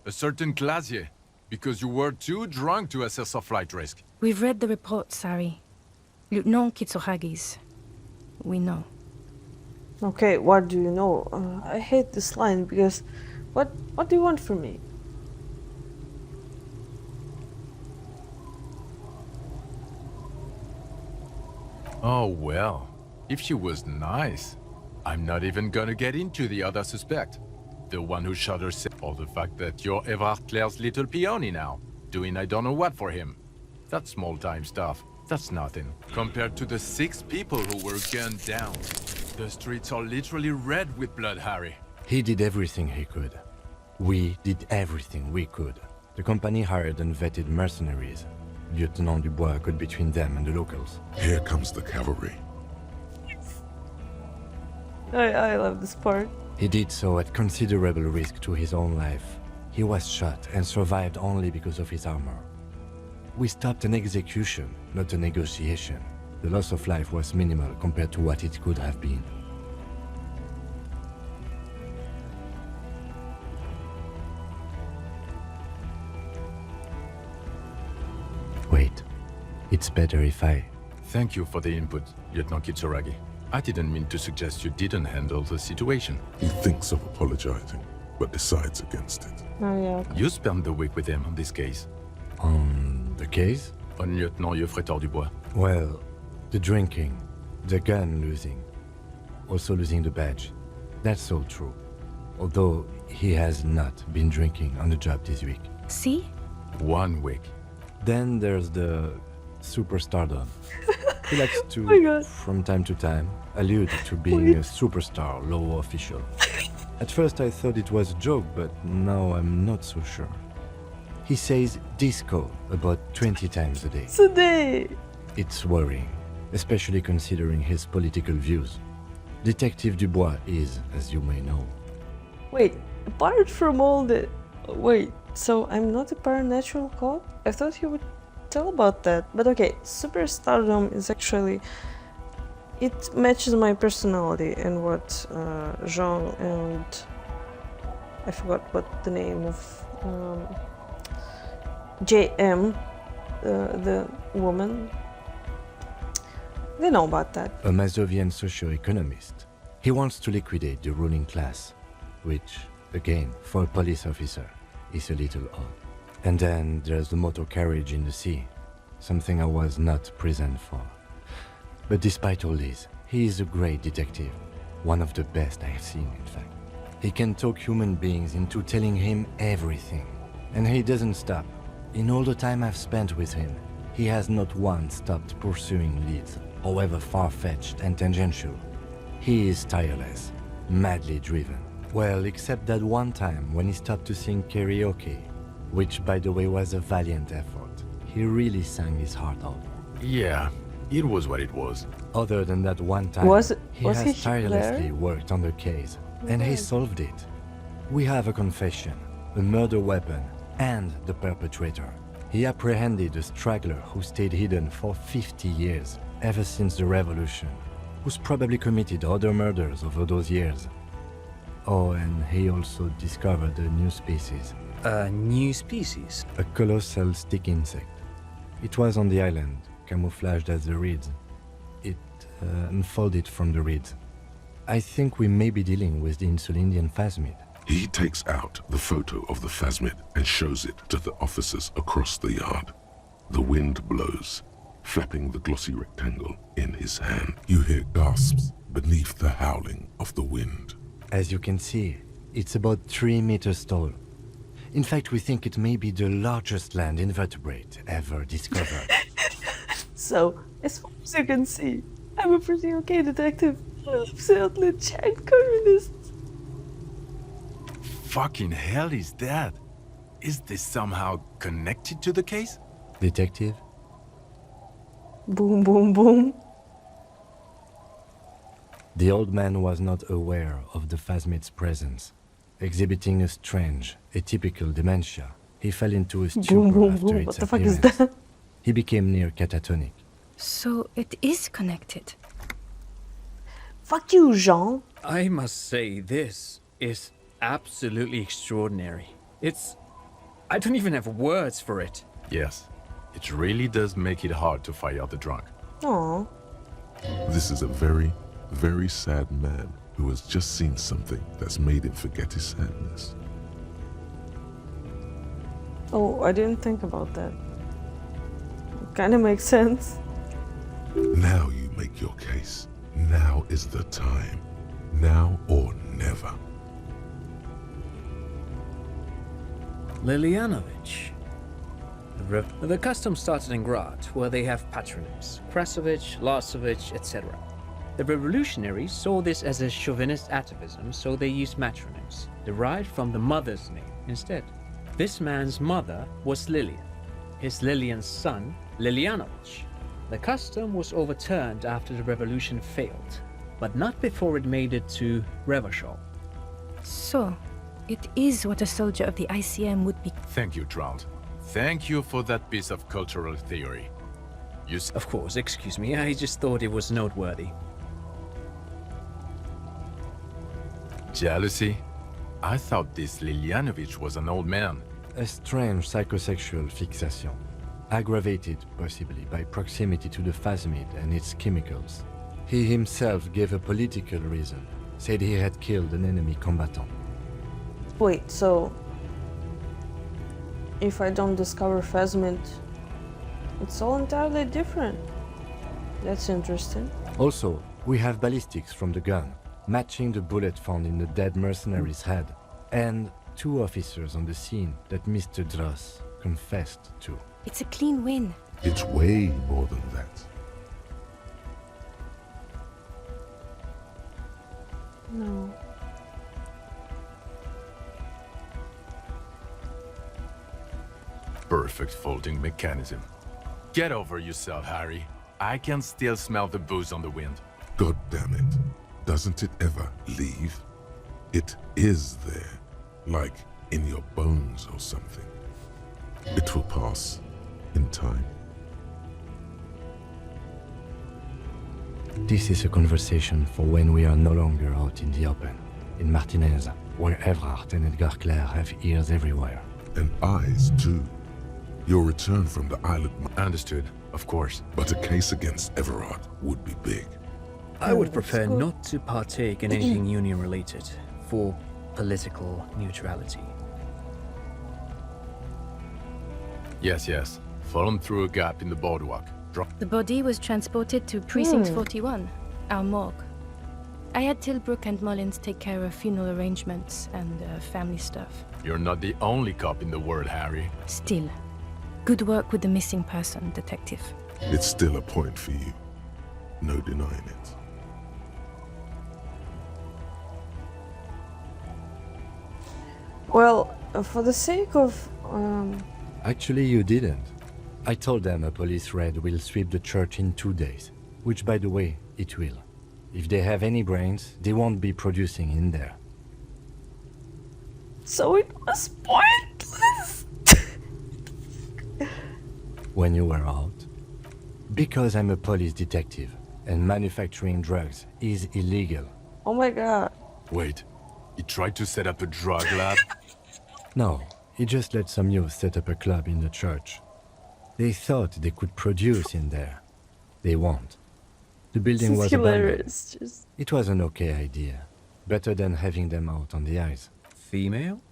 A certain Glacier. Because you were too drunk to assess a flight risk. We've read the report, Sari. Lieutenant Kitsuragis. We know. Okay, what do you know? I hate this line because what do you want from me? Oh well, if she was nice. I'm not even gonna get into the other suspect. The one who shot herself, or the fact that you're Everard Claire's little peony now, doing I don't know what for him. That's small-time stuff. That's nothing. Compared to the 6 people who were gunned down. The streets are literally red with blood, Harry. He did everything he could. We did everything we could. The company hired and vetted mercenaries. Lieutenant Dubois got between them and the locals. Here comes the cavalry. I love this part. He did so at considerable risk to his own life. He was shot and survived only because of his armor. We stopped an execution, not a negotiation. The loss of life was minimal compared to what it could have been. Wait, it's better if I... Thank you for the input, Lieutenant Kitsuragi. I didn't mean to suggest you didn't handle the situation. He thinks of apologizing, but decides against it. Oh yeah. Okay. You spent the week with him on this case. On the case? On Lieutenant Geoffrey Dubois. Well, the drinking, the gun losing, also losing the badge. That's all true. Although he has not been drinking on the job this week. See? 1 week. Then there's the superstardom. He likes to, from time to time, allude to being a superstar law official. At first I thought it was a joke, but now I'm not so sure. He says disco about 20 times a day. Today! It's worrying, especially considering his political views. Detective Dubois is, as you may know. Wait, apart from all the... Wait, so I'm not a paranatural cop? I thought you would tell about that. But okay, superstardom is actually... It matches my personality and what Jean and... I forgot what the name of... JM, the woman... They know about that. A Mazovian socio-economist. He wants to liquidate the ruling class, which, again, for a police officer, is a little odd. And then there's the motor carriage in the sea, something I was not present for. But despite all this, he is a great detective, one of the best I have seen, in fact. He can talk human beings into telling him everything, and he doesn't stop. In all the time I've spent with him, he has not once stopped pursuing leads, however far-fetched and tangential. He is tireless, madly driven. Well, except that one time when he stopped to sing karaoke, which by the way was a valiant effort. He really sang his heart out. Yeah, it was what it was. Other than that one time, he has tirelessly worked on the case, and he solved it. We have a confession, a murder weapon, and the perpetrator. He apprehended a straggler who stayed hidden for 50 years, ever since the revolution, who's probably committed other murders over those years. Oh, and he also discovered a new species. A new species? A colossal stick insect. It was on the island, camouflaged as the reeds. It unfolded from the reeds. I think we may be dealing with the Insulindian phasmid. He takes out the photo of the phasmid and shows it to the officers across the yard. The wind blows, flapping the glossy rectangle in his hand. You hear gasps beneath the howling of the wind. As you can see, it's about 3 meters tall. In fact, we think it may be the largest land invertebrate ever discovered. So, as far as you can see, I'm a pretty okay detective. Absolutely giant communist. Fucking hell is that? Is this somehow connected to the case? Detective? Boom, boom, boom. The old man was not aware of the phasmid's presence. Exhibiting a strange, atypical dementia, he fell into a stupor Boom, boom, after boom. its What the fuck is appearance. that? He became near catatonic. So it is connected. Fuck you, Jean. I must say, this is absolutely extraordinary. I don't even have words for it. Yes, it really does make it hard to fire the drunk. Aww. This is a very, very sad man who has just seen something that's made him forget his sadness. Oh, I didn't think about that. It kinda makes sense. Now you make your case. Now is the time. Now or never. Lilianovich. The custom started in Grad, where they have patronyms. Krasovich, Lasovich, etc. The revolutionaries saw this as a chauvinist atavism, so they used matronyms, derived from the mother's name instead. This man's mother was Lilian. His Lilian's son, Lilianovich. The custom was overturned after the revolution failed, but not before it made it to Revachol. So, it is what a soldier of the ICM would be. Thank you, Trout. Thank you for that piece of cultural theory. Of course, excuse me, I just thought it was noteworthy. Jealousy? I thought this Lilianovich was an old man. A strange psychosexual fixation, aggravated possibly by proximity to the phasmid and its chemicals. He himself gave a political reason, said he had killed an enemy combatant. Wait, so if I don't discover phasmid, it's all entirely different. That's interesting. Also, we have ballistics from the gun, matching the bullet found in the dead mercenary's head, and 2 officers on the scene that Mr. Dross confessed to. It's a clean win. It's way more than that. No. Perfect folding mechanism. Get over yourself, Harry. I can still smell the booze on the wind. God damn it. Doesn't it ever leave? It is there. Like in your bones or something. It will pass in time. This is a conversation for when we are no longer out in the open, in Martinez, where Evrard and Edgar Clare have ears everywhere. And eyes, too. Your return from the island... Understood, of course. But a case against Everard would be big. I would prefer not to partake in anything union-related, for political neutrality. Yes. Fallen through a gap in the boardwalk. The body was transported to Precinct 41, our morgue. I had Tilbrook and Mullins take care of funeral arrangements and family stuff. You're not the only cop in the world, Harry. Still, good work with the missing person, detective. It's still a point for you. No denying it. Well, for the sake of... Actually, you didn't. I told them a police raid will sweep the church in 2 days, which, by the way, it will. If they have any brains, they won't be producing in there. So it was pointless! When you were out? Because I'm a police detective, and manufacturing drugs is illegal. Oh my god. Wait, he tried to set up a drug lab? No, he just let some youth set up a club in the church. They thought they could produce in there. They won't. The building was hilarious. abandoned. It was an okay idea. Better than having them out on the ice. Female?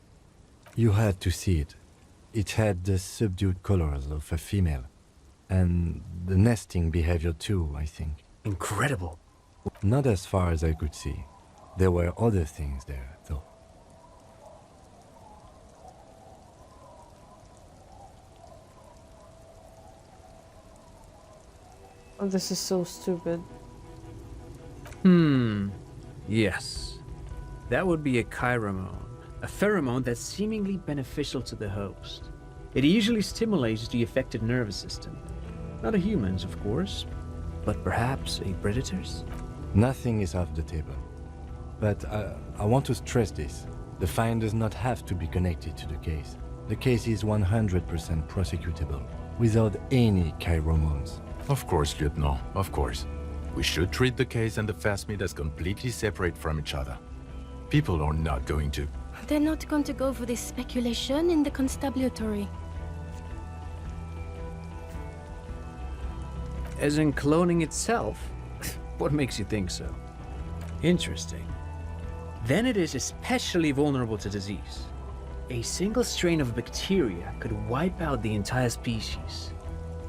You had to see it. It had the subdued colors of a female. And the nesting behavior too, I think. Incredible. Not as far as I could see. There were other things there, though. Oh, this is so stupid. Yes. That would be a chiromone, a pheromone that's seemingly beneficial to the host. It usually stimulates the affected nervous system. Not a human's, of course, but perhaps a predator's? Nothing is off the table. But I want to stress this. The find does not have to be connected to the case. The case is 100% prosecutable, without any chiromones. Of course, Lieutenant, of course. We should treat the case and the fast meat as completely separate from each other. People are not going to. They're not going to go for this speculation in the constabulary. As in cloning itself? What makes you think so? Interesting. Then it is especially vulnerable to disease. A single strain of bacteria could wipe out the entire species.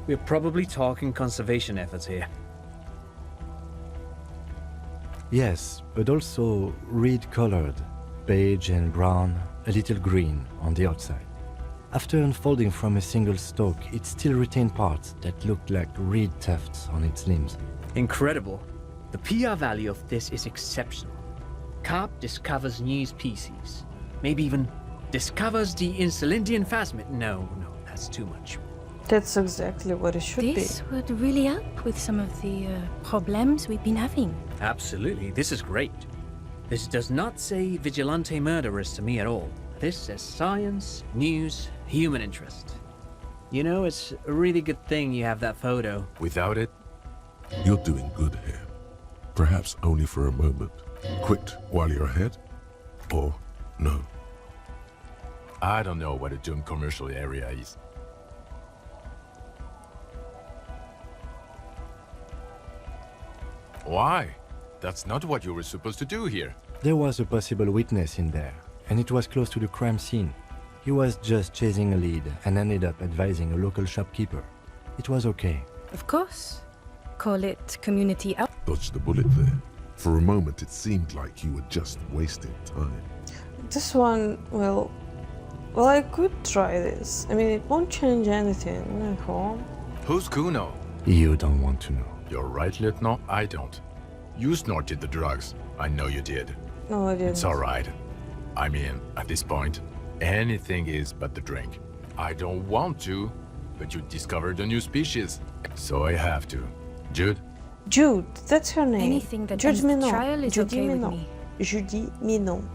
We're probably talking conservation efforts here. Yes, but also red-colored, beige and brown, a little green on the outside. After unfolding from a single stalk, it still retained parts that looked like reed tufts on its limbs. Incredible. The PR value of this is exceptional. Carp discovers new species. Maybe even discovers the Insulindian phasmid. No, that's too much. That's exactly what it should be. This would really help with some of the problems we've been having. Absolutely, this is great. This does not say vigilante murderers to me at all. This says science, news, human interest. You know, it's a really good thing you have that photo. Without it, You're doing good here. Perhaps only for a moment. Quit while you're ahead? Or no? I don't know what a doomed commercial area is. Why? That's not what you were supposed to do here. There was a possible witness in there, and it was close to the crime scene. He was just chasing a lead and ended up advising a local shopkeeper. It was okay. Of course. Call it community out. Dodged the bullet there. For a moment, it seemed like you were just wasting time. This one, well, I could try this. I mean, it won't change anything. Who's Kuno? You don't want to know. You're right, Lieutenant, I don't. You snorted the drugs. I know you did. No, I didn't. It's all right. I mean, at this point, anything is but the drink. I don't want to, but you discovered a new species, so I have to. Jude? Jude, that's her name. Anything that Jude ends the Minon. trial is Judy okay with Minon. me. Judy Minon.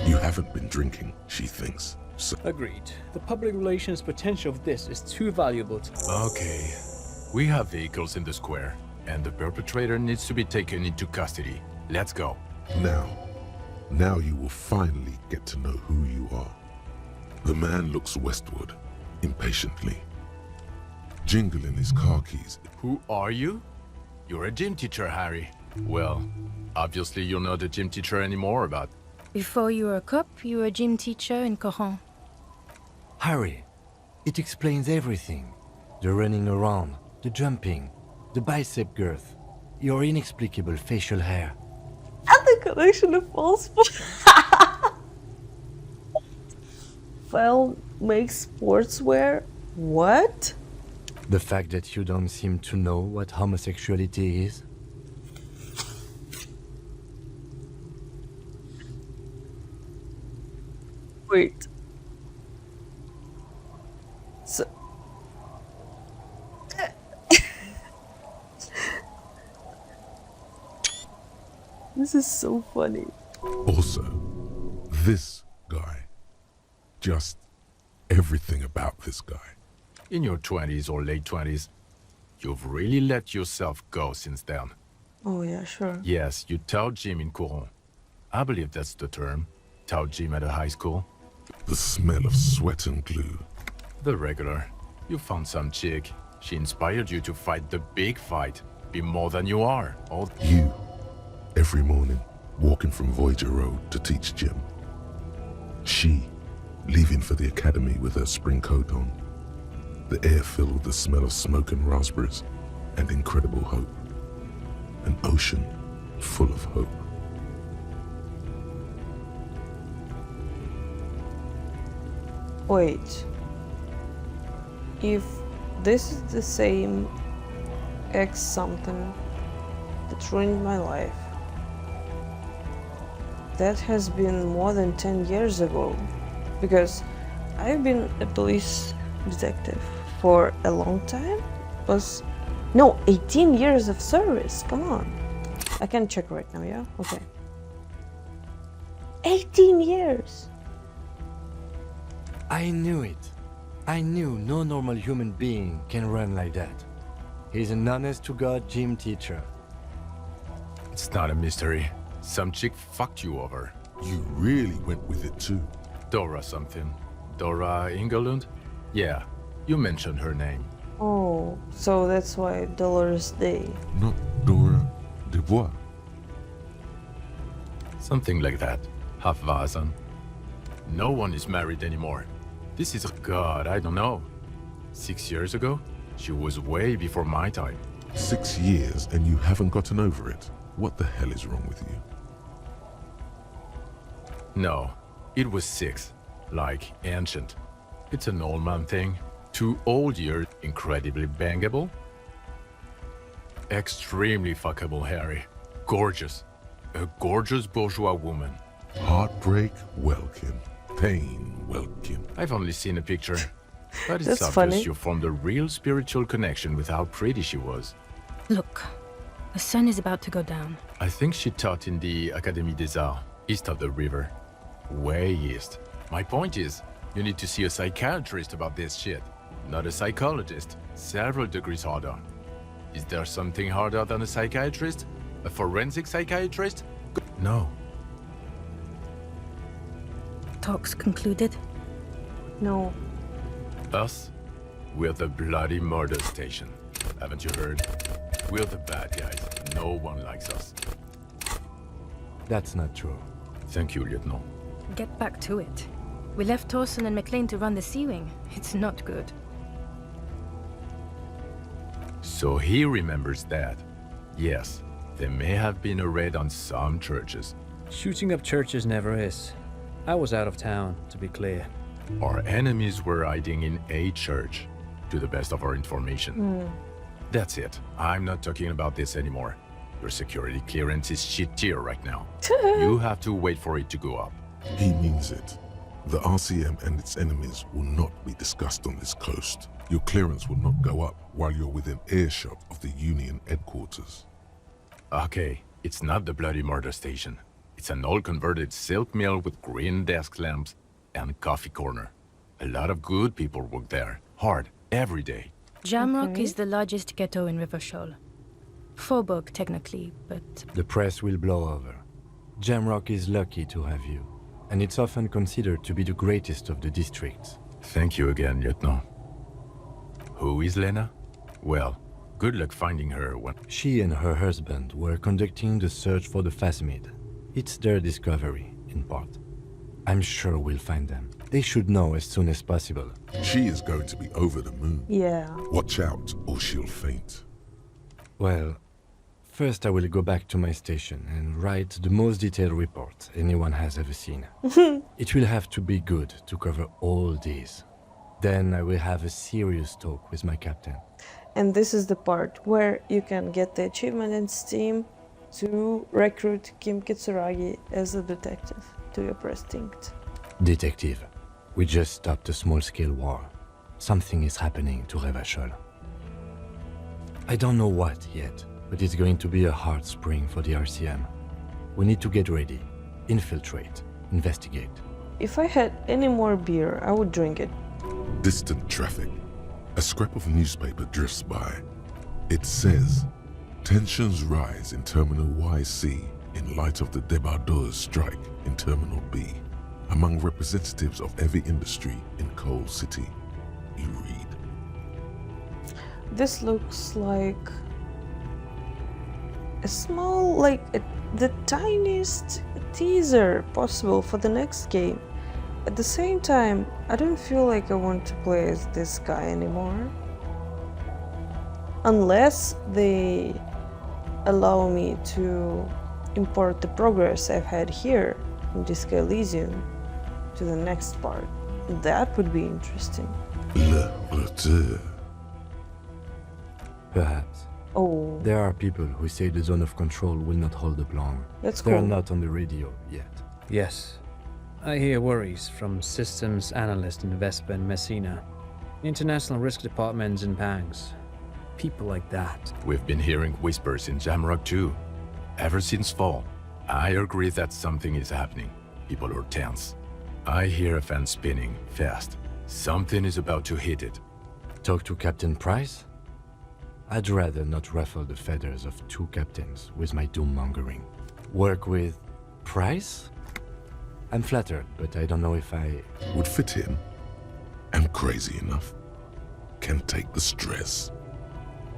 You haven't been drinking, she thinks. So Agreed. The public relations potential of this is too valuable to... Okay. We have vehicles in the square, and the perpetrator needs to be taken into custody. Let's go. Now you will finally get to know who you are. The man looks westward, impatiently, jingling his car keys. Who are you? You're a gym teacher, Harry. Well, obviously you're not a gym teacher anymore, but... Before you were a cop, you were a gym teacher in Coran. Harry, it explains everything. The running around, the jumping, the bicep girth, your inexplicable facial hair. And the collection of false File makes sportswear? What? The fact that you don't seem to know what homosexuality is. Wait. So... This is so funny. Also, this guy. Just everything about this guy. In your 20s or late 20s, you've really let yourself go since then. Oh yeah, sure. Yes, you tao gym in Coron. I believe that's the term. Tao gym at a high school. The smell of sweat and glue. The regular. You found some chick. She inspired you to fight the big fight. Be more than you are. All You, every morning, walking from Voyager Road to teach gym. She, leaving for the academy with her spring coat on. The air filled with the smell of smoke and raspberries, and incredible hope. An ocean full of hope. Wait. If this is the same X something that ruined my life. That has been more than 10 years ago, because I've been a police detective for a long time. No, 18 years of service, come on. I can check right now, yeah? Okay. 18 years! I knew it. I knew no normal human being can run like that. He's an honest-to-God gym teacher. It's not a mystery. Some chick fucked you over. You really went with it too. Dora something. Dora Ingelund? Yeah, you mentioned her name. Oh, so that's why Dolores Day. Not Dora Dubois. Something like that. Hafvasan. No one is married anymore. This is, God, I don't know. 6 years ago? She was way before my time. 6 years and you haven't gotten over it? What the hell is wrong with you? No, it was 6. Like ancient. It's an old man thing. 2 old years, incredibly bangable. Extremely fuckable, Harry. Gorgeous. A gorgeous bourgeois woman. Heartbreak, welcome. Pain, welcome. I've only seen a picture. But it's That's obvious funny. you formed a real spiritual connection with how pretty she was. Look, the sun is about to go down. I think she taught in the Académie des Arts, east of the river. Way east. My point is, you need to see a psychiatrist about this shit. Not a psychologist. Several degrees harder. Is there something harder than a psychiatrist? A forensic psychiatrist? No. Talks concluded? No. Us? We're the bloody murder station. Haven't you heard? We're the bad guys. No one likes us. That's not true. Thank you, Lieutenant. Get back to it. We left Torson and McLean to run the Sea Wing. It's not good. So he remembers that. Yes, there may have been a raid on some churches. Shooting up churches never is. I was out of town, to be clear. Our enemies were hiding in a church, to the best of our information. That's it. I'm not talking about this anymore. Your security clearance is shit tier right now. You have to wait for it to go up. He means it. The RCM and its enemies will not be discussed on this coast. Your clearance will not go up while you're within earshot of the Union headquarters. Okay, it's not the bloody murder station. It's an old converted silk mill with green desk lamps and coffee corner. A lot of good people work there, hard, every day. Jamrock is the largest ghetto in River Shoal. Faubourg, technically, but... The press will blow over. Jamrock is lucky to have you, and it's often considered to be the greatest of the districts. Thank you again, Lieutenant. Who is Lena? Well, good luck finding her when... She and her husband were conducting the search for the Phasmid. It's their discovery, in part. I'm sure we'll find them. They should know as soon as possible. She is going to be over the moon. Yeah. Watch out, or she'll faint. Well, first I will go back to my station and write the most detailed report anyone has ever seen. It will have to be good to cover all these. Then I will have a serious talk with my captain. And this is the part where you can get the achievement in Steam to recruit Kim Kitsuragi as a detective to your precinct. Detective, we just stopped a small-scale war. Something is happening to Revachol. I don't know what yet, but it's going to be a hard spring for the RCM. We need to get ready, infiltrate, investigate. If I had any more beer, I would drink it. Distant traffic. A scrap of newspaper drifts by. It says, tensions rise in Terminal YC in light of the débardeurs strike in Terminal B. Among representatives of every industry in Coal City. You read. This looks like a small, the tiniest teaser possible for the next game. At the same time, I don't feel like I want to play as this guy anymore. Unless they allow me to import the progress I've had here in Disco Elysium to the next part. That would be interesting. Le Retour. Perhaps. Oh. There are people who say the zone of control will not hold up long. That's They're cool. not on the radio yet. Yes. I hear worries from systems analysts in Vespa and Messina, international risk departments in Pangs. People like that. We've been hearing whispers in Jamrock too. Ever since fall. I agree that something is happening. People are tense. I hear a fan spinning fast. Something is about to hit it. Talk to Captain Price? I'd rather not ruffle the feathers of two captains with my doom-mongering. Work with Price? I'm flattered, but I don't know if I... Would fit in. Am crazy enough. Can take the stress.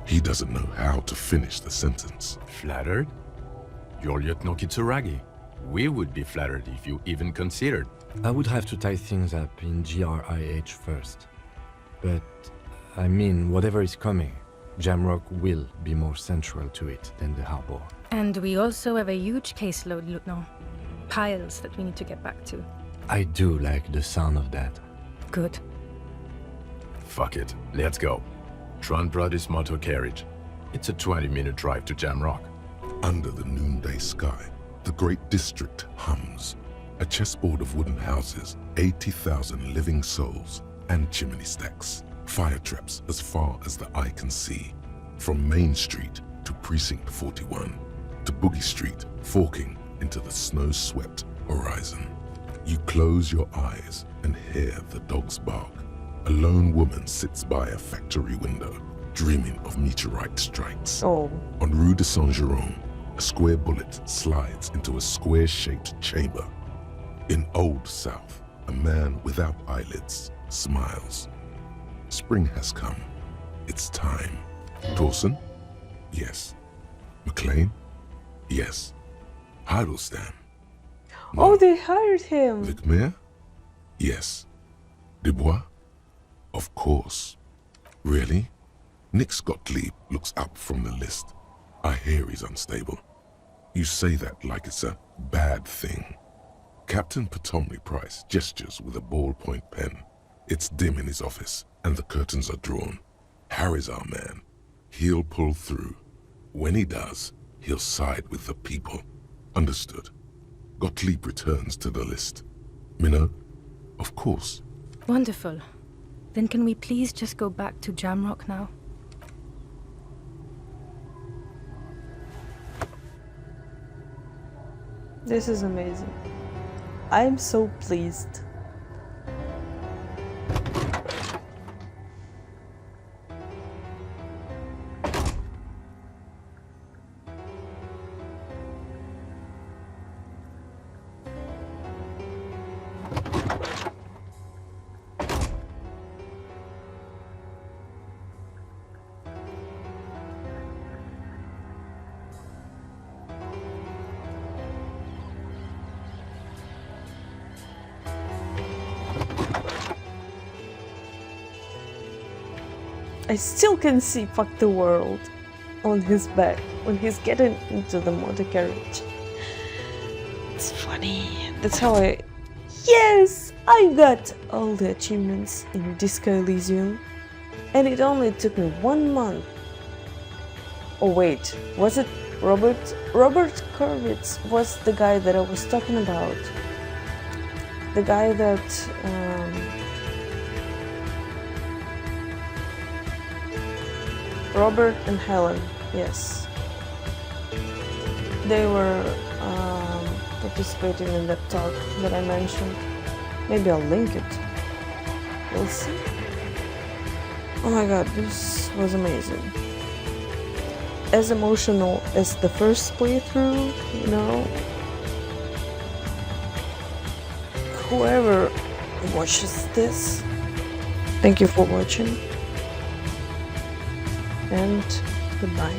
He doesn't know how to finish the sentence. Flattered? You're Lieutenant Kitsuragi. We would be flattered if you even considered. I would have to tie things up in GRIH first. But, I mean, whatever is coming, Jamrock will be more central to it than the harbor. And we also have a huge caseload, Lieutenant. Piles that we need to get back to. I do like the sound of that. Good. Fuck it, let's go. Tron brought his motor carriage. It's a 20-minute drive to Jamrock. Under the noonday sky, the great district hums. A chessboard of wooden houses, 80,000 living souls, and chimney stacks. Fire traps as far as the eye can see. From Main Street to Precinct 41, to Boogie Street, forking into the snow-swept horizon. You close your eyes and hear the dogs bark. A lone woman sits by a factory window, dreaming of meteorite strikes. Oh. On Rue de Saint-Jérôme, a square bullet slides into a square-shaped chamber. In Old South, a man without eyelids smiles. Spring has come. It's time. Dawson? Yes. McLean? Yes. Heidelstein? Oh, they hired him. Vicmair? Yes. Dubois? Of course. Really? Nix Gottlieb looks up from the list. I hear he's unstable. You say that like it's a bad thing. Captain Ptolemy Price gestures with a ballpoint pen. It's dim in his office, and the curtains are drawn. Harry's our man. He'll pull through. When he does, he'll side with the people. Understood. Gottlieb returns to the list. Minnow? Of course. Wonderful. Then can we please just go back to Jamrock now? This is amazing. I'm so pleased. I still can see "fuck the world" on his back when he's getting into the motor carriage. It's funny. That's how I... Yes! I got all the achievements in Disco Elysium. And it only took me 1 month. Oh wait, was it Robert? Robert Kurwitz was the guy that I was talking about. The guy that... Robert and Helen, yes. They were participating in that talk that I mentioned. Maybe I'll link it. We'll see. Oh my god, this was amazing. As emotional as the first playthrough, you know. Whoever watches this, thank you for watching. And goodbye.